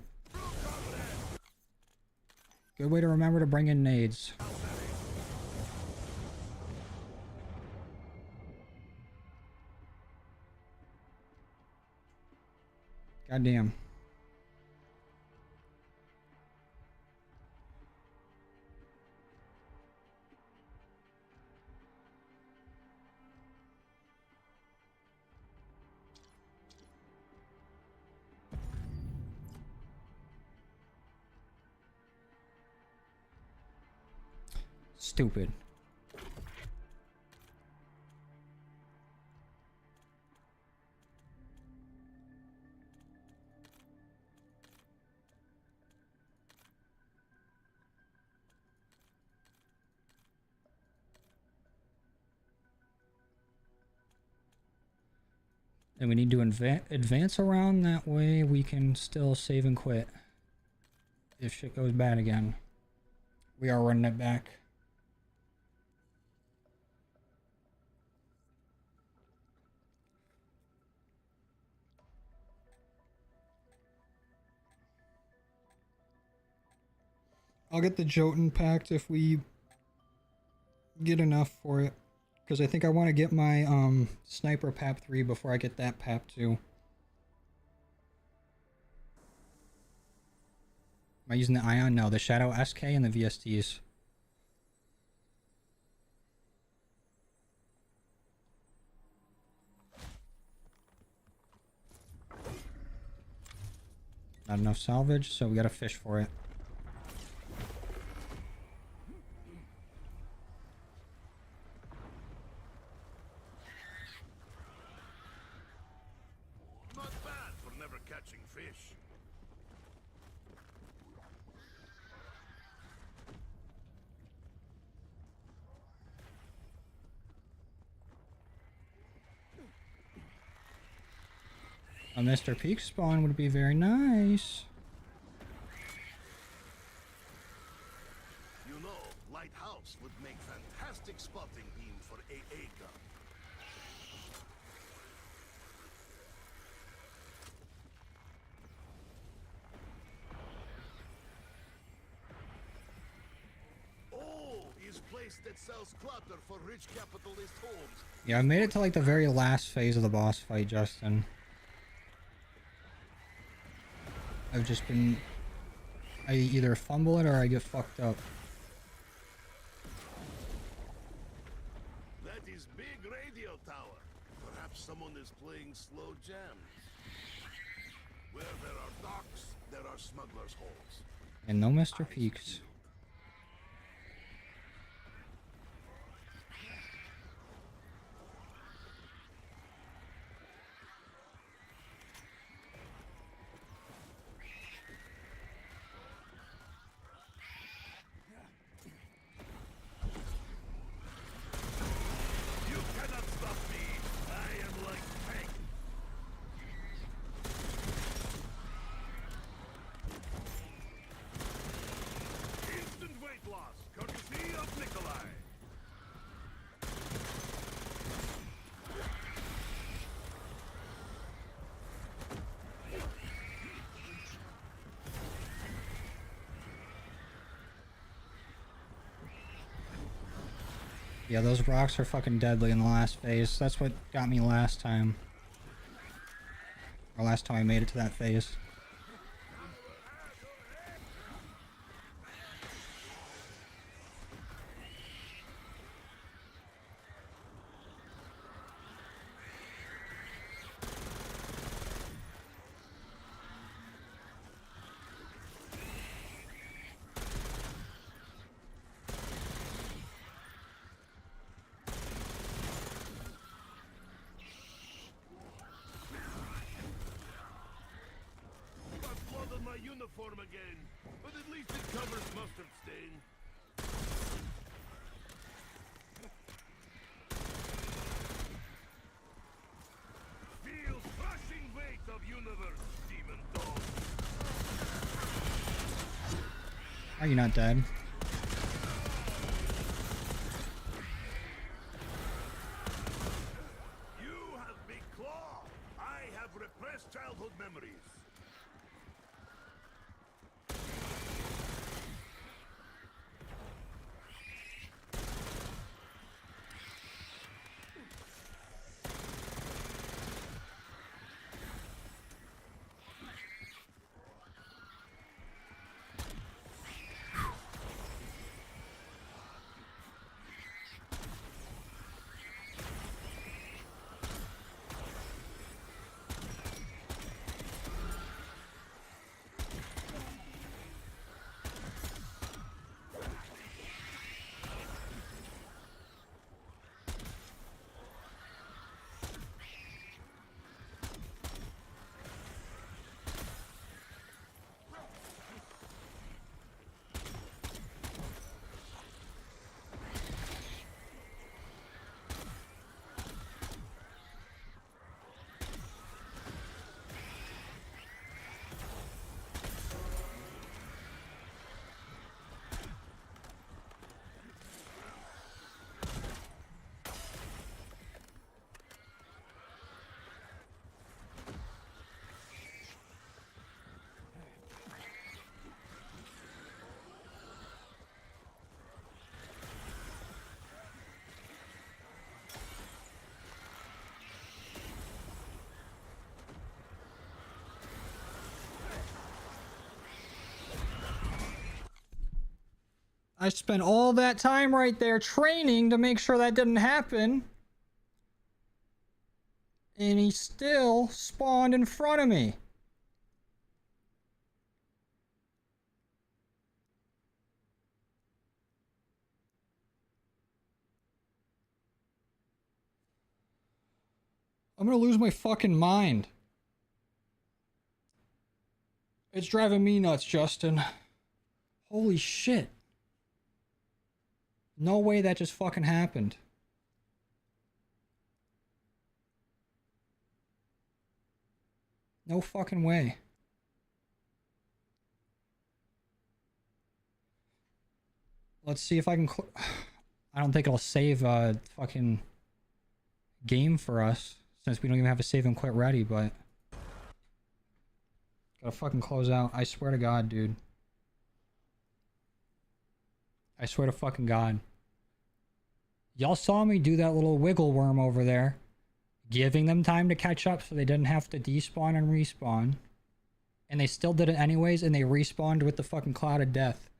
Good way to remember to bring in nades. Goddamn. Stupid. And we need to advance around, that way we can still save and quit if shit goes bad again. We are running it back. I'll get the Jotun pact if we get enough for it. Because I think I want to get my Sniper PAP 3 before I get that PAP 2. Am I using the Ion? No, the Shadow SK and the VSTs. Not enough salvage, so we gotta fish for it. Not bad for never catching fish. A Mr. Peak spawn would be very nice. You know, Lighthouse would make fantastic spotting beam for AA gun. Oh, is place that sells clutter for rich capitalist homes. Yeah, I made it to like the very last phase of the boss fight, Justin. I've just been... I either fumble it or I get fucked up. That is big radio tower. Perhaps someone is playing slow jams. Where there are docks, there are smugglers' holes. And no Mr. Peaks. You cannot stop me. I am like tank. Instant weight loss, courtesy of Nikolai. Yeah, those rocks are fucking deadly in the last phase. That's what got me last time. Or last time I made it to that phase. Got blood on my uniform again, but at least it covers mustard stain. Feel crushing weight of universe, demon dog. Are you not dead? You have big claw. I have repressed childhood memories. I spent all that time right there training to make sure that didn't happen. And he still spawned in front of me. I'm gonna lose my fucking mind. It's driving me nuts, Justin. Holy shit. No way that just fucking happened. No fucking way. Let's see if I can... I don't think it'll save a fucking game for us, since we don't even have a save and quit ready, but... Gotta fucking close out. I swear to God, dude. I swear to fucking God. Y'all saw me do that little wiggle worm over there. Giving them time to catch up so they didn't have to despawn and respawn. And they still did it anyways, and they respawned with the fucking cloud of death.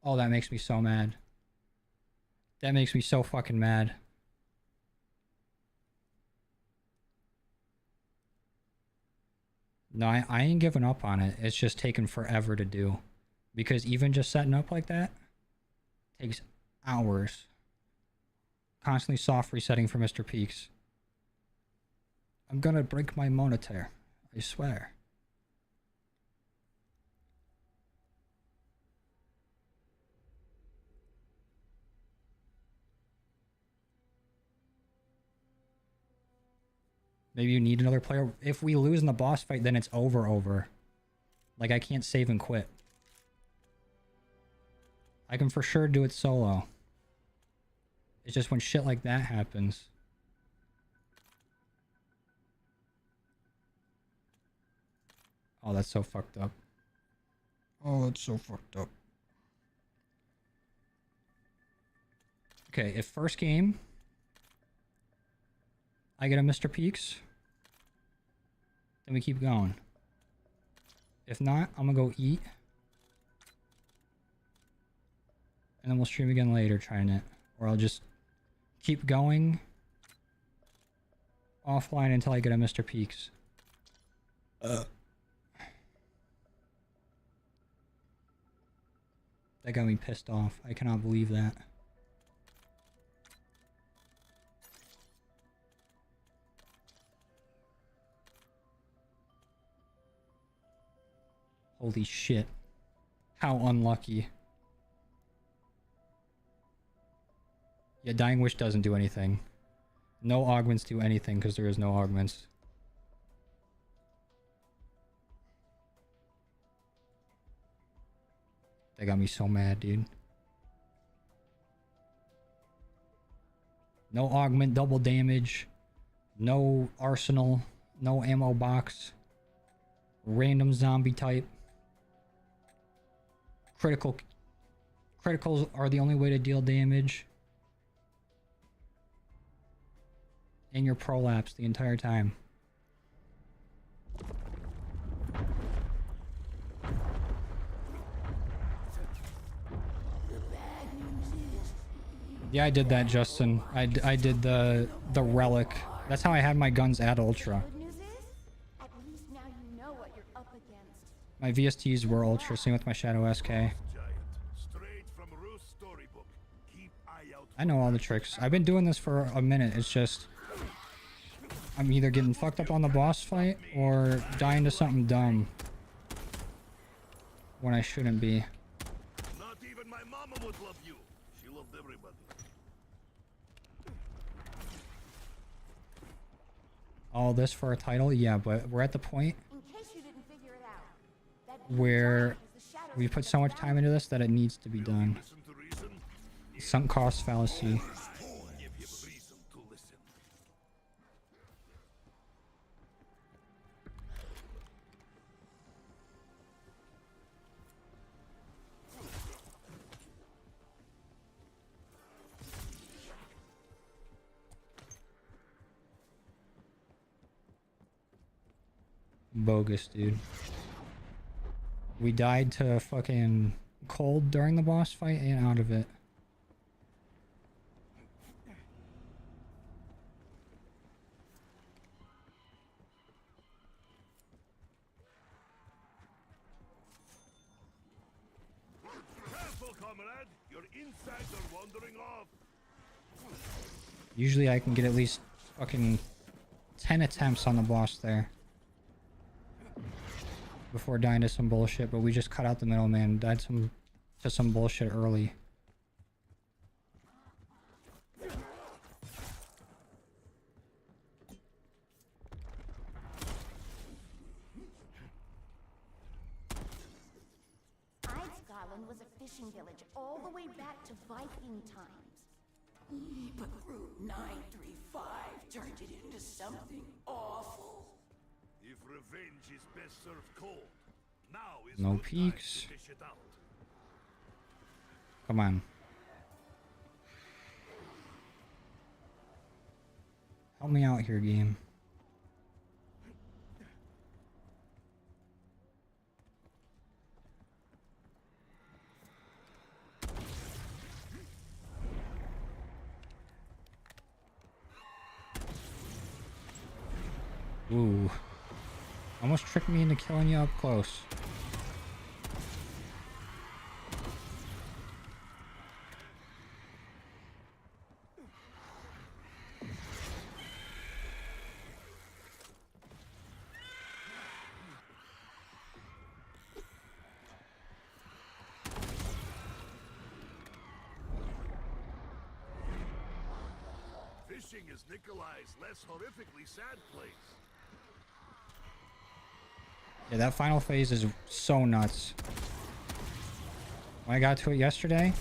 Oh, that makes me so mad. That makes me so fucking mad. No, I ain't giving up on it. It's just taken forever to do. Because even just setting up like that takes hours. Constantly soft resetting for Mr. Peaks. I'm gonna break my monitor. I swear. Maybe you need another player. If we lose in the boss fight, then it's over. Like, I can't save and quit. I can for sure do it solo. It's just when shit like that happens. Oh, that's so fucked up. Oh, that's so fucked up. Okay, if first game I get a Mr. Peaks, then we keep going. If not, I'm gonna go eat. And then we'll stream again later trying it. Or I'll just keep going offline until I get a Mr. Peaks. That got me pissed off. I cannot believe that. Holy shit. How unlucky. Yeah, Dying Wish doesn't do anything. No augments do anything because there is no augments. That got me so mad, dude. No augment, double damage. No arsenal. No ammo box. Random zombie type. Criticals are the only way to deal damage. And you're prolapse the entire time. Yeah, I did that, Justin. I did the relic. That's how I had my guns at ultra. My VSTs were ultra, same with my Shadow SK. I know all the tricks. I've been doing this for a minute. It's just I'm either getting fucked up on the boss fight or dying to something dumb when I shouldn't be. Not even my mama would love you. She loved everybody. All this for a title? Yeah, but we're at the point where we put so much time into this that it needs to be done. Sunk cost fallacy. Bogus, dude. We died to fucking cold during the boss fight and out of it. Careful, comrade. Your insides are wandering off. Usually I can get at least fucking 10 attempts on the boss there before dying to some bullshit, but we just cut out the middleman, died to some bullshit early. one was a fishing village all the way back to Viking times. But Route 935 turned it into something awful. If revenge is best served cold, now is No good time peaks. to dish it out. Come on. Help me out here, game. Ooh. Almost tricked me into killing you up close. Fishing is Nikolai's less horrifically sad place. Yeah, that final phase is so nuts. When I got to it yesterday,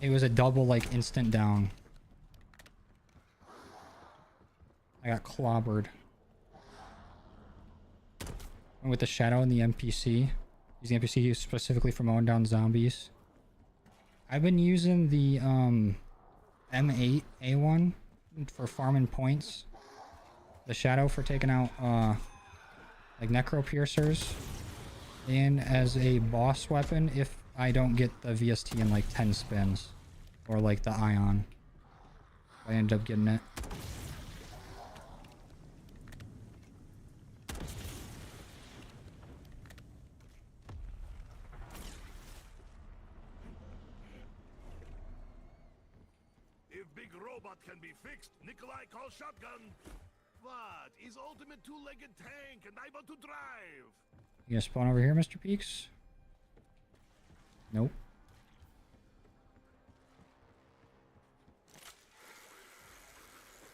it was a double, like, instant down. I got clobbered. And with the shadow and the NPC. Using NPC specifically for mowing down zombies. I've been using the M8 A1 for farming points. The shadow for taking out like necro piercers. And as a boss weapon if I don't get the VST in like 10 spins. Or like the ion. I end up getting it. Can be fixed. Nikolai calls shotgun. What? Is ultimate two-legged tank and able to drive. You gonna spawn over here, Mr. Peaks? Nope.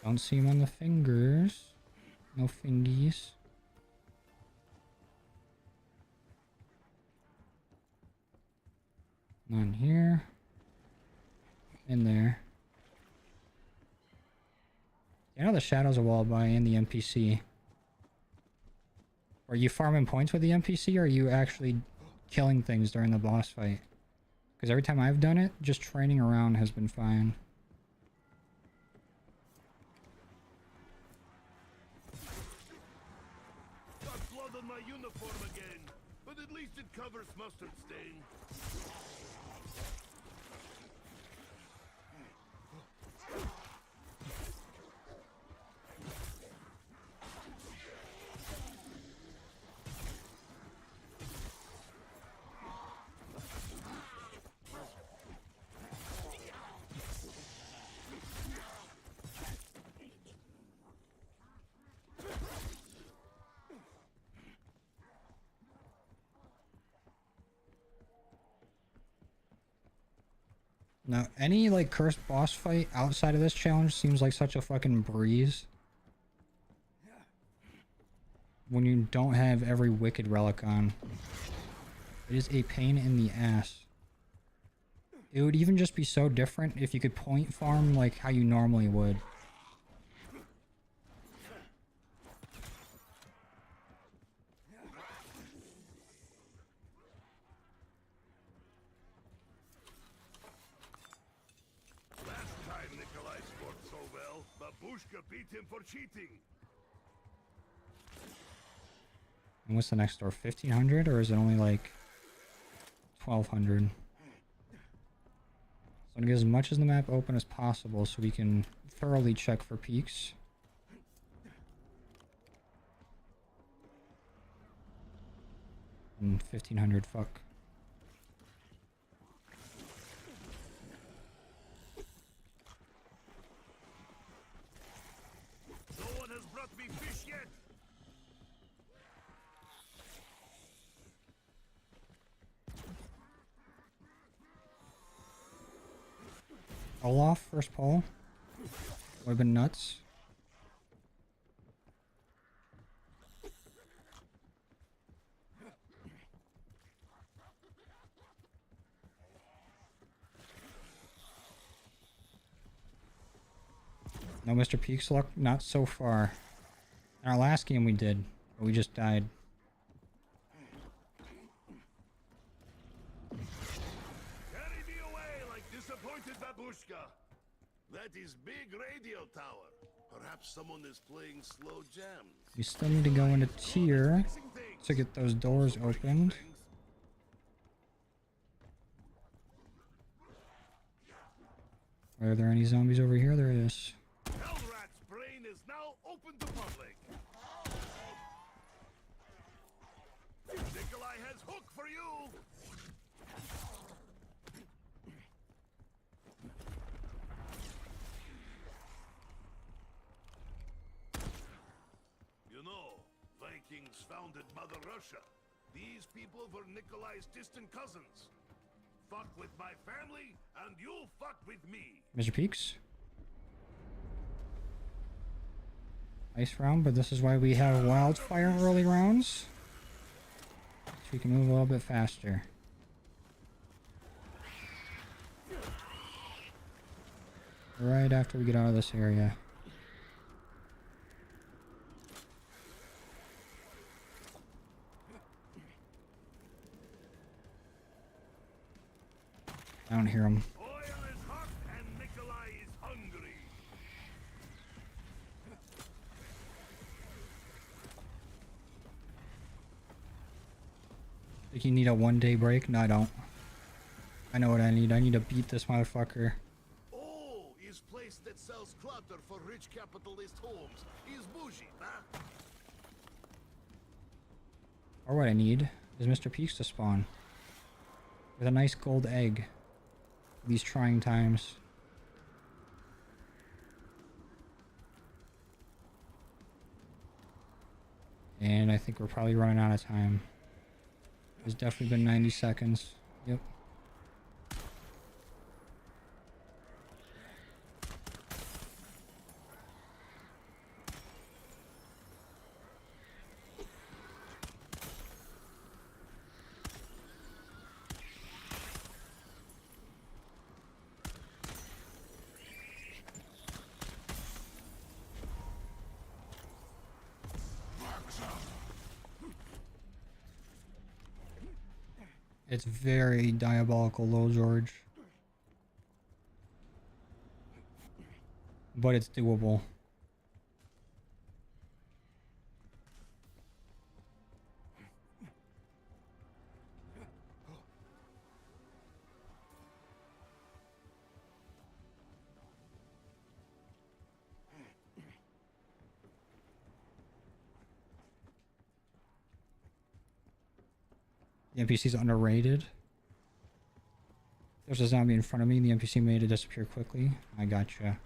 Don't see him on the fingers. No fingies. None here. In there. You know the shadows a wall by and the NPC. Are you farming points with the NPC or are you actually killing things during the boss fight? Because every time I've done it, just training around has been fine. Got blood on my uniform again, but at least it covers mustard stain. Now, any like cursed boss fight outside of this challenge seems like such a fucking breeze. When you don't have every wicked relic on. It is a pain in the ass. It would even just be so different if you could point farm like how you normally would. Beat him for cheating. And what's the next door? 1500 or is it only like 1200? So I'm gonna get as much as the map open as possible so we can thoroughly check for peaks. And 1500, fuck. Olaf first pull would have been nuts. No Mr. Peaks luck? Not so far. In our last game we did, but we just died. Carry me away like disappointed babushka. That is big radio tower. Perhaps someone is playing slow jams. We still need to go into tier to get those doors opened. Are there any zombies over here? There is. Hellrat's brain is now open to public. Nikolai has hook for you. You know, Vikings founded Mother Russia. These people were Nikolai's distant cousins. Fuck with my family, and you'll fuck with me. Mr. Peaks? Ice round, but this is why we have wildfire early rounds. So we can move a little bit faster. Right after we get out of this area. I don't hear him. Oil is hot and Nikolai is hungry. Think you need a 1-day break? No, I don't. I know what I need. I need to beat this motherfucker. Oh, is place that sells clutter for rich capitalist homes. Is bougie, huh? Or what I need is Mr. Peaks to spawn. With a nice gold egg. These trying times. And I think we're probably running out of time. It's definitely been 90 seconds. Yep. It's very diabolical, Lil George. But it's doable. The NPC's underrated. There's a zombie in front of me. The NPC made it disappear quickly. I gotcha.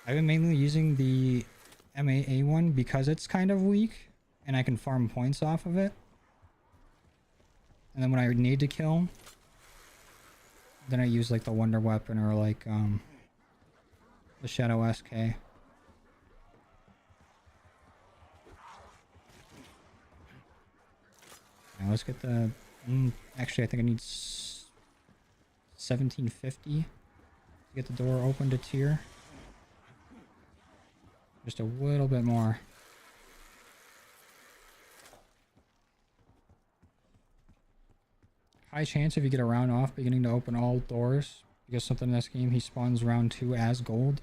I've been mainly using the MAA one because it's kind of weak and I can farm points off of it. And then when I need to kill, then I use like the Wonder Weapon or like the Shadow SK. Now let's get the... actually, I think I need 1750 to get the door open to tier. Just a little bit more. High chance if you get a round off beginning to open all doors. Because something in this game, he spawns round 2 as gold.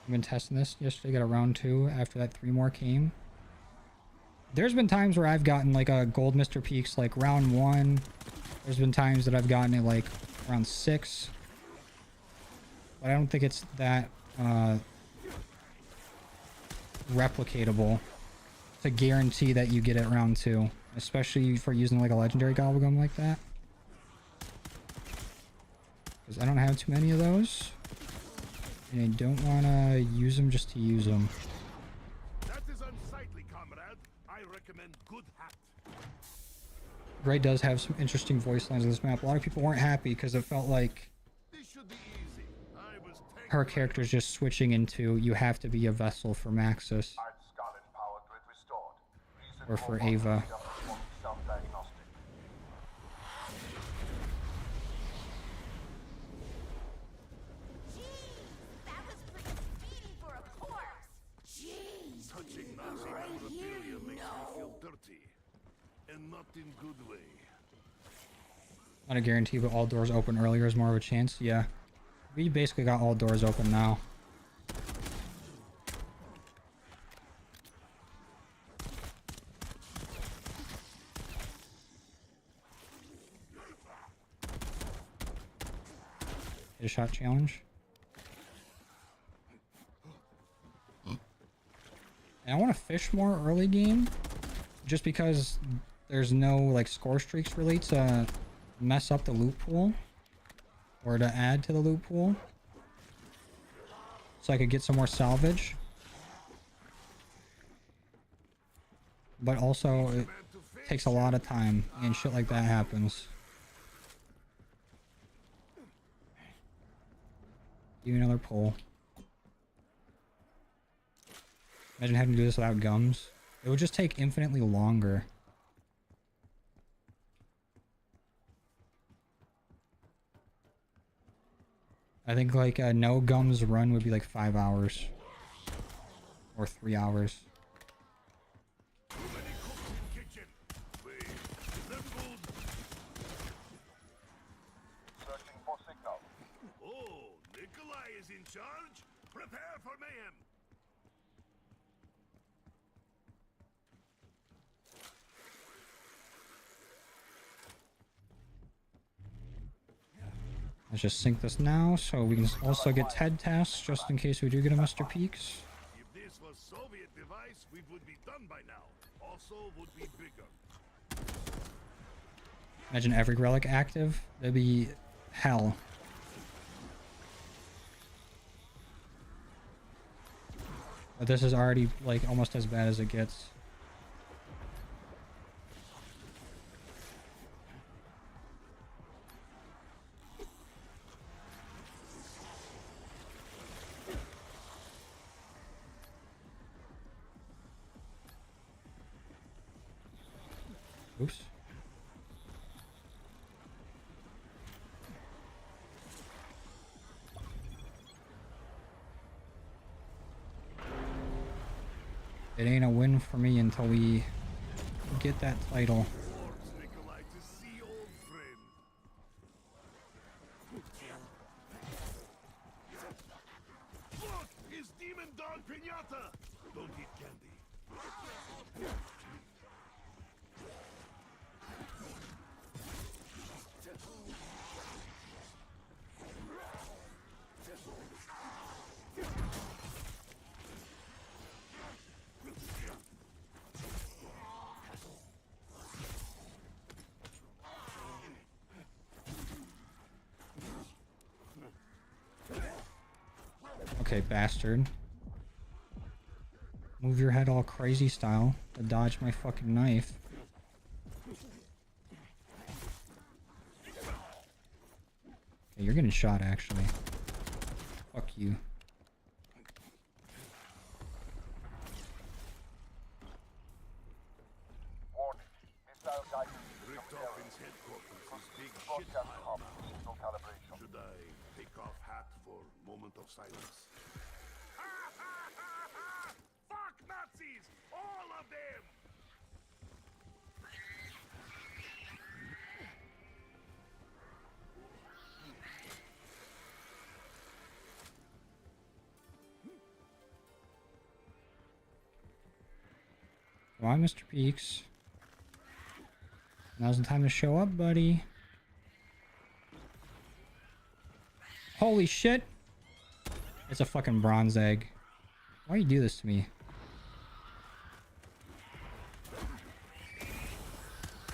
I've been testing this yesterday, got a round 2 after that 3 more came. There's been times where I've gotten like a gold Mr. Peaks like round 1. There's been times that I've gotten it like round 6. But I don't think it's that replicatable to guarantee that you get it round 2. Especially for using like a legendary gobblegum like that. Because I don't have too many of those. And I don't want to use them just to use them. Gray does have some interesting voice lines on this map. A lot of people weren't happy because it felt like her character's just switching into you have to be a vessel for Maxis or for Ava. That was pretty and not in good way. Not a guarantee, but all doors open earlier is more of a chance. Yeah. We basically got all doors open now. Hit a shot challenge. And I want to fish more early game, just because there's no like score streaks really to mess up the loot pool or to add to the loot pool, so I could get some more salvage. But also it takes a lot of time and shit like that happens. Give me another pull. Imagine having to do this without gums. It would just take infinitely longer. I think like a no gums run would be like 5 hours. Or 3 hours. Too many cooks in kitchen. Wait, is that food? Searching for signal. Oh, Nikolai is in charge? Prepare for mayhem. Let's just sync this now so we can also get TED tasks just in case we do get a Mr. Peaks. If this was Soviet device, we would be done by now. Also would be bigger. Imagine every relic active. That'd be hell. But this is already like almost as bad as it gets. Oops. It ain't a win for me until we get that title. Forks Nikolai to see old friend. Look, his demon dog Pinata. Don't eat candy. Okay, bastard. Move your head all crazy style to dodge my fucking knife. Okay, you're getting shot actually. Fuck you. Warning. Missile guidance Richtofin's headquarters is big shit broadcast pile hub. now. Signal calibration. Should I take off hat for moment of silence? Fuck Nazis! All of them! Come on, Mr. Peaks. Now's the time to show up, buddy. Holy shit! It's a fucking bronze egg. Why you do this to me?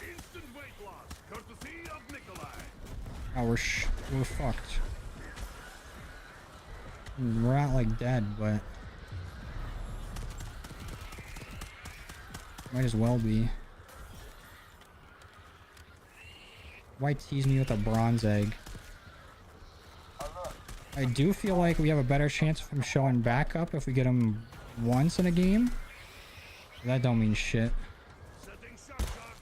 Instant weight loss, courtesy of Nikolai. Oh, we're fucked. We're not like dead, but might as well be. Why tease me with a bronze egg? I do feel like we have a better chance of him showing back up if we get him once in a game. That don't mean shit. Setting shot charge.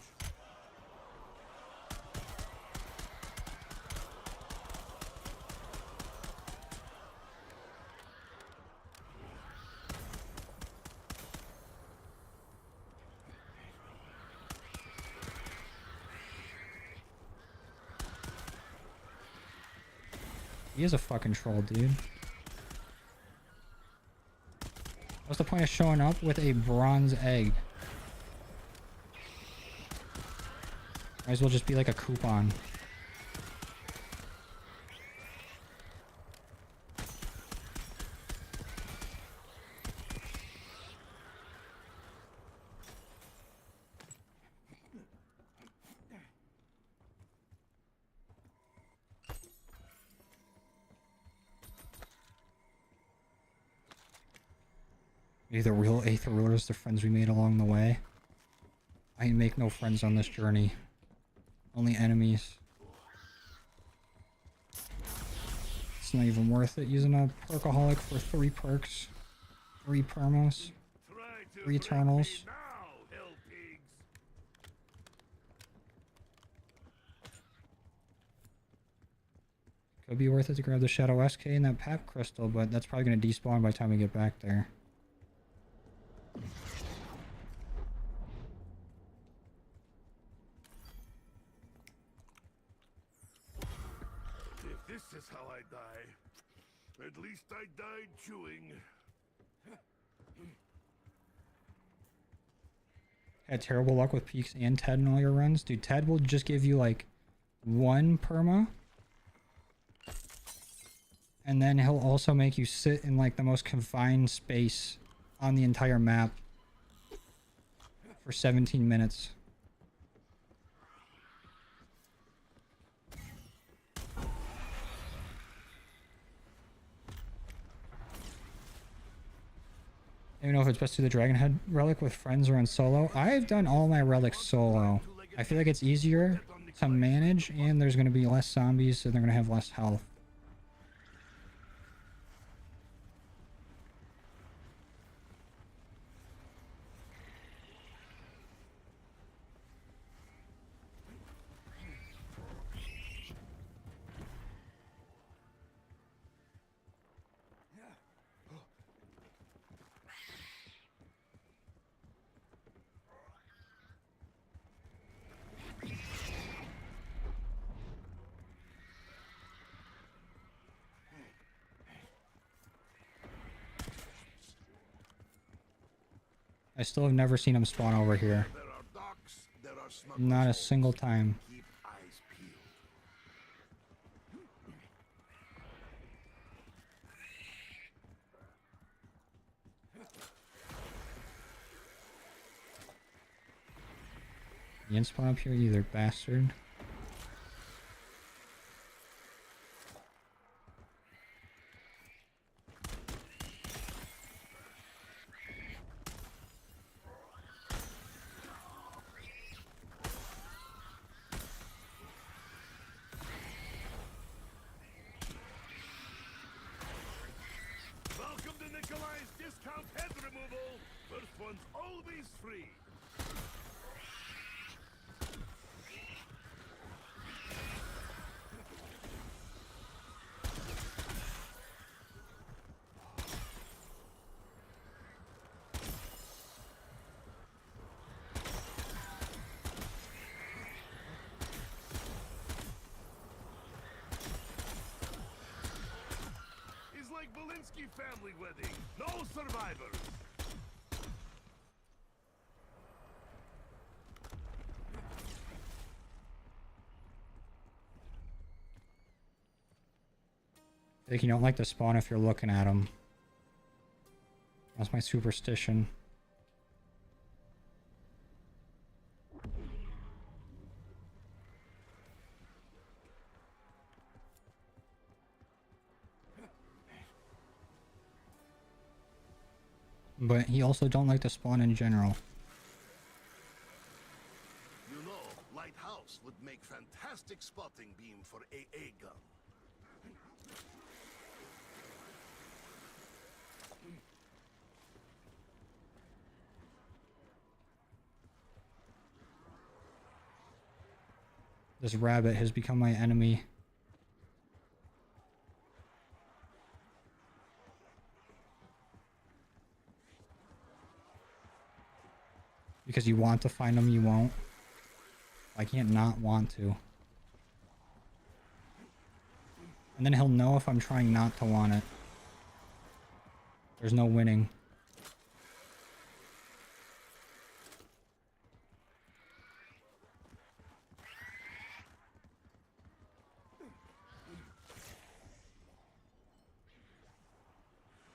He is a fucking troll, dude. What's the point of showing up with a bronze egg? Might as well just be like a coupon. Maybe the real Aether rulers, the friends we made along the way. I make no friends on this journey. Only enemies. It's not even worth it using a perkaholic for 3 perks. 3 permos. 3 eternals. Could be worth it to grab the Shadow SK and that Pap Crystal, but that's probably going to despawn by the time we get back there. If this is how I die, at least I died chewing. Had terrible luck with Peaks and Ted in all your runs. Dude, Ted will just give you like 1 perma. And then he'll also make you sit in like the most confined space on the entire map for 17 minutes. I don't know if it's best to do the Dragon Head relic with friends or on solo. I've done all my relics solo. I feel like it's easier to manage and there's going to be less zombies, so they're going to have less health. I still have never seen him spawn over here. There are docks, there are smugglers' Not a holes. single time. Keep eyes peeled. You didn't spawn up here either, bastard. Welcome to Nikolai's discount head removal. First one's always free. It's like Belinsky family wedding. No survivors. I think you don't like to spawn if you're looking at them. That's my superstition. But he also don't like to spawn in general. You know, Lighthouse would make fantastic spotting beam for AA gun. This rabbit has become my enemy. Because you want to find them, you won't. I can't not want to. And then he'll know if I'm trying not to want it. There's no winning.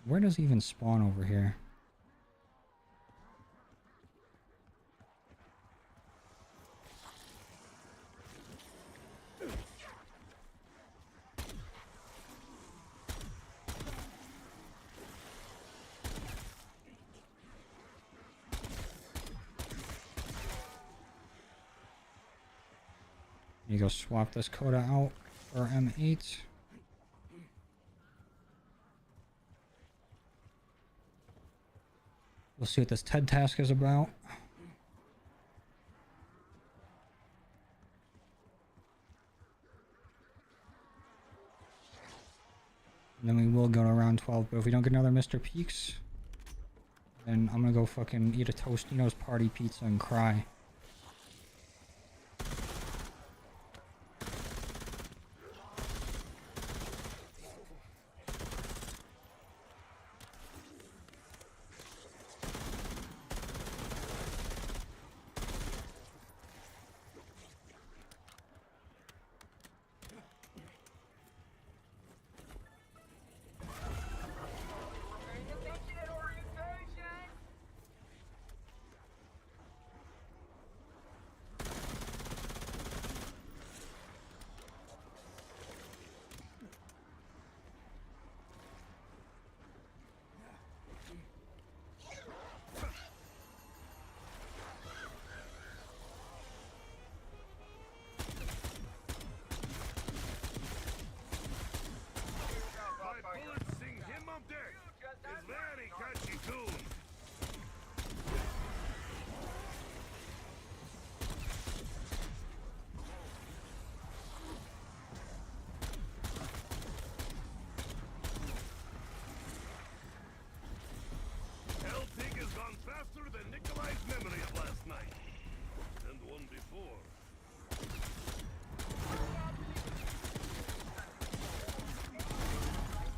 Where does he even spawn over here? You go swap this Coda out for M8. We'll see what this TED task is about. And then we will go to round 12, but if we don't get another Mr. Peaks, then I'm gonna go fucking eat a Tostino's party pizza and cry.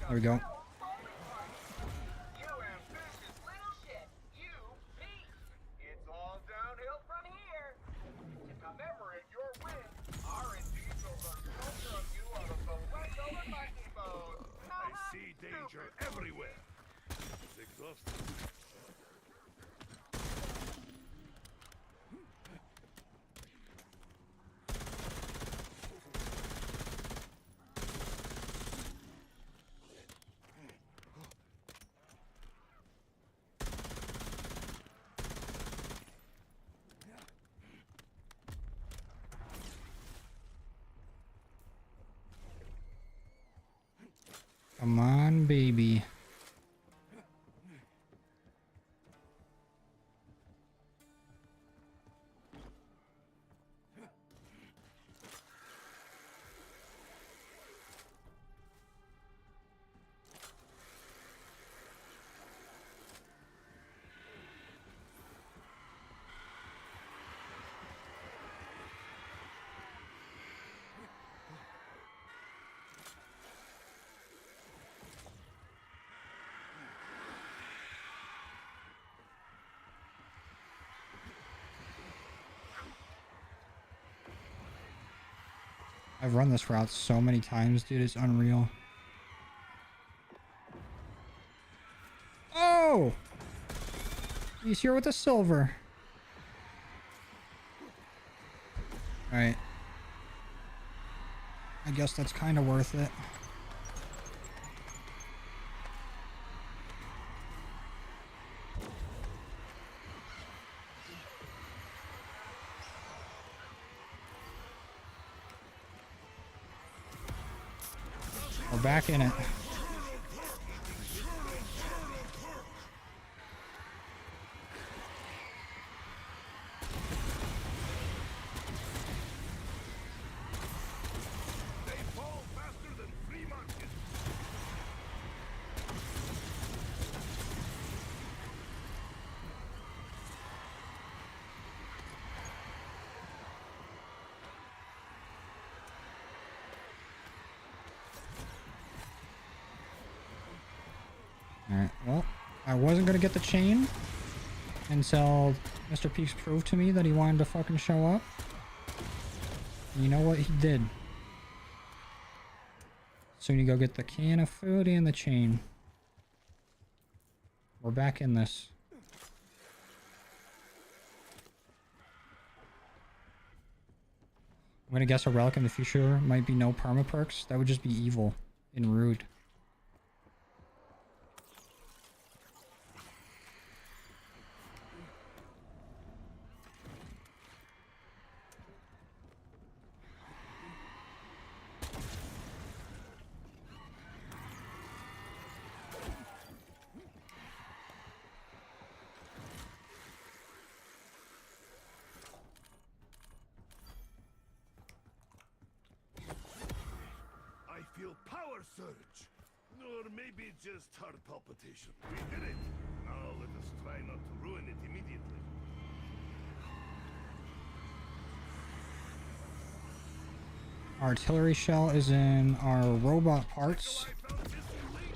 There we go. You ambitious little shit. You beat. It's all downhill from here. To commemorate your win, R&D will run culture of you out of the leftover lightning mode. I see danger everywhere. It's exhausting. Come on, baby. I've run this route so many times, dude. It's unreal. Oh! He's here with the silver. Alright. I guess that's kind of worth it. We're back in it. They fall faster than free market. Well, I wasn't gonna get the chain until Mr. Peaks proved to me that he wanted to fucking show up. And you know what? He did. Soon you go get the can of food and the chain. We're back in this. I'm gonna guess a relic in the future might be no perma perks. That would just be evil and rude. I feel power surge. Or maybe just heart palpitation. We did it. Now let us try not to ruin it immediately. Artillery shell is in our robot parts. I found this link.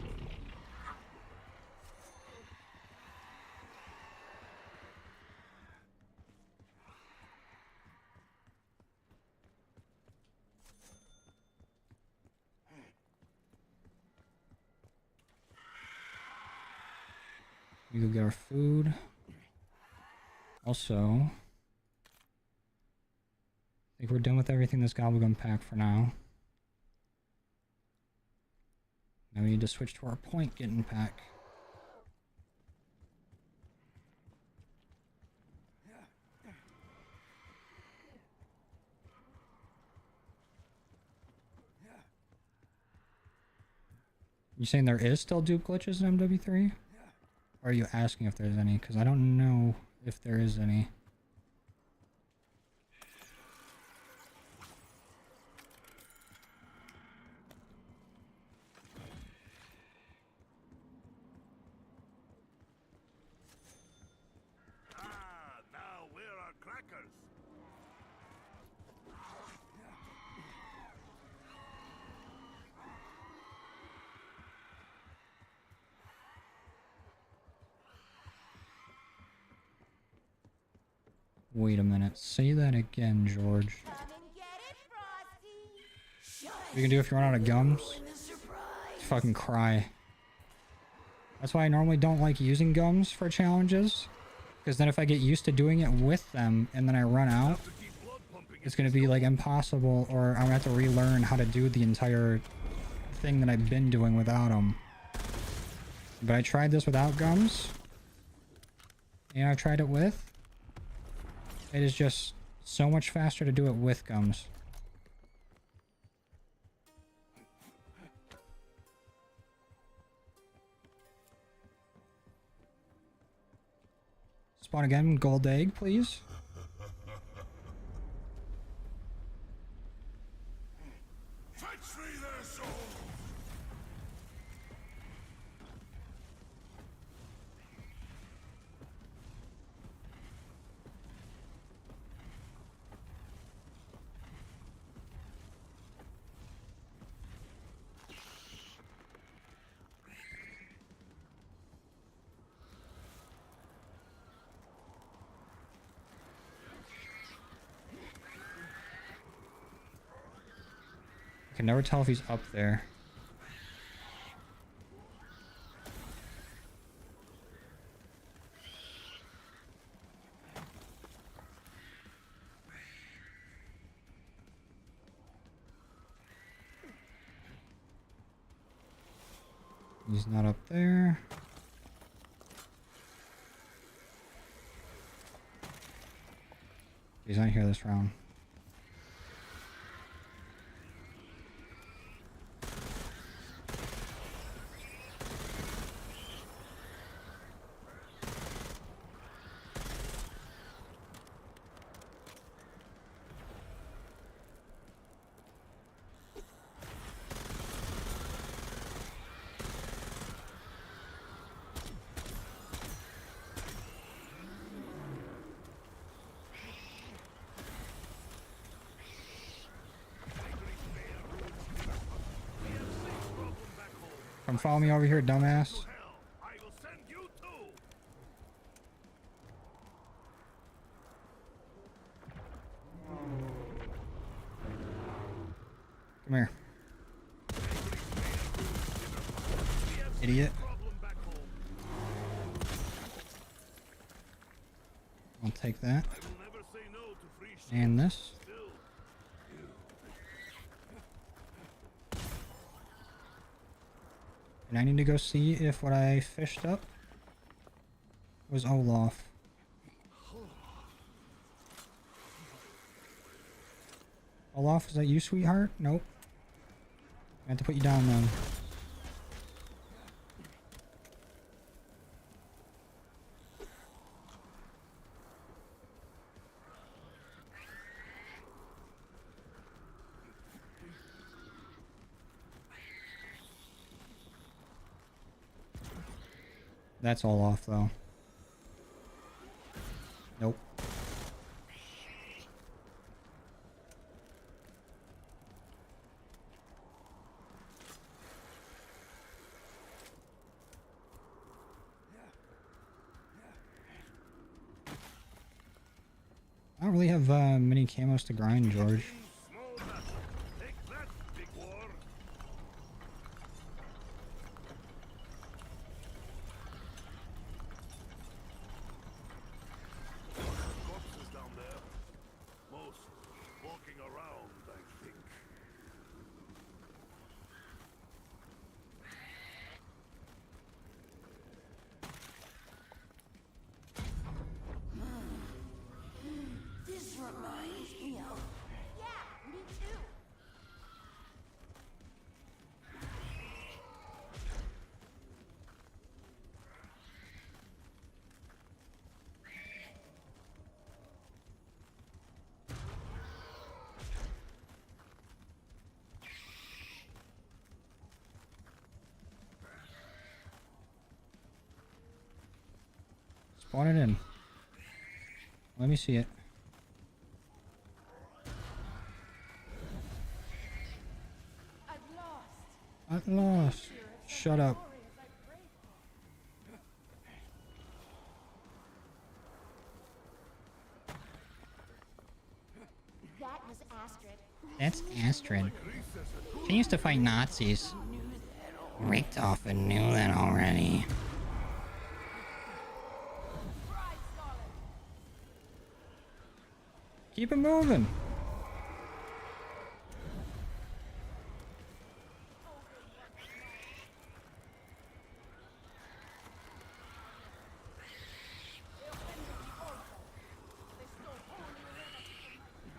We go get our food. Also, I think we're done with everything this gobblegum pack for now. Now we need to switch to our point getting pack. You saying there is still dupe glitches in MW3? Or are you asking if there's any? Because I don't know if there is any. Ah, now where are crackers? Wait a minute. Say that again, George. Come and get it, Frosty. What you can do if you run out of gums? Fucking cry. That's why I normally don't like using gums for challenges. Because then if I get used to doing it with them and then I run out, To keep blood pumping. it's going to be like impossible, or I'm going to have to relearn how to do the entire thing that I've been doing without them. But I tried this without gums. And I've tried it with. It is just so much faster to do it with gums. Spawn again, gold egg, please. Fight free their souls. I can never tell if he's up there. He's not up there. He's not here this round. Come follow me over here, dumbass. Hell, I will Come here. Idiot. Problem back home. I'll take that. I will never say no to free shit. And this. Still, And I need to go see if what I fished up was Olaf. Olaf, is that you, sweetheart? Nope. I have to put you down then. That's Olaf, though. Nope. I don't really have many camos to grind, George. small battle. Take that, big war. Corpses down there. Most walking around, I think. This reminds me of... Yeah, me too. Spawn it in. Let me see it. At last. At last. Shut up. That was Astrid. That's Astrid. She used to fight Nazis. Richtofen knew that already. Keep it moving.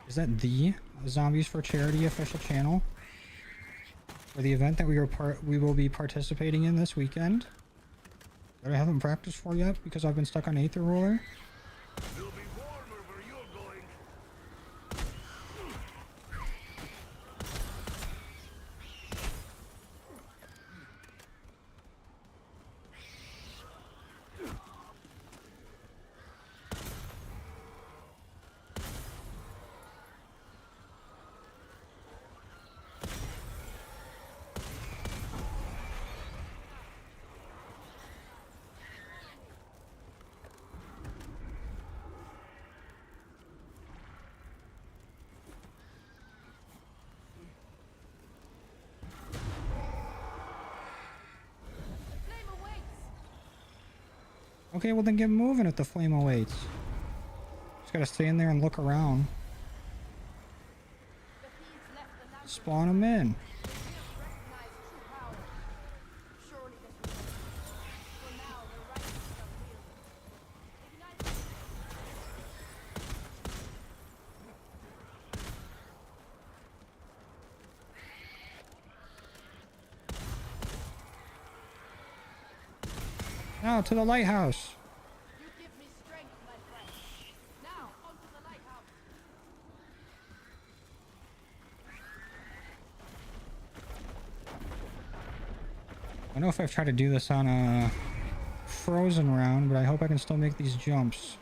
Is that the Zombies for Charity official channel for the event that we will be participating in this weekend? That I haven't practiced for yet because I've been stuck on Aether Roller. It'll be warmer where you're going. Okay, well then get moving if the flame awaits. Just gotta stay in there and look around. Spawn them in. Now to the lighthouse. You give me strength, my friend. Now, onto the lighthouse. I don't know if I've tried to do this on a frozen round, but I hope I can still make these jumps.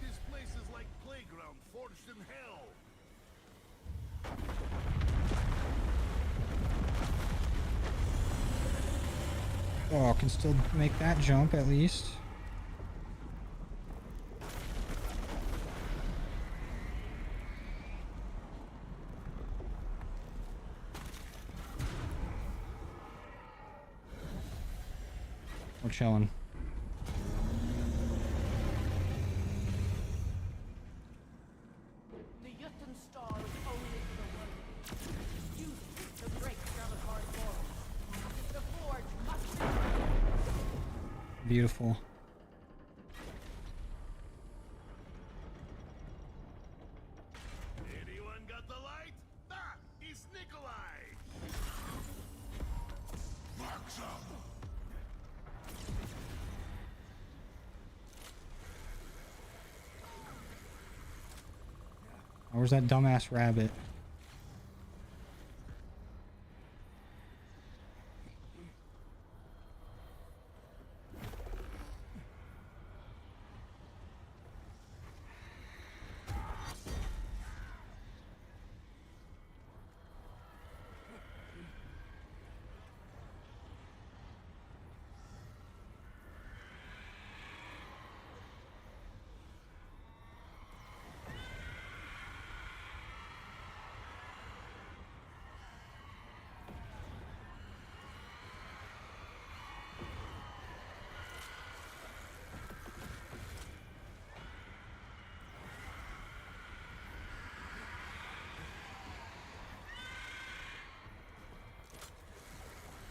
This place is like playground forged in hell. Oh, I can still make that jump at least. We're chilling. The Jotun star is only for the one. Use it to break Trellicar's walls. The forge must be Beautiful. Anyone got the light? That is Nikolai! Where's that dumbass rabbit?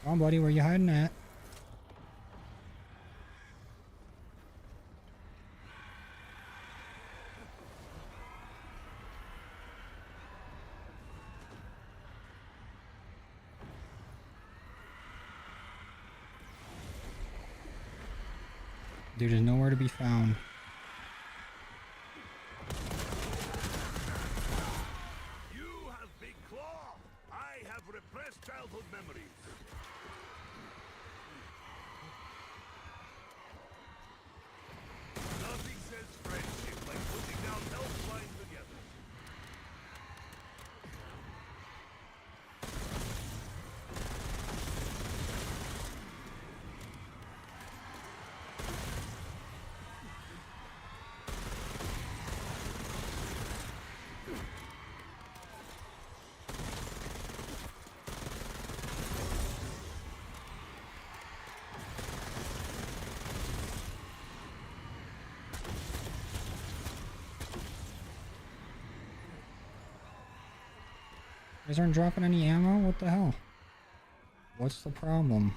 Come on, buddy, where you hiding at? Dude is nowhere to be found. You have Big Claw! I have repressed childhood memories. Nothing says friendship like putting down health line together. You guys aren't dropping any ammo? What the hell? What's the problem?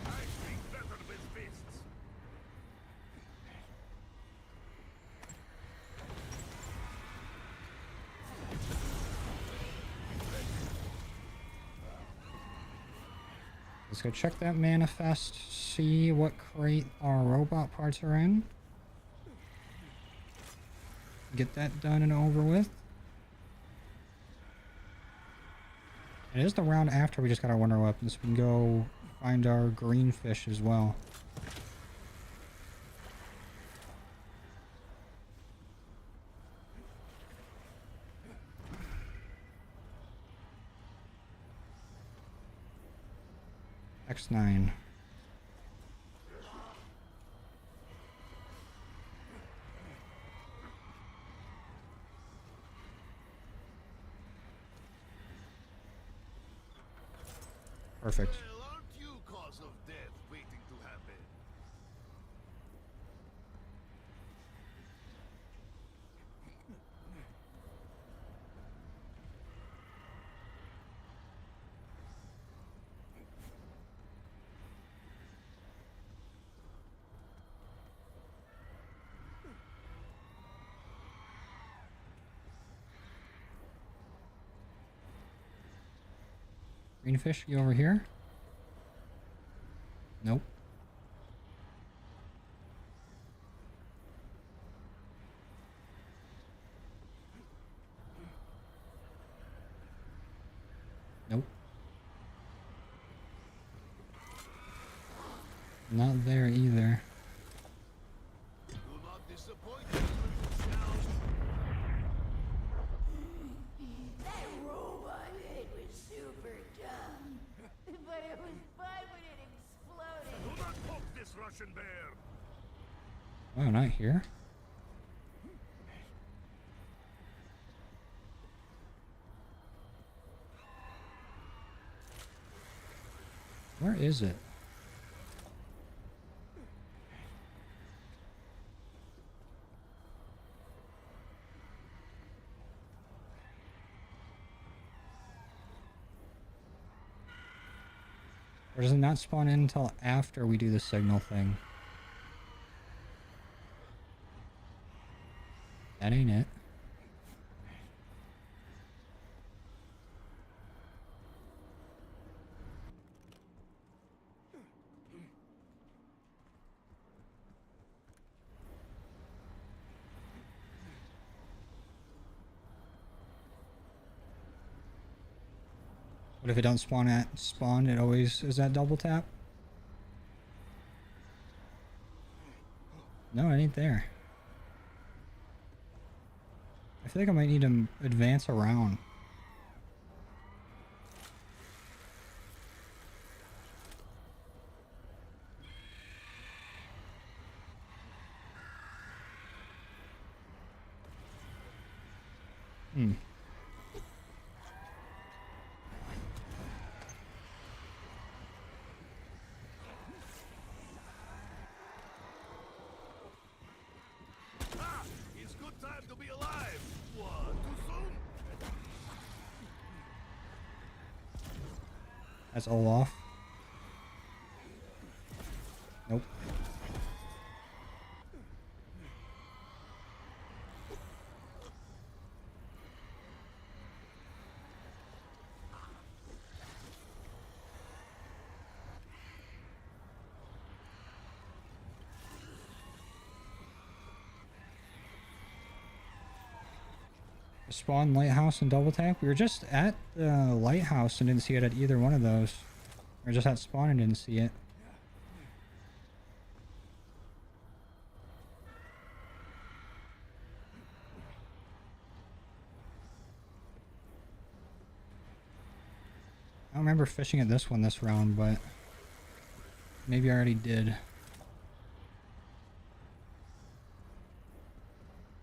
I speak better with fists. Let's go check that manifest, see what crate our robot parts are in. Get that done and over with. It is the round after we just got our wonder weapons. We can go find our green fish as well. X9. Perfect. Well, aren't you cause of death waiting to happen? Green fish, you over here? Nope. Nope. Not there either. Do not disappoint us, little scout. There! Russian bear. Oh, not here. Where is it? Or does it not spawn in until after we do the signal thing? That ain't it. What if it don't spawn at spawn? It always is that double tap? No, it ain't there. I feel like I might need to advance around. Hmm. Ah! It's good time to be alive. What? Too soon? That's Olaf. Nope. Spawn lighthouse and double tap. We were just at the lighthouse and didn't see it at either one of those. We were just at spawn and didn't see it. I don't remember fishing at this one this round, but maybe I already did.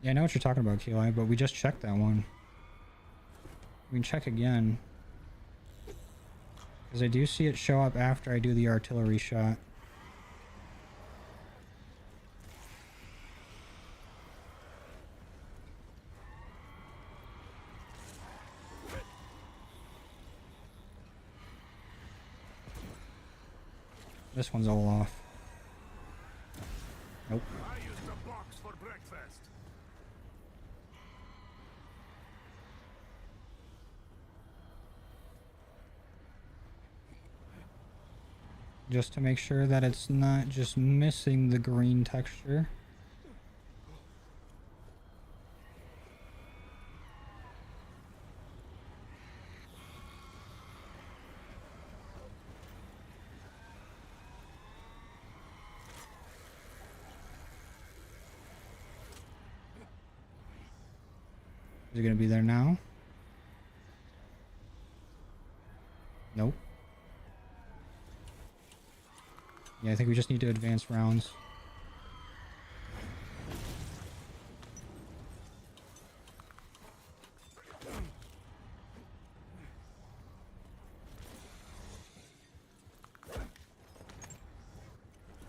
Yeah, I know what you're talking about, Keli, but we just checked that one. We can check again. Because I do see it show up after I do the artillery shot. This one's all off. Nope. I used a box for breakfast. Just to make sure that it's not just missing the green texture. Is it gonna be there now? Nope. Yeah, I think we just need to advance rounds.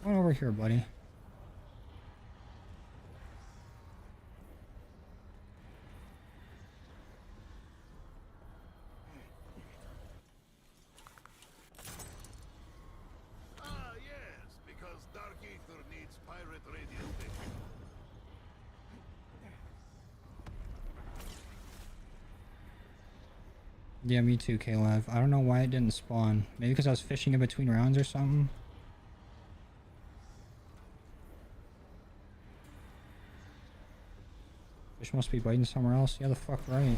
Come on over here, buddy. Ah, yes, because Dark Aether needs pirate radio station. Yeah, me too, Caleb. I don't know why it didn't spawn. Maybe because I was fishing in between rounds or something. Fish must be biting somewhere else. Yeah, the fuck right.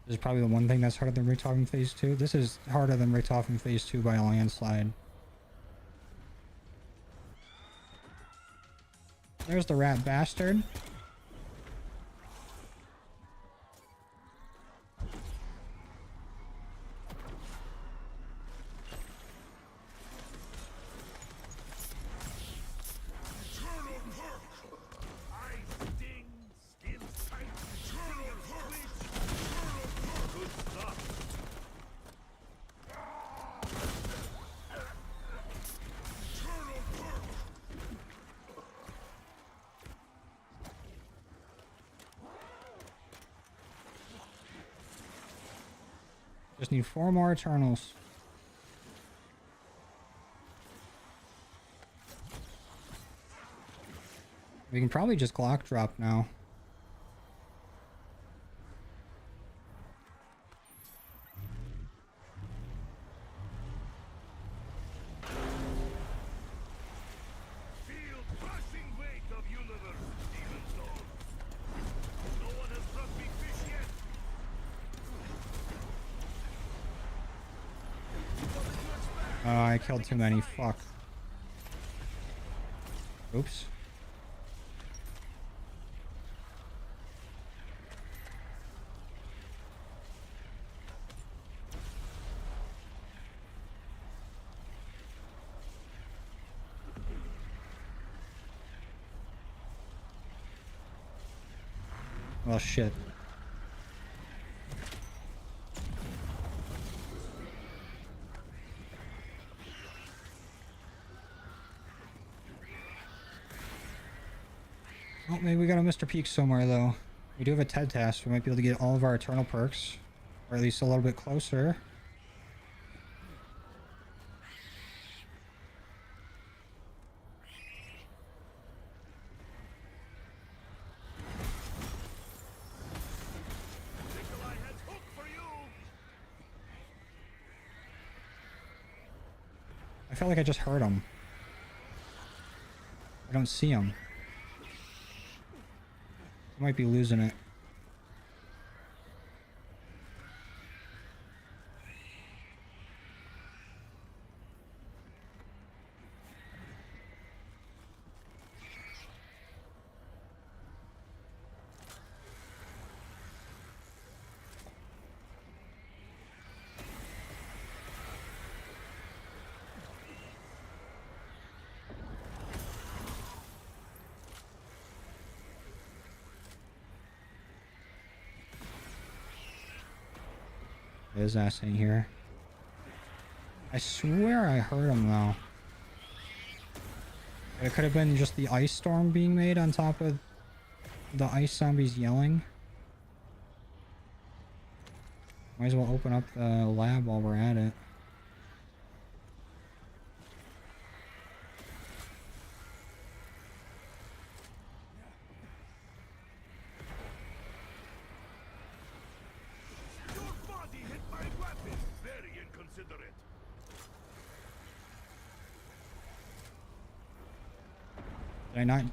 This is probably the one thing that's harder than Richtofen Phase 2. This is harder than Richtofen Phase 2 by a landslide. There's the rat bastard. Just need 4 more Eternals. We can probably just Glock drop now. Feel crushing weight of universe, demon soul. No one has brought me fish yet. Oh, I killed too many. Fuck. Oops. Well, shit. Oh, maybe we got a Mr. Peak somewhere, though. We do have a TED task. We might be able to get all of our Eternal perks. Or at least a little bit closer. Nikolai has hook for you. I felt like I just heard him. I don't see him. I might be losing it. His ass in here. I swear I heard him though. It could have been just the ice storm being made on top of the ice zombies yelling. Might as well open up the lab while we're at it. Your body hit my weapon. Very inconsiderate. Did I not?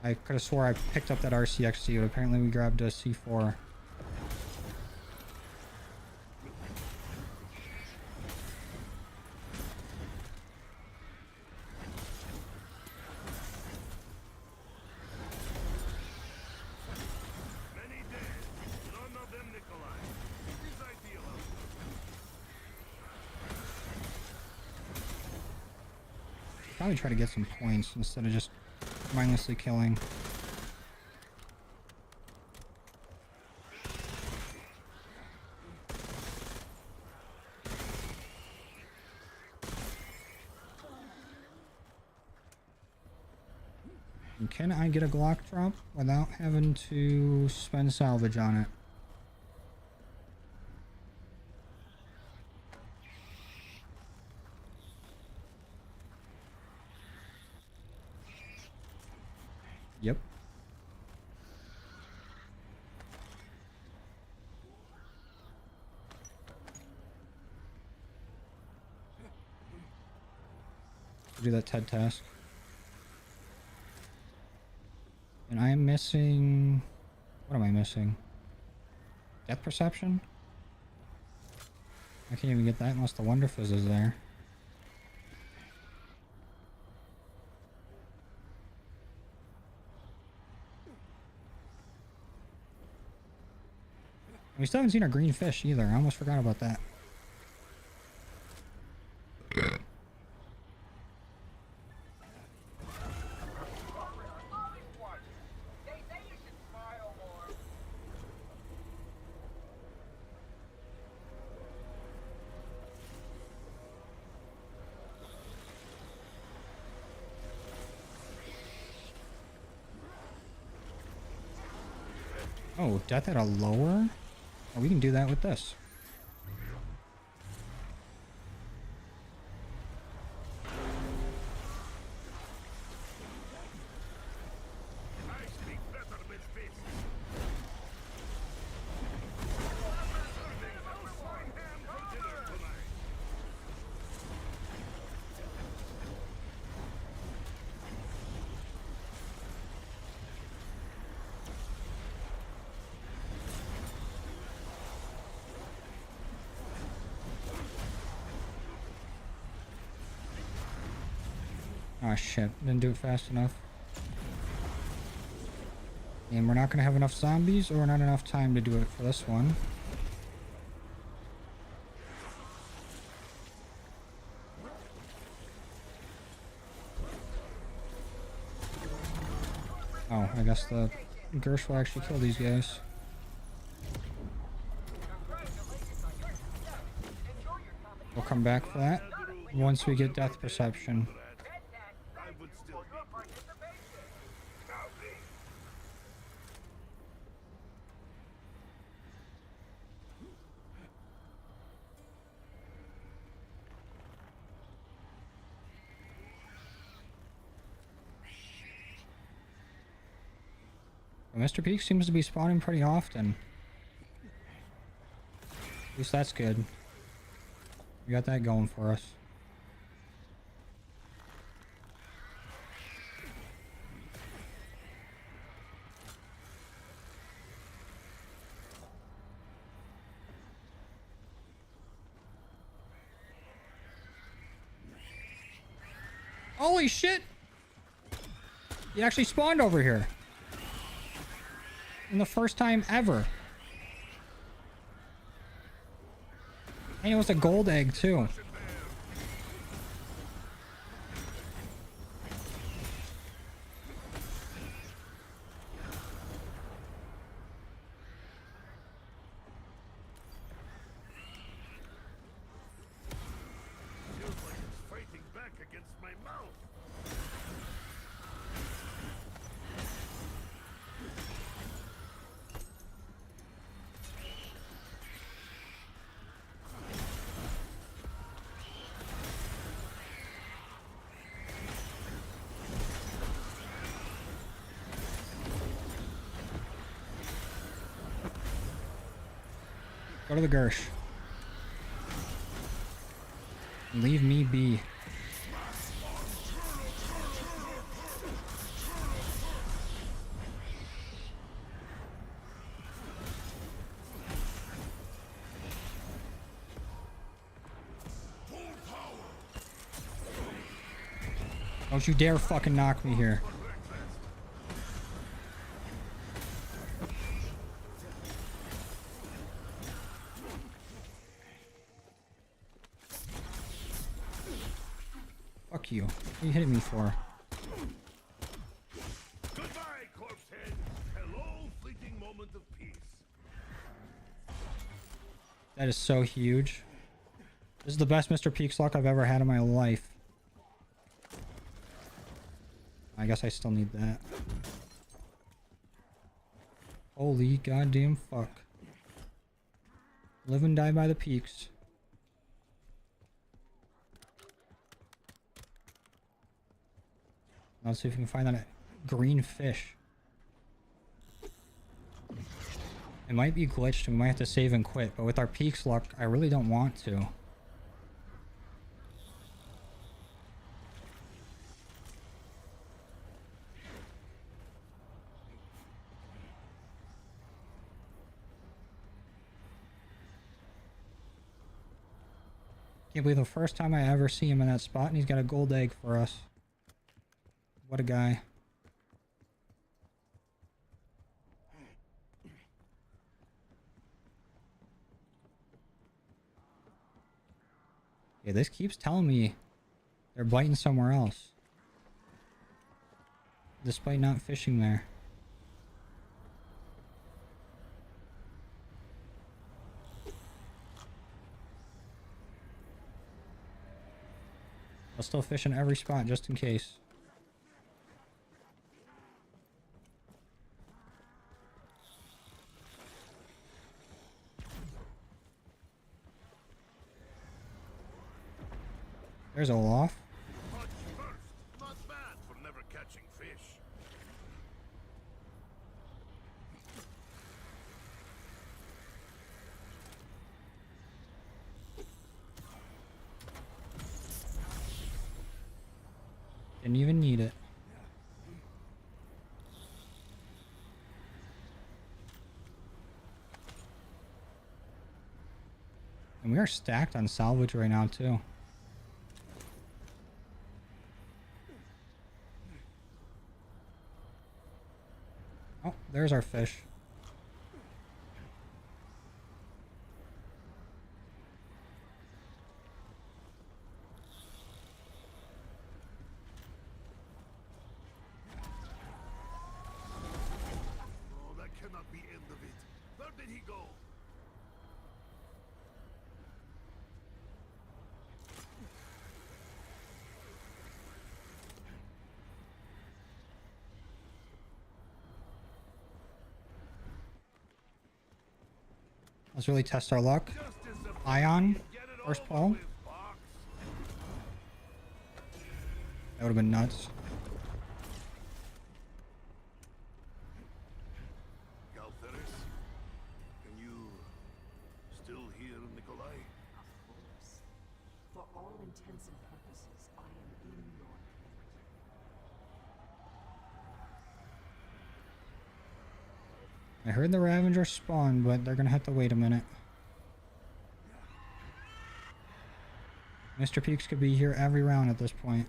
I could have swore I picked up that RCXD, but apparently we grabbed a C4. Many dead. None of them Nikolai. It is ideal. Probably try to get some points instead of just mindlessly killing. And can I get a Glock drop without having to spend salvage on it? Yep. Do that TED task. And I am missing... What am I missing? Depth perception? I can't even get that unless the Wonder Fizz is there. We still haven't seen our green fish either. I almost forgot about that. They say you should smile more. Oh, death at a lower? Oh, we can do that with this. I speak better with fists. Fine ham for dinner tonight. Oh shit, didn't do it fast enough. And we're not gonna have enough zombies or not enough time to do it for this one. Oh, I guess the Gersh will actually kill these guys. We'll come back for that once we get death perception. I would still be. Well, Mr. Peak seems to be spawning pretty often. At least that's good. We got that going for us. Holy shit! He actually spawned over here. In the first time ever. And it was a gold egg too. Feels like it's fighting back against my mouth. Go to the Gersh. Leave me be. Don't you dare fucking knock me here. Fuck you. What are you hitting me for? Goodbye, corpse head. Hello, fleeting moment of peace. That is so huge. This is the best Mr. Peaks luck I've ever had in my life. I guess I still need that. Holy goddamn fuck. Live and die by the peaks. Let's see if we can find that green fish. It might be glitched and we might have to save and quit, but with our peaks luck, I really don't want to. Can't believe the first time I ever see him in that spot and he's got a gold egg for us. What a guy. Okay, this keeps telling me they're biting somewhere else, despite not fishing there. I'll still fish in every spot just in case. There's Olaf. Punch first. Not bad for never catching fish. Didn't even need it. And we are stacked on salvage right now too. Oh, there's our fish. Oh, that cannot be end of it. Where did he go? Let's really test our luck. Just as the Ion, get it first over pull. with, Fox. That would have been nuts. Galtheris, can you still hear Nikolai? Of course. For all intents and purposes, I am in your I heard the Ravager spawn, but they're gonna have to wait a minute. Mr. Peaks could be here every round at this point.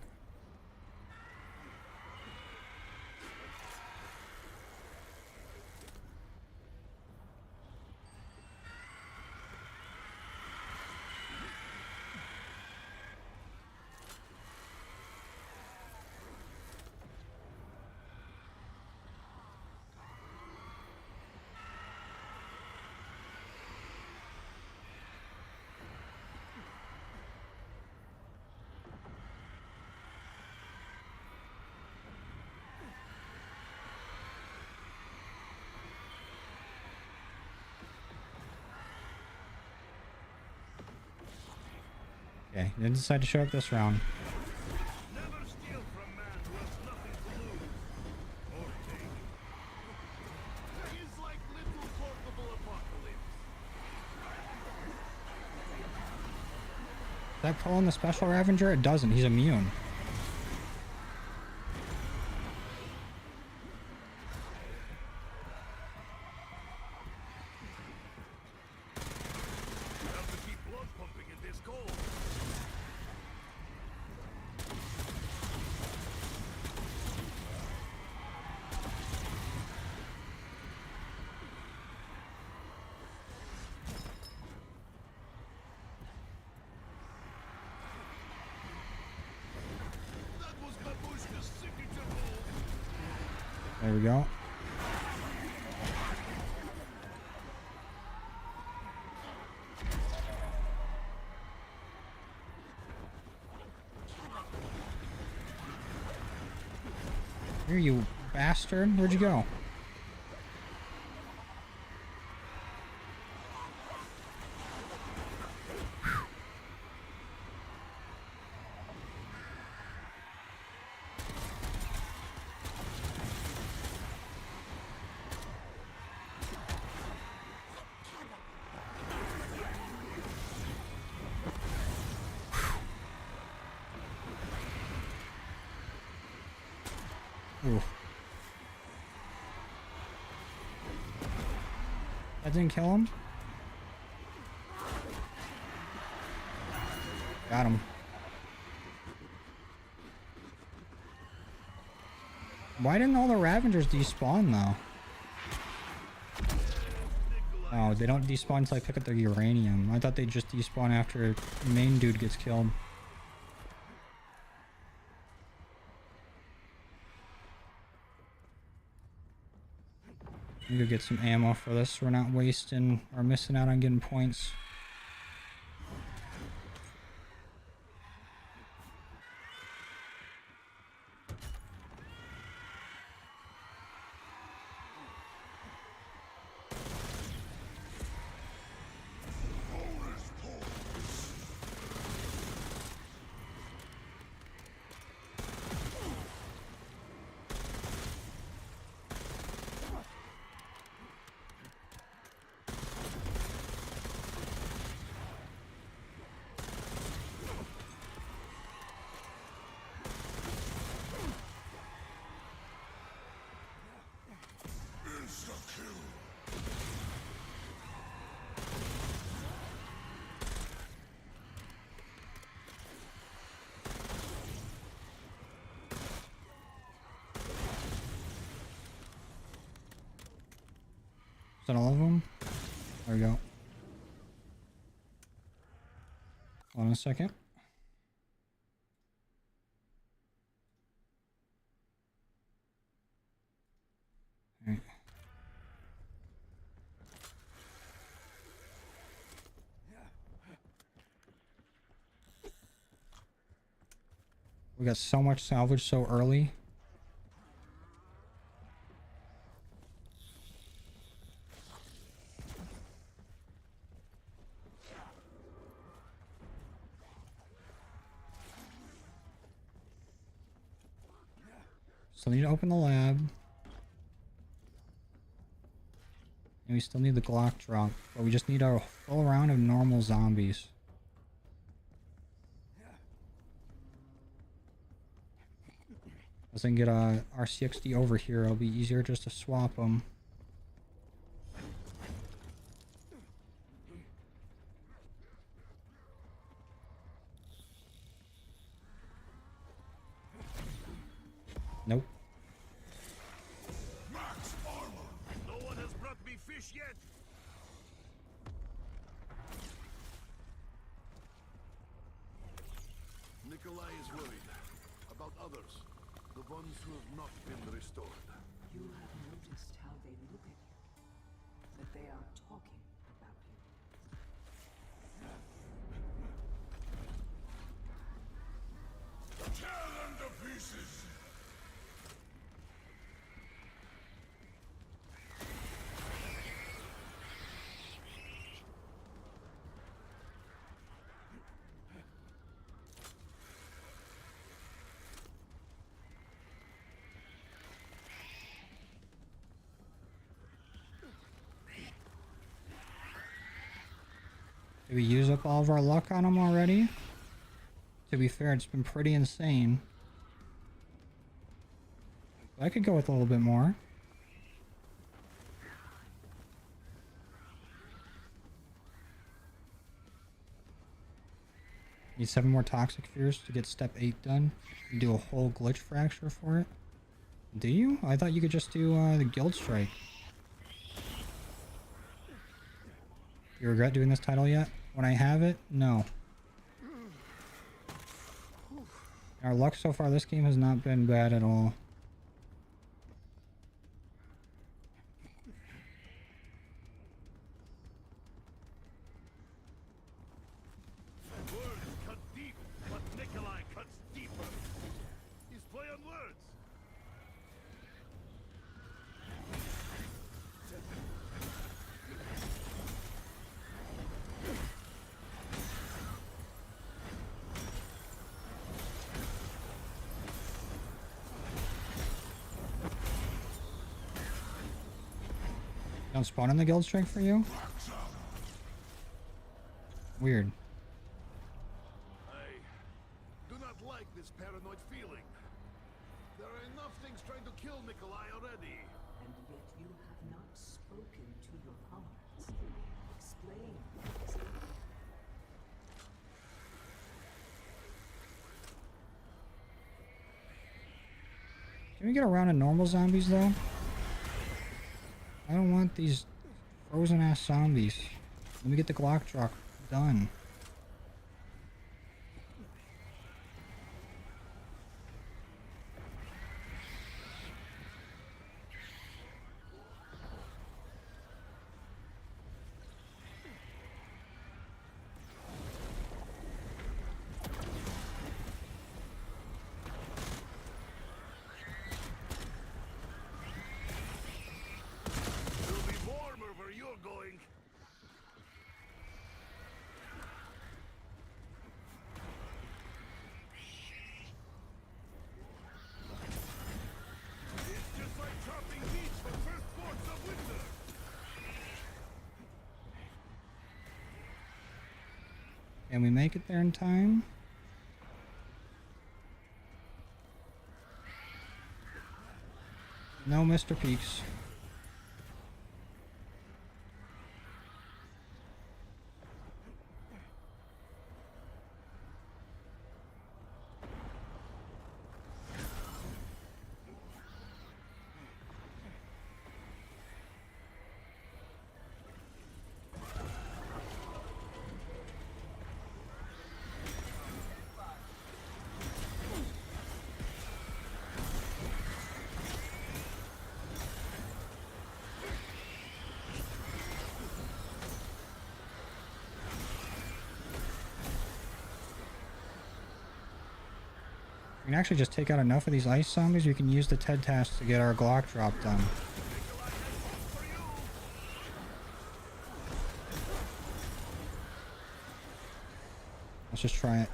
Okay, didn't decide to show up this round. Never steal from man who has nothing to lose. Or take. He is like little portable apocalypse. Does that pull in the special Ravager? It doesn't. He's immune. You have to keep blood pumping in this cold. That was Babushka's signature move. There we go. Here, you bastard. Where'd you go? Ooh. That didn't kill him? Got him. Why didn't all the Ravengers despawn though? Oh, they don't despawn until I pick up the uranium. I thought they just despawn after main dude gets killed. I'm gonna get some ammo for this so we're not wasting or missing out on getting points. Is that all of them? There we go. Hold on a second. All right. We got so much salvage so early. Still need to open the lab. And we still need the Glock drop. But we just need a full round of normal zombies. As I can get a RCXD over here, it'll be easier just to swap them. Nope. Max armor. No one has brought me fish yet. Nikolai is worried about others, the ones who have not been restored. You have noticed how they look at you, that they are talking about you. Tear them to pieces. Did we use up all of our luck on them already? To be fair, it's been pretty insane. I could go with a little bit more. Need 7 more toxic fears to get step 8 done. You do a whole glitch fracture for it. Do you? I thought you could just do the guild strike. You regret doing this title yet? When I have it? No. Our luck so far this game has not been bad at all. Words cut deep, but Nikolai cuts deeper. He's play on words. Don't spawn in the guild strike for you? Weird. I do not like this paranoid feeling. There are enough things trying to kill Nikolai already. And yet you have not spoken to your comrades. Explain. Can we get a round of normal zombies though? I don't want these Frozen ass zombies. Let me get the Glock truck done. It'll be warmer where you're going. It's just like chopping meat for first ports of winter. Can we make it there in time? No, Mr. Peaks. We can actually just take out enough of these ice zombies. We can use the TED task to get our Glock drop done. Let's just try it.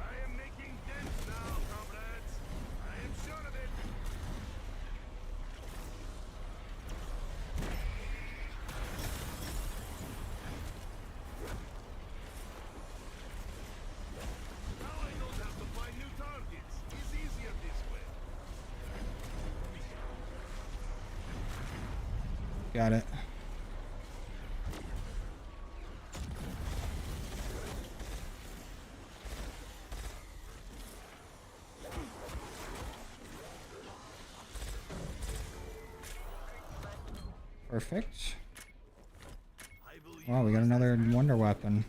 I am making dents now, comrades. I am sure of it. Now I don't have to find new targets. It's easier this way. Got it. Perfect. I will Wow, we got another wonder weapon.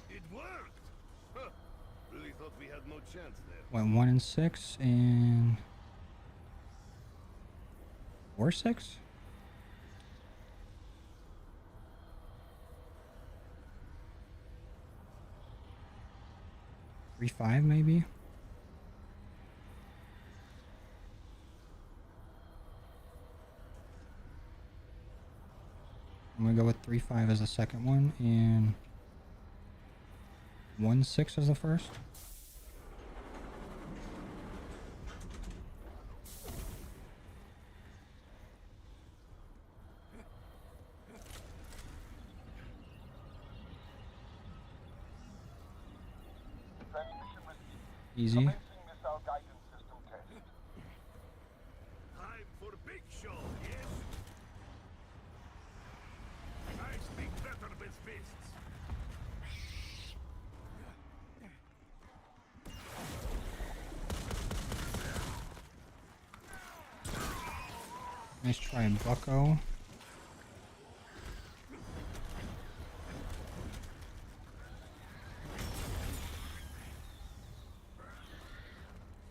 It worked! Huh. Really thought we had no chance there. Went 1 and 6 and 4, 6? Three, 5 maybe? I'm gonna go with 3, 5 as the second one and 1, 6 as the first. Transmission received. Easy. Commencing missile guidance system test. Time for big show, yes? I speak better with fists. Nice try, bucko.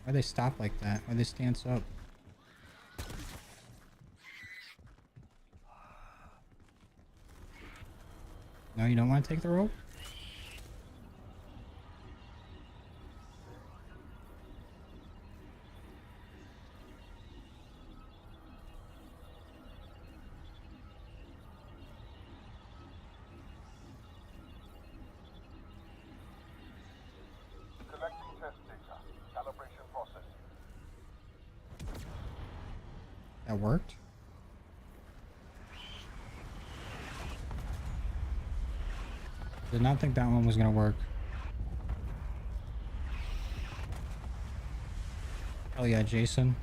Why they stop like that? Why they stance up? No, you don't want to take the rope? Collecting test data. Calibration processing. That worked? Did not think that one was gonna work. Hell yeah, Jason.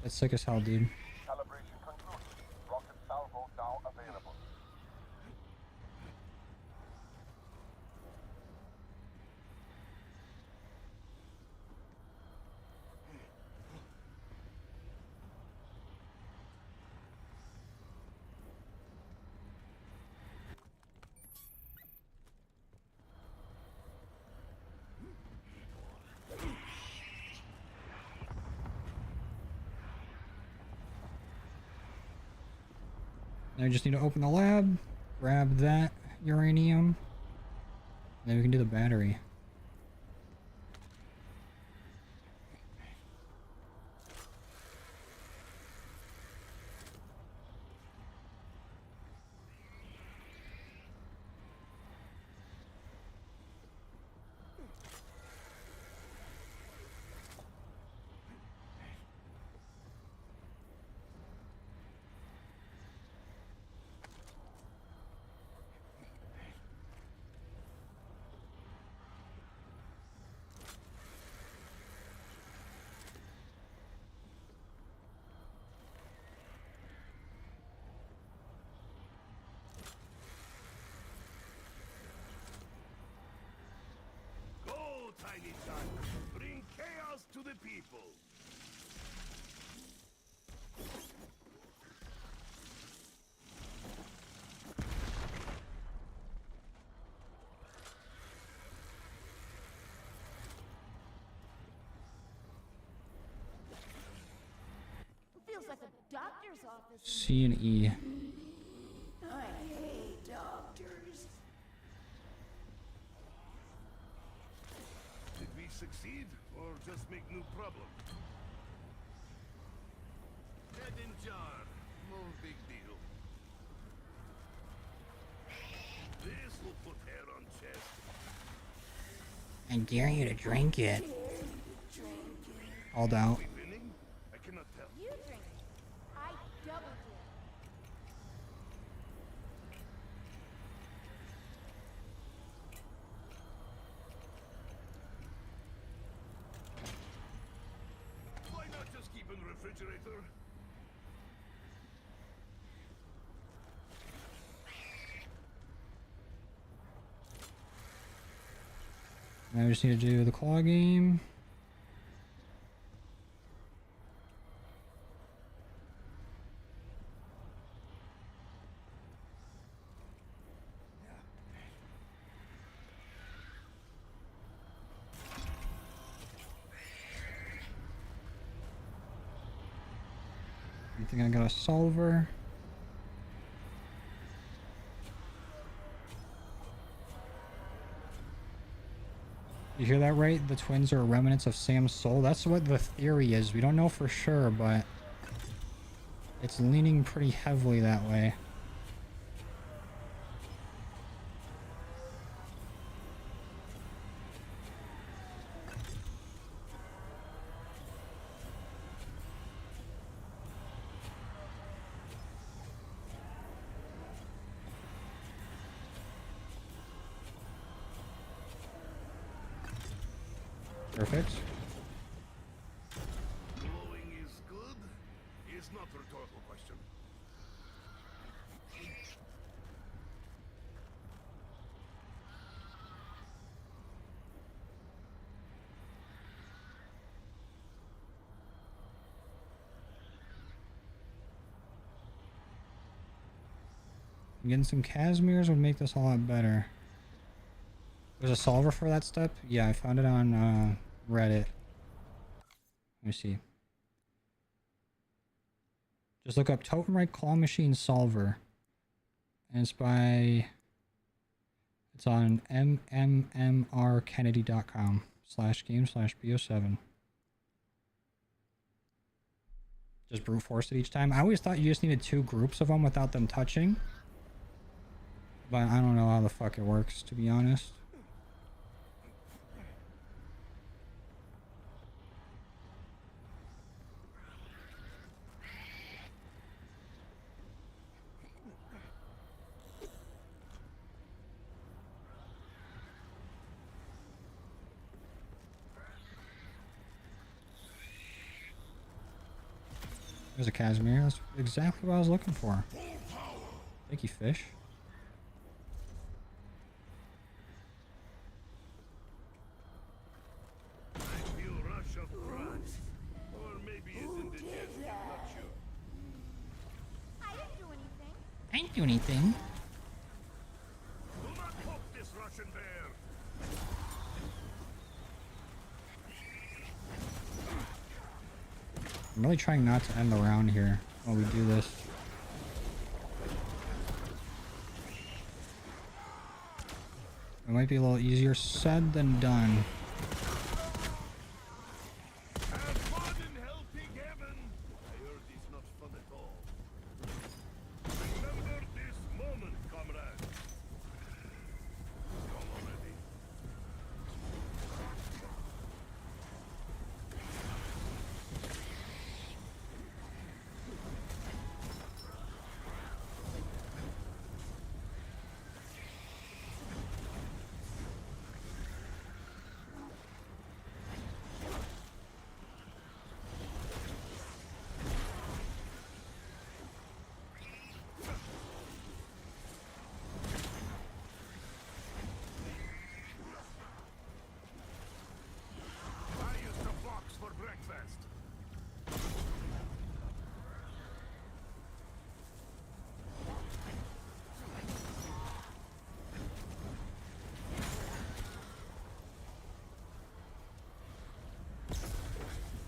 That's sick as hell, dude. Calibration concluded. Rocket salvo now available. Now we just need to open the lab, grab that uranium, and then we can do the battery. Go, tiny son. Bring chaos to the people. Feels like a doctor's office. C and E. I hate doctors. Did we succeed or just make new problems? Head in jar. No big deal. This will put hair on chest. I dare you to drink it. Hold out. We winning? I cannot tell. You drink it. I double dip. Why not just keep in the refrigerator? Now we just need to do the claw game. I think I got a solver. You hear that right? The twins are remnants of Sam's soul. That's what the theory is. We don't know for sure, but it's leaning pretty heavily that way. Perfect. Glowing is good? Is not a rhetorical question. Getting some Casimirs would make this a lot better. There's a solver for that step? Yeah, I found it on Reddit. Let me see. Just look up Totemite Claw Machine Solver. And it's on mmmrkennedy.com/game/BO7. Just brute force it each time. I always thought you just needed 2 groups of them without them touching. But I don't know how the fuck it works, to be honest. There's a Casimir. That's exactly what I was looking for. Thank you, fish. I feel rush of pride. Or maybe it's indigestion, not sure. I didn't do anything. I didn't do anything. Do not poke this Russian bear! I'm really trying not to end the round here while we do this. It might be a little easier said than done. Have fun in helping heaven! I heard it's not fun at all. Remember this moment, comrade. Come already. I used a box for breakfast.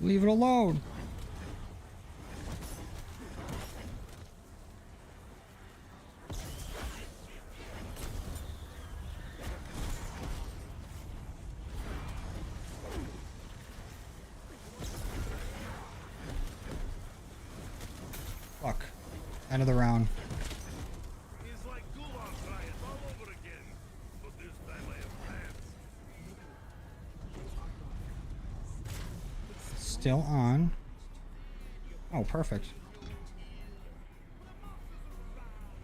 Leave it alone. Fuck. End of the round. It's like Gulag riots all over again. But this time I have plans. Still on. Oh, perfect.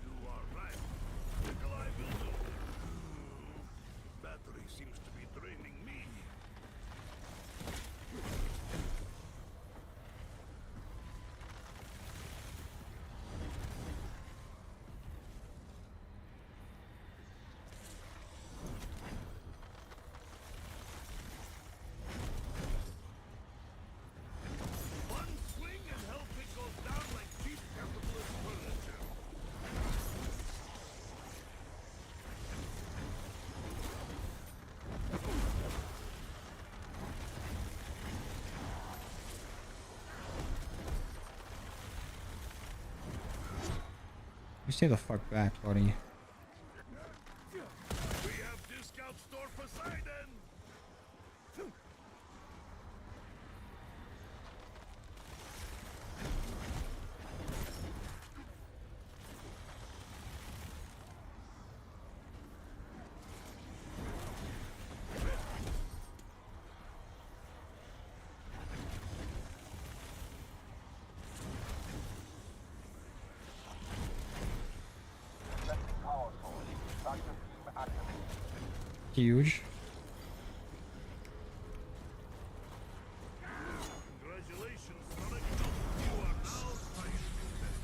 You are right. Nikolai will do. Battery seems to be draining me. One swing and health it goes down like cheap capitalist furniture. You stay the fuck back, buddy. We have discount store Poseidon. Sending power source. Tractor beam activated. Huge. Congratulations, Sonic. You are now trying to test.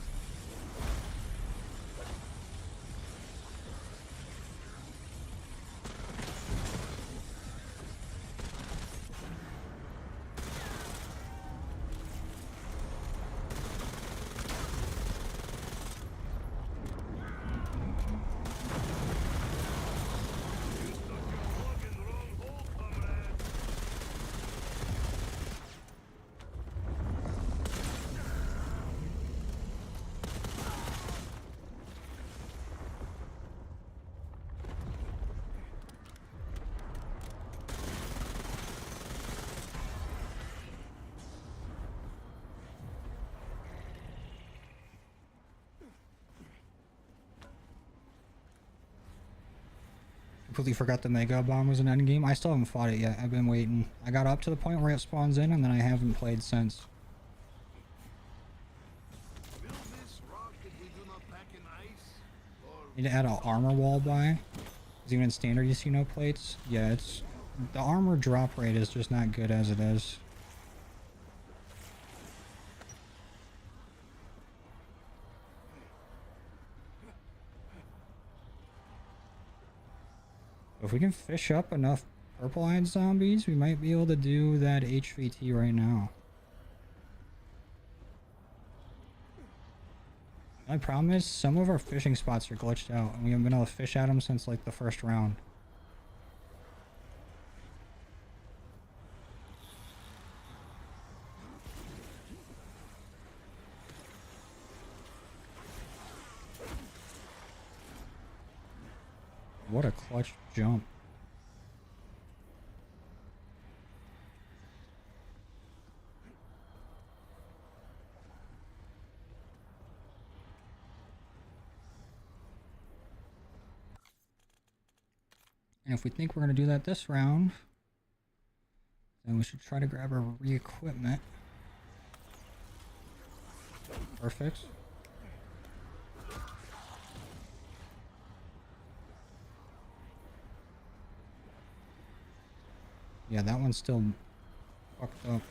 You stuck your plug in the wrong hole, comrade. Completely forgot the Mega Bomb was an endgame. I still haven't fought it yet. I've been waiting. I got up to the point where it spawns in, and then I haven't played since. Will this rock if we do not pack in ice? Or Need to add an armor wall by. Because even in standard you see no plates. Yeah, it's... The armor drop rate is just not good as it is. If we can fish up enough purple-eyed zombies, we might be able to do that HVT right now. My problem is some of our fishing spots are glitched out, and we haven't been able to fish at them since like the first round. What a clutch jump. And if we think we're going to do that this round, then we should try to grab our re-equipment. Perfect. Yeah, that one's still fucked up.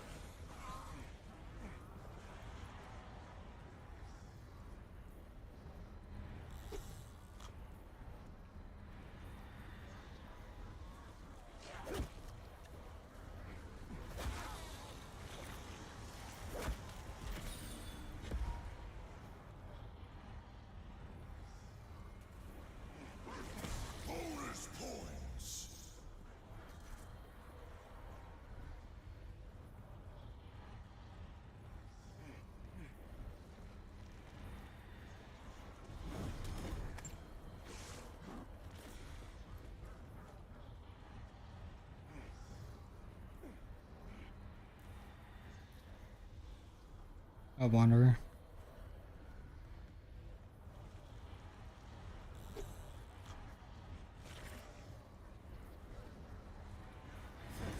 A wanderer.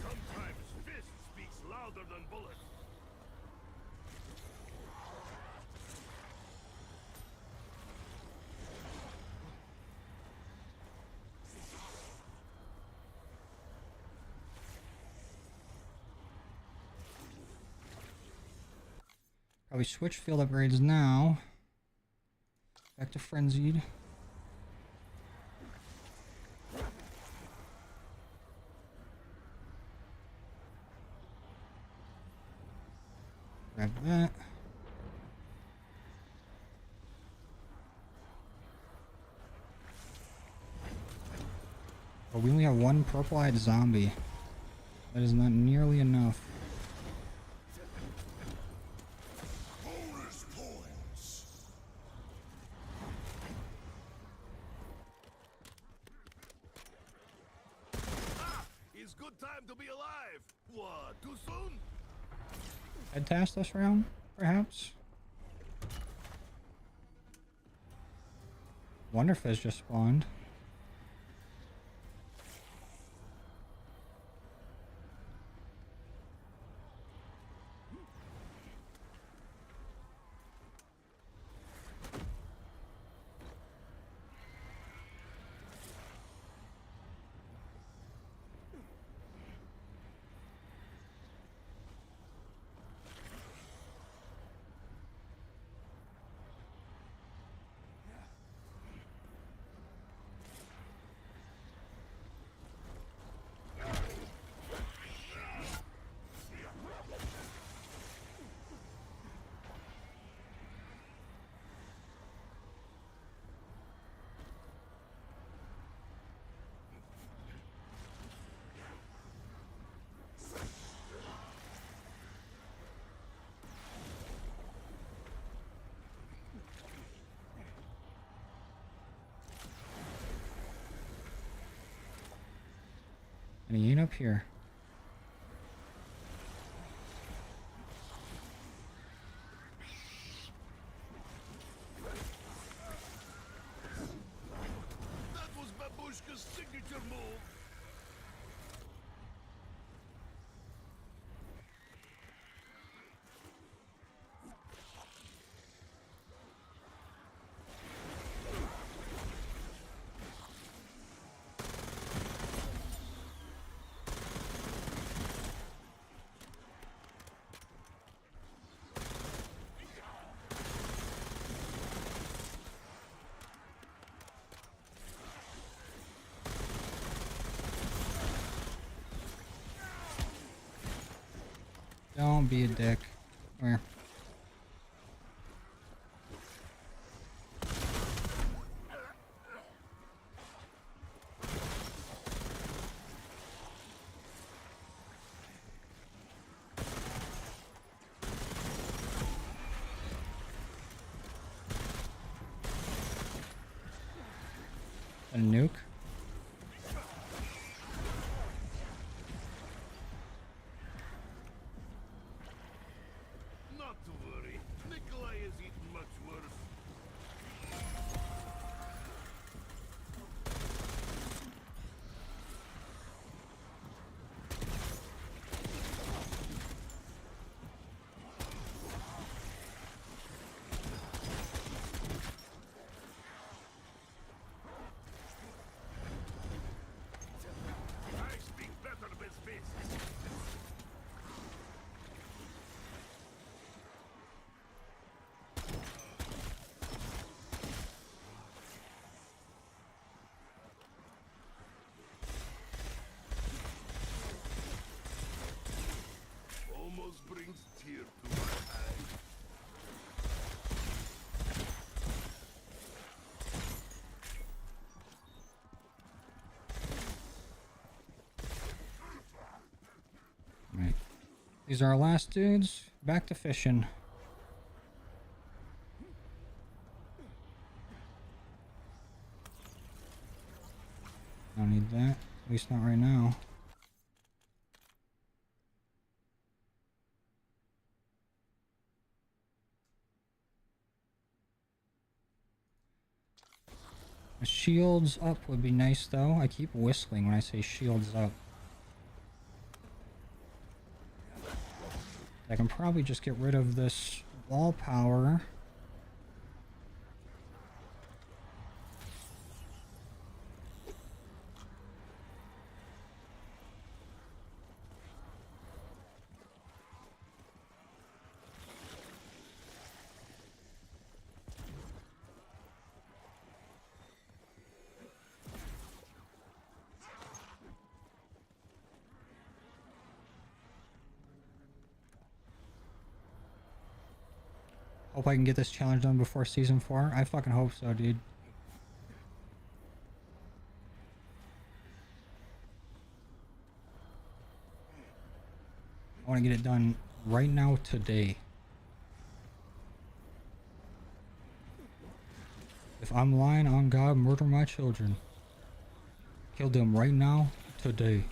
Sometimes fist speaks louder than bullets. Probably switch field upgrades now. Back to frenzied. Grab that. Oh, we only have one purple-eyed zombie. That is not nearly enough. It's good time to be alive. What, too soon? Head task this round, perhaps? Wonderfish just spawned. And he ain't up here. That was Babushka's signature move. Don't be a dick. Where? A nuke? Not to worry. Nikolai has eaten much worse. I speak better with fists. Almost brings tear to my eye. Right. These are our last dudes. Back to fishing. Don't need that. At least not right now. A shields up would be nice though. I keep whistling when I say shields up. I can probably just get rid of this wall power. Hope I can get this challenge done before season 4. I fucking hope so, dude. I want to get it done right now, today. If I'm lying on God, murder my children. Kill them right now, today.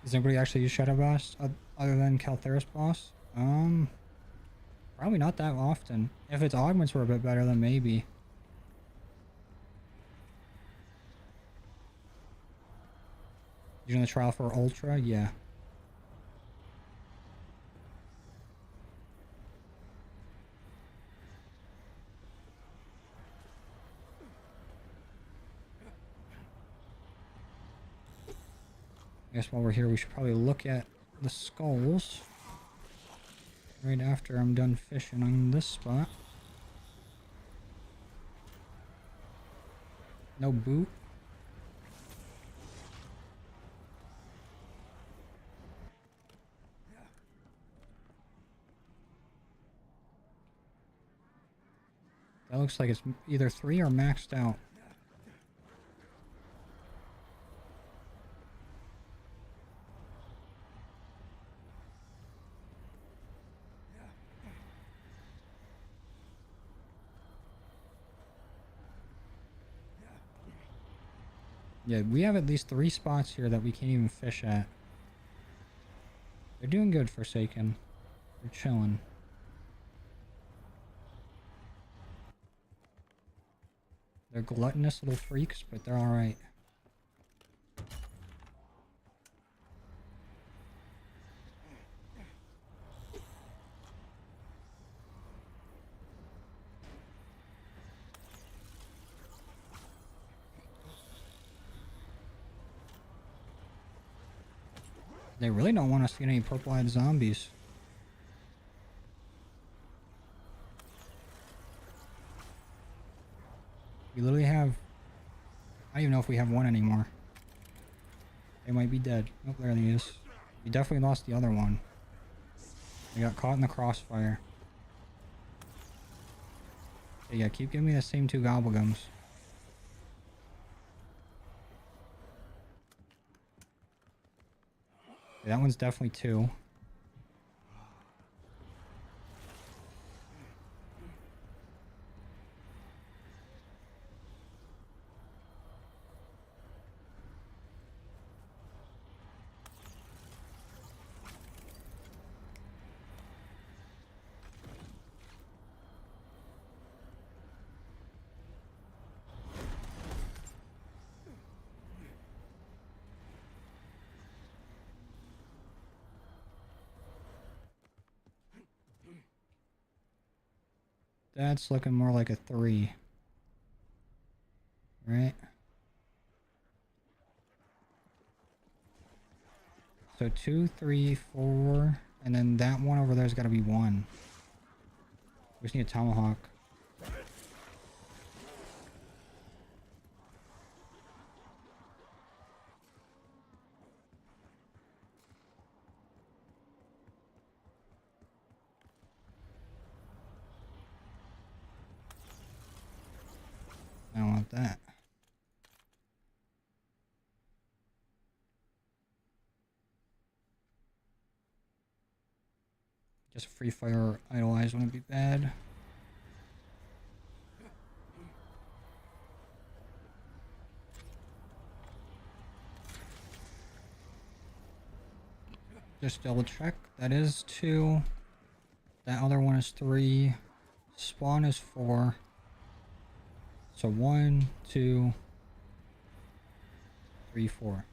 Does anybody actually use Shadow Blast other than Caltheris Boss? Probably not that often. If its augments were a bit better, then maybe. You doing the trial for Ultra? Yeah. I guess while we're here, we should probably look at the skulls right after I'm done fishing on this spot. No boot. That looks like it's either 3 or maxed out. Yeah, we have at least 3 spots here that we can't even fish at. They're doing good, Forsaken. They're chilling. They're gluttonous little freaks, but they're alright. They really don't want us to get any purple-eyed zombies. We literally have don't even know if we have one anymore. They might be dead. Oh, there he is. We definitely lost the other one. We got caught in the crossfire. Okay, yeah, keep giving me the same 2 gobblegums. Okay, that one's definitely 2. That's looking more like a 3. Right? So 2, 3, 4, and then that one over there's got to be 1. We just need a tomahawk. I don't want that. Just free fire idolize wouldn't be bad. Just double check. That is 2. That other one is 3. Spawn is 4. So 1, 2, 3, 4.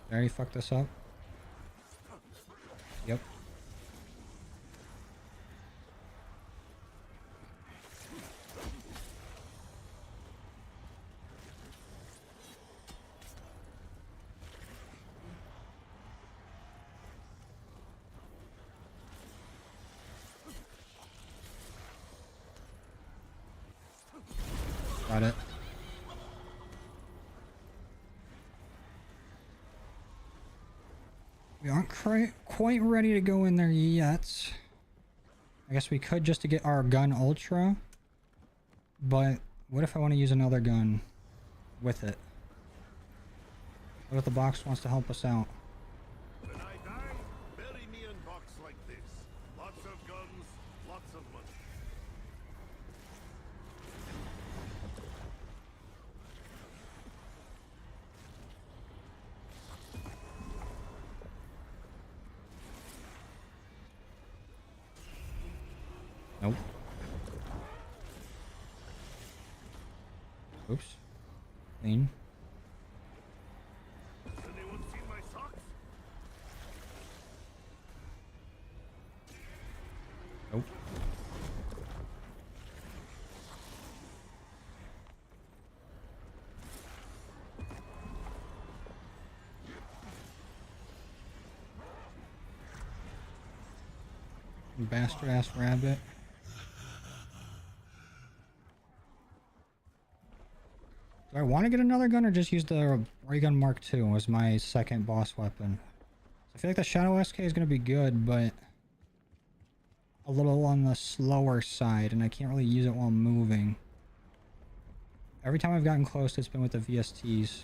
Did I already fuck this up? Yep. Got it. We aren't quite ready to go in there yet. I guess we could just to get our gun ultra. But what if I want to use another gun with it? What if the box wants to help us out? When I die, bury me in box like this. Lots of guns, lots of money. Nope. Oops. Clean. Has anyone seen my socks? Nope. Bastard ass rabbit. Do I want to get another gun or just use the ray gun Mark II as my second boss weapon? I feel like the Shadow SK is going to be good, but a little on the slower side, and I can't really use it while moving. Every time I've gotten close, it's been with the VSTs.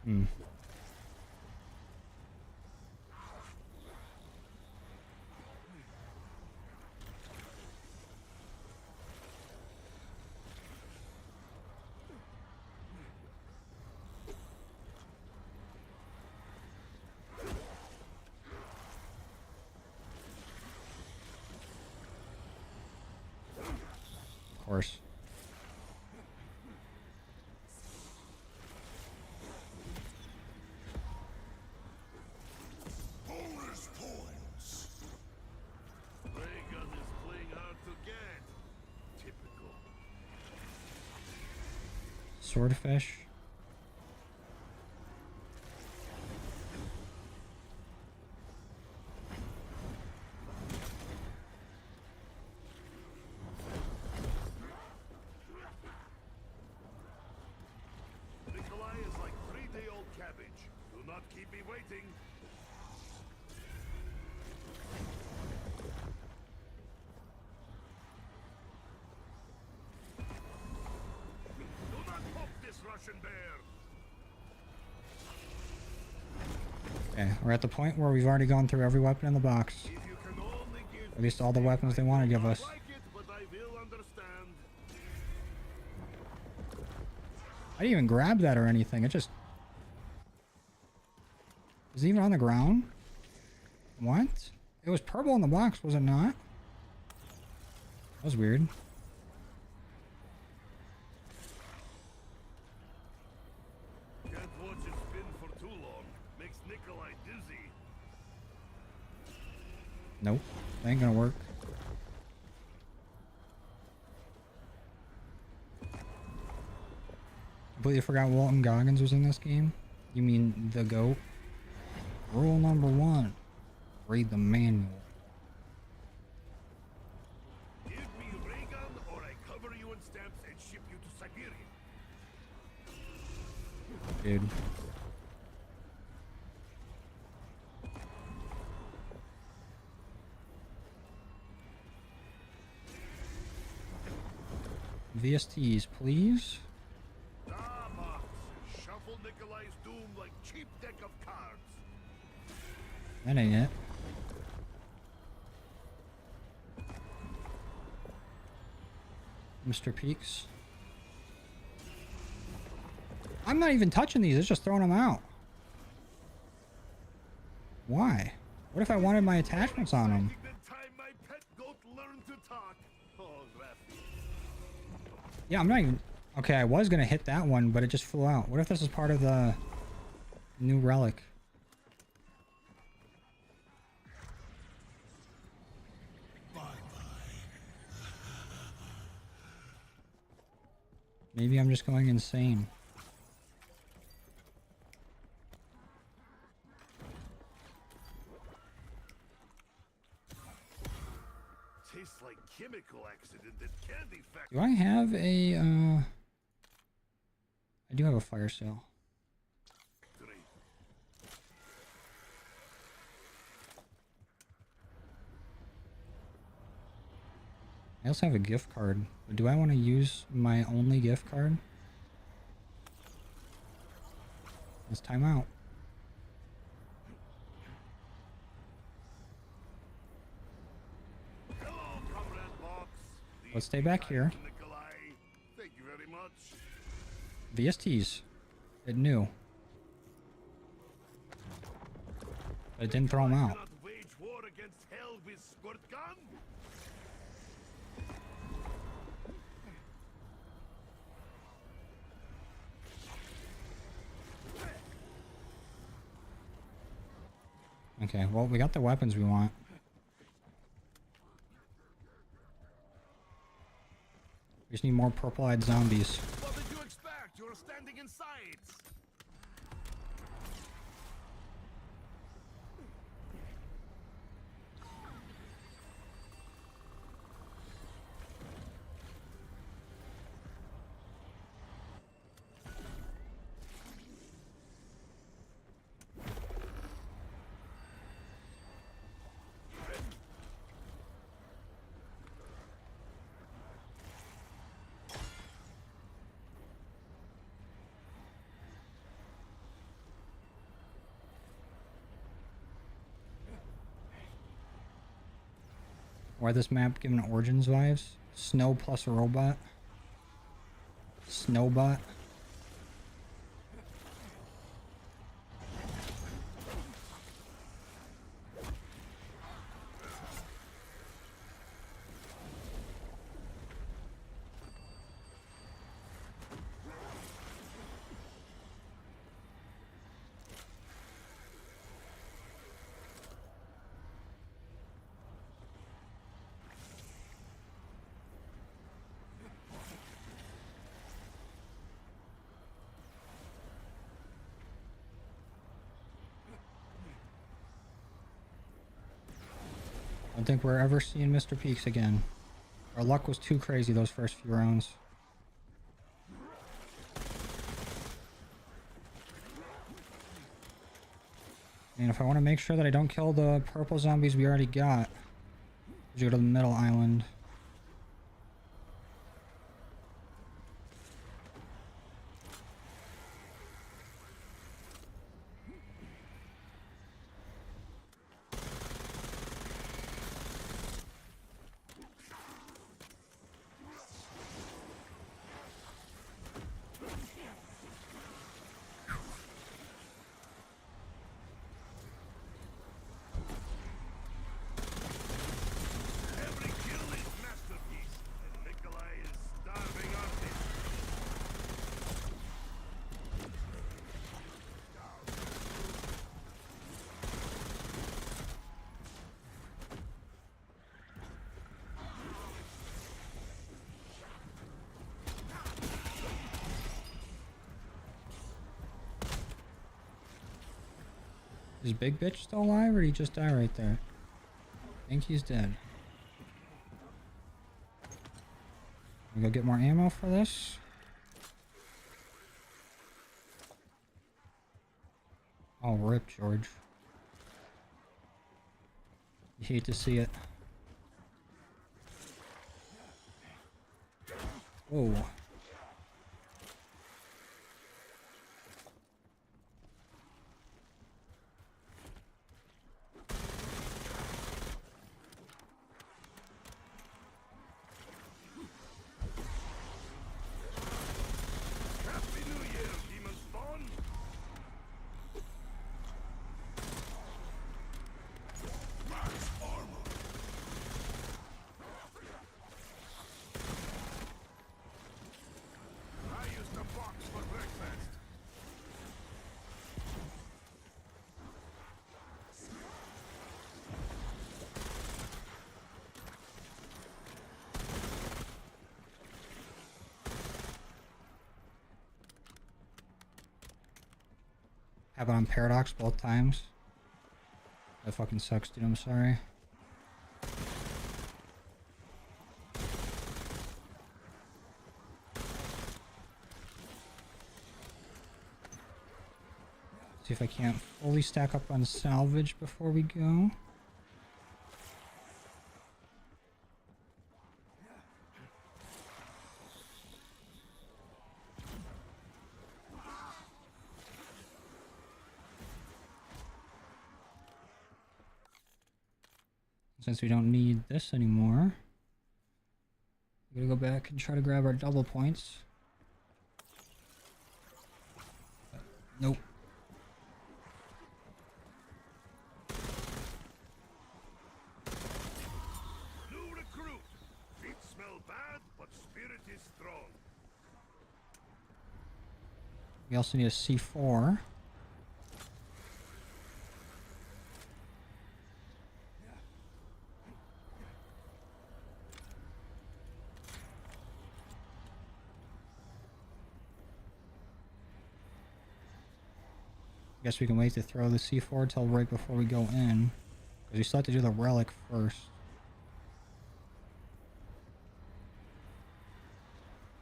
Hmm. Of course. Swordfish. Nikolai is like 3-day-old cabbage. Do not keep me waiting. Do not poke this Russian bear. Okay, we're at the point where we've already gone through every weapon in the box. If you can only give At least all the weapons they want to give us. I like it, but I will understand. I didn't even grab that or anything. It just... Is it even on the ground? What? It was purple in the box, was it not? That was weird. Can't watch it spin for too long. Makes Nikolai dizzy. Nope. That ain't gonna work. Completely forgot Walton Goggins was in this game. You mean the GOAT? Rule number 1. Read the manual. Give me ray gun or I cover you in stamps and ship you to Siberia. Dude. VSTs, please. Ah, box. Shuffle Nikolai's doom like cheap deck of cards. That ain't it. Mr. Peaks. I'm not even touching these, it's just throwing them out. Why? What if I wanted my attachments on them? The time my pet goat learned to talk. Oh, Rafi. Yeah, I'm not even... Okay, I was gonna hit that one, but it just flew out. What if this is part of the new relic? Maybe I'm just going insane. Tastes like chemical accident at candy factory. Do I have a, I do have a fire sale. I also have a gift card. But do I want to use my only gift card? Let's time out. Hello, Comrade Box. Let's stay back here. Nikolai. Thank you very much. VSTs. It knew. But it didn't throw them out. Cannot wage war against hell with squirt gun. Okay, well, we got the weapons we want. We just need more purple-eyed zombies. What did you expect? You're standing in sights. Why this map giving Origins vibes? Snow plus a robot. Snowbot. don't think we're ever seeing Mr. Peaks again. Our luck was too crazy those first few rounds. And if I want to make sure that I don't kill the purple zombies we already got, we should go to the middle island. Every kill is masterpiece, and Nikolai is starving artist. Is Big Bitch still alive, or did he just die right there? I think he's dead. We go get more ammo for this. Oh, rip, George. You hate to see it. Whoa. Happy New Year, demon spawn! I used a box for breakfast. Have it on Paradox both times. That fucking sucks, dude. I'm sorry. See if I can't fully stack up on salvage before we go. Since we don't need this anymore, we're gonna go back and try to grab our double points. Nope. New recruit. Feet smell bad, but spirit is strong. We also need a C4. Guess we can wait to throw the C4 till right before we go in, because we still have to do the relic first.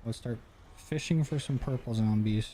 Let's start fishing for some purple zombies.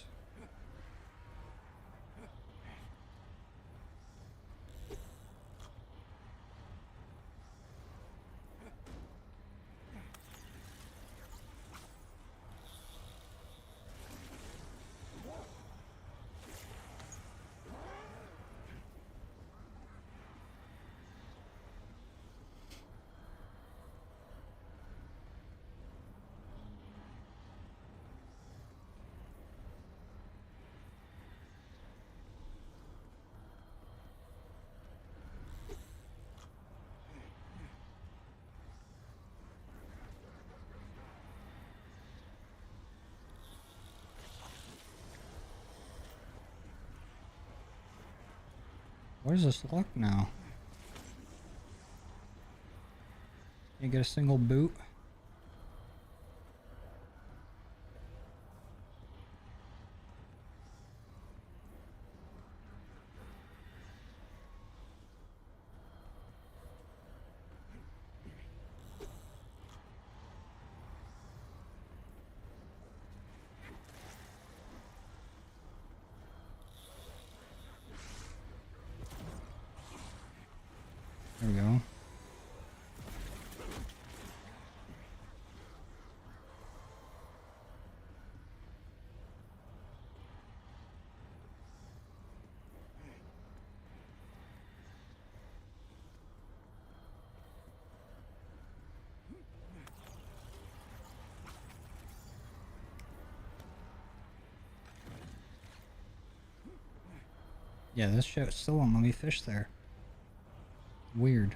What does this look now? Can you get a single boot? Yeah, this shit still won't let me fish there. Weird.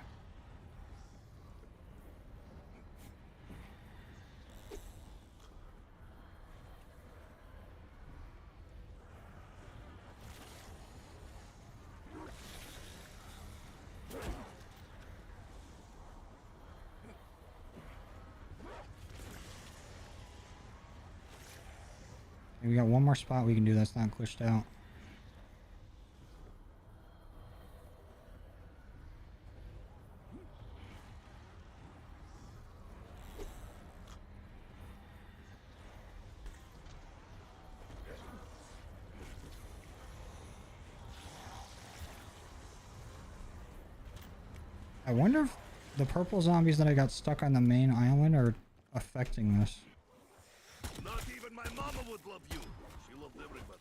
We got one more spot we can do that's not glitched out. I wonder if the purple zombies that I got stuck on the main island are affecting this. Not even my mama would love you. She loved everybody.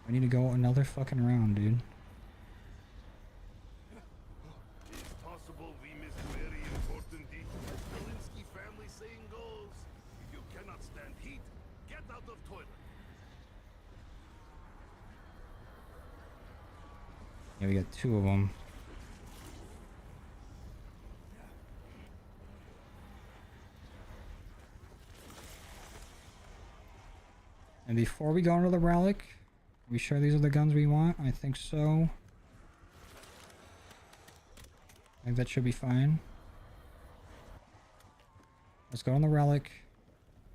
I need to go another fucking round, dude. It's possible we missed very important details. The Linsky family saying goes, if you cannot stand heat, get out of toilet. Yeah, we got two of them. And before we go into the relic, are we sure these are the guns we want? I think so. I think that should be fine. Let's go on the relic.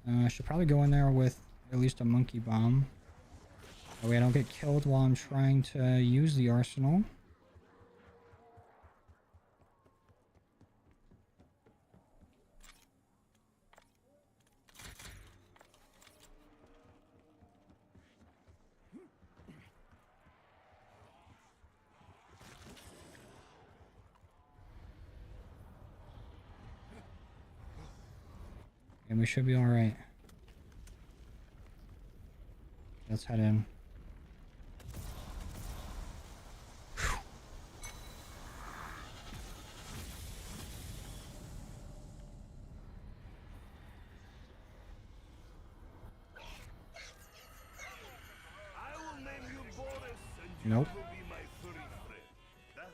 I should probably go in there with at least a monkey bomb. That way I don't get killed while I'm trying to use the arsenal. And we should be alright. Let's head in. I will name you Boris, and you Nope. will be my furry friend. Huh?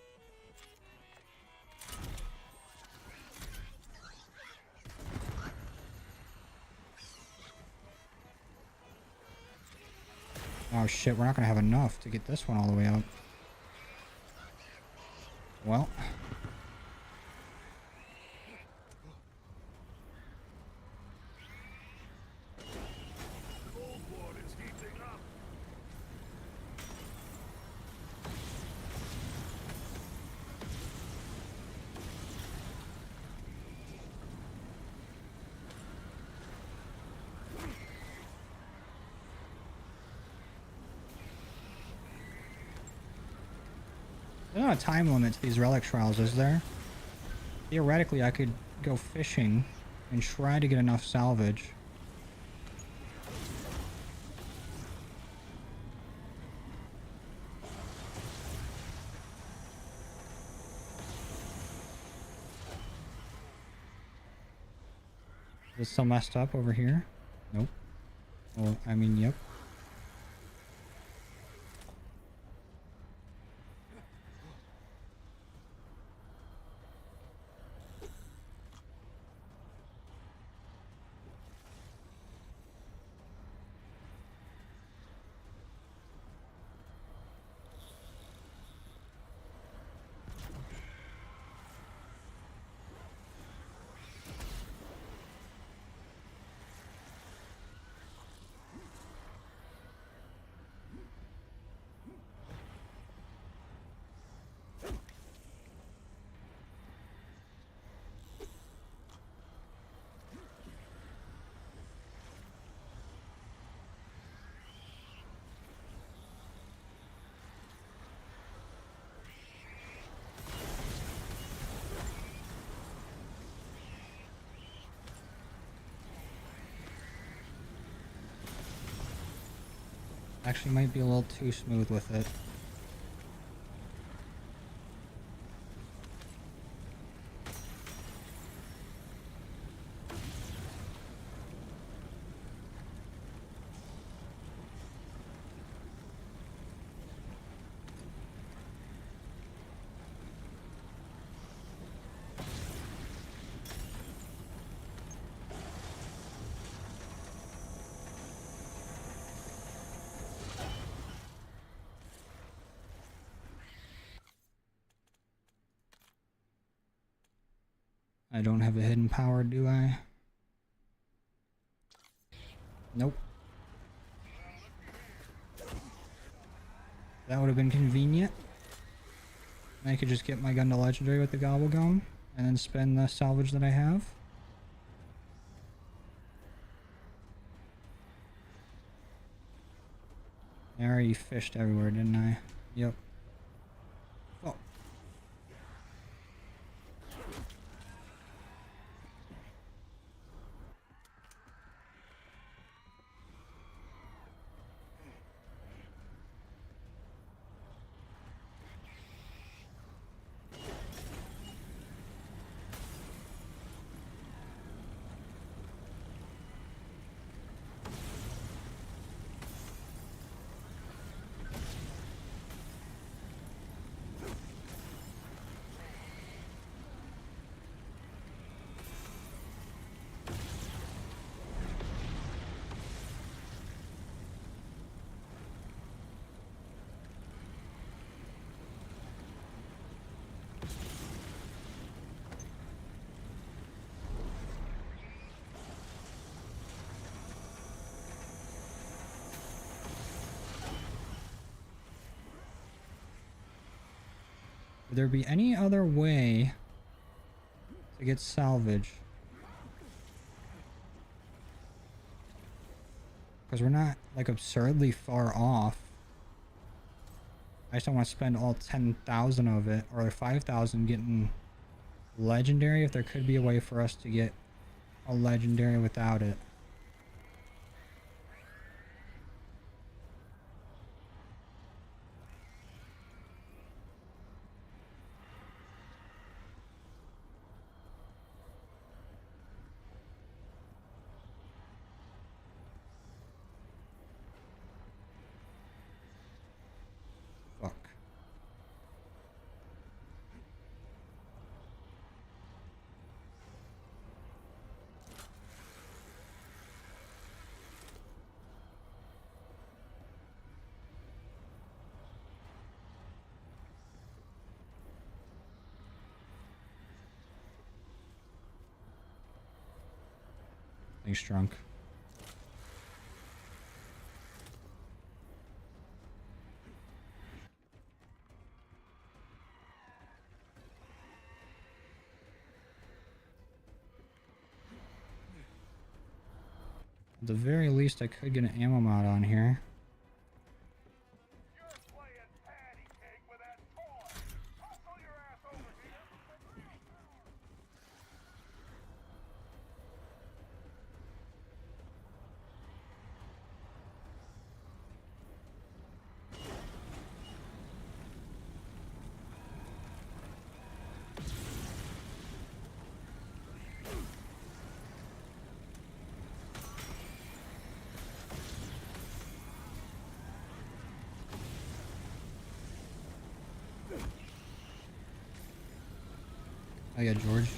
Oh shit, we're not gonna have enough to get this one all the way up. Well. Cold War is heating up. There's not a time limit to these relic trials, is there? Theoretically, I could go fishing and try to get enough salvage. Is it still messed up over here? Nope. Well, I mean, yep. Actually might be a little too smooth with it. I don't have a hidden power, do I? Nope. That would have been convenient. I could just get my gun to legendary with the gobble gum and then spend the salvage that I have. I already fished everywhere, didn't I? Yep. Oh. Would there be any other way to get salvage? Because we're not like absurdly far off. I just don't want to spend all 10,000 of it or 5,000 getting legendary if there could be a way for us to get a legendary without it. Fuck. Thanks, drunk. At the very least, I could get an ammo mod on here. You're playing patty cake with that toy. Hustle your ass over here. Oh yeah, George.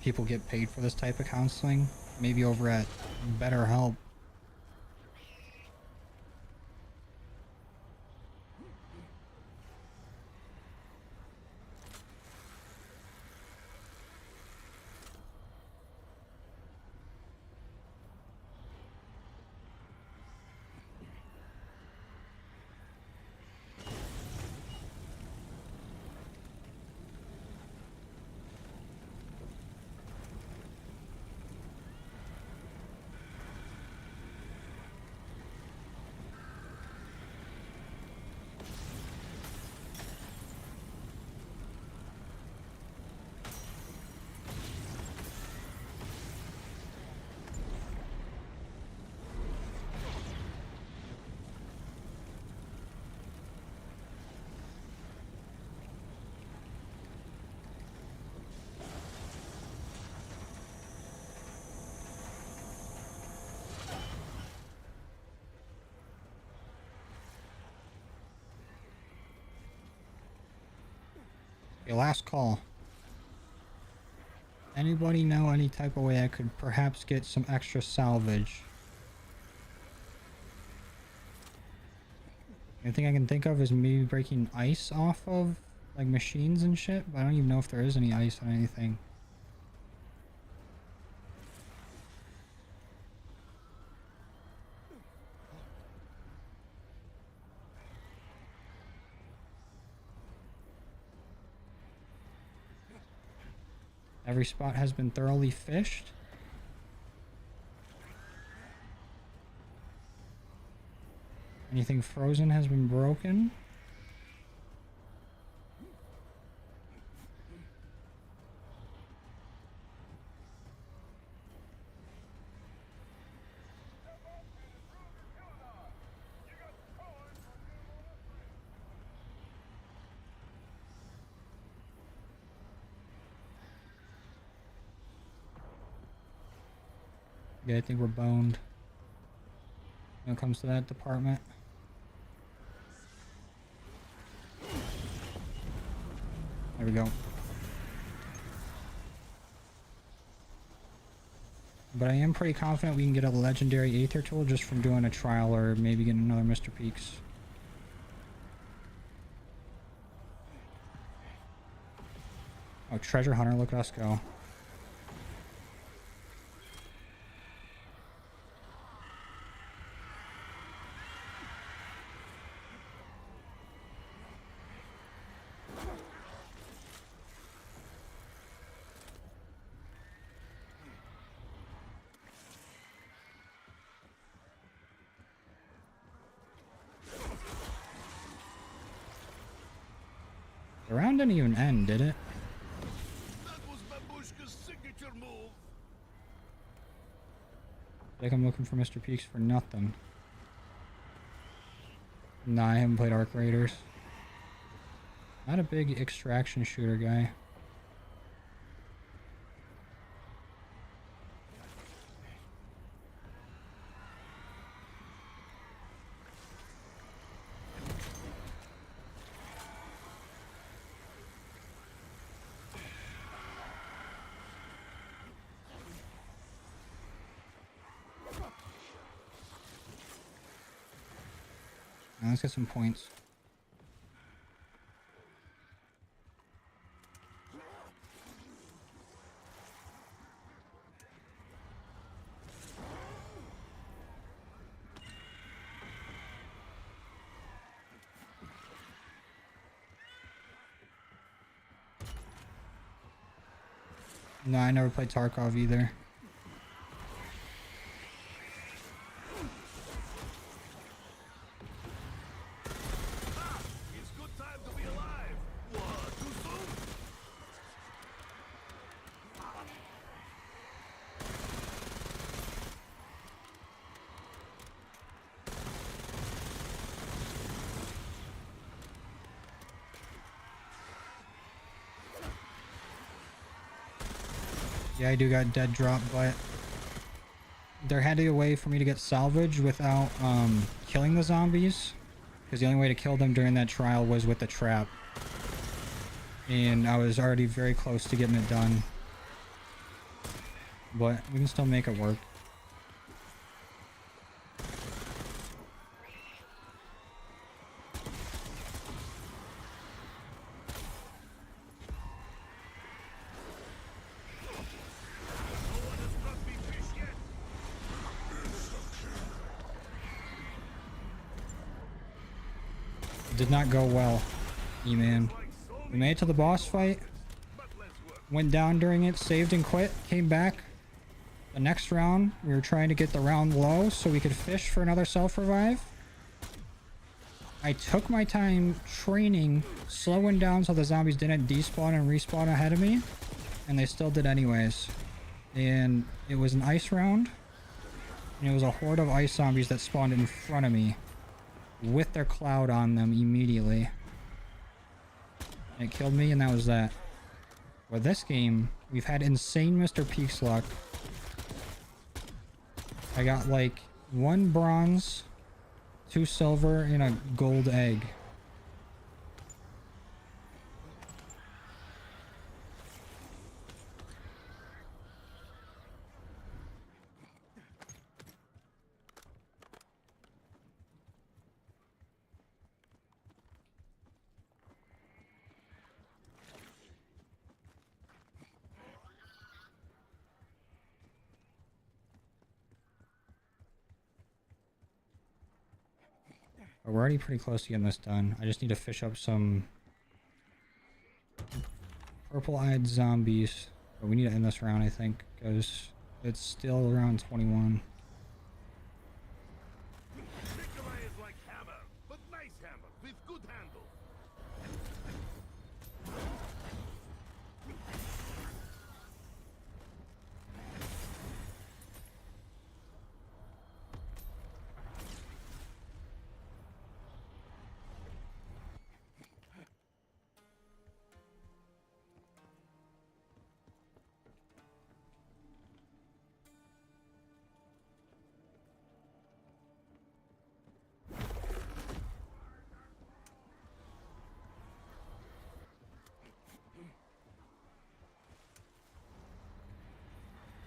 People get paid for this type of counseling. Maybe over at BetterHelp. Your last call. Anybody know any type of way I could perhaps get some extra salvage? The thing I can think of is maybe breaking ice off of like machines and shit, but I don't even know if there is any ice on anything. Every spot has been thoroughly fished. Anything frozen has been broken. Yeah, I think we're boned when it comes to that department. There we go. But I am pretty confident we can get a legendary Aether tool just from doing a trial or maybe getting another Mr. Peaks. Oh, treasure hunter, look at us go. The round didn't even end, did it? That was Babushka's signature move. Like I'm looking for Mr. Peaks for nothing. Nah, I haven't played Arc Raiders. Not a big extraction shooter guy. Now let's get some points. No, I never played Tarkov either. It's good time to be alive. What, too soon? Yeah, I do got dead drop, but there had to be a way for me to get salvage without killing the zombies, because the only way to kill them during that trial was with the trap, and I was already very close to getting it done, but we can still make it work. Did not go well, E-Man. We made it to the boss fight, went down during it, saved and quit, came back. The next round, we were trying to get the round low so we could fish for another self-revive. I took my time training, slowing down so the zombies didn't despawn and respawn ahead of me, and they still did anyways. And it was an ice round, and it was a horde of ice zombies that spawned in front of me with their cloud on them immediately. And it killed me, and that was that. With this game, we've had insane Mr. Peaks luck. I got like 1 bronze, 2 silver, and a gold egg. But we're already pretty close to getting this done. I just need to fish up some purple-eyed zombies. But we need to end this round, I think, because it's still around 21. Nikolai is like hammer, but nice hammer with good handle.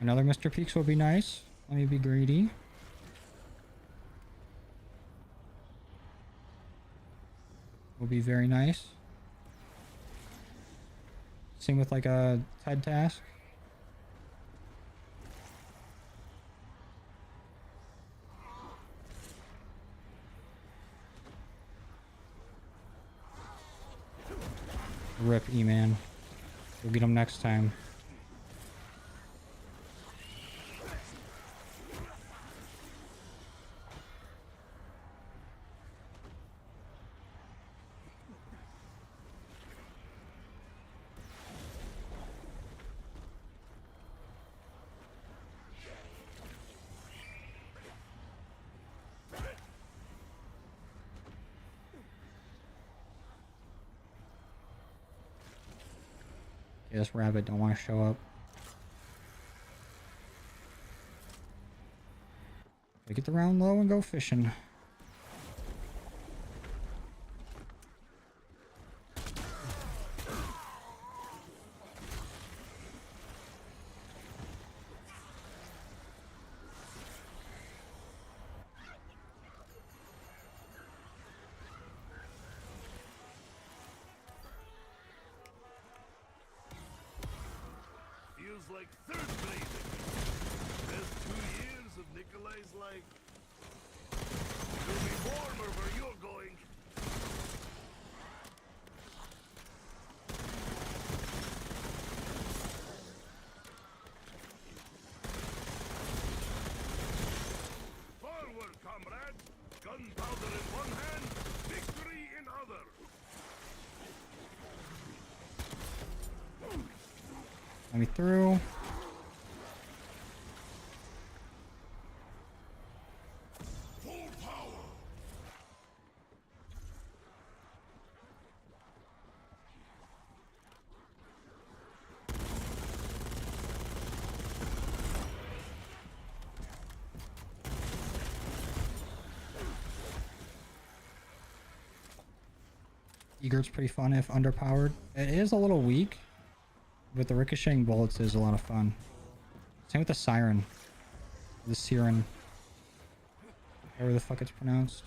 Another Mr. Peaks will be nice. Let me be greedy. Will be very nice. Same with like a TED task. Rip E-Man. We'll get him next time. Okay, this rabbit don't want to show up. We get the round low and go fishing. Feels like third grade. Best 2 years of Nikolai's life. It'll be warmer where you're going. Forward, comrades! Gunpowder in one hand, victory in other! Let me through. Full power! Eager's pretty fun if underpowered. It is a little weak, but the ricocheting bullets is a lot of fun. Same with the siren. The siren. However the fuck it's pronounced.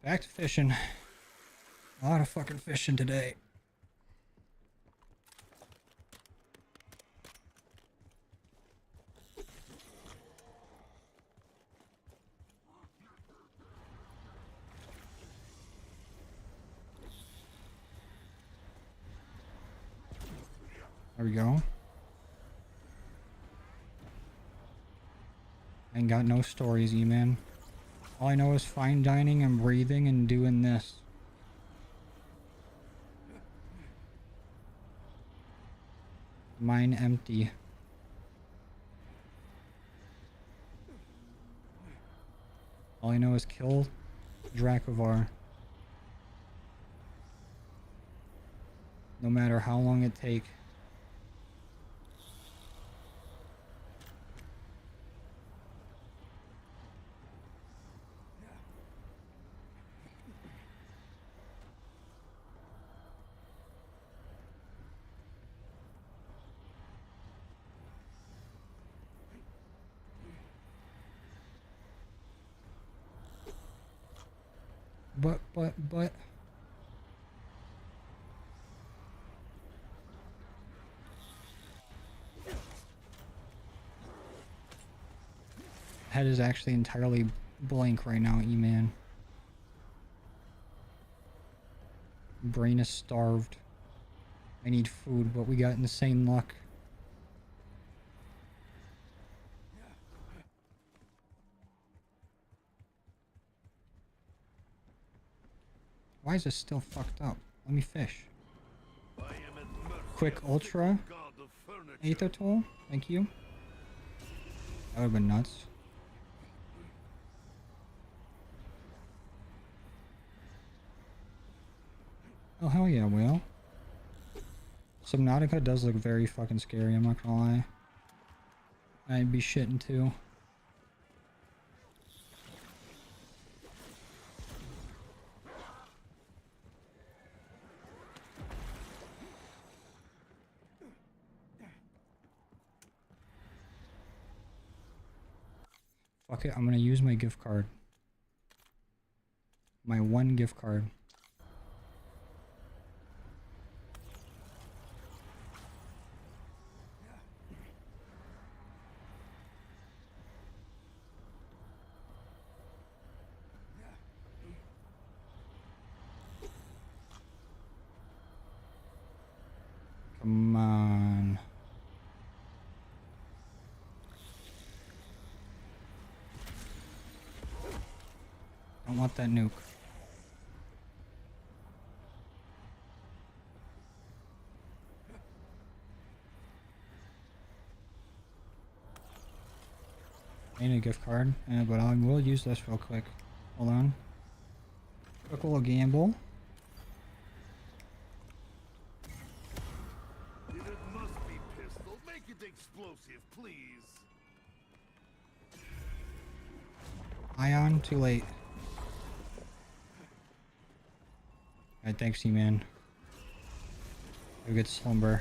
Back to fishing. A lot of fucking fishing today. There we go. I ain't got no stories, E-man. All I know is fine dining and breathing and doing this. Mine empty. All I know is kill Dracovar. No matter how long it takes. But. Head is actually entirely blank right now, E-man. Brain is starved. I need food, but we got insane luck. Why is this still fucked up? Let me fish. Quick ultra. Aether tool. Thank you. That would have been nuts. Oh hell yeah, whale. Subnautica does look very fucking scary, I'm not gonna lie. I'd be shitting too. Fuck it, I'm gonna use my gift card. My one gift card. Come on. Don't want that nuke. I need a gift card, but I will use this real quick. Hold on. Quick little gamble. It must be pistol. Make it explosive, please. Ion, too late. Alright, thanks, E-man. Have a good slumber.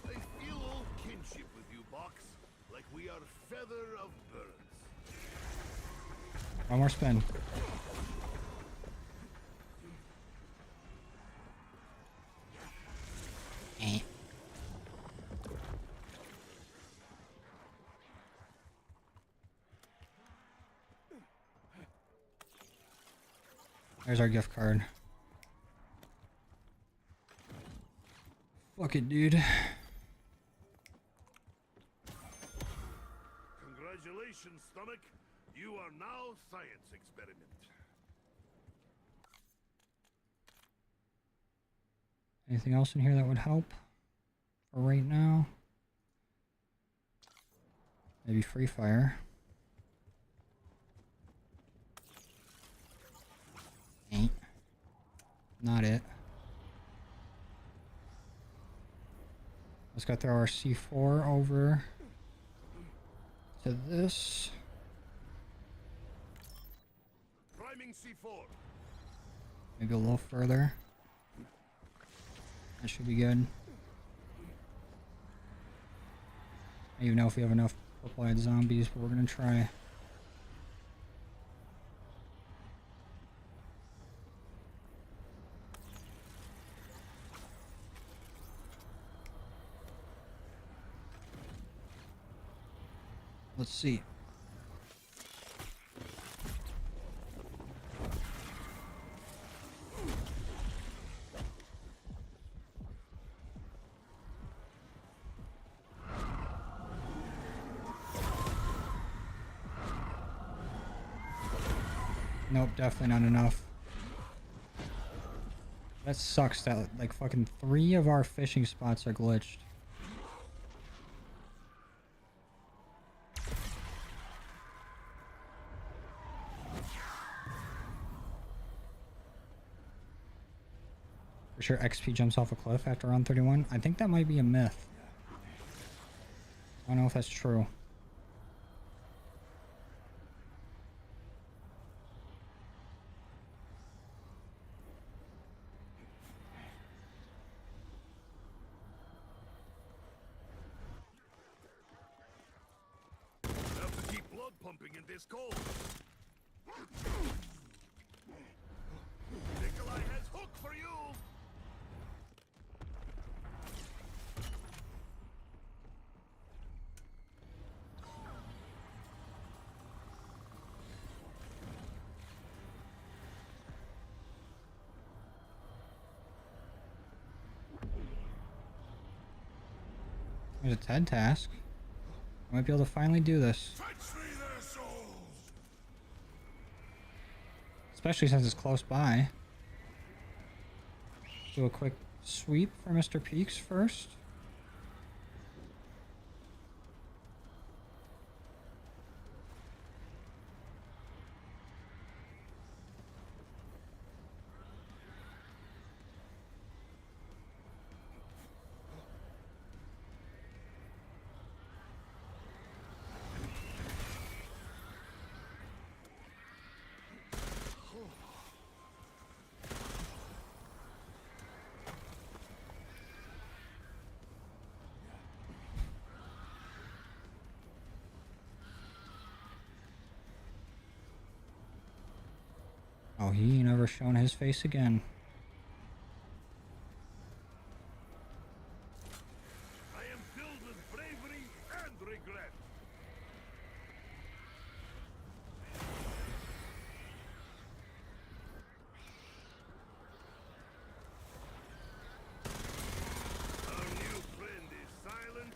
I feel old kinship with you, Box. Like we are feather of birds. One more spin. There's our gift card. Fuck it, dude. Congratulations, stomach. You are now science experiment. Anything else in here that would help for right now? Maybe free fire. Ain't. Not it. Let's go throw our C4 over to this. Priming C4. Maybe a little further. That should be good. I don't even know if we have enough purple-eyed zombies, but we're gonna try. Let's see. Nope, definitely not enough. That sucks that like fucking 3 of our fishing spots are glitched. For sure XP jumps off a cliff after round 31. I think that might be a myth. I don't know if that's true. Have to keep blood pumping in this cold. Nikolai has hook for you. There's a TED task. I might be able to finally do this. Especially since it's close by. Do a quick sweep for Mr. Peaks first. Oh, he ain't ever shown his face again. I am filled with bravery and regret. Our new friend is silent,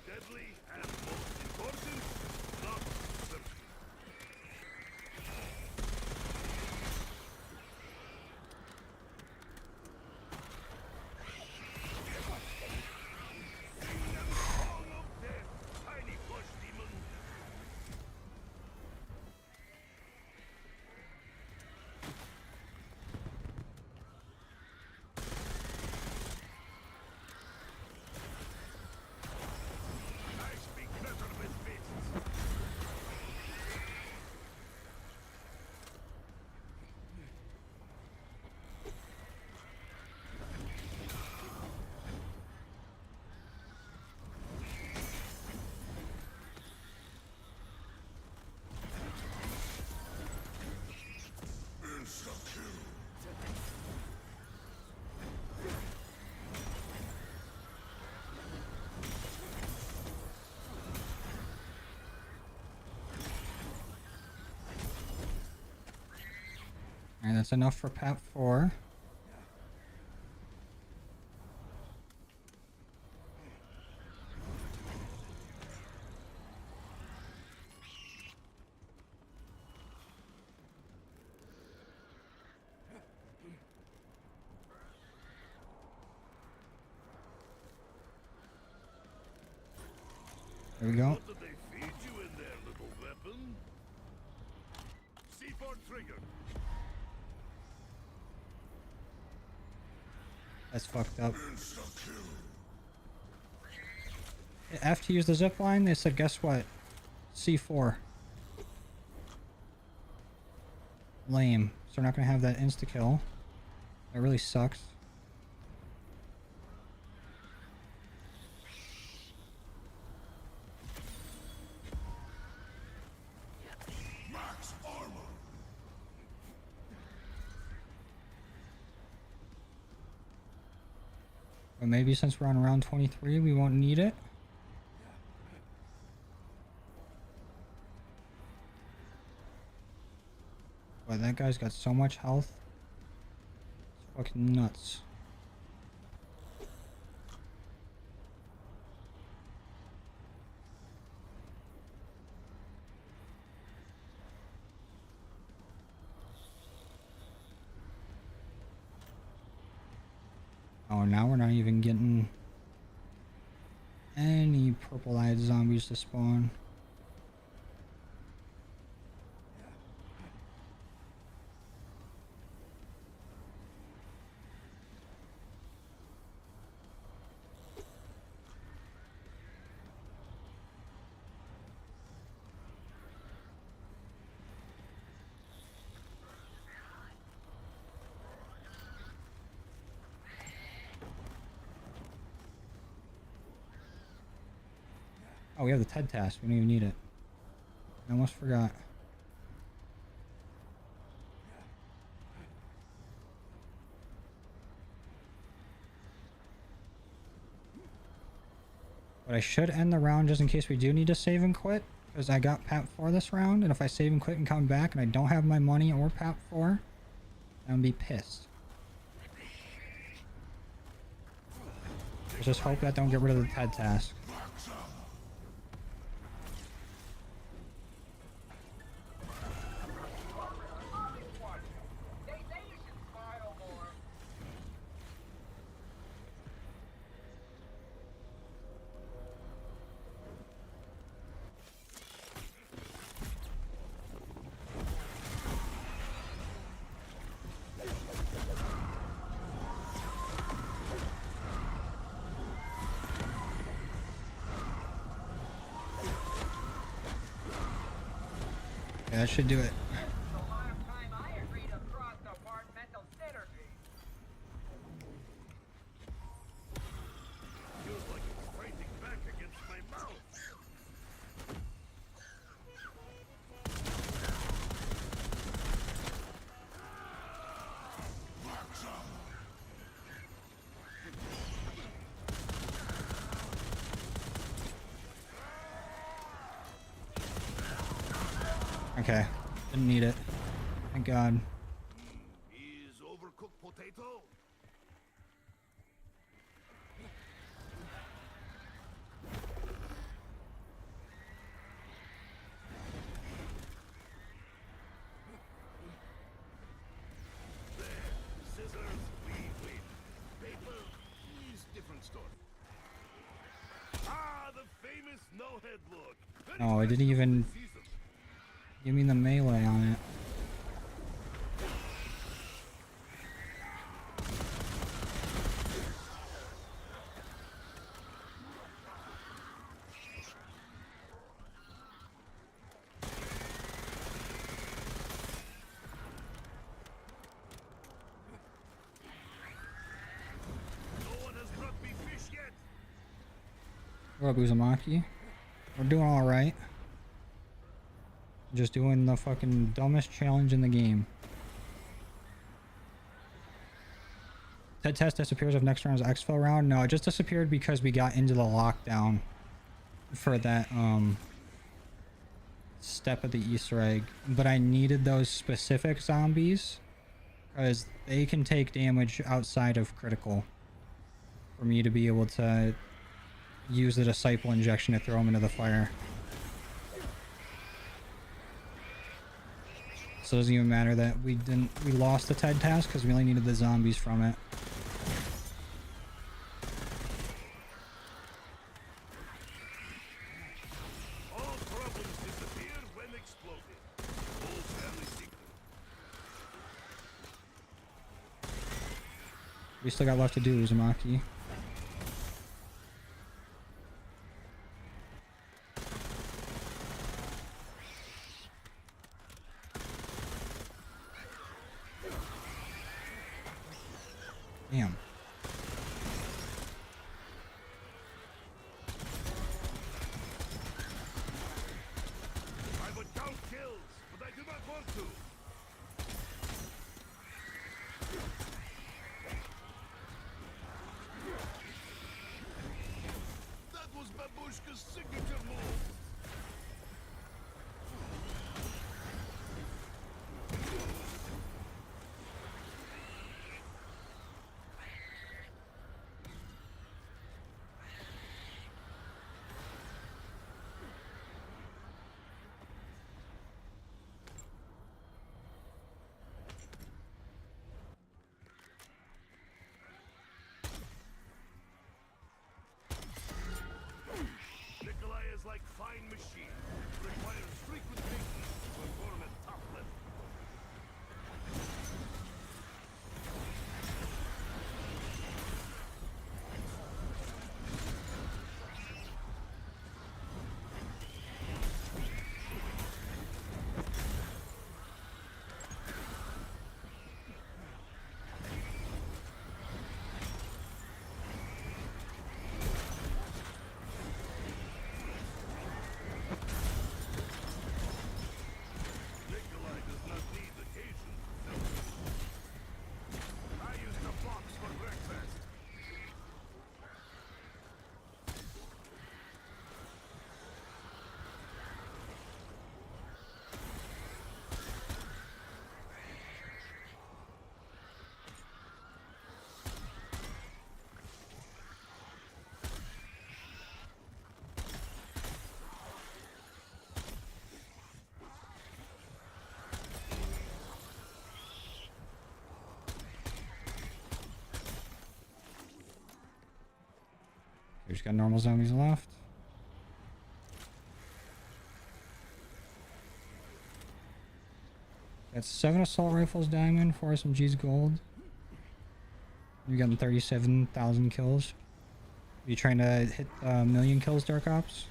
deadly, and most important, not thirsty. Song of death, tiny flesh demon. I speak better with fists. Alright, that's enough for PAP 4. There we go. What did they feed you in there, little weapon? C4 trigger. That's fucked up. After you use the zip line, they said, guess what? C4. Lame. So we're not gonna have that insta-kill. That really sucks. But maybe since we're on round 23, we won't need it. guy's got so much health. It's fucking nuts. Oh, now we're not even getting any purple-eyed zombies to spawn. Oh, we have the TED task. We don't even need it. I almost forgot. But I should end the round just in case we do need to save and quit. Because I got PAP 4 this round. And if I save and quit and come back and I don't have my money or PAP 4, I'm gonna be pissed. Let's just hope that don't get rid of the TED task. Yeah, that should do it. Feels like it's fighting back against my mouth. Okay. Didn't need it. Thank God. Is overcooked potato? There. Scissors, we win. Paper is different story. Ah, the famous no-head look. No, I didn't even give me the melee on it. No one has brought me fish yet. What up, Uzumaki? We're doing alright. Just doing the fucking dumbest challenge in the game. TED test disappears if next round is exfil round. No, it just disappeared because we got into the lockdown for that step of the Easter egg. But I needed those specific zombies because they can take damage outside of critical for me to be able to use the disciple injection to throw them into the fire. So it doesn't even matter that we lost the TED task because we only needed the zombies from it. All problems disappear when exploded. Old family secret. We still got left to do, Uzumaki. Damn. I would count kills, but I do not want to. That was Babushka's signature move. fine machine. Requires frequent maintenance to perform at top level. Nikolai does not need occasion to I used a box for breakfast. We just got normal zombies left. Got 7 assault rifles diamond, 4 SMGs gold. You gotten 37,000 kills. You trying to hit a million kills, Dark Ops?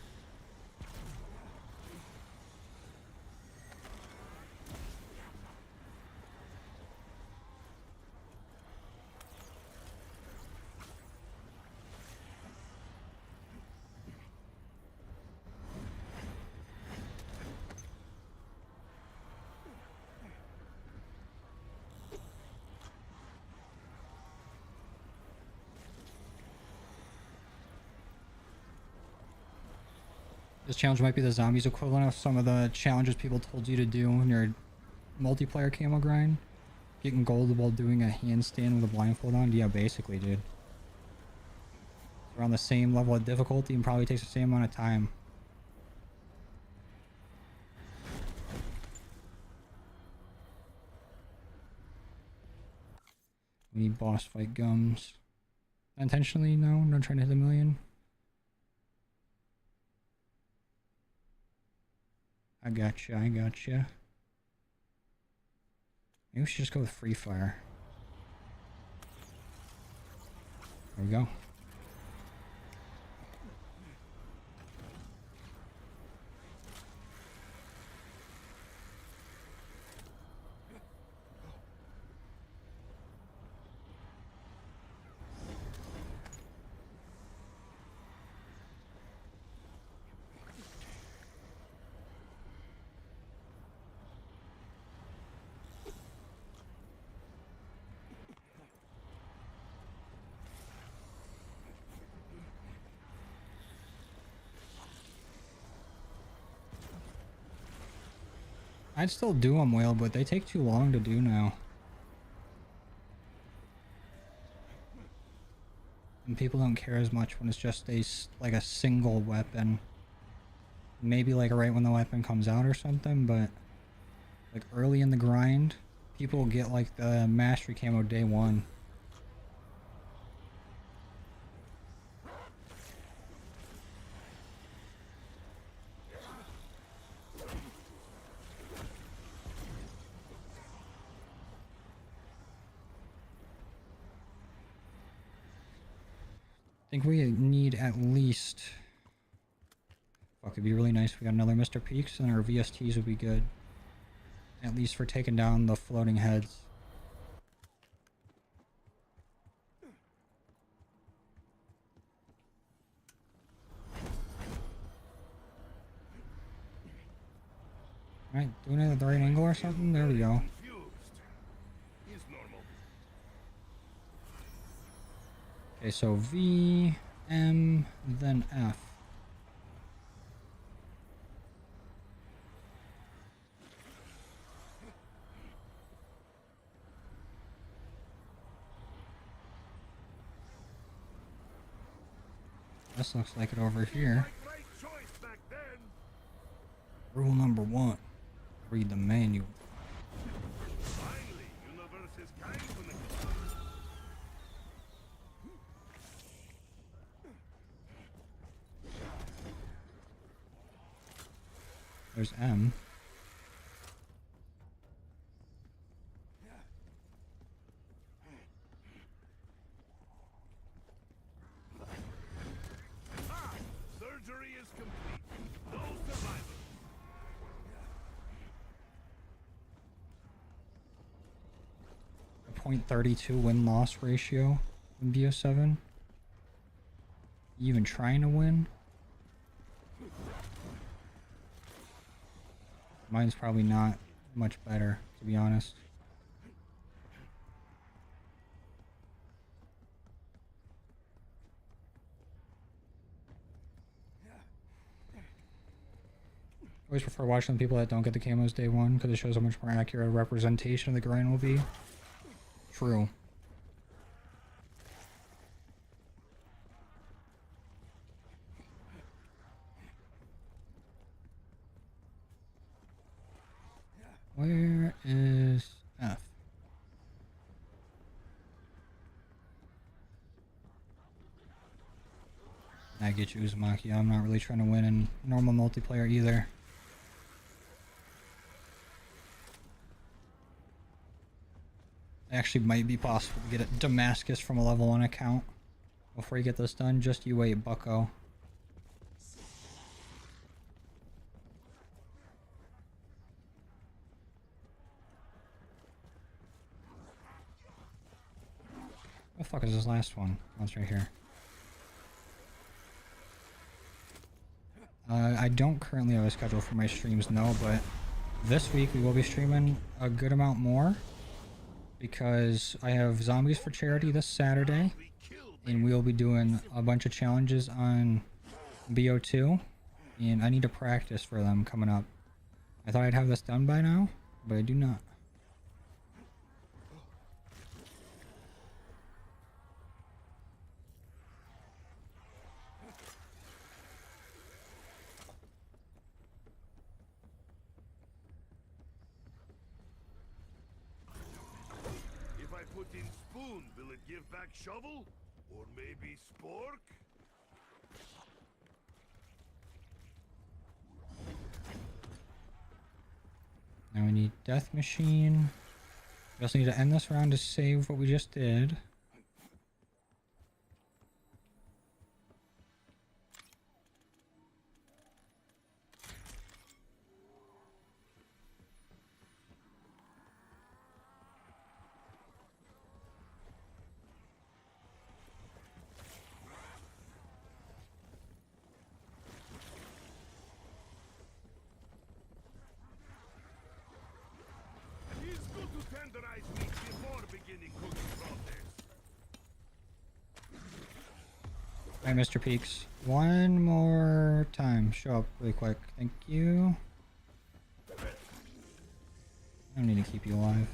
This challenge might be the zombies equivalent of some of the challenges people told you to do in your multiplayer camo grind. Getting gold while doing a handstand with a blindfold on. Yeah, basically, dude. It's around the same level of difficulty and probably takes the same amount of time. We need boss fight gums. Intentionally, no. Not trying to hit a million. I gotcha, I gotcha. Maybe we should just go with free fire. There we go. I'd still do them well, but they take too long to do now. And people don't care as much when it's just like a single weapon. Maybe like right when the weapon comes out or something, but like early in the grind, people get like the mastery camo day one. I think we need at least... Fuck, it'd be really nice if we got another Mr. Peaks and our VSTs would be good. At least for taking down the floating heads. Alright, doing it at the right angle or something? There we go. He's normal. Okay, so V, M, then F. This looks like it over here. Right choice back then. Rule number 1. Read the manual. Finally, universe is kind to Nikolai. There's M. Ah! Surgery is complete. No survivors. A .32 win-loss ratio in BO7. You even trying to win? Mine's probably not much better, to be honest. I always prefer watching the people that don't get the camos day one because it shows how much more accurate representation of the grind will be. True. Where is F? I get you, Uzumaki. I'm not really trying to win in normal multiplayer either. It actually might be possible to get a Damascus from a level 1 account. Before you get this done, just you wait, bucko. What the fuck is this last one? Oh, it's right here. I don't currently have a schedule for my streams, no, but this week we will be streaming a good amount more because I have Zombies for Charity this Saturday, and we'll be doing a bunch of challenges on BO2, and I need to practice for them coming up. I thought I'd have this done by now, but I do not. If I put in spoon, will it give back shovel? Or maybe spork? Now we need Death Machine. We also need to end this round to save what we just did. It's good to tenderize meat before beginning cooking process. Alright, Mr. Peaks. One more time. Show up really quick. Thank you. I don't need to keep you alive.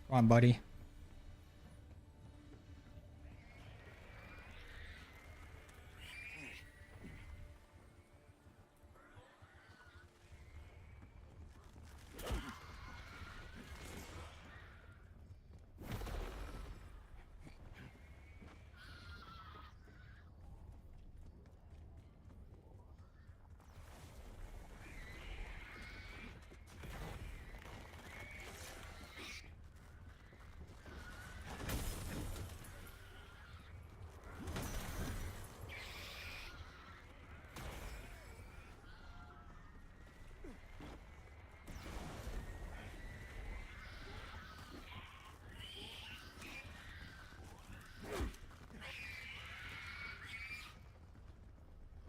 Come on, buddy.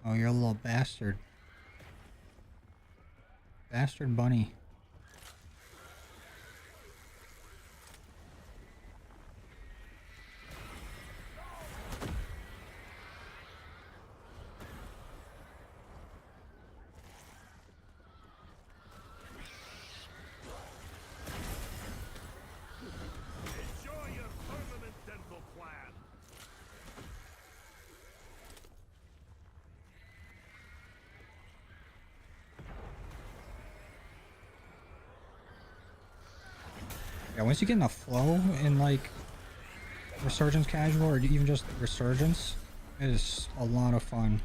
Oh, you're a little bastard. Bastard bunny. Enjoy your permanent dental plan. Yeah, once you get in a flow in like Resurgence Casual or even just Resurgence, it is a lot of fun.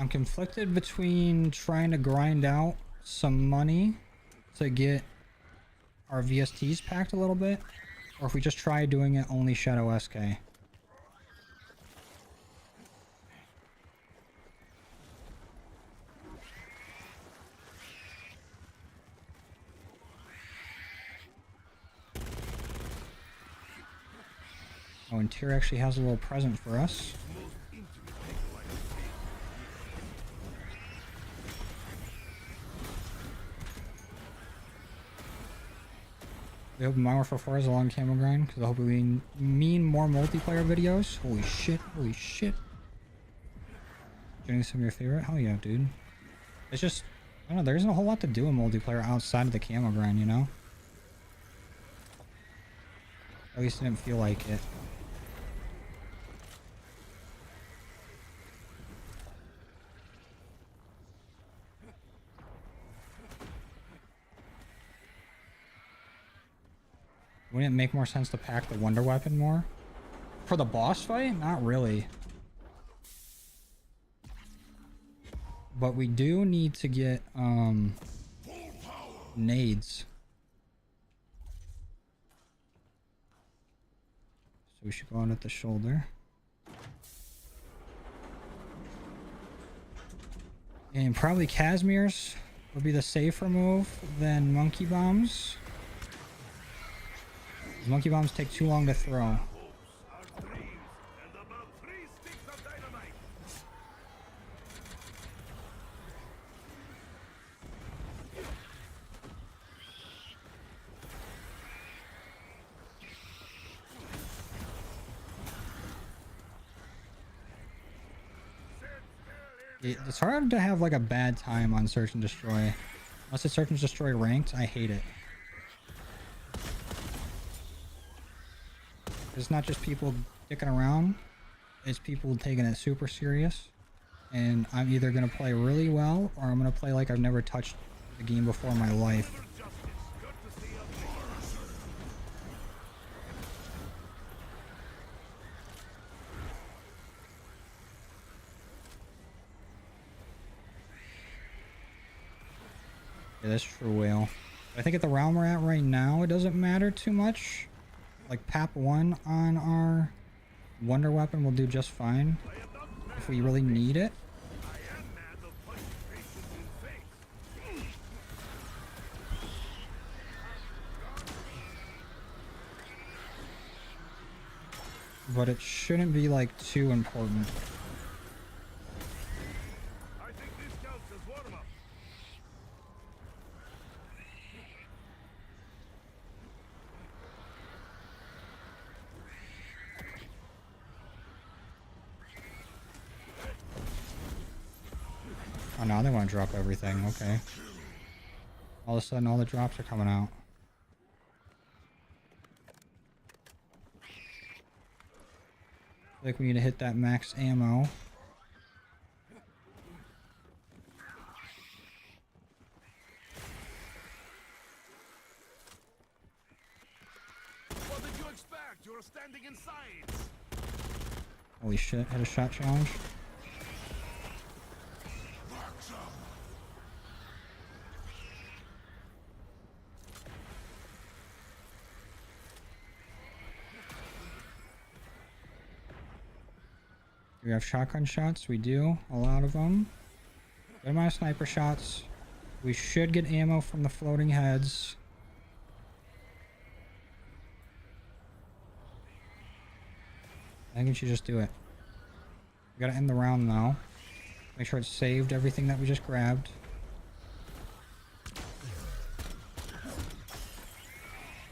I'm conflicted between trying to grind out some money to get our VSTs packed a little bit, or if we just try doing it only Shadow SK. Oh, and Tyr actually has a little present for us. I hope Modern Warfare 4 is a long camo grind, because I hope we mean more multiplayer videos. Holy shit, holy shit. Getting some of your favorite? Hell yeah, dude. It's just, I don't know, there isn't a whole lot to do in multiplayer outside of the camo grind, you know? At least I didn't feel like it. Wouldn't it make more sense to pack the wonder weapon more? For the boss fight? Not really. But we do need to get nades. So we should go on at the shoulder. And probably Casimir's would be the safer move than monkey bombs. Monkey bombs take too long to throw. It's hard to have like a bad time on Search and Destroy. Unless it's Search and Destroy ranked, I hate it. It's not just people dicking around, it's people taking it super serious. And I'm either going to play really well, or I'm going to play like I've never touched the game before in my life. Yeah, that's true, Whale. I think at the round we're at right now, it doesn't matter too much. Like PAP 1 on our wonder weapon will do just fine if we really need it. But it shouldn't be like too important. I think this counts as warm-up. Oh, now they want to drop everything. Okay. All of a sudden, all the drops are coming out. I feel like we need to hit that max ammo. What did you expect? You're standing in signs. Holy shit, hit a shot challenge. Do we have shotgun shots? We do. A lot of them. Good amount of sniper shots. We should get ammo from the floating heads. I think we should just do it. We gotta end the round now. Make sure it's saved everything that we just grabbed.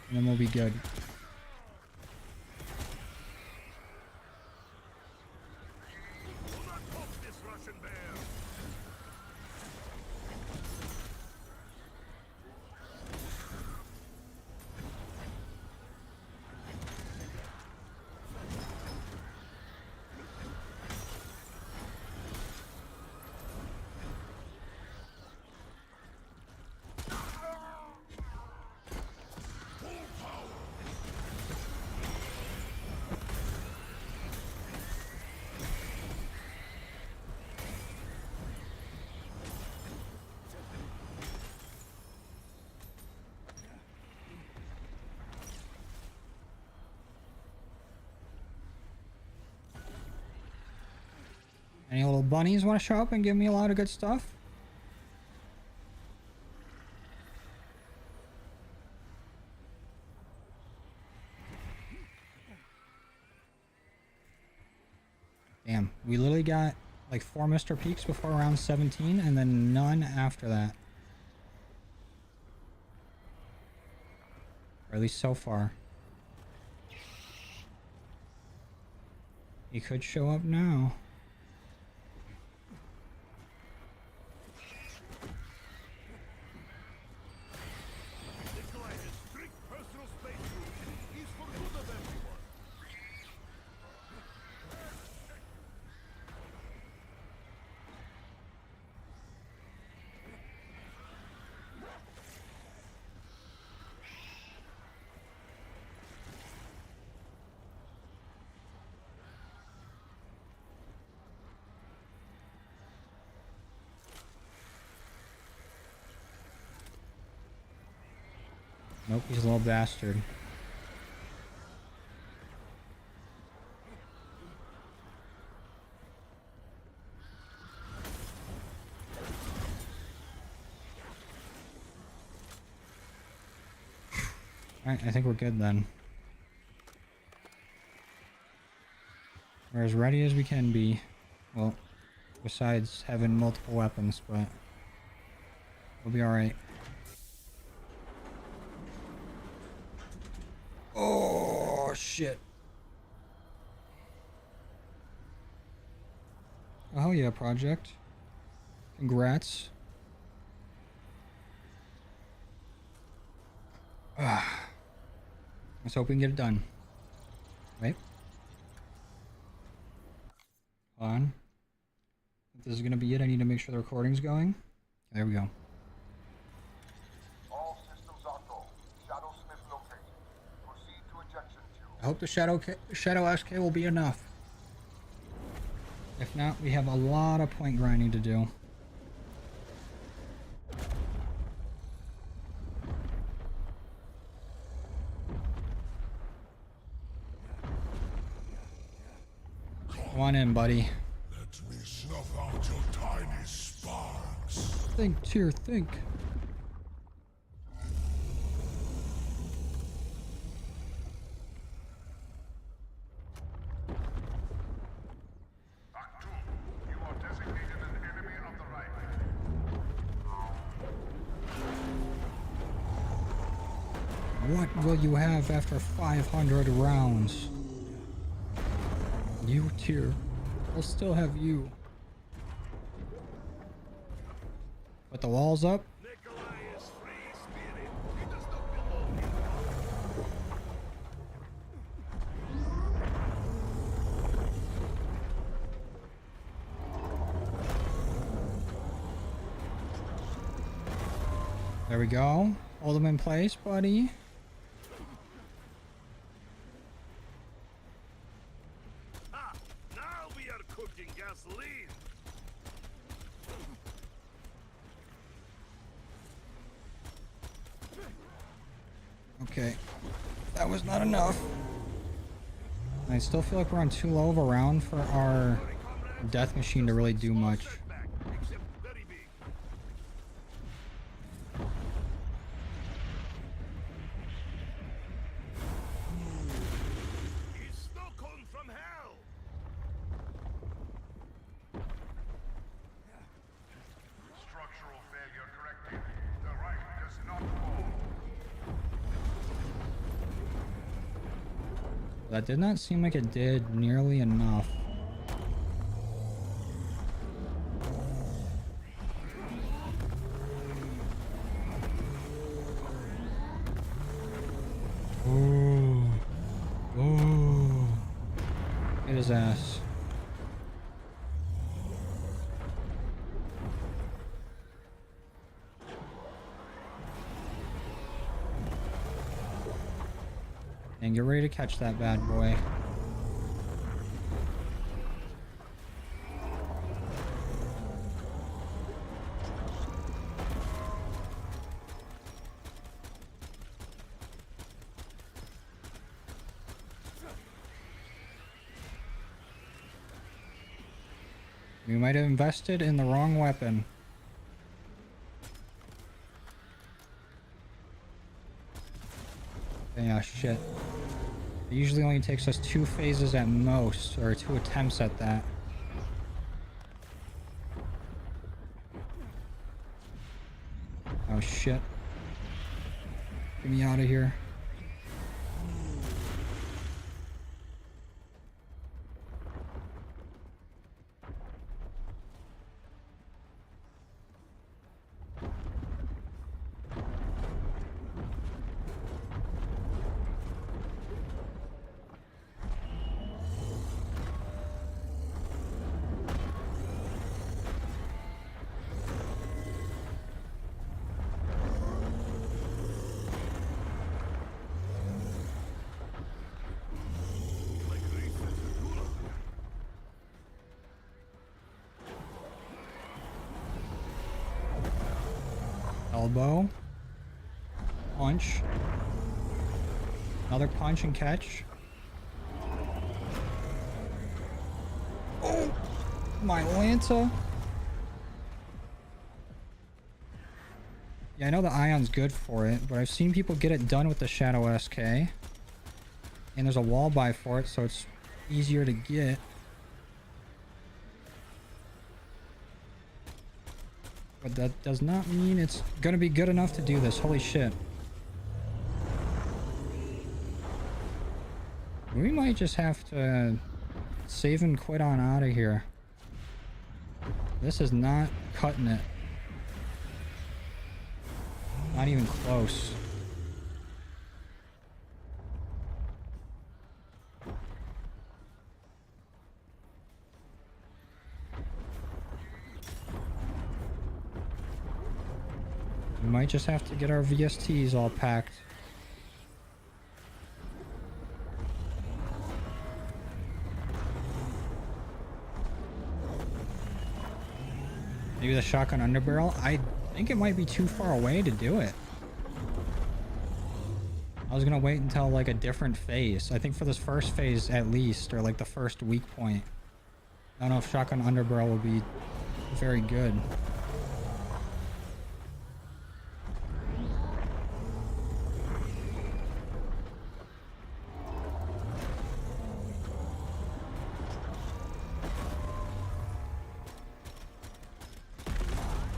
And then we'll be good. Do not poke this Russian bear. Any little bunnies want to show up and give me a lot of good stuff? Damn, we literally got like 4 Mr. Peaks before round 17 and then none after that. Or at least so far. He could show up now. Nikolai has strict personal space rules. He's for good of everyone. Nope, he's a little bastard. Alright, I think we're good then. We're as ready as we can be. Well, besides having multiple weapons, but we'll be alright. Oh, shit. Oh, hell yeah, project. Congrats. Let's hope we can get it done. Wait. Hold on. If this is gonna be it, I need to make sure the recording's going. There we go. All systems are go. Shadow Smith located. Proceed to ejection tube. I hope the Shadow SK will be enough. If not, we have a lot of point grinding to do. Come on in, buddy. Let me snuff out your tiny sparks. Think, Tyr, think. Act 2. You are designated an enemy of the right. What will you have after 500 rounds? You, Tyr. I'll still have you. Put the walls up. Nikolai is free spirit. He does not belong here. There we go. Hold them in place, buddy. Ha! Now we are cooking gasoline. Okay. That was not enough. I still feel like we're on too low of a round for our death machine to really do much. Setback, except very big. It's Stockholm from hell. Structural failure corrected. The right does not fall. That did not seem like it did nearly enough. Ooh. Ooh. Hit his ass. And get ready to catch that bad boy. We might have invested in the wrong weapon. Yeah, shit. It usually only takes us 2 phases at most, or 2 attempts at that. Oh shit. Get me out of here. Elbow. Punch. Another punch and catch. Oh! My Lanta. Yeah, I know the Ion's good for it, but I've seen people get it done with the Shadow SK. And there's a wall buy for it, so it's easier to get. But that does not mean it's gonna be good enough to do this. Holy shit. We might just have to save and quit on out of here. This is not cutting it. Not even close. We might just have to get our VSTs all packed. Maybe the shotgun underbarrel? I think it might be too far away to do it. I was gonna wait until like a different phase. I think for this first phase at least, or like the first weak point. I don't know if shotgun underbarrel will be very good.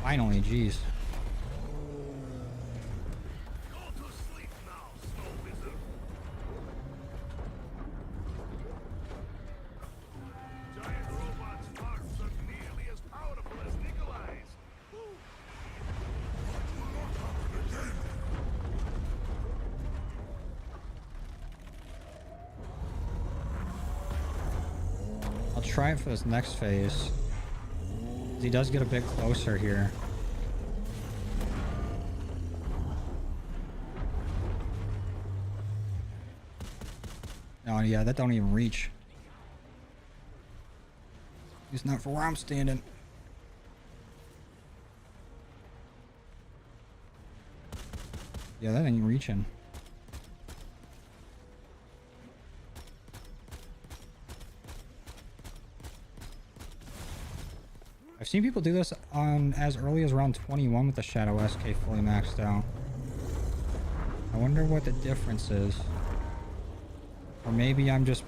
Finally, jeez. Go to sleep now, snow wizard. Giant robot sparks are nearly as powerful as Nikolai's. Woo. I'll try it for this next phase. He does get a bit closer here. Oh yeah, that don't even reach. It's not for where I'm standing. Yeah, that ain't reaching. I've seen people do this on as early as round 21 with the Shadow SK fully maxed out. I wonder what the difference is. Or maybe I'm just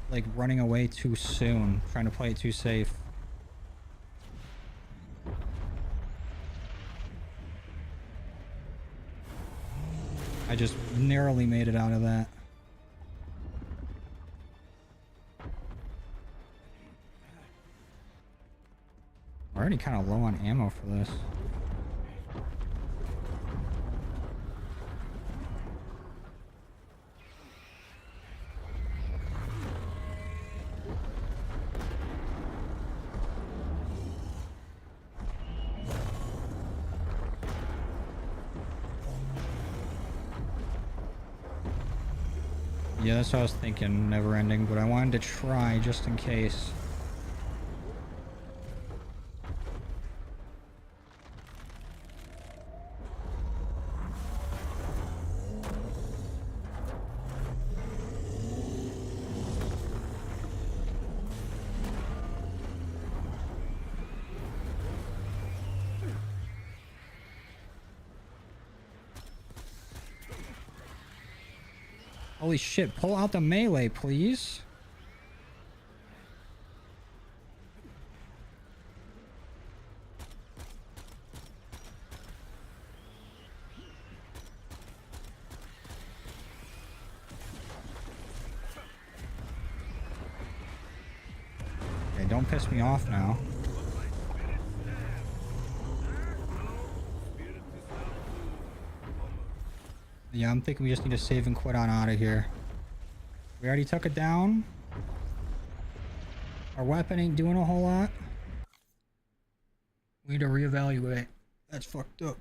like running away too soon, trying to play it too safe. I just narrowly made it out of that. We're already kind of low on ammo for this. Yeah, that's what I was thinking, never ending, but I wanted to try just in case. Holy shit, pull out the melee, please. Okay, don't piss me off now. Yeah, I'm thinking we just need to save and quit on out of here. We already took it down. Our weapon ain't doing a whole lot. We need to reevaluate. That's fucked up.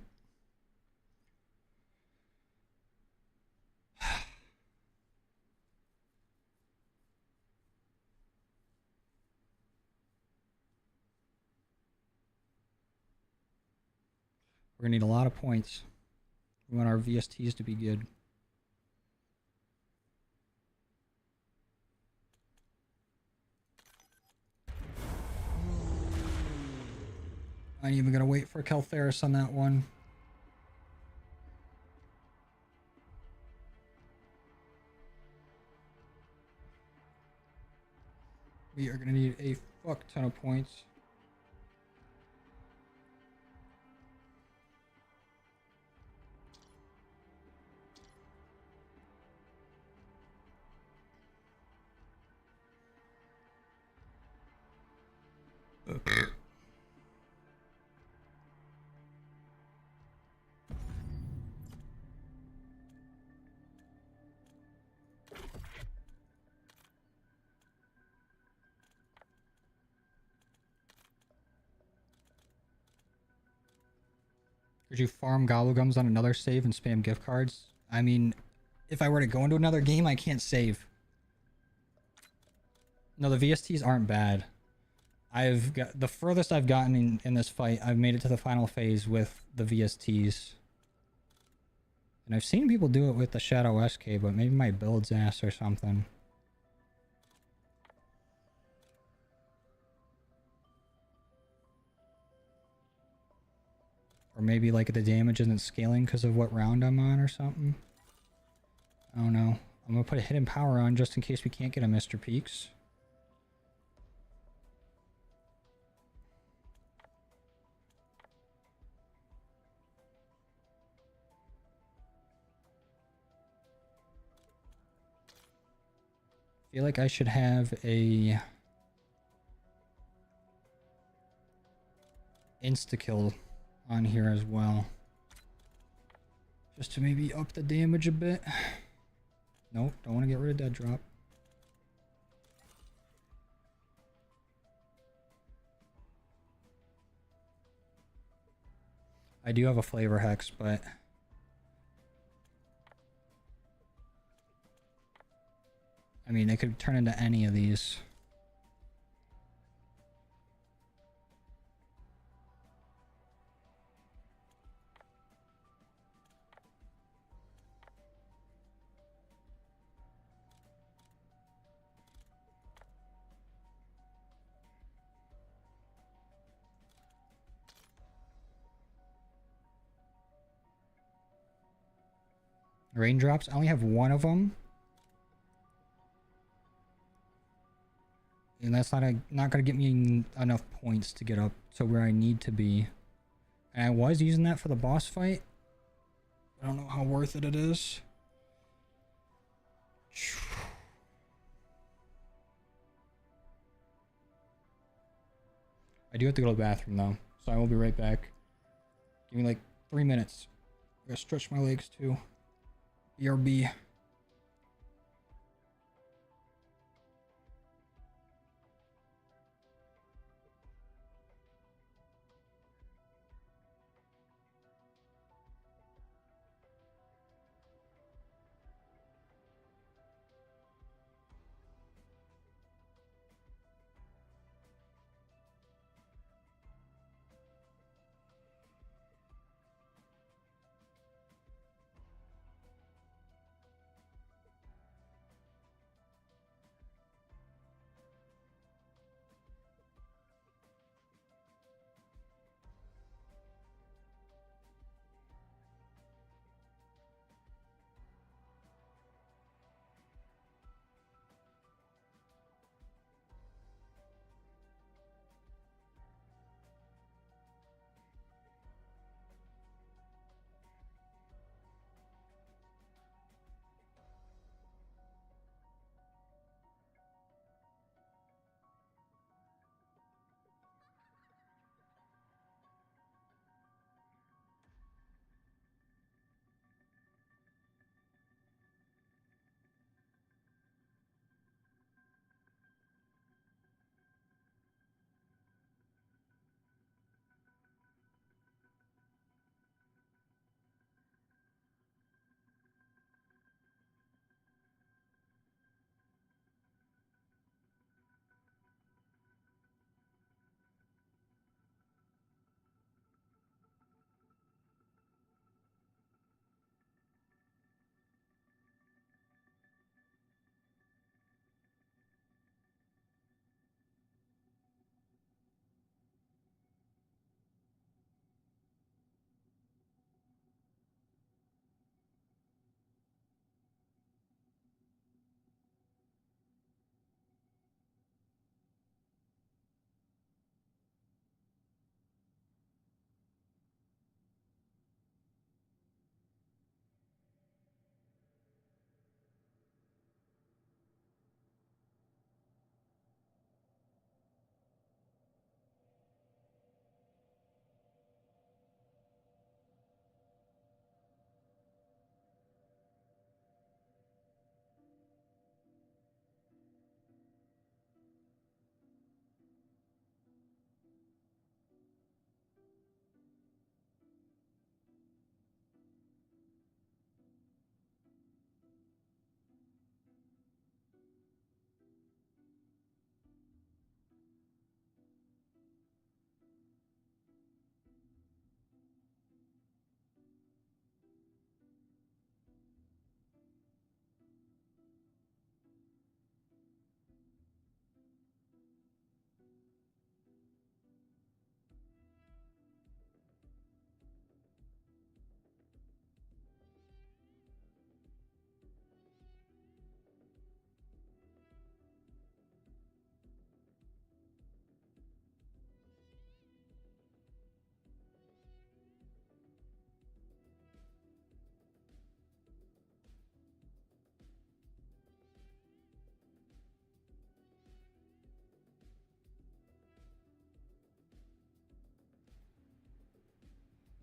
We're gonna need a lot of points. We want our VSTs to be good. I ain't even gonna wait for Keltheris on that one. We are gonna need a fuck ton of points. Could you farm Gobblegums on another save and spam gift cards? I mean, if I were to go into another game, I can't save. No, the VSTs aren't bad. I've got the furthest I've gotten in this fight. I've made it to the final phase with the VSTs. And I've seen people do it with the Shadow SK, but maybe my build's ass or something. Or maybe like the damage isn't scaling because of what round I'm on or something. I don't know. I'm gonna put a hidden power on just in case we can't get a Mr. Peaks. I feel like I should have a insta-kill on here as well. Just to maybe up the damage a bit. Nope, don't want to get rid of dead drop. I do have a flavor hex, but I mean, it could turn into any of these. Raindrops, I only have one of them. And that's not going to get me enough points to get up to where I need to be. And I was using that for the boss fight. I don't know how worth it is. I do have to go to the bathroom though, so I will be right back. Give me like 3 minutes. I gotta stretch my legs too. BRB.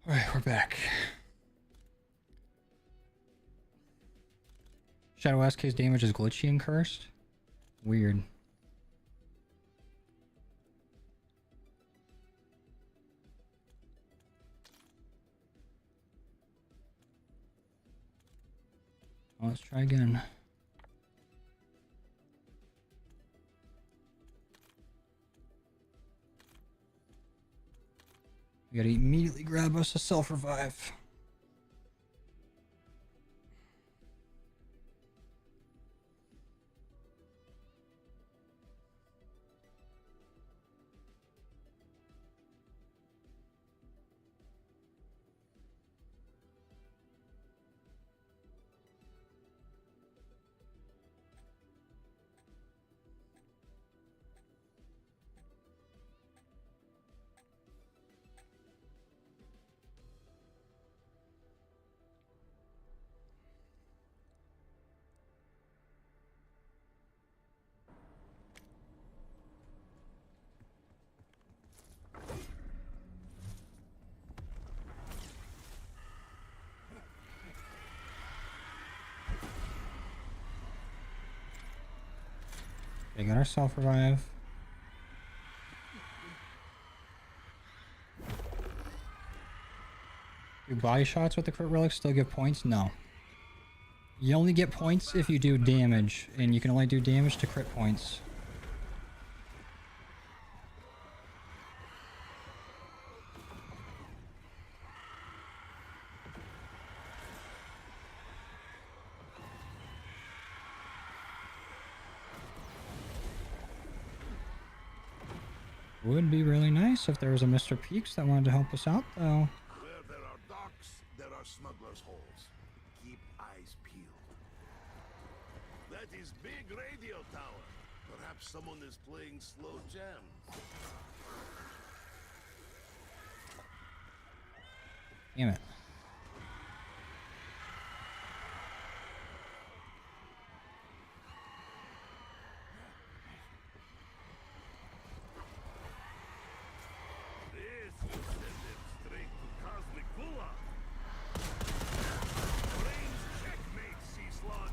Alright, we're back. Shadow SK's damage is glitchy and cursed? Weird. Well, let's try again. We gotta immediately grab us a self-revive. We got our self-revive. Do body shots with the crit relic still give points? No. You only get points if you do damage, and you can only do damage to crit points. Would be really nice if there was a Mr. Peaks that wanted to help us out, though. Where there are docks, there are smugglers' holes. Keep eyes peeled. That is big radio tower. Perhaps someone is playing slow jams. Damn it. This will send them straight to Cosmic Gulag. Brains checkmate, Sea Slug.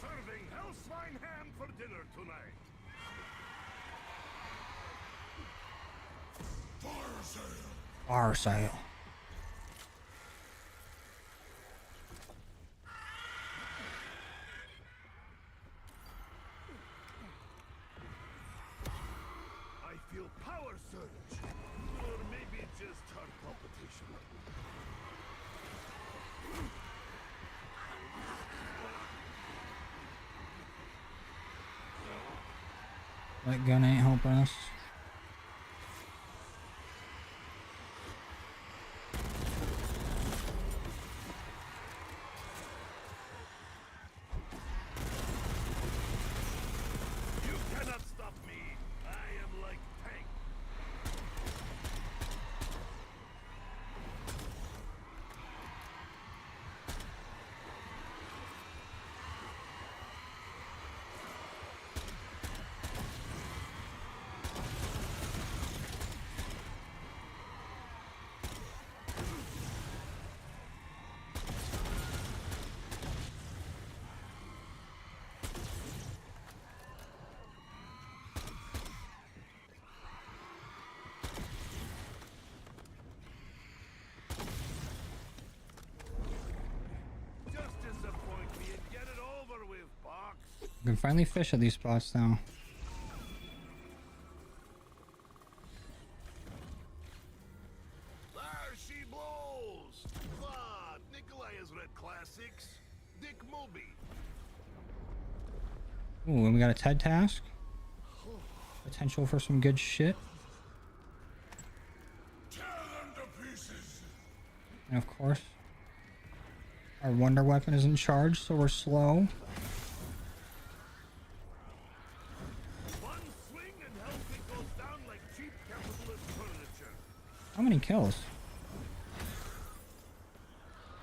Serving Hellswine ham for dinner tonight. Fire sale. I feel power surge. Or maybe just heart palpitation. That gun ain't helping us. You cannot stop me. I am like tank. We can finally fish at these spots now. There she blows! Ah, Nikolai has read classics. Dick Moby. Ooh, and we got a TED task. Potential for some good shit. And of course, our wonder weapon is in charge, so we're slow. One swing and Hellfit goes down like cheap capitalist furniture. How many kills?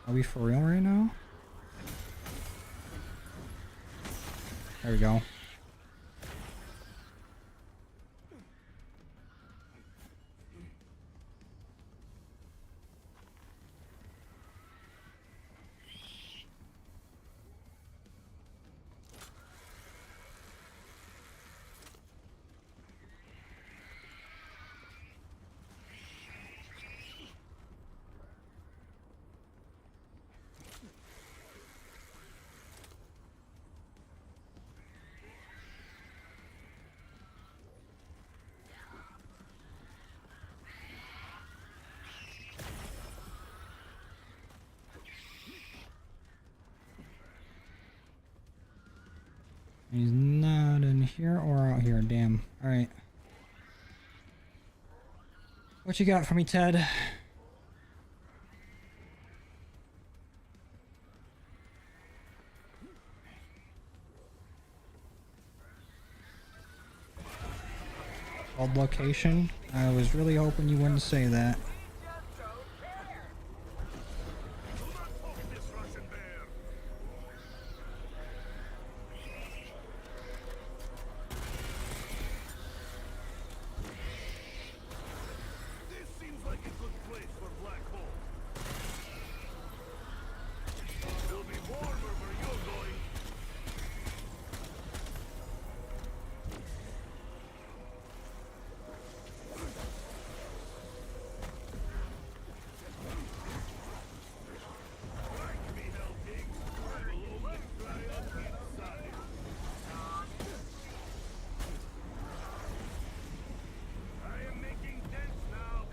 Are we for real right now? There we go. He's not in here or out here, damn. Alright. What you got for me, Ted? Old location? I was really hoping you wouldn't say that. Do not poke this Russian bear. This seems like a good place for black hole. It'll be warmer where you're going. Like me, hell pigs. I will only dry up inside. I am making dents now.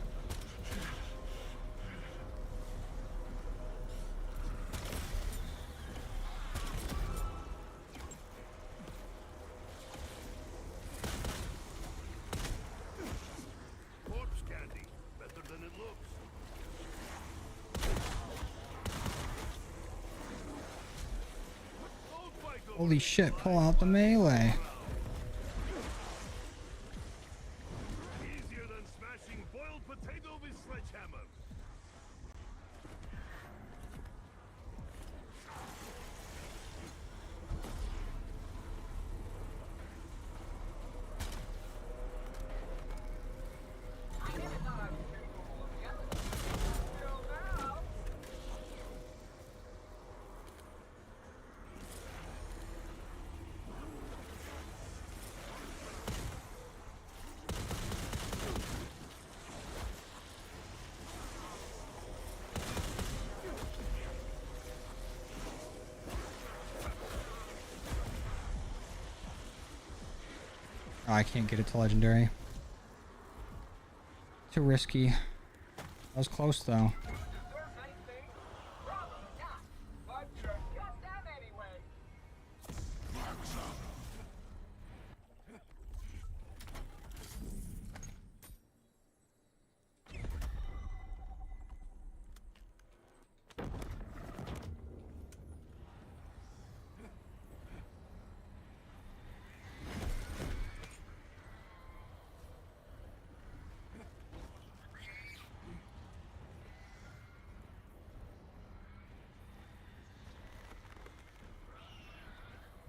Corpse candy. Better than it looks. Don't fight over Holy shit, pull out the melee. easier than smashing boiled potato with sledgehammer. I never thought I was capable of the other. Till now. Oh, I can't get it to legendary. Too risky. That was close though. Deserve anything? Probably not. But you're goddamn anyway.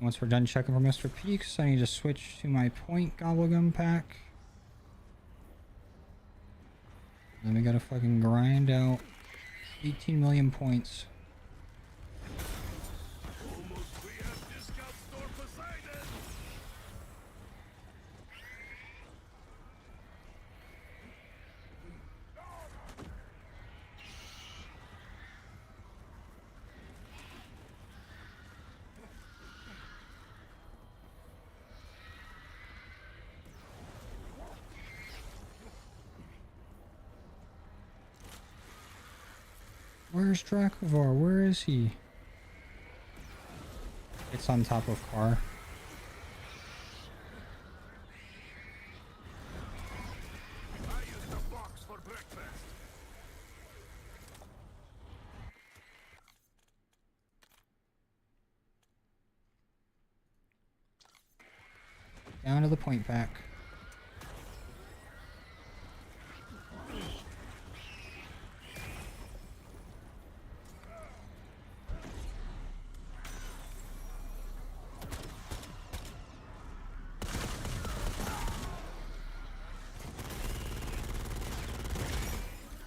Once we're done checking for Mr. Peaks, I need to switch to my point gobblegum pack. Then we gotta fucking grind out 18 million points. Almost we have discount store Poseidon. Where's Dracovar? Where is he? It's on top of car. I used a box for breakfast. Down to the point back.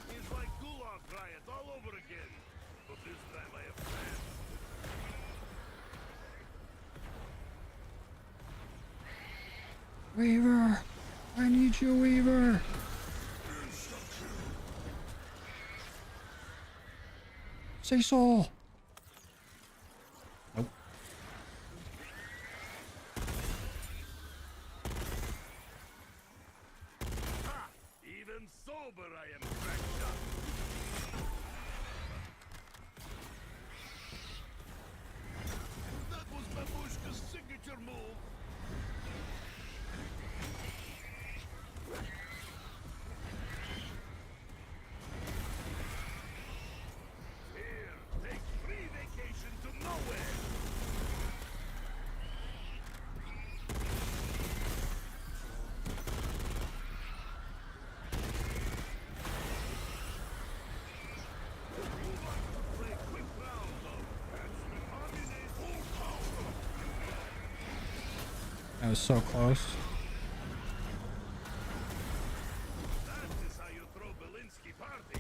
It's like Gulag Riot all over again. But this time I have plans. Weaver! I need you, Weaver! Say so! Nope. Ha! Even sober I am cracked up. That was Babushka's signature move. Here, take free vacation to nowhere. Play quick round, though. That's Mahogany full power. That was so close. That is how you throw Belinsky party.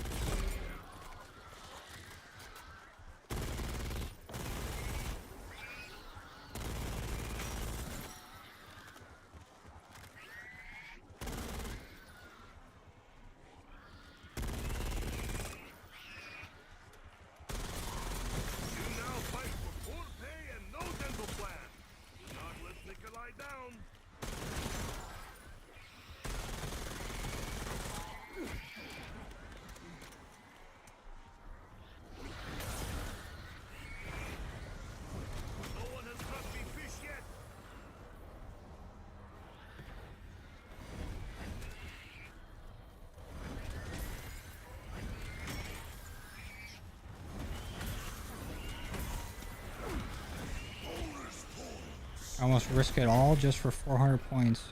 You now fight for poor pay and no dental plan. Do not let Nikolai down. No one has caught me fish yet. I almost risk it all just for 400 points.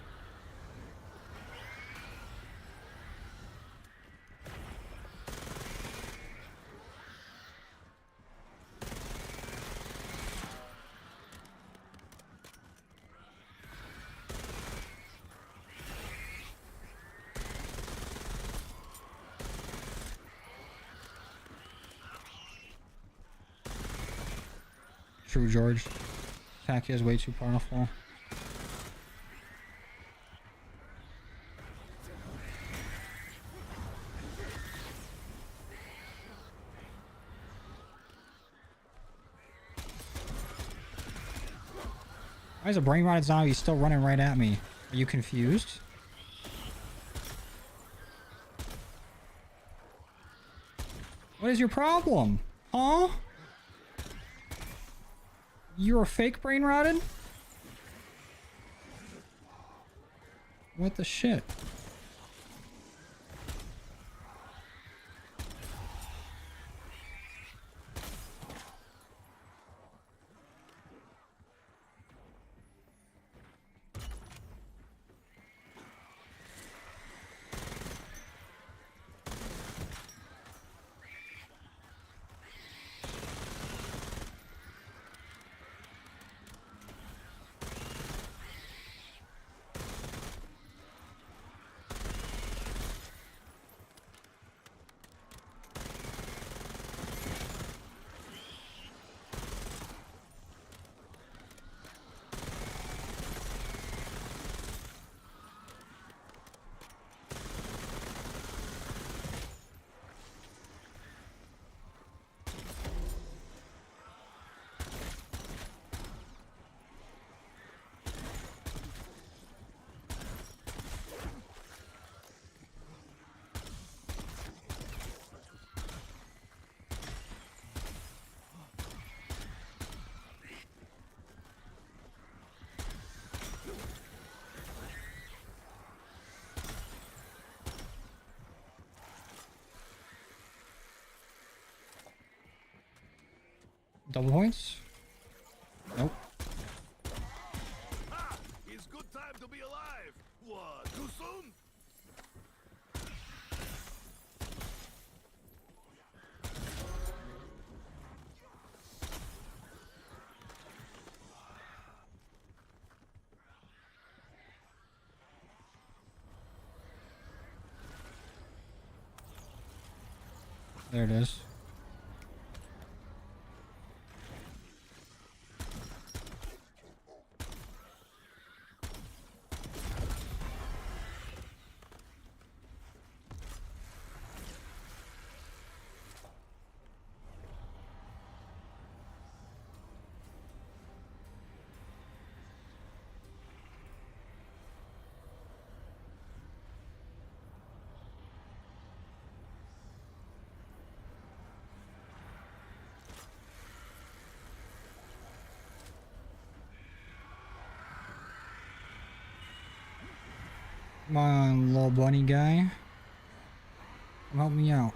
True, George. Attack is way too powerful. Why is a brain rotted zombie still running right at me? Are you confused? What is your problem? Huh? You're a fake brain rotted? What the shit? Double points? Nope. Ha! It's good time to be alive. What? Too soon? There it is. Come on, little bunny guy. Come help me out.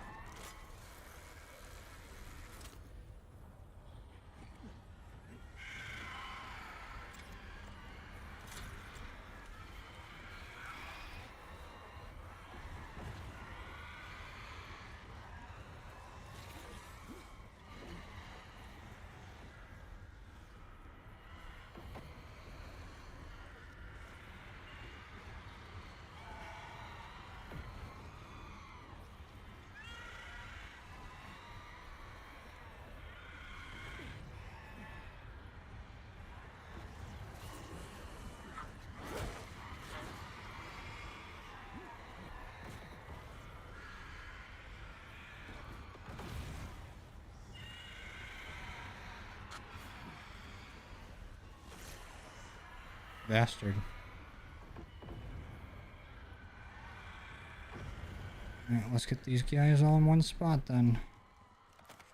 Bastard. Alright, let's get these guys all in one spot then.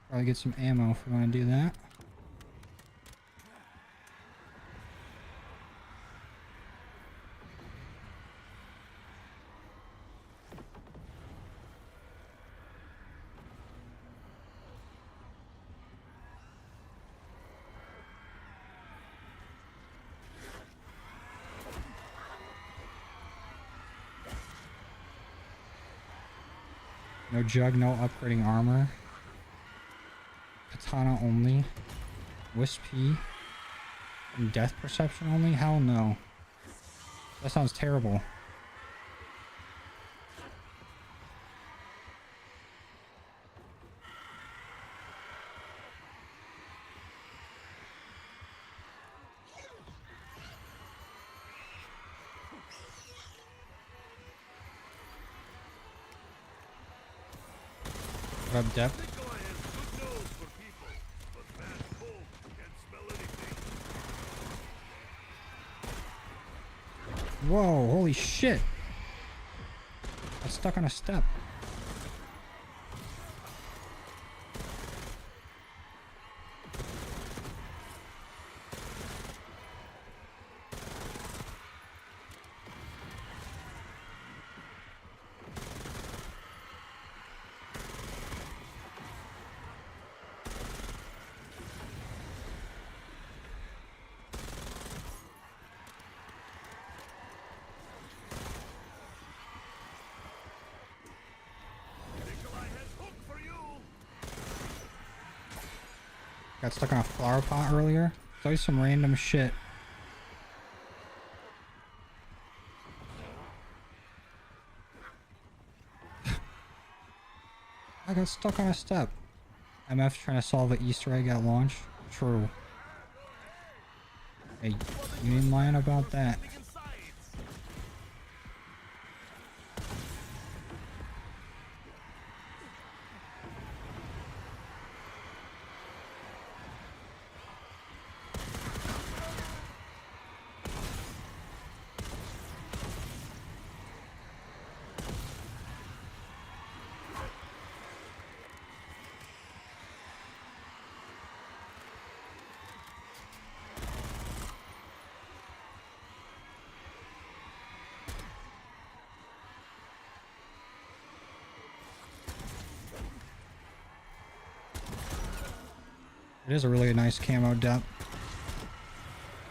Probably get some ammo if we want to do that. No jug, no upgrading armor. Katana only. Wispy. And death perception only? Hell no. That sounds terrible. What up, Dep? Nikolai has good nose for people, but bad cold can't smell anything. Whoa, holy shit. I got stuck on a step. Nikolai has hook for you. Got stuck on a flower pot earlier. It's always some random shit. I got stuck on a step. MF trying to solve an Easter egg at launch. True. Hey, you ain't lying about that. It is a really nice camo depth.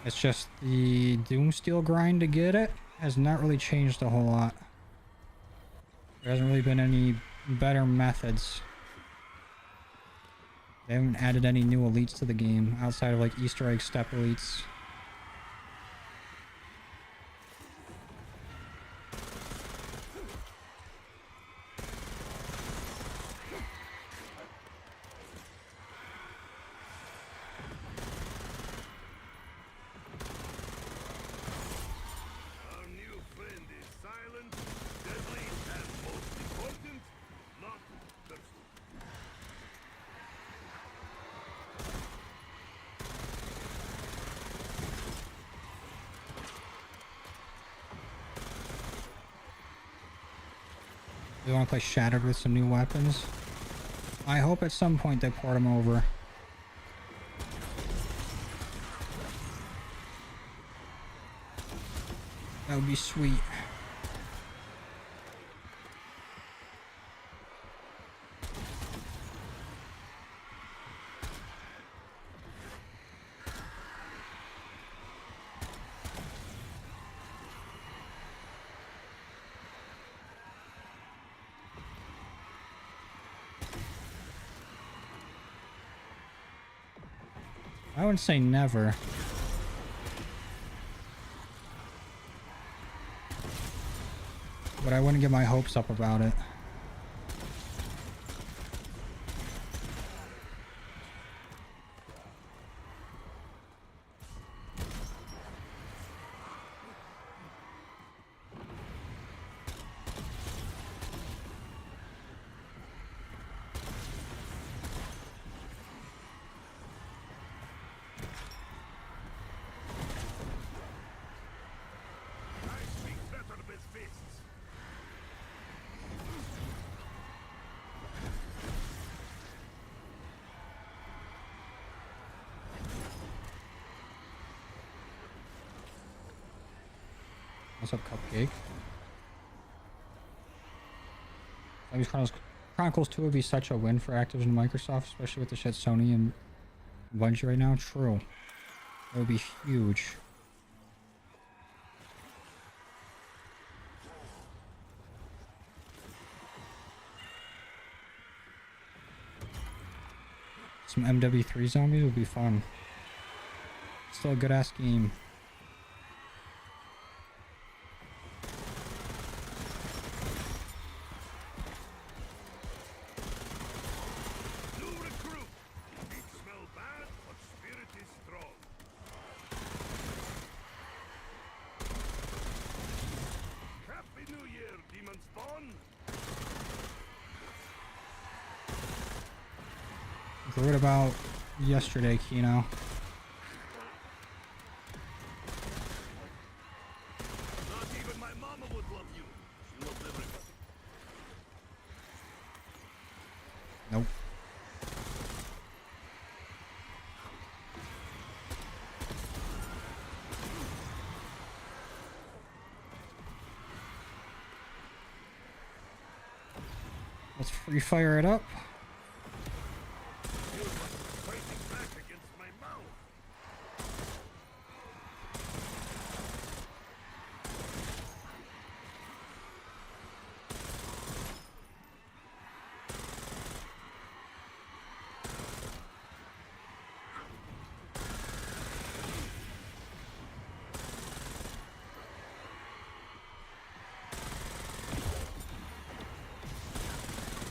It's just the Doomsteel grind to get it has not really changed a whole lot. There hasn't really been any better methods. They haven't added any new elites to the game outside of like Easter egg step elites. Our new friend is silent, deadly, and most important, not thirsty. We want to play Shattered with some new weapons. I hope at some point they port them over. That would be sweet. I wouldn't say never. But I wouldn't get my hopes up about it. I speak better with fists. What's up, Cupcake? Zombies Chronicles 2 would be such a win for Activision and Microsoft, especially with the shit Sony and Bungie right now. True. It would be huge. Some MW3 zombies would be fun. Still a good ass game. New recruit. Feet smell bad, but spirit is strong. Happy New Year, demon spawn. What about yesterday, Kino? Not even my mama would love you. She loves everybody. Nope. Let's free fire it up. Feels like fighting back against my mouth.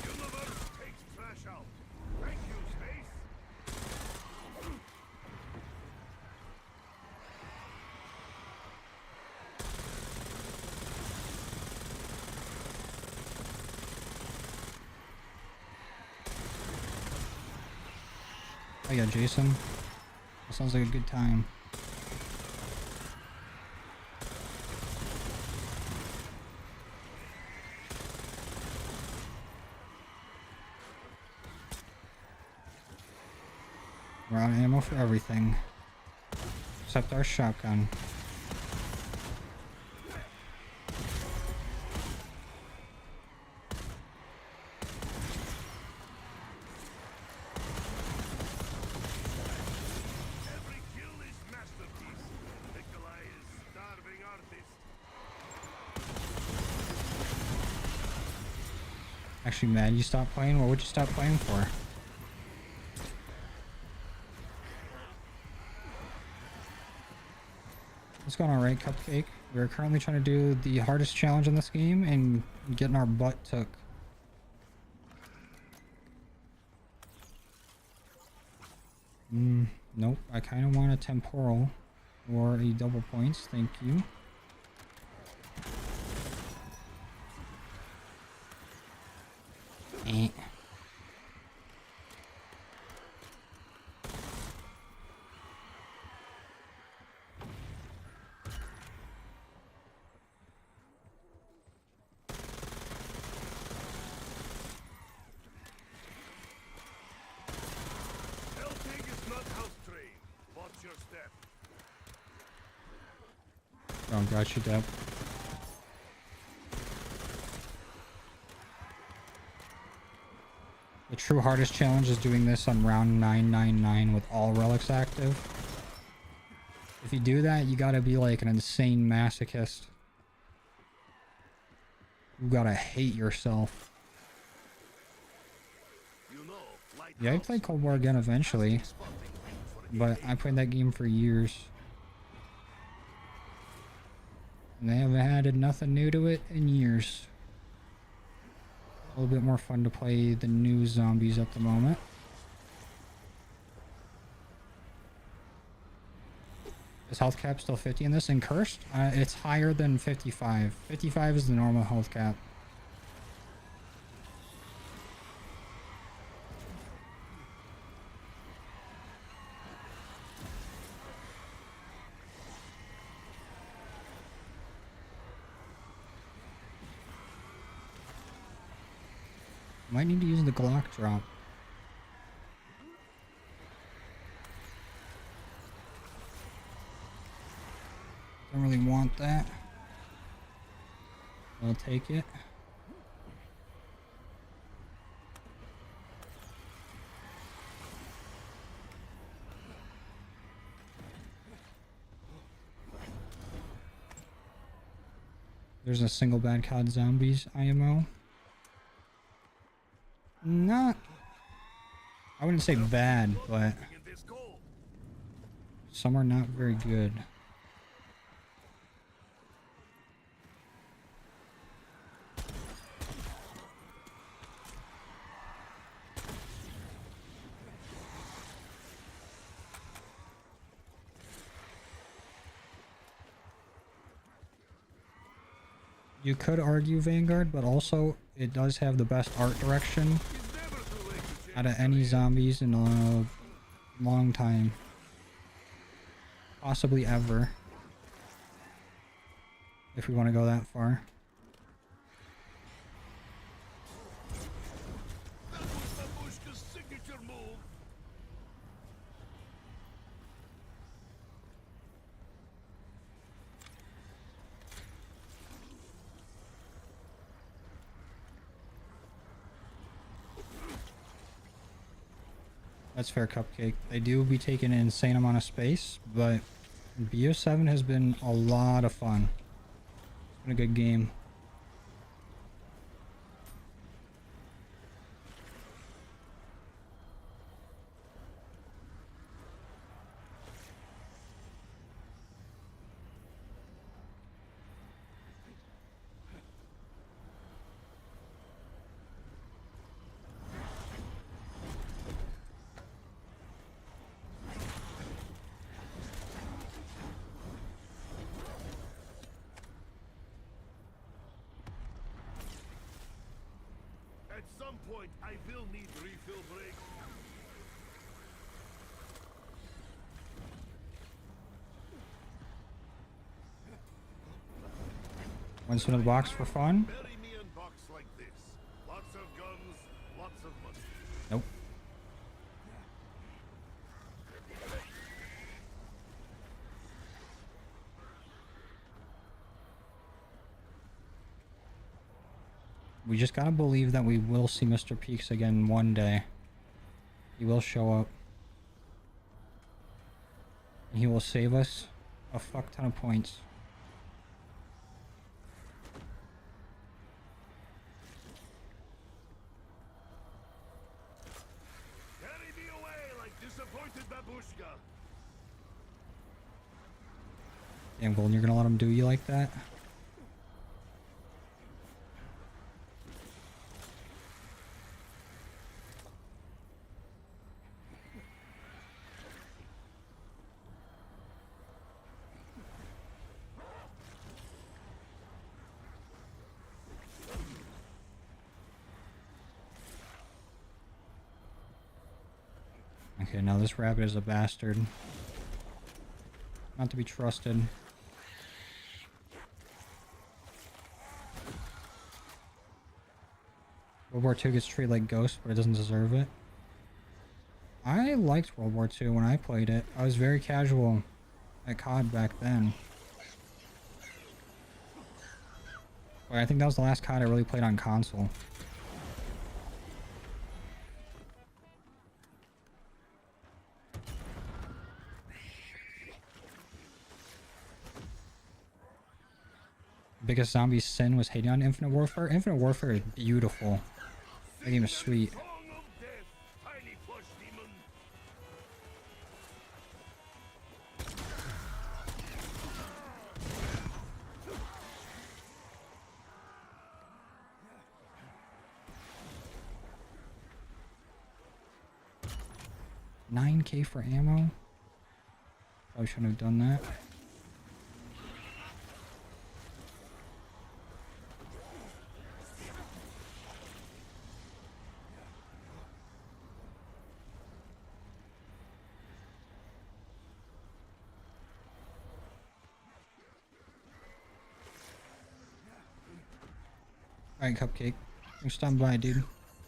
Universe takes trash out. Thank you, Space. Oh yeah, Jason. That sounds like a good time. We're out of ammo for everything. Except our shotgun. Actually mad you stopped playing. What would you stop playing for? What's going on, right, Cupcake? We're currently trying to do the hardest challenge in this game and getting our butt took. Nope. I kind of want a temporal or a double points. Thank you. Eh. Helping is not house trained. Watch your step. Oh, got you, Deb. The true hardest challenge is doing this on round 999 with all relics active. If you do that, you gotta be like an insane masochist. You gotta hate yourself. You know, Yeah, I played Cold War again eventually, but I played that game for years. And they haven't added nothing new to it in years. A little bit more fun to play the new zombies at the moment. Is health cap still 50 in this? In Cursed? It's higher than 55. 55 is the normal health cap. Might need to use the Glock drop. Don't really want that. I'll take it. There's a single bad COD Zombies IMO. Not, I wouldn't say bad, but some are not very good. You could argue Vanguard, but also it does have the best art direction out of any zombies in a long time. Possibly ever. If we want to go that far. That was Babushka's signature move. That's fair, Cupcake. They do be taking an insane amount of space, but BO7 has been a lot of fun. It's been a good game. At some point, I will need refill break. Once in the box for fun? Bury me in box like this. Lots of guns, lots of money. Nope. We just gotta believe that we will see Mr. Peaks again one day. He will show up. And he will save us a fuck ton of points. Damn, Golden, you're gonna let him do you like that? Okay, now this rabbit is a bastard. Not to be trusted. World War II gets treated like Ghost, but it doesn't deserve it. I liked World War II when I played it. I was very casual at COD back then. But I think that was the last COD I really played on console. Biggest zombie sin was hating on Infinite Warfare. Infinite Warfare is beautiful. That game is sweet. Song of death, tiny flesh demon. $9K for ammo? Probably shouldn't have done that. Alright, Cupcake. Thanks for stopping by, dude.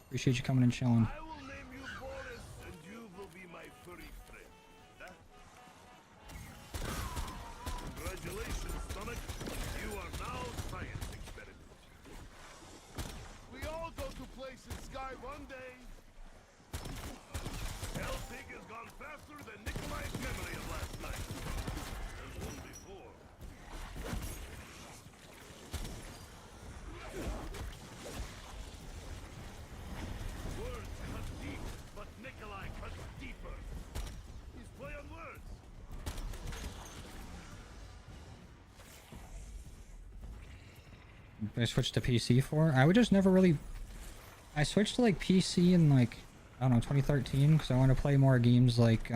Appreciate you coming and chilling. I will name you Boris, and you will be my furry friend. Huh? Congratulations, stomach. You are now science experiment. We all go to places, Sky, one day. Hell Pig has gone faster than Nikolai's memory of last night. And one before. Words cut deep, but Nikolai cuts deeper. He's play on words. I switched to PC for? I would just never really... I switched to like PC in like, I don't know, 2013 because I want to play more games like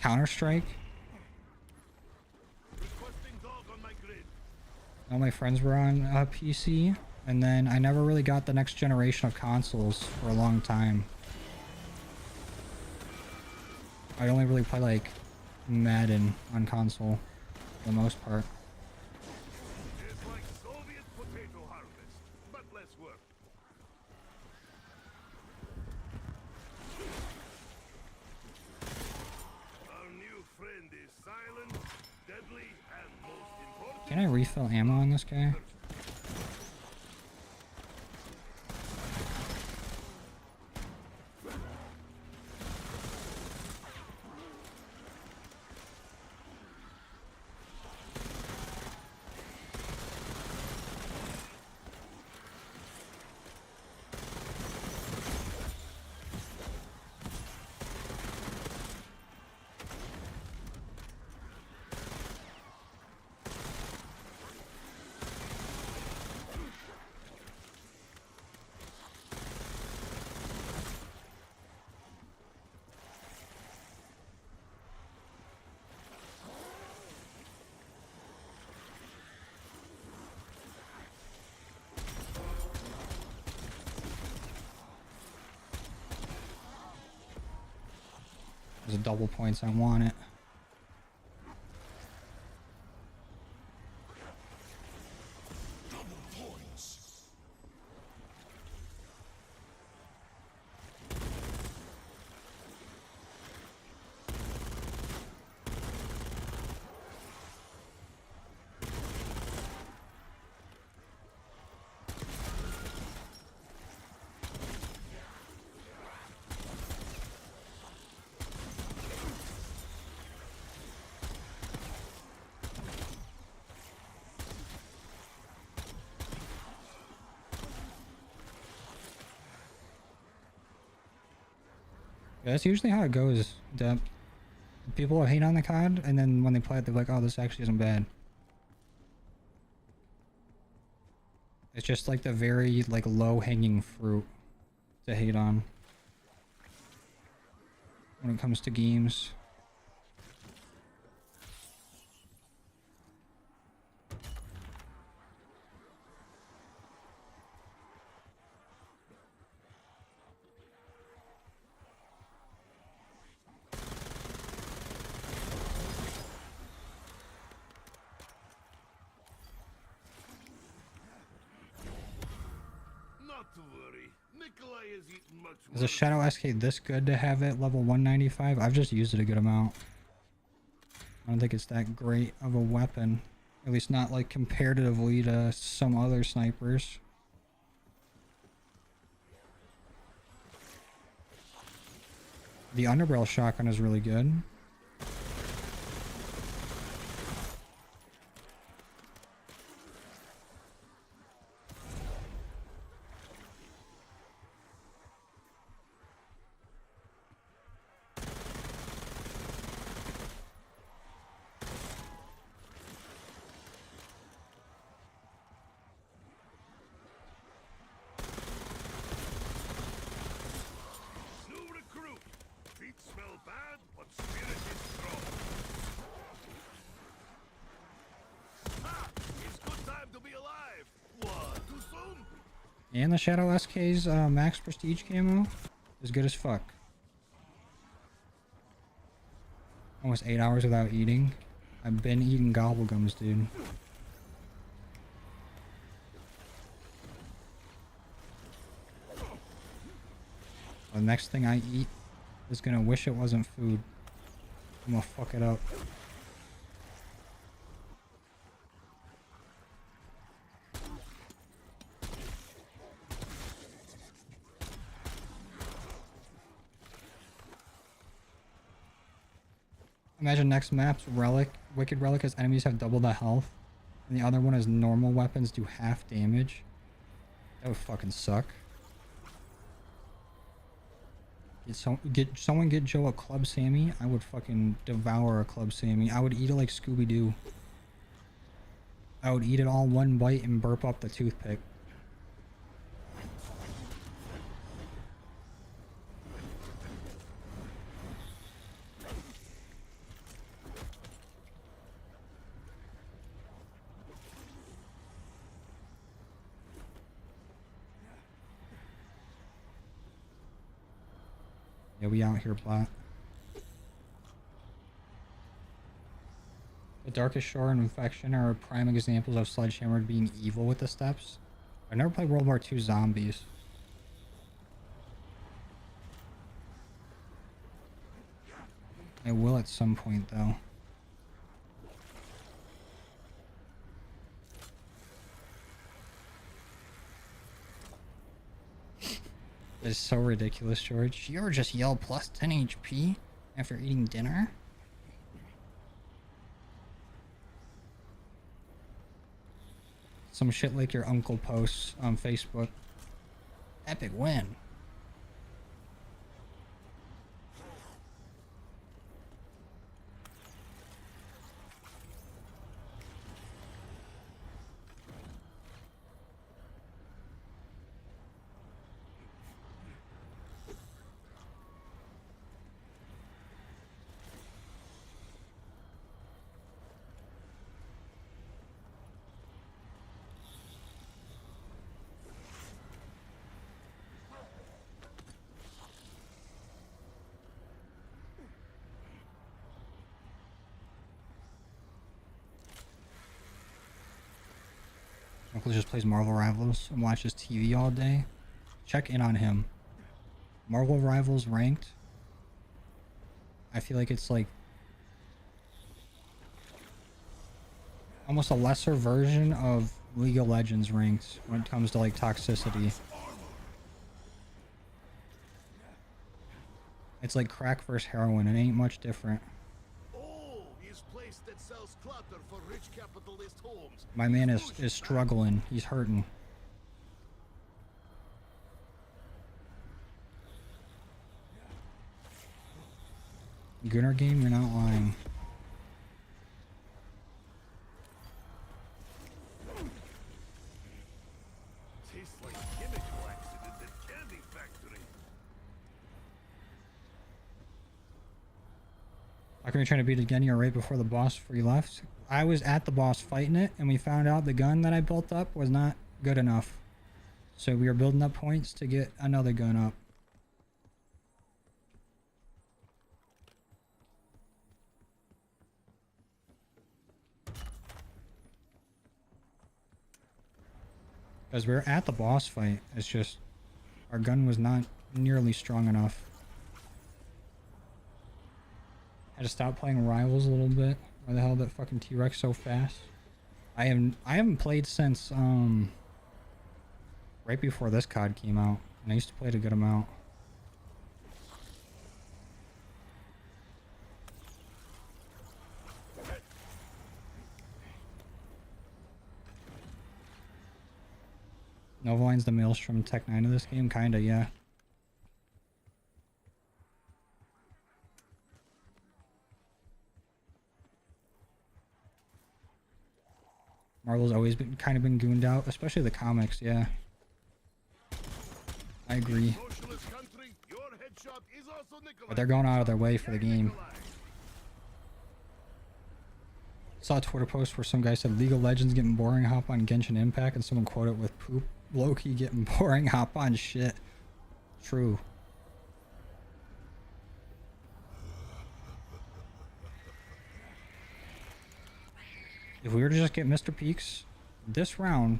Counter-Strike. Requesting dog on my grid. All my friends were on PC, and then I never really got the next generation of consoles for a long time. I only really play like Madden on console for the most part. It's like Soviet potato harvest, but less work. Our new friend is silent, deadly, and most important. Can I refill ammo on this guy? There's a double points, I want it. Yeah, that's usually how it goes, Dep. People hate on the COD, and then when they play it, they're like, oh, this actually isn't bad. It's just like the very like low-hanging fruit to hate on when it comes to games. Not to worry. Nikolai is eating much Is a Shadow SK this good to have it level 195? I've just used it a good amount. I don't think it's that great of a weapon. At least not like comparatively to some other snipers. The underbarrel shotgun is really good. New recruit. Feet smell bad, but spirit is strong. Ha! It's good time to be alive. What? Too soon? And the Shadow SK's max prestige camo is good as fuck. Almost 8 hours without eating. I've been eating gobblegums, dude. The next thing I eat is gonna wish it wasn't food. I'm gonna fuck it up. Imagine next map's Relic. Wicked Relic as enemies have double the health. And the other one is normal weapons do half damage. That would fucking suck. Someone get Joe a Club Sammy. I would fucking devour a Club Sammy. I would eat it like Scooby-Doo. I would eat it all one bite and burp up the toothpick. Yeah, we out here, Blat. The Darkest Shore and Infection are prime examples of Sledgehammer being evil with the steps. I've never played World War II Zombies. I will at some point, though. It's so ridiculous, George. You ever just yell plus 10 HP after eating dinner? Some shit like your uncle posts on Facebook. Epic win. Uncle just plays Marvel Rivals and watches TV all day. Check in on him. Marvel Rivals ranked. I feel like it's like almost a lesser version of League of Legends ranked when it comes to like toxicity. It's like crack versus heroin. It ain't much different. That sells clutter for rich capitalist homes. My man is struggling. He's hurting. Gunner game, you're not lying. Tastes like chemical accident at candy factory. How come you're trying to beat it again? You're right before the boss before you left. I was at the boss fighting it, and we found out the gun that I built up was not good enough. So we were building up points to get another gun up. Because we were at the boss fight, it's just our gun was not nearly strong enough. Had to stop playing Rivals a little bit. Why the hell that fucking T-Rex so fast? I haven't played since right before this COD came out, and I used to play it a good amount. Novaline's the Maelstrom Tech 9 of this game? Kinda, yeah. Marvel's always been kind of been gooned out, especially the comics, yeah. I agree. Socialist country, your headshot is also Nikolai. But they're going out of their way for the game. Saw a Twitter post where some guy said League of Legends getting boring, hop on Genshin Impact, and someone quoted with poop. Loki getting boring, hop on shit. True. If we were to just get Mr. Peaks this round,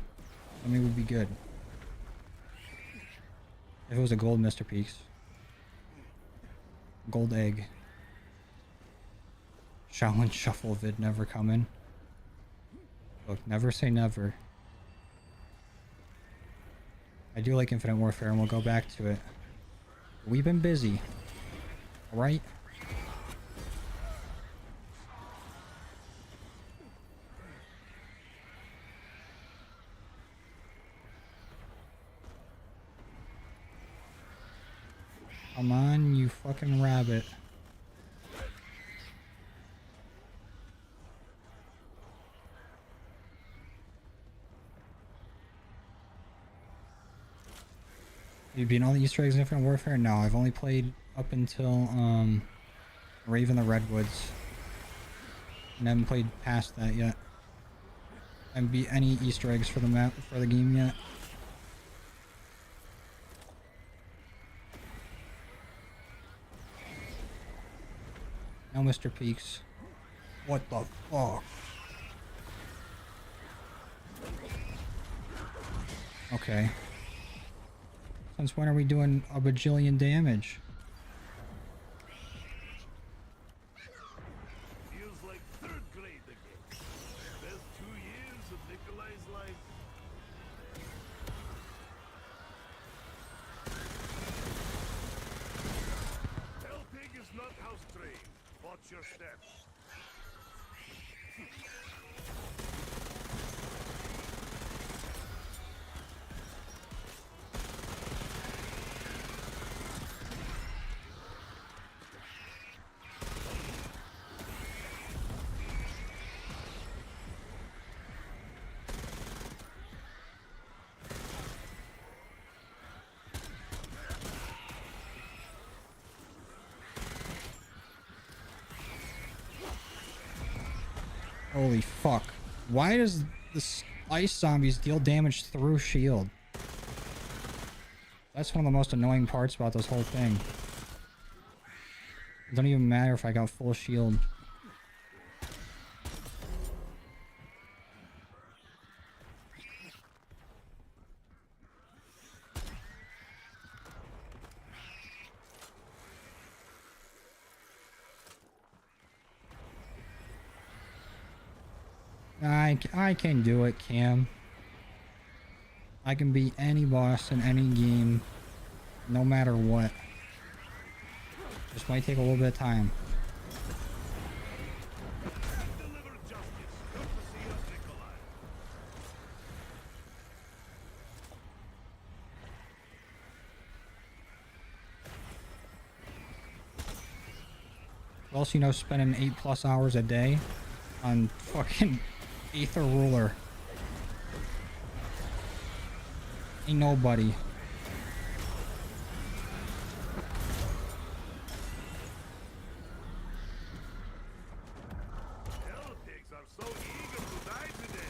I mean, we'd be good. If it was a gold Mr. Peaks. Gold egg. Shaolin Shuffle vid never coming. Look, never say never. I do like Infinite Warfare and we'll go back to it. We've been busy. Alright? Come on, you fucking rabbit. You've been all the Easter eggs in Infinite Warfare? No, I've only played up until Raven the Redwoods. And I haven't played past that yet. I haven't beat any Easter eggs for the map for the game yet. No Mr. Peaks. What the fuck? Okay. Since when are we doing a bajillion damage? Feels like third grade again. Best 2 years of Nikolai's life. Helping is not house trained. Watch your steps. Holy fuck. Why does this ice zombies deal damage through shield? That's one of the most annoying parts about this whole thing. It don't even matter if I got full shield. I can do it, Cam. I can beat any boss in any game, no matter what. Just might take a little bit of time. Deliver justice. Good to see us, Nikolai. else you know spending 8+ hours a day on fucking Aether ruler? Ain't nobody. Hell pigs are so eager to die today.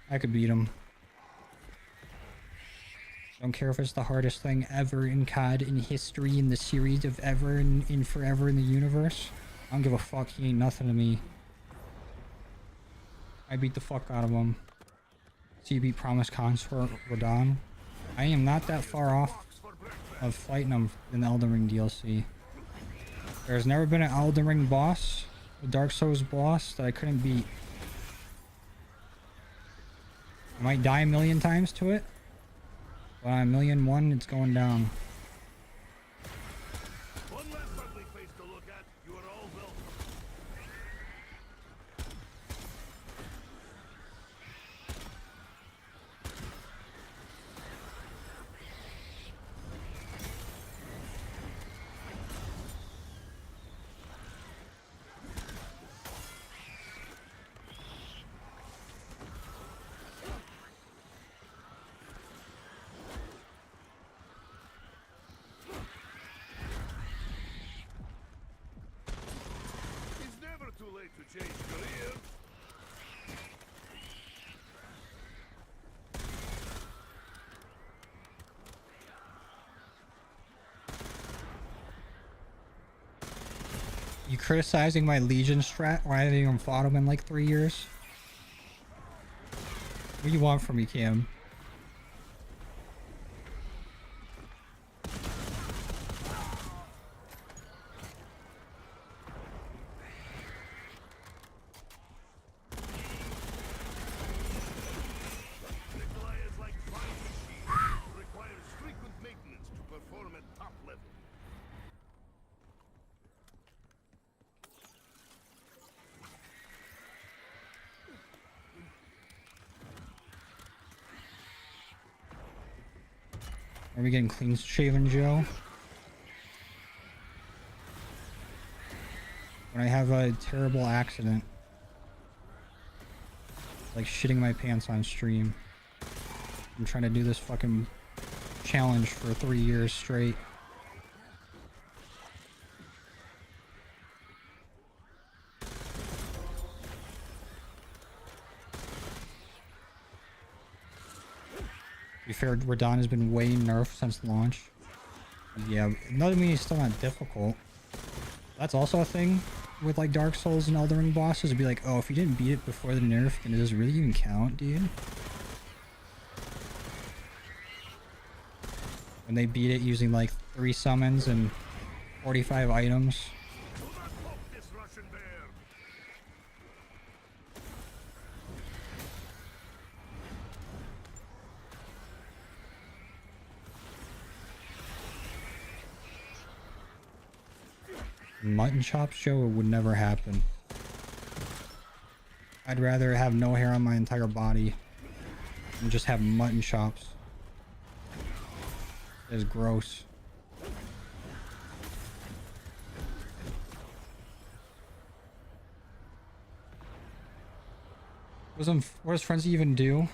I could beat him. Don't care if it's the hardest thing ever in COD, in history, in the series of ever, in forever in the universe. I don't give a fuck. He ain't nothing to me. I beat the fuck out of him. So you beat Promise Consort Radon. I am not that far off of fighting him in the Elden Ring DLC. There's never been an Elden Ring boss, a Dark Souls boss, that I couldn't beat. I might die a million times to it, but on 1,000,001, it's going down. One less ugly face to look at. You are all welcome. It's never too late to change career. You criticizing my Legion strat why I haven't even fought him in like 3 years? What do you want from me, Cam? Nikolai is like flying machine. Requires frequent maintenance to perform at top level. Are we getting clean shaven, Joe? When I have a terrible accident, like shitting my pants on stream. I'm trying to do this fucking challenge for 3 years straight. To be fair, Radon has been way nerfed since launch. Yeah, it doesn't mean he's still not difficult. That's also a thing with like Dark Souls and Elden Ring bosses. It'd be like, oh, if you didn't beat it before the nerf, then does it really even count, dude? When they beat it using like 3 summons and 45 items. Do not poke this Russian bear. Mutton chops, Joe, it would never happen. I'd rather have no hair on my entire body than just have mutton chops. It's gross. What does Frenzy even do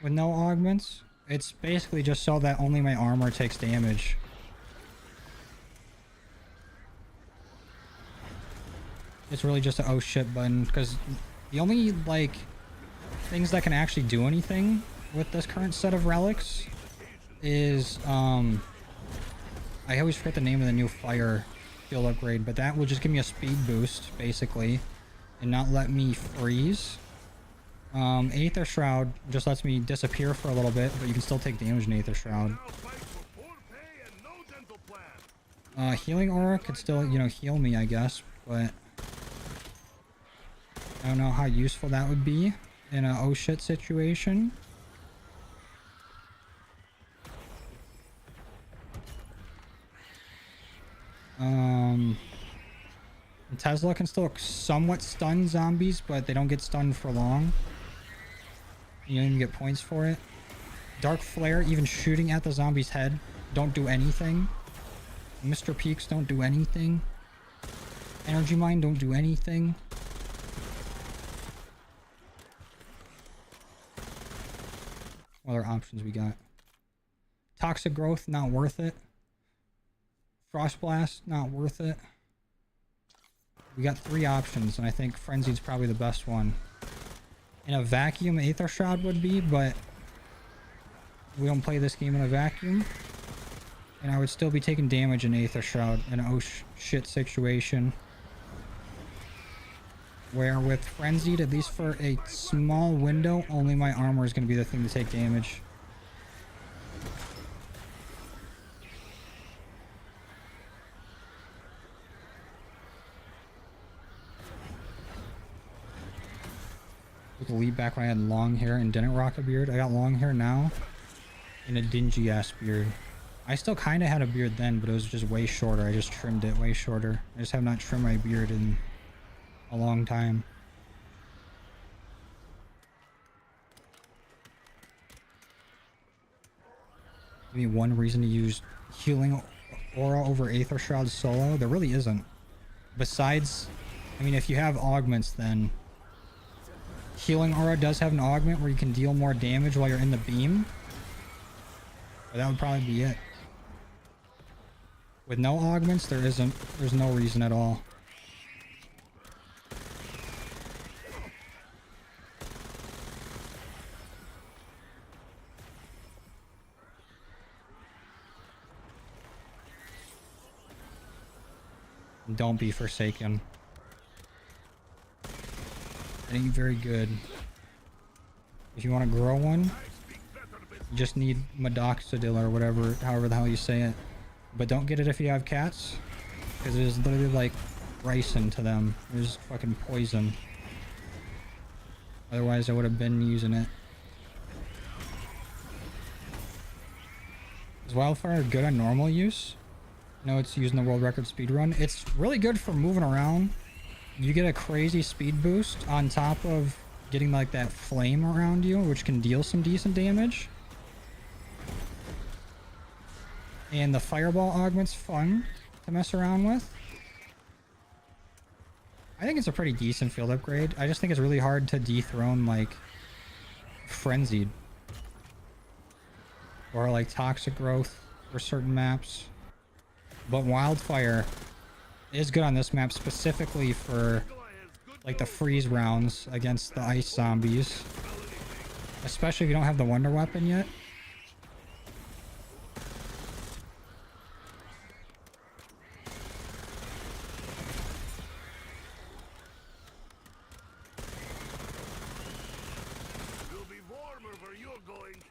with no augments? It's basically just so that only my armor takes damage. It's really just a oh shit button, because the only like things that can actually do anything with this current set of relics is I always forget the name of the new fire field upgrade, but that will just give me a speed boost basically and not let me freeze. Aether Shroud just lets me disappear for a little bit, but you can still take damage in Aether Shroud. Now fight for poor pay and no dental plan. Healing Aura could still, you know, heal me, I guess, but I don't know how useful that would be in a oh shit situation. Tesla can still somewhat stun zombies, but they don't get stunned for long. You don't even get points for it. Dark Flare, even shooting at the zombie's head, don't do anything. Mr. Peaks don't do anything. Energy Mine don't do anything. What other options we got? Toxic Growth, not worth it. Frost Blast, not worth it. We got 3 options, and I think Frenzy's probably the best one. In a vacuum, Aether Shroud would be, but we don't play this game in a vacuum. And I would still be taking damage in Aether Shroud in a oh shit situation. Where with Frenzied, at least for a small window, only my armor is going to be the thing to take damage. With the lead back when I had long hair and didn't rock a beard. I got long hair now and a dingy ass beard. I still kind of had a beard then, but it was just way shorter. I just trimmed it way shorter. I just have not trimmed my beard in a long time. Give me one reason to use healing aura over Aether Shroud solo. There really isn't. Besides, I mean, if you have augments, then healing aura does have an augment where you can deal more damage while you're in the beam. But that would probably be it. With no augments, there's no reason at all. Don't be Forsaken. It ain't very good. If you want to grow one, you just need Modoxidil or whatever, however the hell you say it. But don't get it if you have cats, because it is literally like ricin to them. It is fucking poison. Otherwise I would have been using it. Is Wildfire good on normal use? No, it's using the world record speedrun. It's really good for moving around. You get a crazy speed boost on top of getting like that flame around you, which can deal some decent damage. And the fireball augment's fun to mess around with. I think it's a pretty decent field upgrade. I just think it's really hard to dethrone like Frenzied or like Toxic Growth for certain maps. But Wildfire is good on this map specifically for like the freeze rounds against the ice zombies. Especially if you don't have the wonder weapon yet. It'll be warmer where you're going.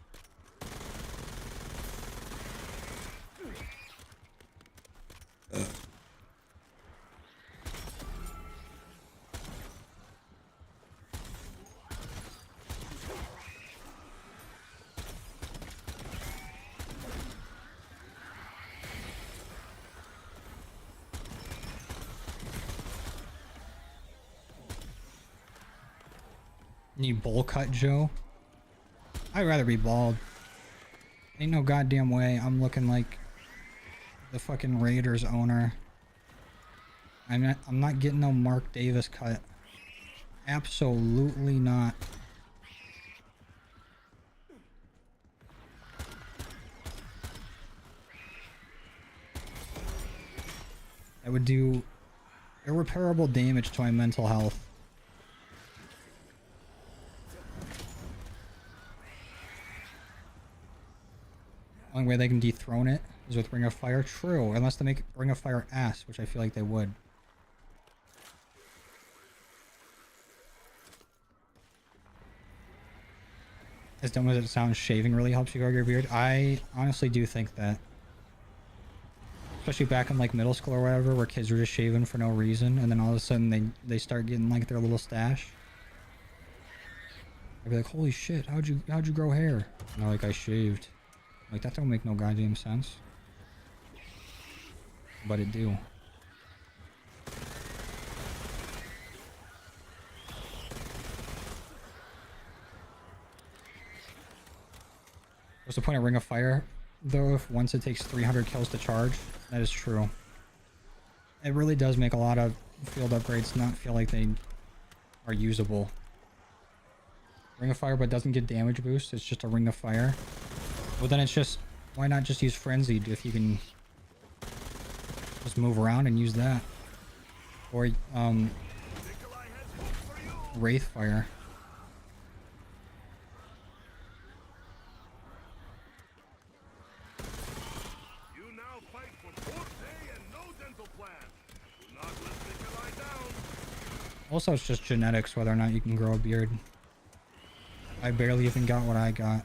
Need bowl cut, Joe? I'd rather be bald. Ain't no goddamn way I'm looking like the fucking Raiders owner. I'm not getting no Mark Davis cut. Absolutely not. That would do irreparable damage to my mental health. Only way they can dethrone it is with Ring of Fire. True, unless they make Ring of Fire ass, which I feel like they would. As dumb as it sounds, shaving really helps you grow your beard. I honestly do think that. Especially back in like middle school or whatever, where kids were just shaving for no reason, and then all of a sudden they start getting like their little stash. I'd be like, holy shit, how'd you grow hair? And they're like, I shaved. Like, that don't make no goddamn sense. But it do. What's the point of Ring of Fire, though, if once it takes 300 kills to charge? That is true. It really does make a lot of field upgrades not feel like they are usable. Ring of Fire, but doesn't get damage boost. It's just a Ring of Fire. Well, then it's just, why not just use Frenzied if you can just move around and use that? Or, Wraith Fire. You now fight for 4 day and no dental plan. Do not let Nikolai down. Also, it's just genetics whether or not you can grow a beard. I barely even got what I got.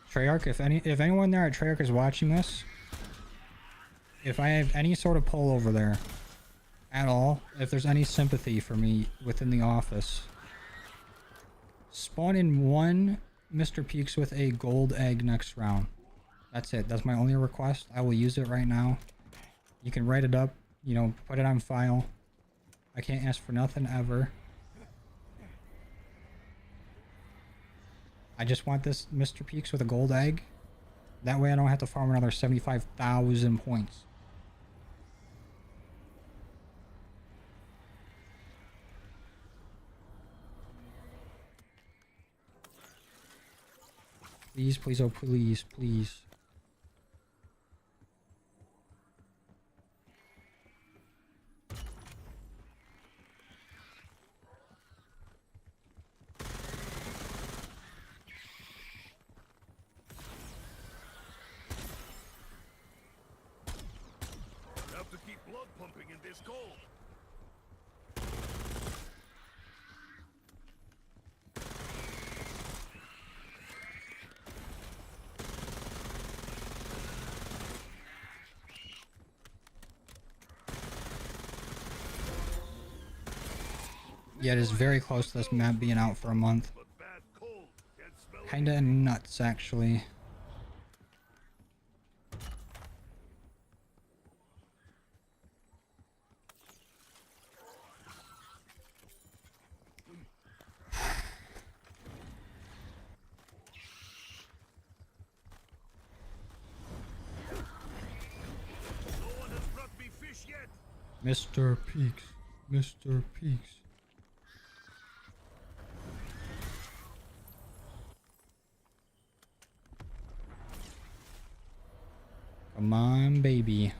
Treyarch, if anyone there at Treyarch is watching this, if I have any sort of pull over there at all, if there's any sympathy for me within the office, spawn in one Mr. Peaks with a gold egg next round. That's it. That's my only request. I will use it right now. You can write it up, you know, put it on file. I can't ask for nothing ever. I just want this Mr. Peaks with a gold egg. That way I don't have to farm another 75,000 points. Please, please, oh please, please. Have to keep blood pumping in this cold. Yeah, it is very close to this map being out for a month. But bad cold. Can't smell it. Kinda nuts, actually. No one has brought me fish yet. Mr. Peaks. Mr. Peaks. Come on, baby.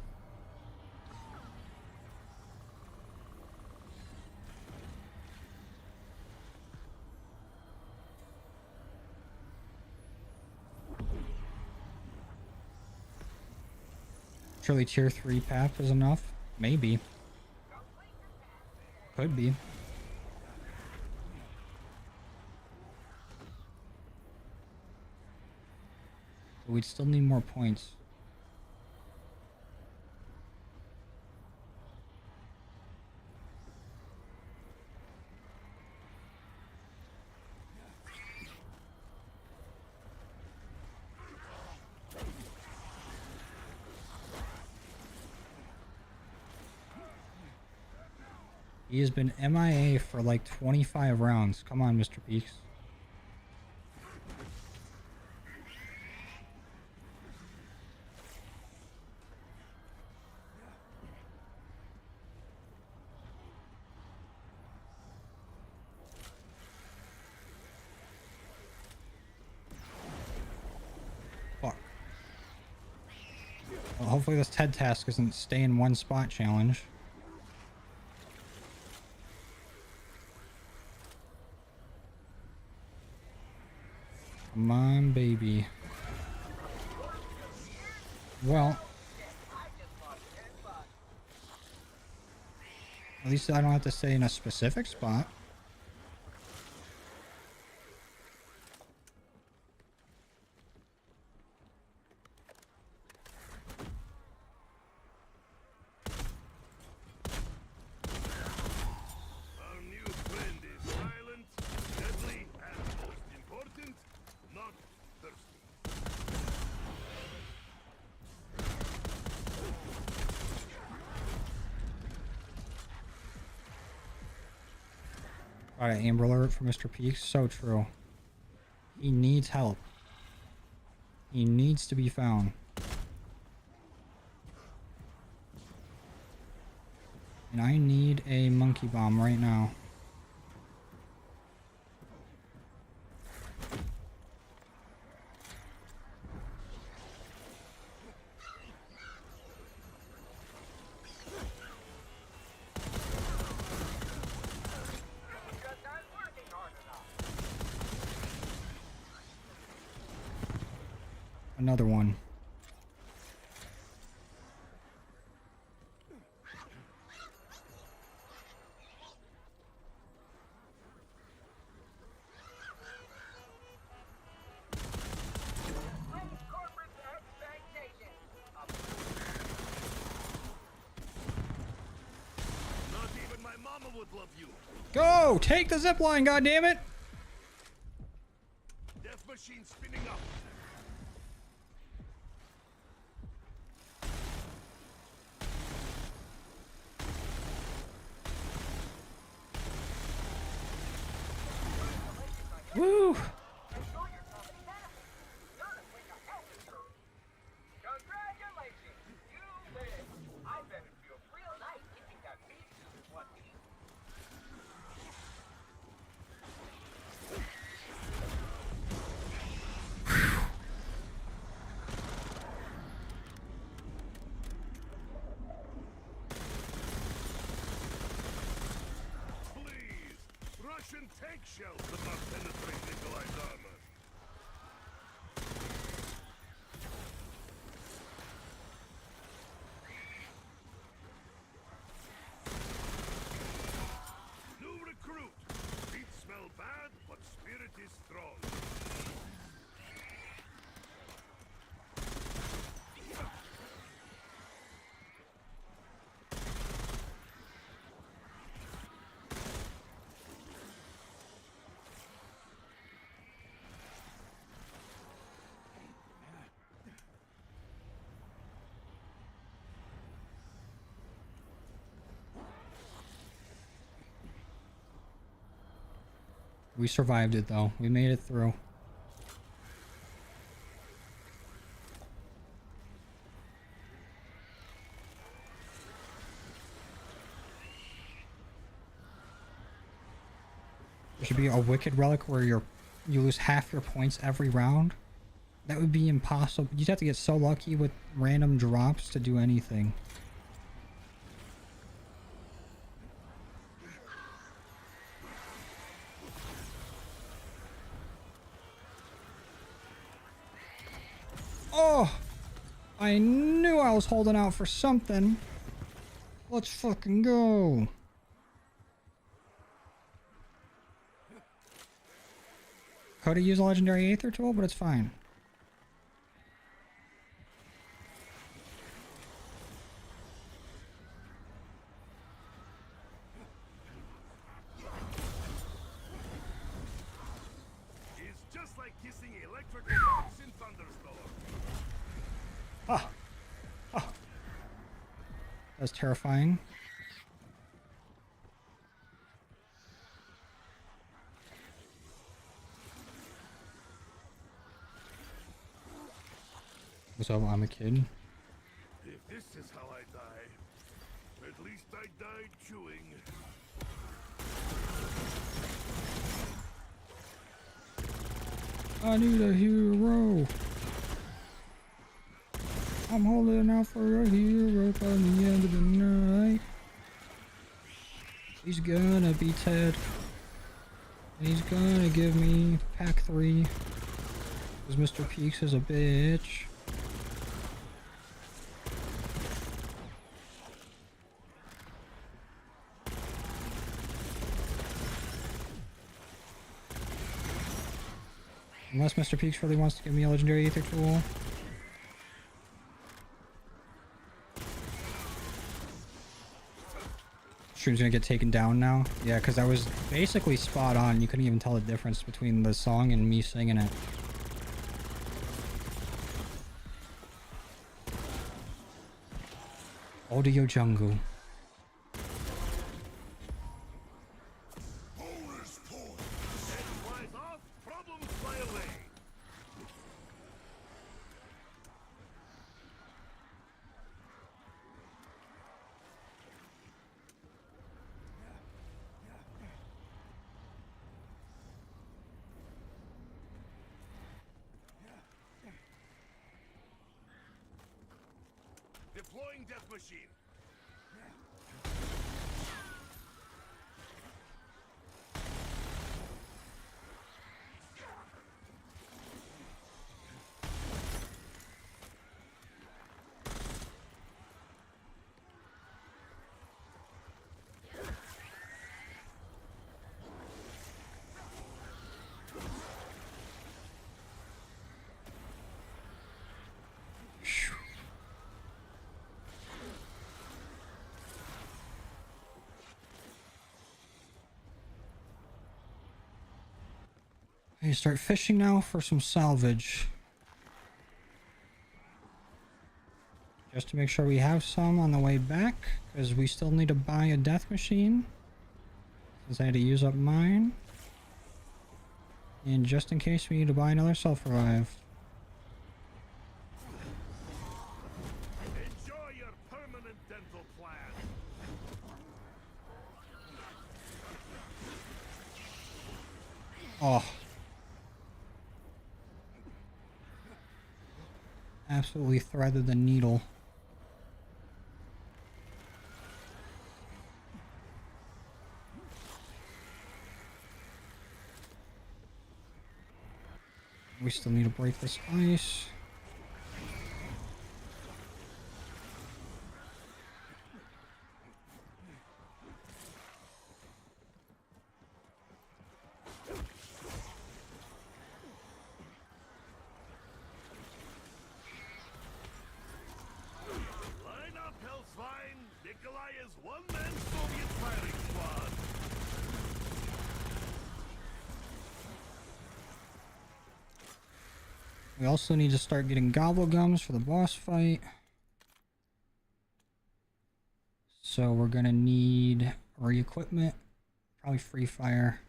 Surely tier 3 path is enough? Maybe. Could be. But we'd still need more points. He has been MIA for like 25 rounds. Come on, Mr. Peaks. Fuck. Well, hopefully this TED task isn't stay in one spot challenge. Come on, baby. Well, at least I don't have to stay in a specific spot. Alright, Amber Alert for Mr. Peaks. So true. He needs help. He needs to be found. And I need a monkey bomb right now. Just not working hard enough. Another one. Corporate expectation. Not even my mama would love you. Go! Take the zipline, goddammit! Death machine spinning up. Woo! Congratulations, you win. I bet it feels real nice getting that meat suit one piece. Please! Russian tank shells could not penetrate Nikolai's armor. New recruit! Feet smell bad, but spirit is strong. We survived it though. We made it through. There should be a wicked relic where you lose half your points every round. That would be impossible. You'd have to get so lucky with random drops to do anything. Oh! I knew I was holding out for something. Let's fucking go. Could have used a legendary Aether tool, but it's fine. It's just like kissing electrical box in thunderstorm. Ah! Ah! That's terrifying. What's up, I'm a kid. If this is how I die, at least I died chewing. I need a hero. I'm holding out for a hero by the end of the night. He's gonna be Ted. And he's gonna give me pack 3. Because Mr. Peaks is a bitch. Unless Mr. Peaks really wants to give me a legendary Aether tool. Stream's gonna get taken down now. Yeah, because that was basically spot on. You couldn't even tell the difference between the song and me singing it. Audio jungle. Bonus Deploying death machine. Okay, start fishing now for some salvage. Just to make sure we have some on the way back, because we still need to buy a death machine. Since I had to use up mine. And just in case we need to buy another self-revive. Enjoy your permanent dental plan. Oh. Absolutely threaded the needle. We still need to break this ice. Line up, Hellsvine. Nikolai is one-man Soviet firing squad. We also need to start getting gobblegums for the boss fight. So we're gonna need re-equipment, probably free fire.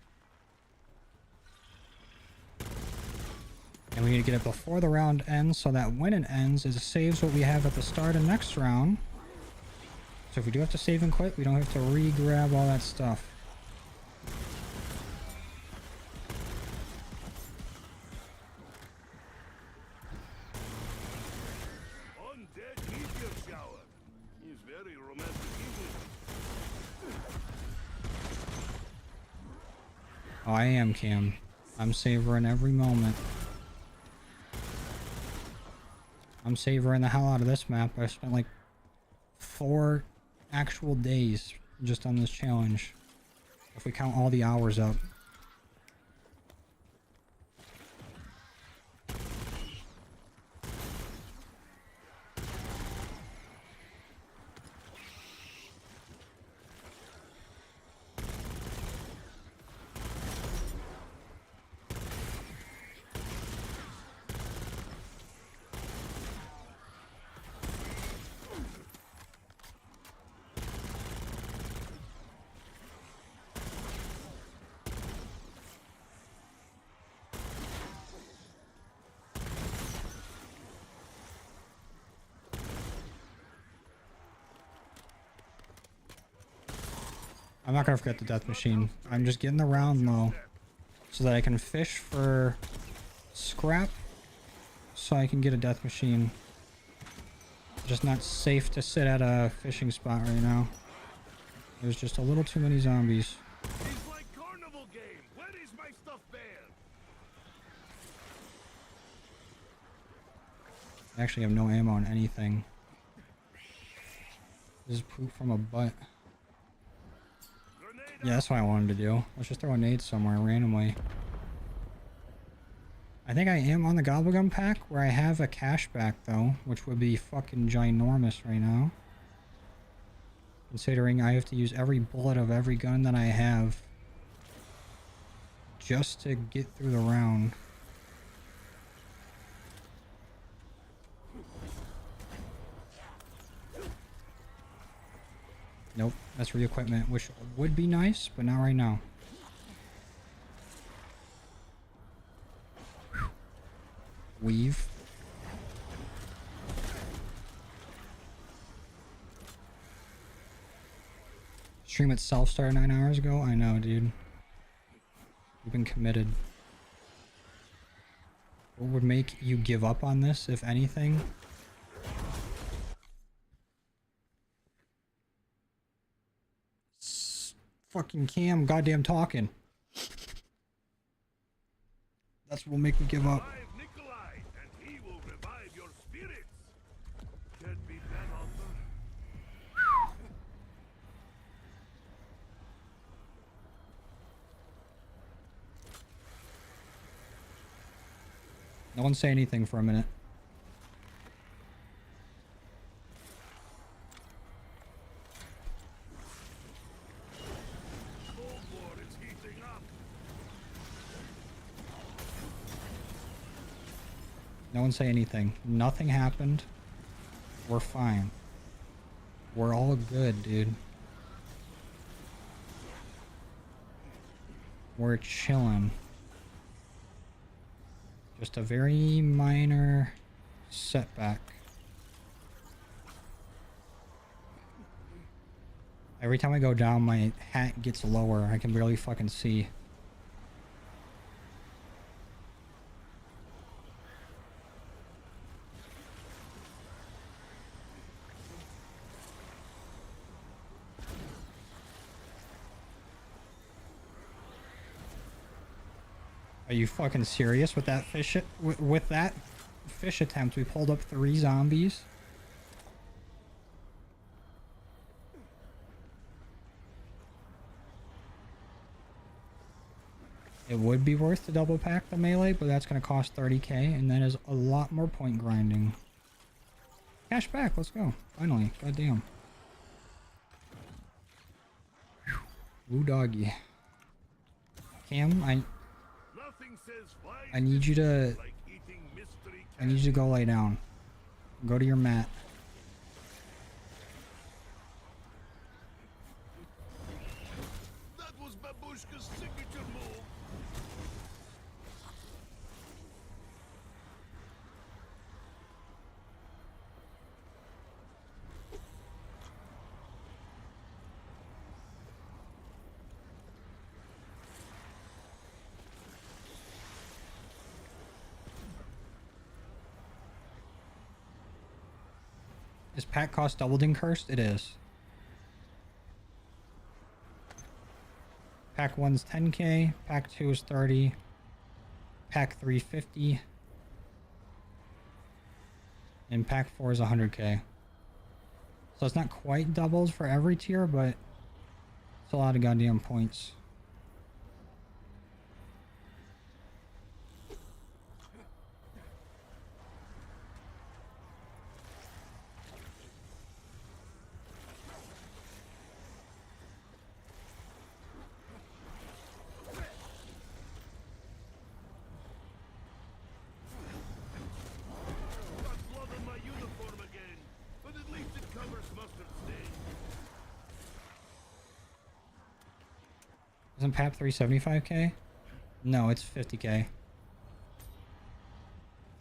And we need to get it before the round ends so that when it ends, it saves what we have at the start of next round. So if we do have to save and quit, we don't have to re-grab all that stuff. Undead meteor shower. He's very romantic, isn't Oh, I am, Cam. I'm savoring every moment. I'm savoring the hell out of this map. I spent like 4 actual days just on this challenge. If we count all the hours up. I'm not gonna forget the death machine. I'm just getting the round low so that I can fish for scrap so I can get a death machine. Just not safe to sit at a fishing spot right now. There's just a little too many zombies. He's like carnival game. Where is my stuffed bear? I actually have no ammo on anything. This is poop from a butt. Yeah, that's what I wanted to do. Let's just throw a nade somewhere randomly. I think I am on the Gobblegum pack where I have a cashback though, which would be fucking ginormous right now. Considering I have to use every bullet of every gun that I have just to get through the round. Nope, that's re-equipment, which would be nice, but not right now. Whew. Weave. Stream itself started 9 hours ago? I know, dude. You've been committed. What would make you give up on this, if anything? fucking Cam goddamn talking. That's what will make me give up. Revive Nikolai, and he will revive your spirits. Can't beat that offer. No one say anything for a minute. Cold War is heating up. No one say anything. Nothing happened. We're fine. We're all good, dude. We're chilling. Just a very minor setback. Every time I go down, my hat gets lower. I can barely fucking see. Are you fucking serious with that fish? With that fish attempt, we pulled up 3 zombies. It would be worth to double pack the melee, but that's going to cost 30k, and that is a lot more point grinding. Cash back, let's go. Finally, goddamn. Woo doggy. Cam, I need you to... I need you to go lay down. Go to your mat. That was Babushka's signature move. Is pack cost doubled in cursed? It is. Pack 1's 10k, pack 2 is 30, pack 3 50, and pack 4 is 100k. So it's not quite doubled for every tier, but it's a lot of goddamn points. Isn't PAP 375k? No, it's 50k.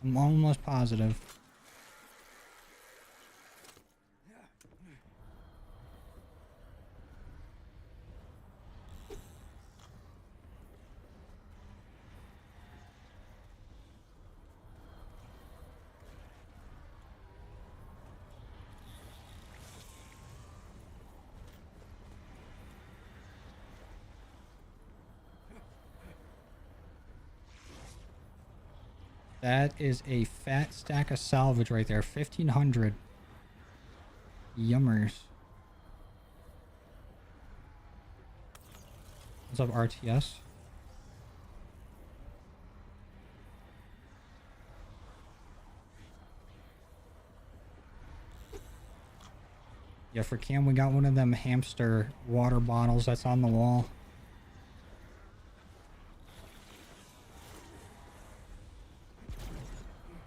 I'm almost positive. That is a fat stack of salvage right there. 1,500. Yummers. What's up, RTS? Yeah, for Cam, we got one of them hamster water bottles that's on the wall.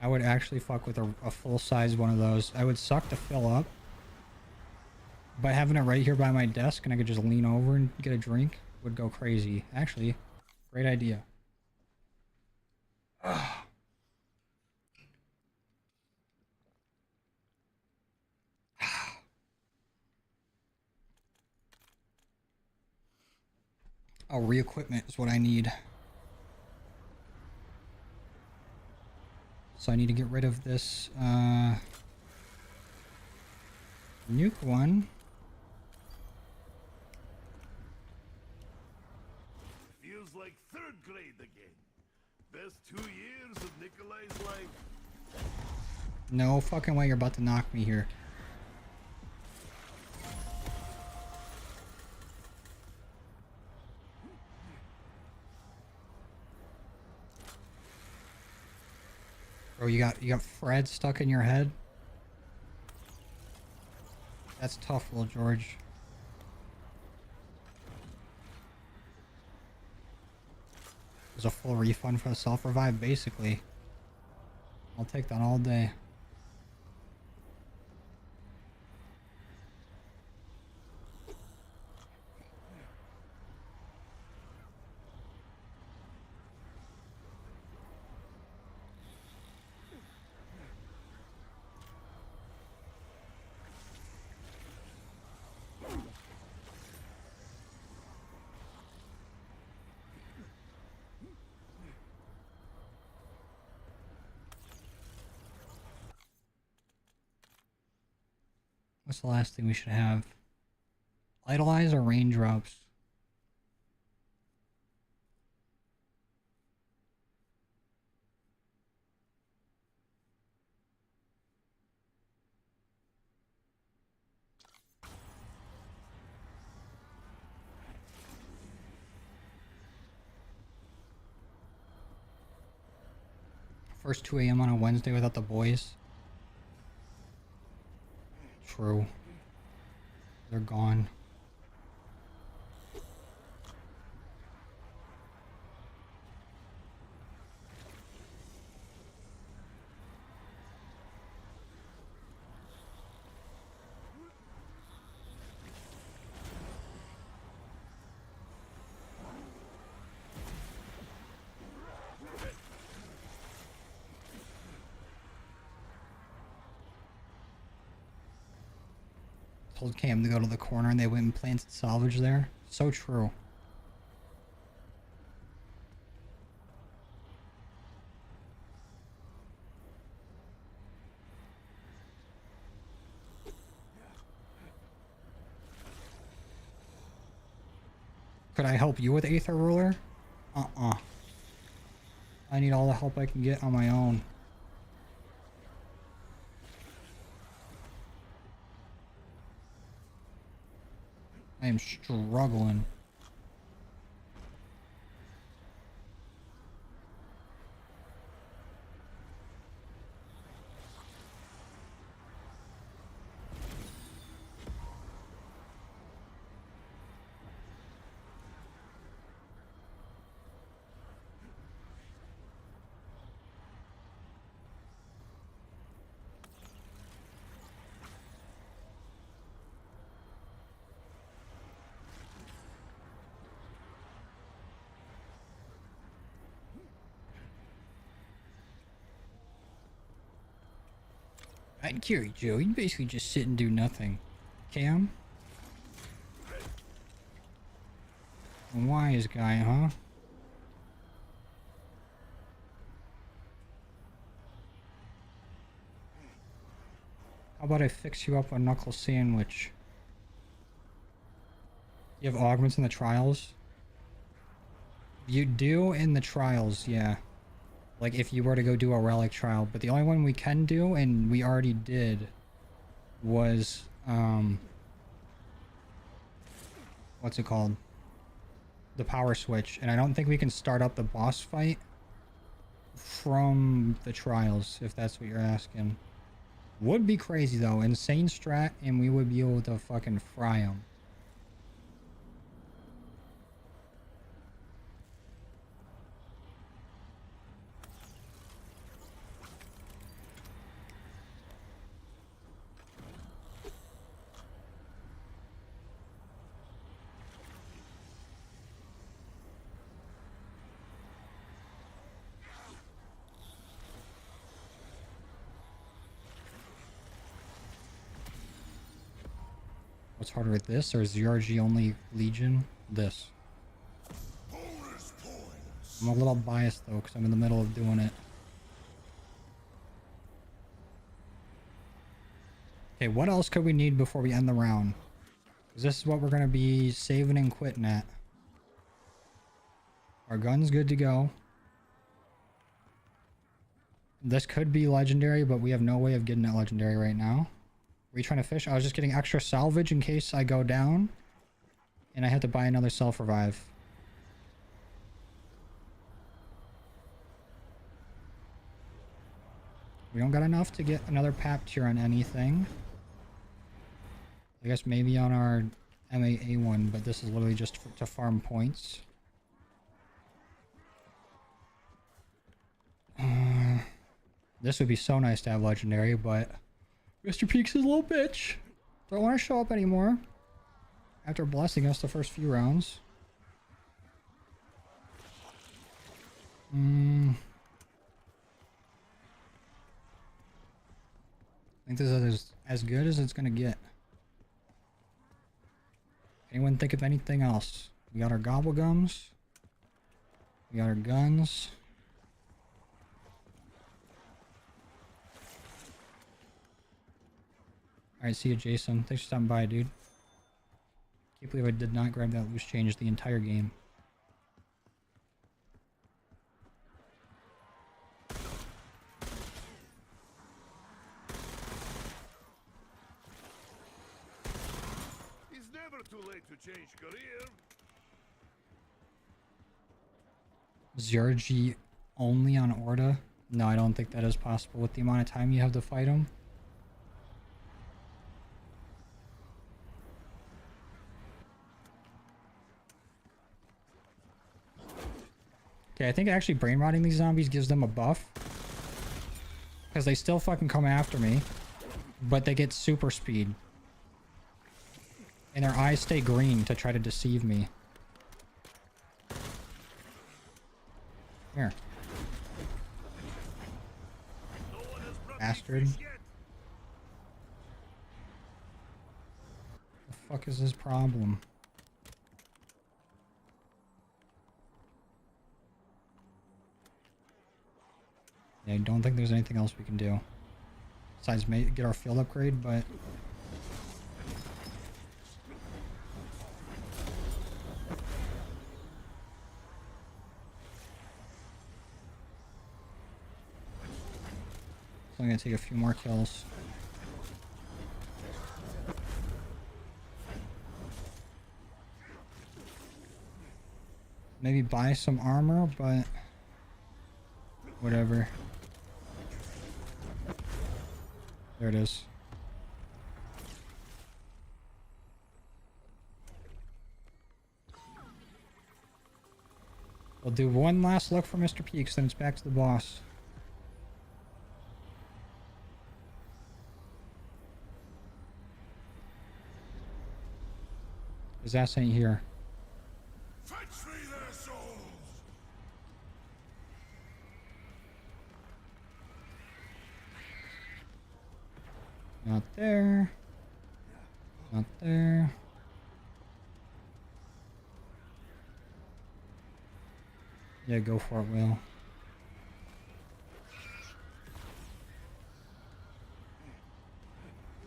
I would actually fuck with a full-size one of those. I would suck to fill up. But having it right here by my desk and I could just lean over and get a drink would go crazy. Actually, great idea. Ugh. Oh, re-equipment is what I need. So I need to get rid of this nuke one. Best 2 years of Nikolai's life. No fucking way you're about to knock me here. Bro, you got Fred stuck in your head? That's tough, little George. There's a full refund for the self-revive, basically. I'll take that all day. What's the last thing we should have? Idolize or raindrops? First 2 a.m. on a Wednesday without the boys. True. They're gone. Told Cam to go to the corner and they went and planted salvage there. So true. Could I help you with Aether Ruler? Uh-uh. I need all the help I can get on my own. I am struggling. I'd carry Joe. He'd basically just sit and do nothing. Cam? A wise guy, huh? How about I fix you up a knuckle sandwich? You have augments in the trials? You do in the trials, yeah. Like if you were to go do a relic trial, but the only one we can do, and we already did, was what's it called? The power switch, and I don't think we can start up the boss fight from the trials, if that's what you're asking. Would be crazy though, insane strat, and we would be able to fucking fry them. What's harder with this or ZRG only Legion? This. I'm a little biased though because I'm in the middle of doing it. Okay, what else could we need before we end the round? Because this is what we're going to be saving and quitting at. Our gun's good to go. This could be legendary, but we have no way of getting it legendary right now. Were you trying to fish? I was just getting extra salvage in case I go down. And I have to buy another self-revive. We don't got enough to get another pap tier on anything. I guess maybe on our MAA one, but this is literally just to farm points. This would be so nice to have legendary, but Mr. Peaks is a little bitch. Don't want to show up anymore after blessing us the first few rounds. I think this is as good as it's gonna get. Anyone think of anything else? We got our gobblegums. We got our guns. Alright, see you, Jason. Thanks for stopping by, dude. Can't believe I did not grab that loose change the entire game. It's never too late to change career. Zergy only on Orda? No, I don't think that is possible with the amount of time you have to fight him. Okay, I think actually brain rotting these zombies gives them a buff. Because they still fucking come after me. But they get super speed. And their eyes stay green to try to deceive me. Here. Bastard. The fuck is his problem? I don't think there's anything else we can do. Besides get our field upgrade, but... It's only gonna take a few more kills. Maybe buy some armor, but... whatever. There it is. We'll do one last look for Mr. Peaks, then it's back to the boss. His ass ain't here. Fetch me their souls. Not there. Not there. Yeah, go for it, Will.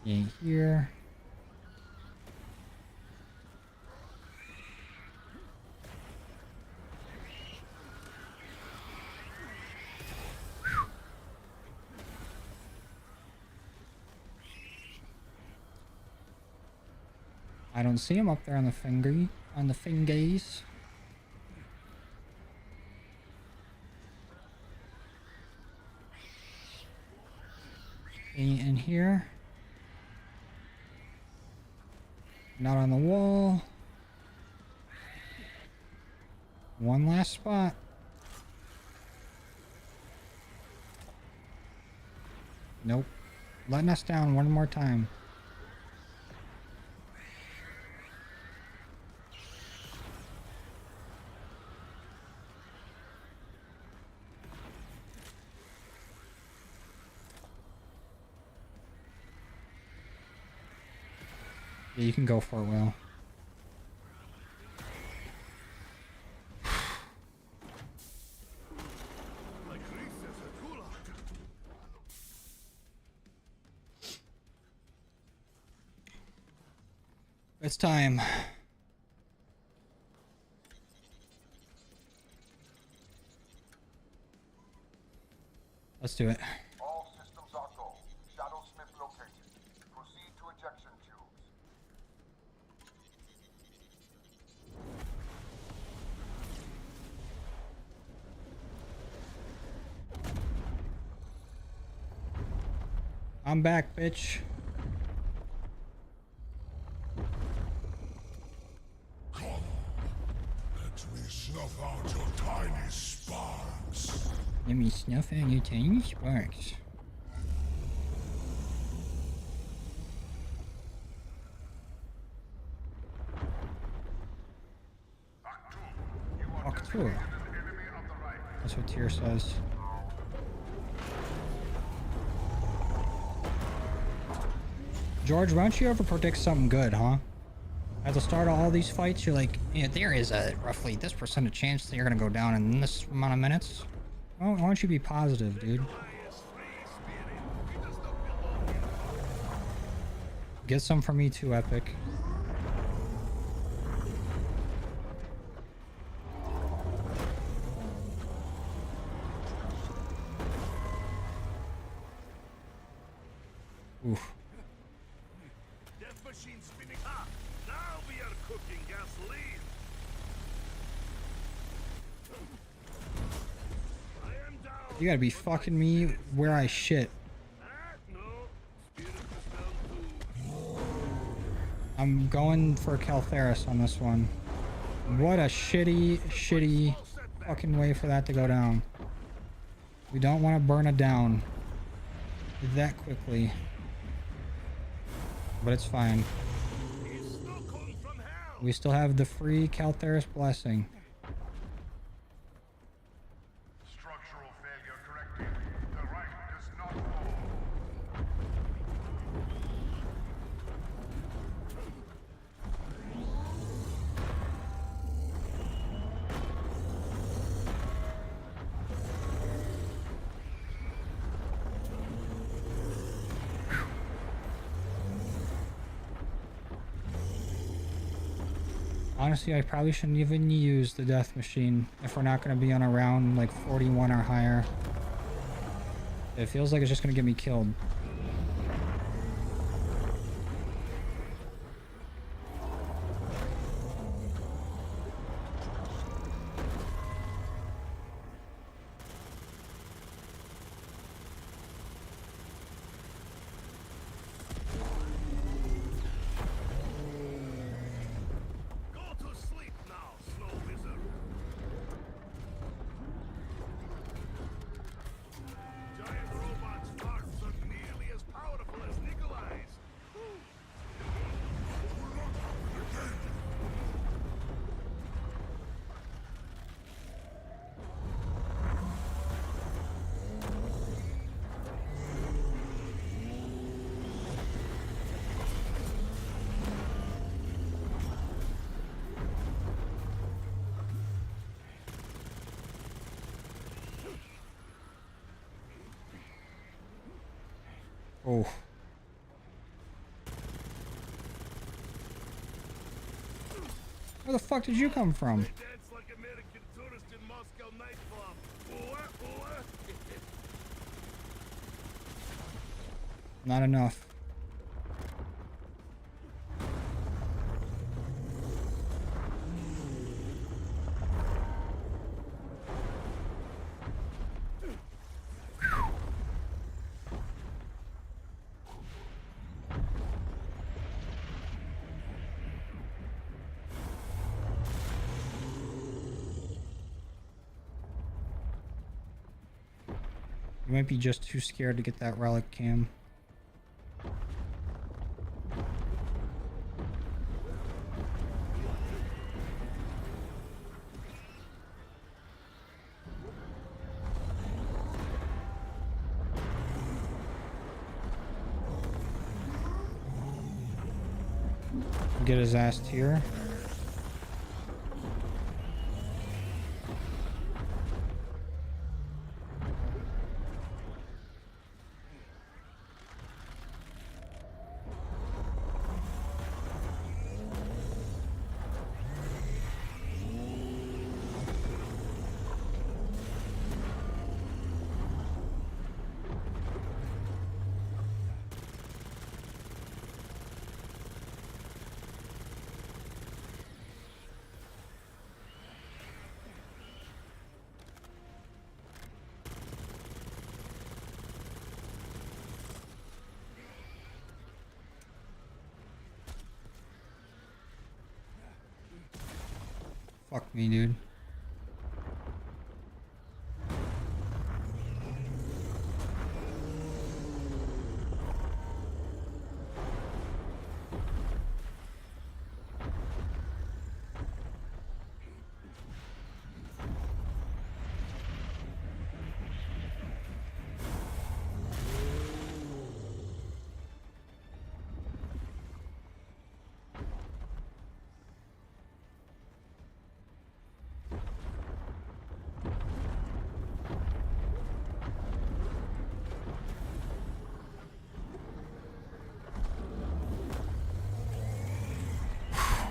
He ain't here. I don't see him up there on the fingies. In here. Not on the wall. One last spot. Nope. Letting us down one more time. Yeah, you can go for it, Will. It's time. Let's do it. All systems are go. Shadowsmith located. Proceed to ejection tubes. I'm back, bitch. Let me snuff out your tiny sparks. Let me snuff out your tiny sparks. Walk through. That's what Tyr says. George, why don't you ever predict something good, huh? At the start of all these fights, you're like, yeah, there is a roughly this % of chance that you're gonna go down in this amount of minutes. Why don't you be positive, dude? Get some from me too, Epic. Oof. Death machine spinning. Ah, now we are cooking gasoline. I am down. You gotta be fucking me where I shit. Ah, no. Spirit is down too. I'm going for Caltheris on this one. What a shitty fucking way for that to go down. We don't want to burn it down that quickly. But it's fine. He's still coming from hell. We still have the free Caltheris blessing. Structural failure corrected. The right does not fall. Honestly, I probably shouldn't even use the death machine if we're not going to be on a round like 41 or higher. It feels like it's just going to get me killed. Go to sleep now, slow wizard. Giant robots' parts are nearly as powerful as Nikolai's. Oh. Where the fuck did you come from? Dance like American tourist in Moscow nightclub. Ooh, ooh. Not enough. You might be just too scared to get that relic cam. Get his ass here. Fuck me, dude.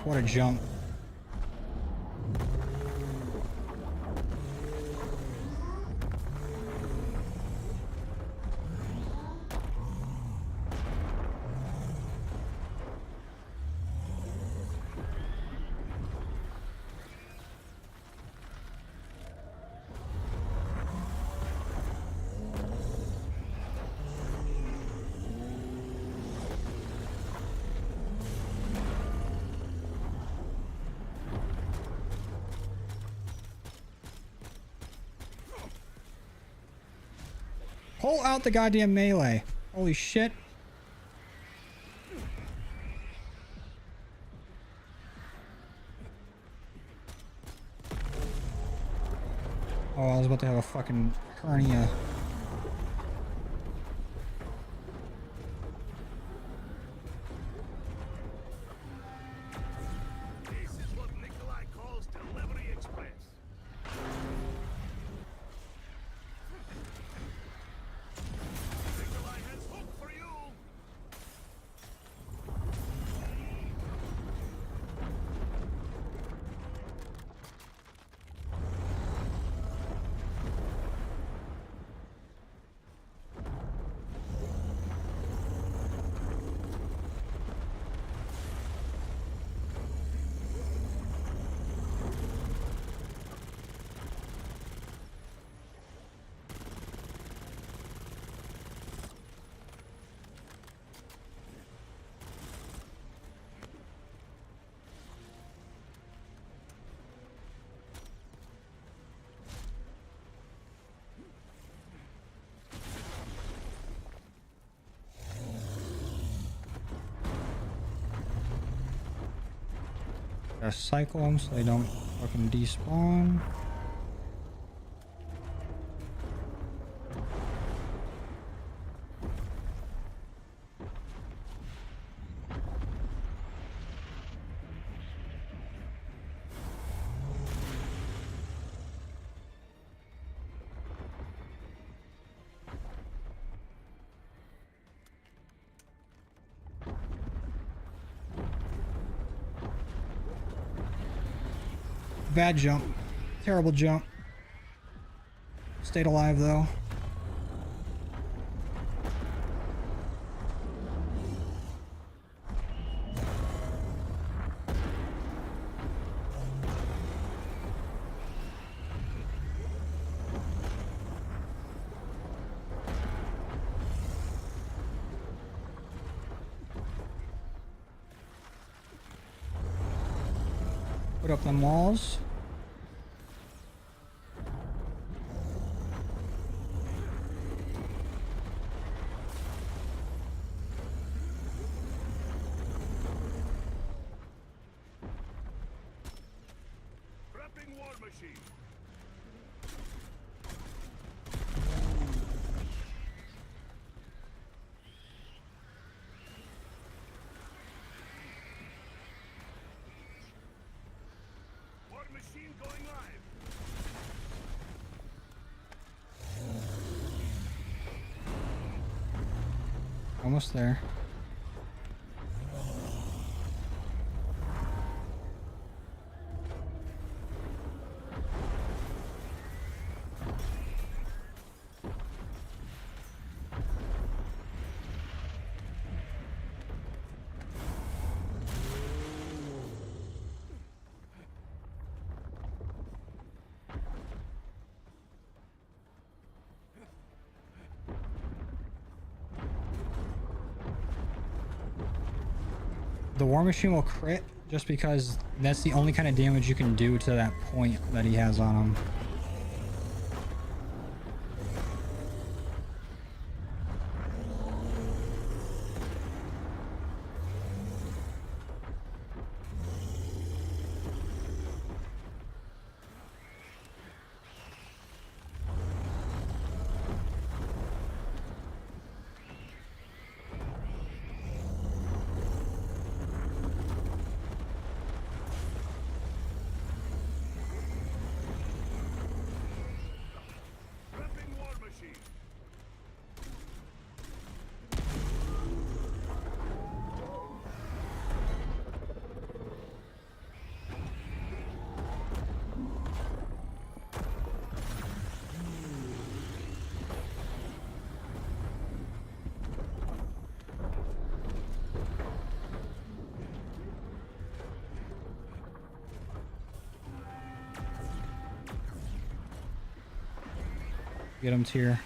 What a jump. Pull out the goddamn melee. Holy shit. Oh, I was about to have a fucking hernia. This is what Nikolai calls Delivery Express. Nikolai has hook for you. Gotta cycle them so they don't fucking despawn. Bad jump. Terrible jump. Stayed alive though. Put up them walls. Prepping war machine. War machine going live. Almost there. The war machine will crit Just because that's the only kind of damage you can do to that point that he has on him. Prepping war machine. Get him tier.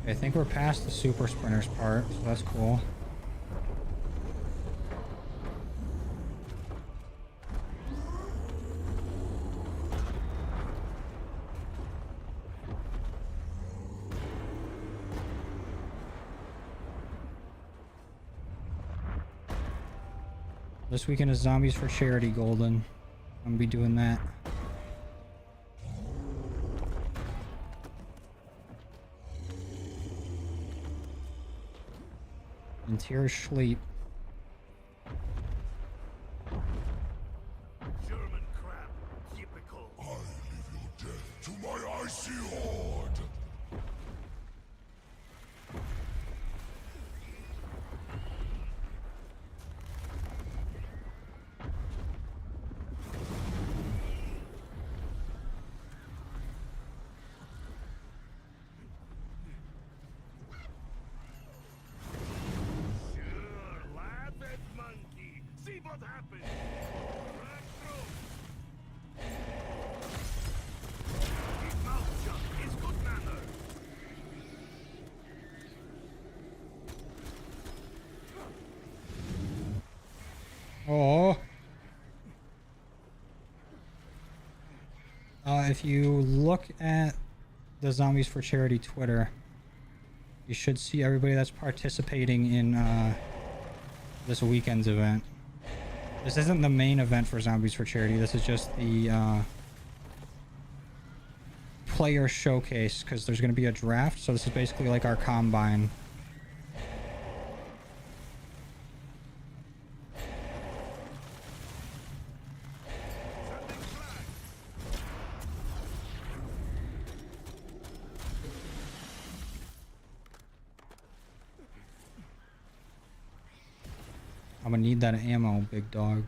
I think we're past the super sprinters part, so that's cool. This weekend is Zombies for Charity Golden. I'm gonna be doing that. And tears sleep. German crap. Typical. I leave your death to my icy horde. Sure, laugh at monkey. See what happens. Crack through. His mouth shut is good manner. Oh. If you look at the Zombies for Charity Twitter, you should see everybody that's participating in this weekend's event. This isn't the main event for Zombies for Charity. This is just the player showcase, because there's going to be a draft. So this is basically like our combine. I'm gonna need that ammo, big dog.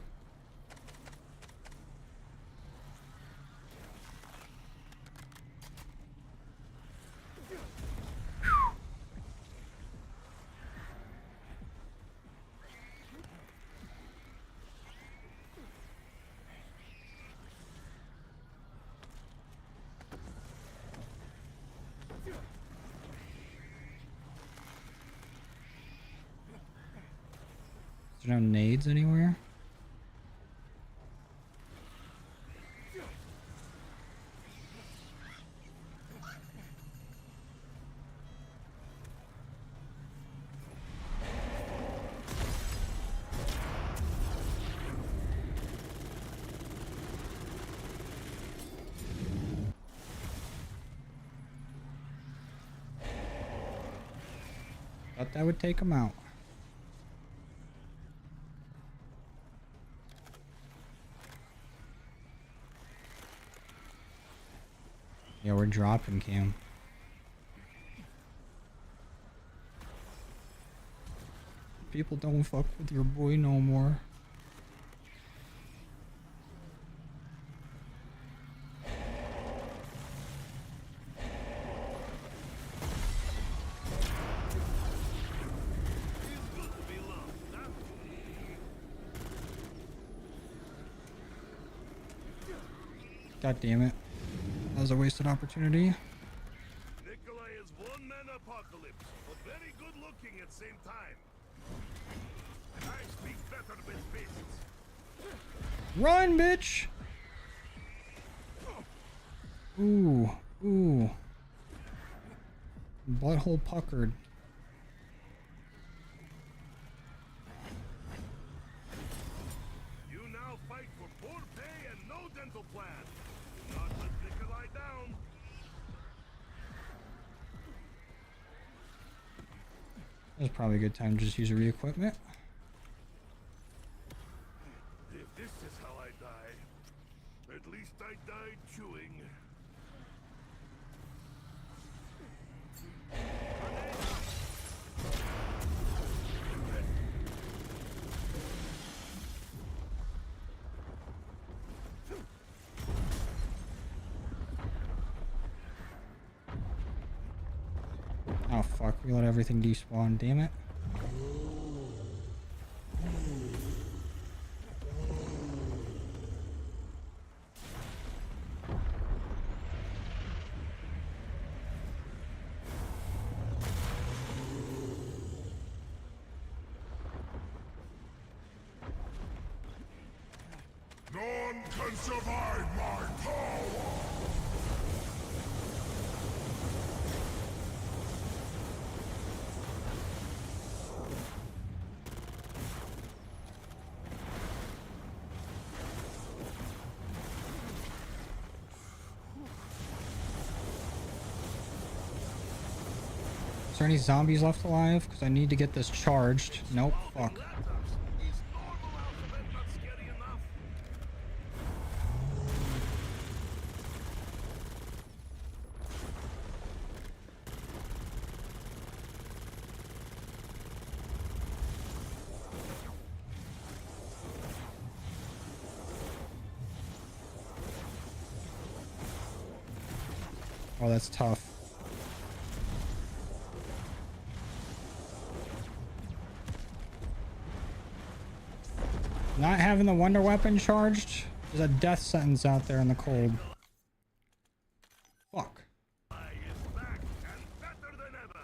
Is there no nades anywhere? Thought that would take him out. Yeah, we're dropping Cam. People don't fuck with your boy no more. Feels good to be loved, huh? God damn it. That was a wasted opportunity. Nikolai is one-man apocalypse, but very good looking at the same time. I speak better with fists. Run, bitch! Ooh, ooh. Butthole puckered. You now fight for poor pay and no dental plan. Do not let Nikolai down. That's probably a good time to just use a re-equipment. If this is how I die, at least I died chewing. Oh fuck, we let everything despawn, damn it. None can survive my power! Is there any zombies left alive? Because I need to get this charged. Nope, fuck. Letters is normal alphabet not scary enough? Oh, that's tough. Not having the wonder weapon charged is a death sentence out there in the cold. Fuck. I is back and better than ever.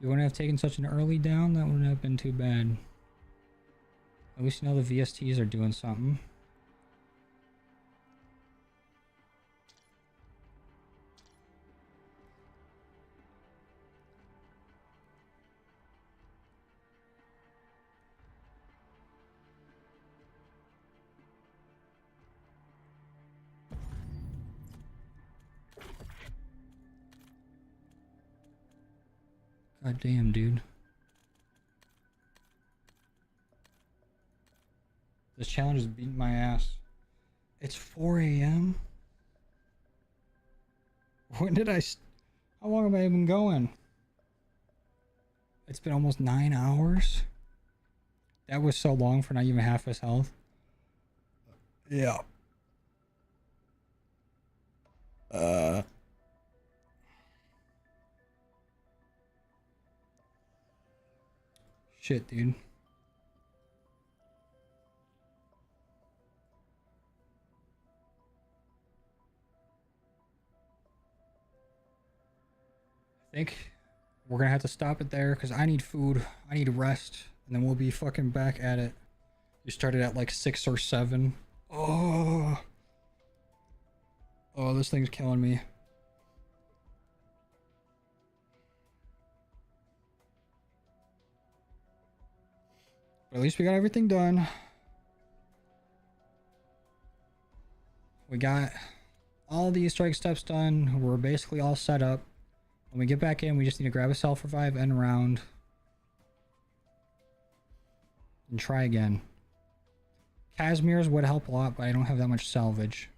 You wouldn't have taken such an early down, that wouldn't have been too bad. At least you know the VSTs are doing something. God damn, dude. This challenge is beating my ass. It's 4 a.m.? When did how long have I been going? It's been almost 9 hours? That was so long for not even half his health. Yeah. Shit, dude. I think we're gonna have to stop it there because I need food. I need rest. And then we'll be fucking back at it. You started at like 6 or 7. Oh. Oh, this thing's killing me. But at least we got everything done. We got all the Easter egg steps done. We're basically all set up. When we get back in, we just need to grab a self-revive end round. And try again. Casimir's would help a lot, but I don't have that much salvage.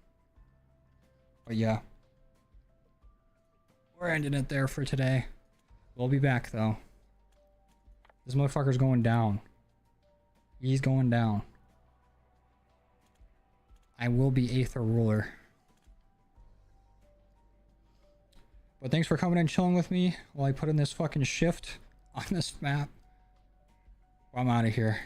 But yeah. We're ending it there for today. We'll be back though. This motherfucker's going down. He's going down. I will be Aether ruler. But thanks for coming and chilling with me while I put in this fucking shift. on this map. I'm out of here.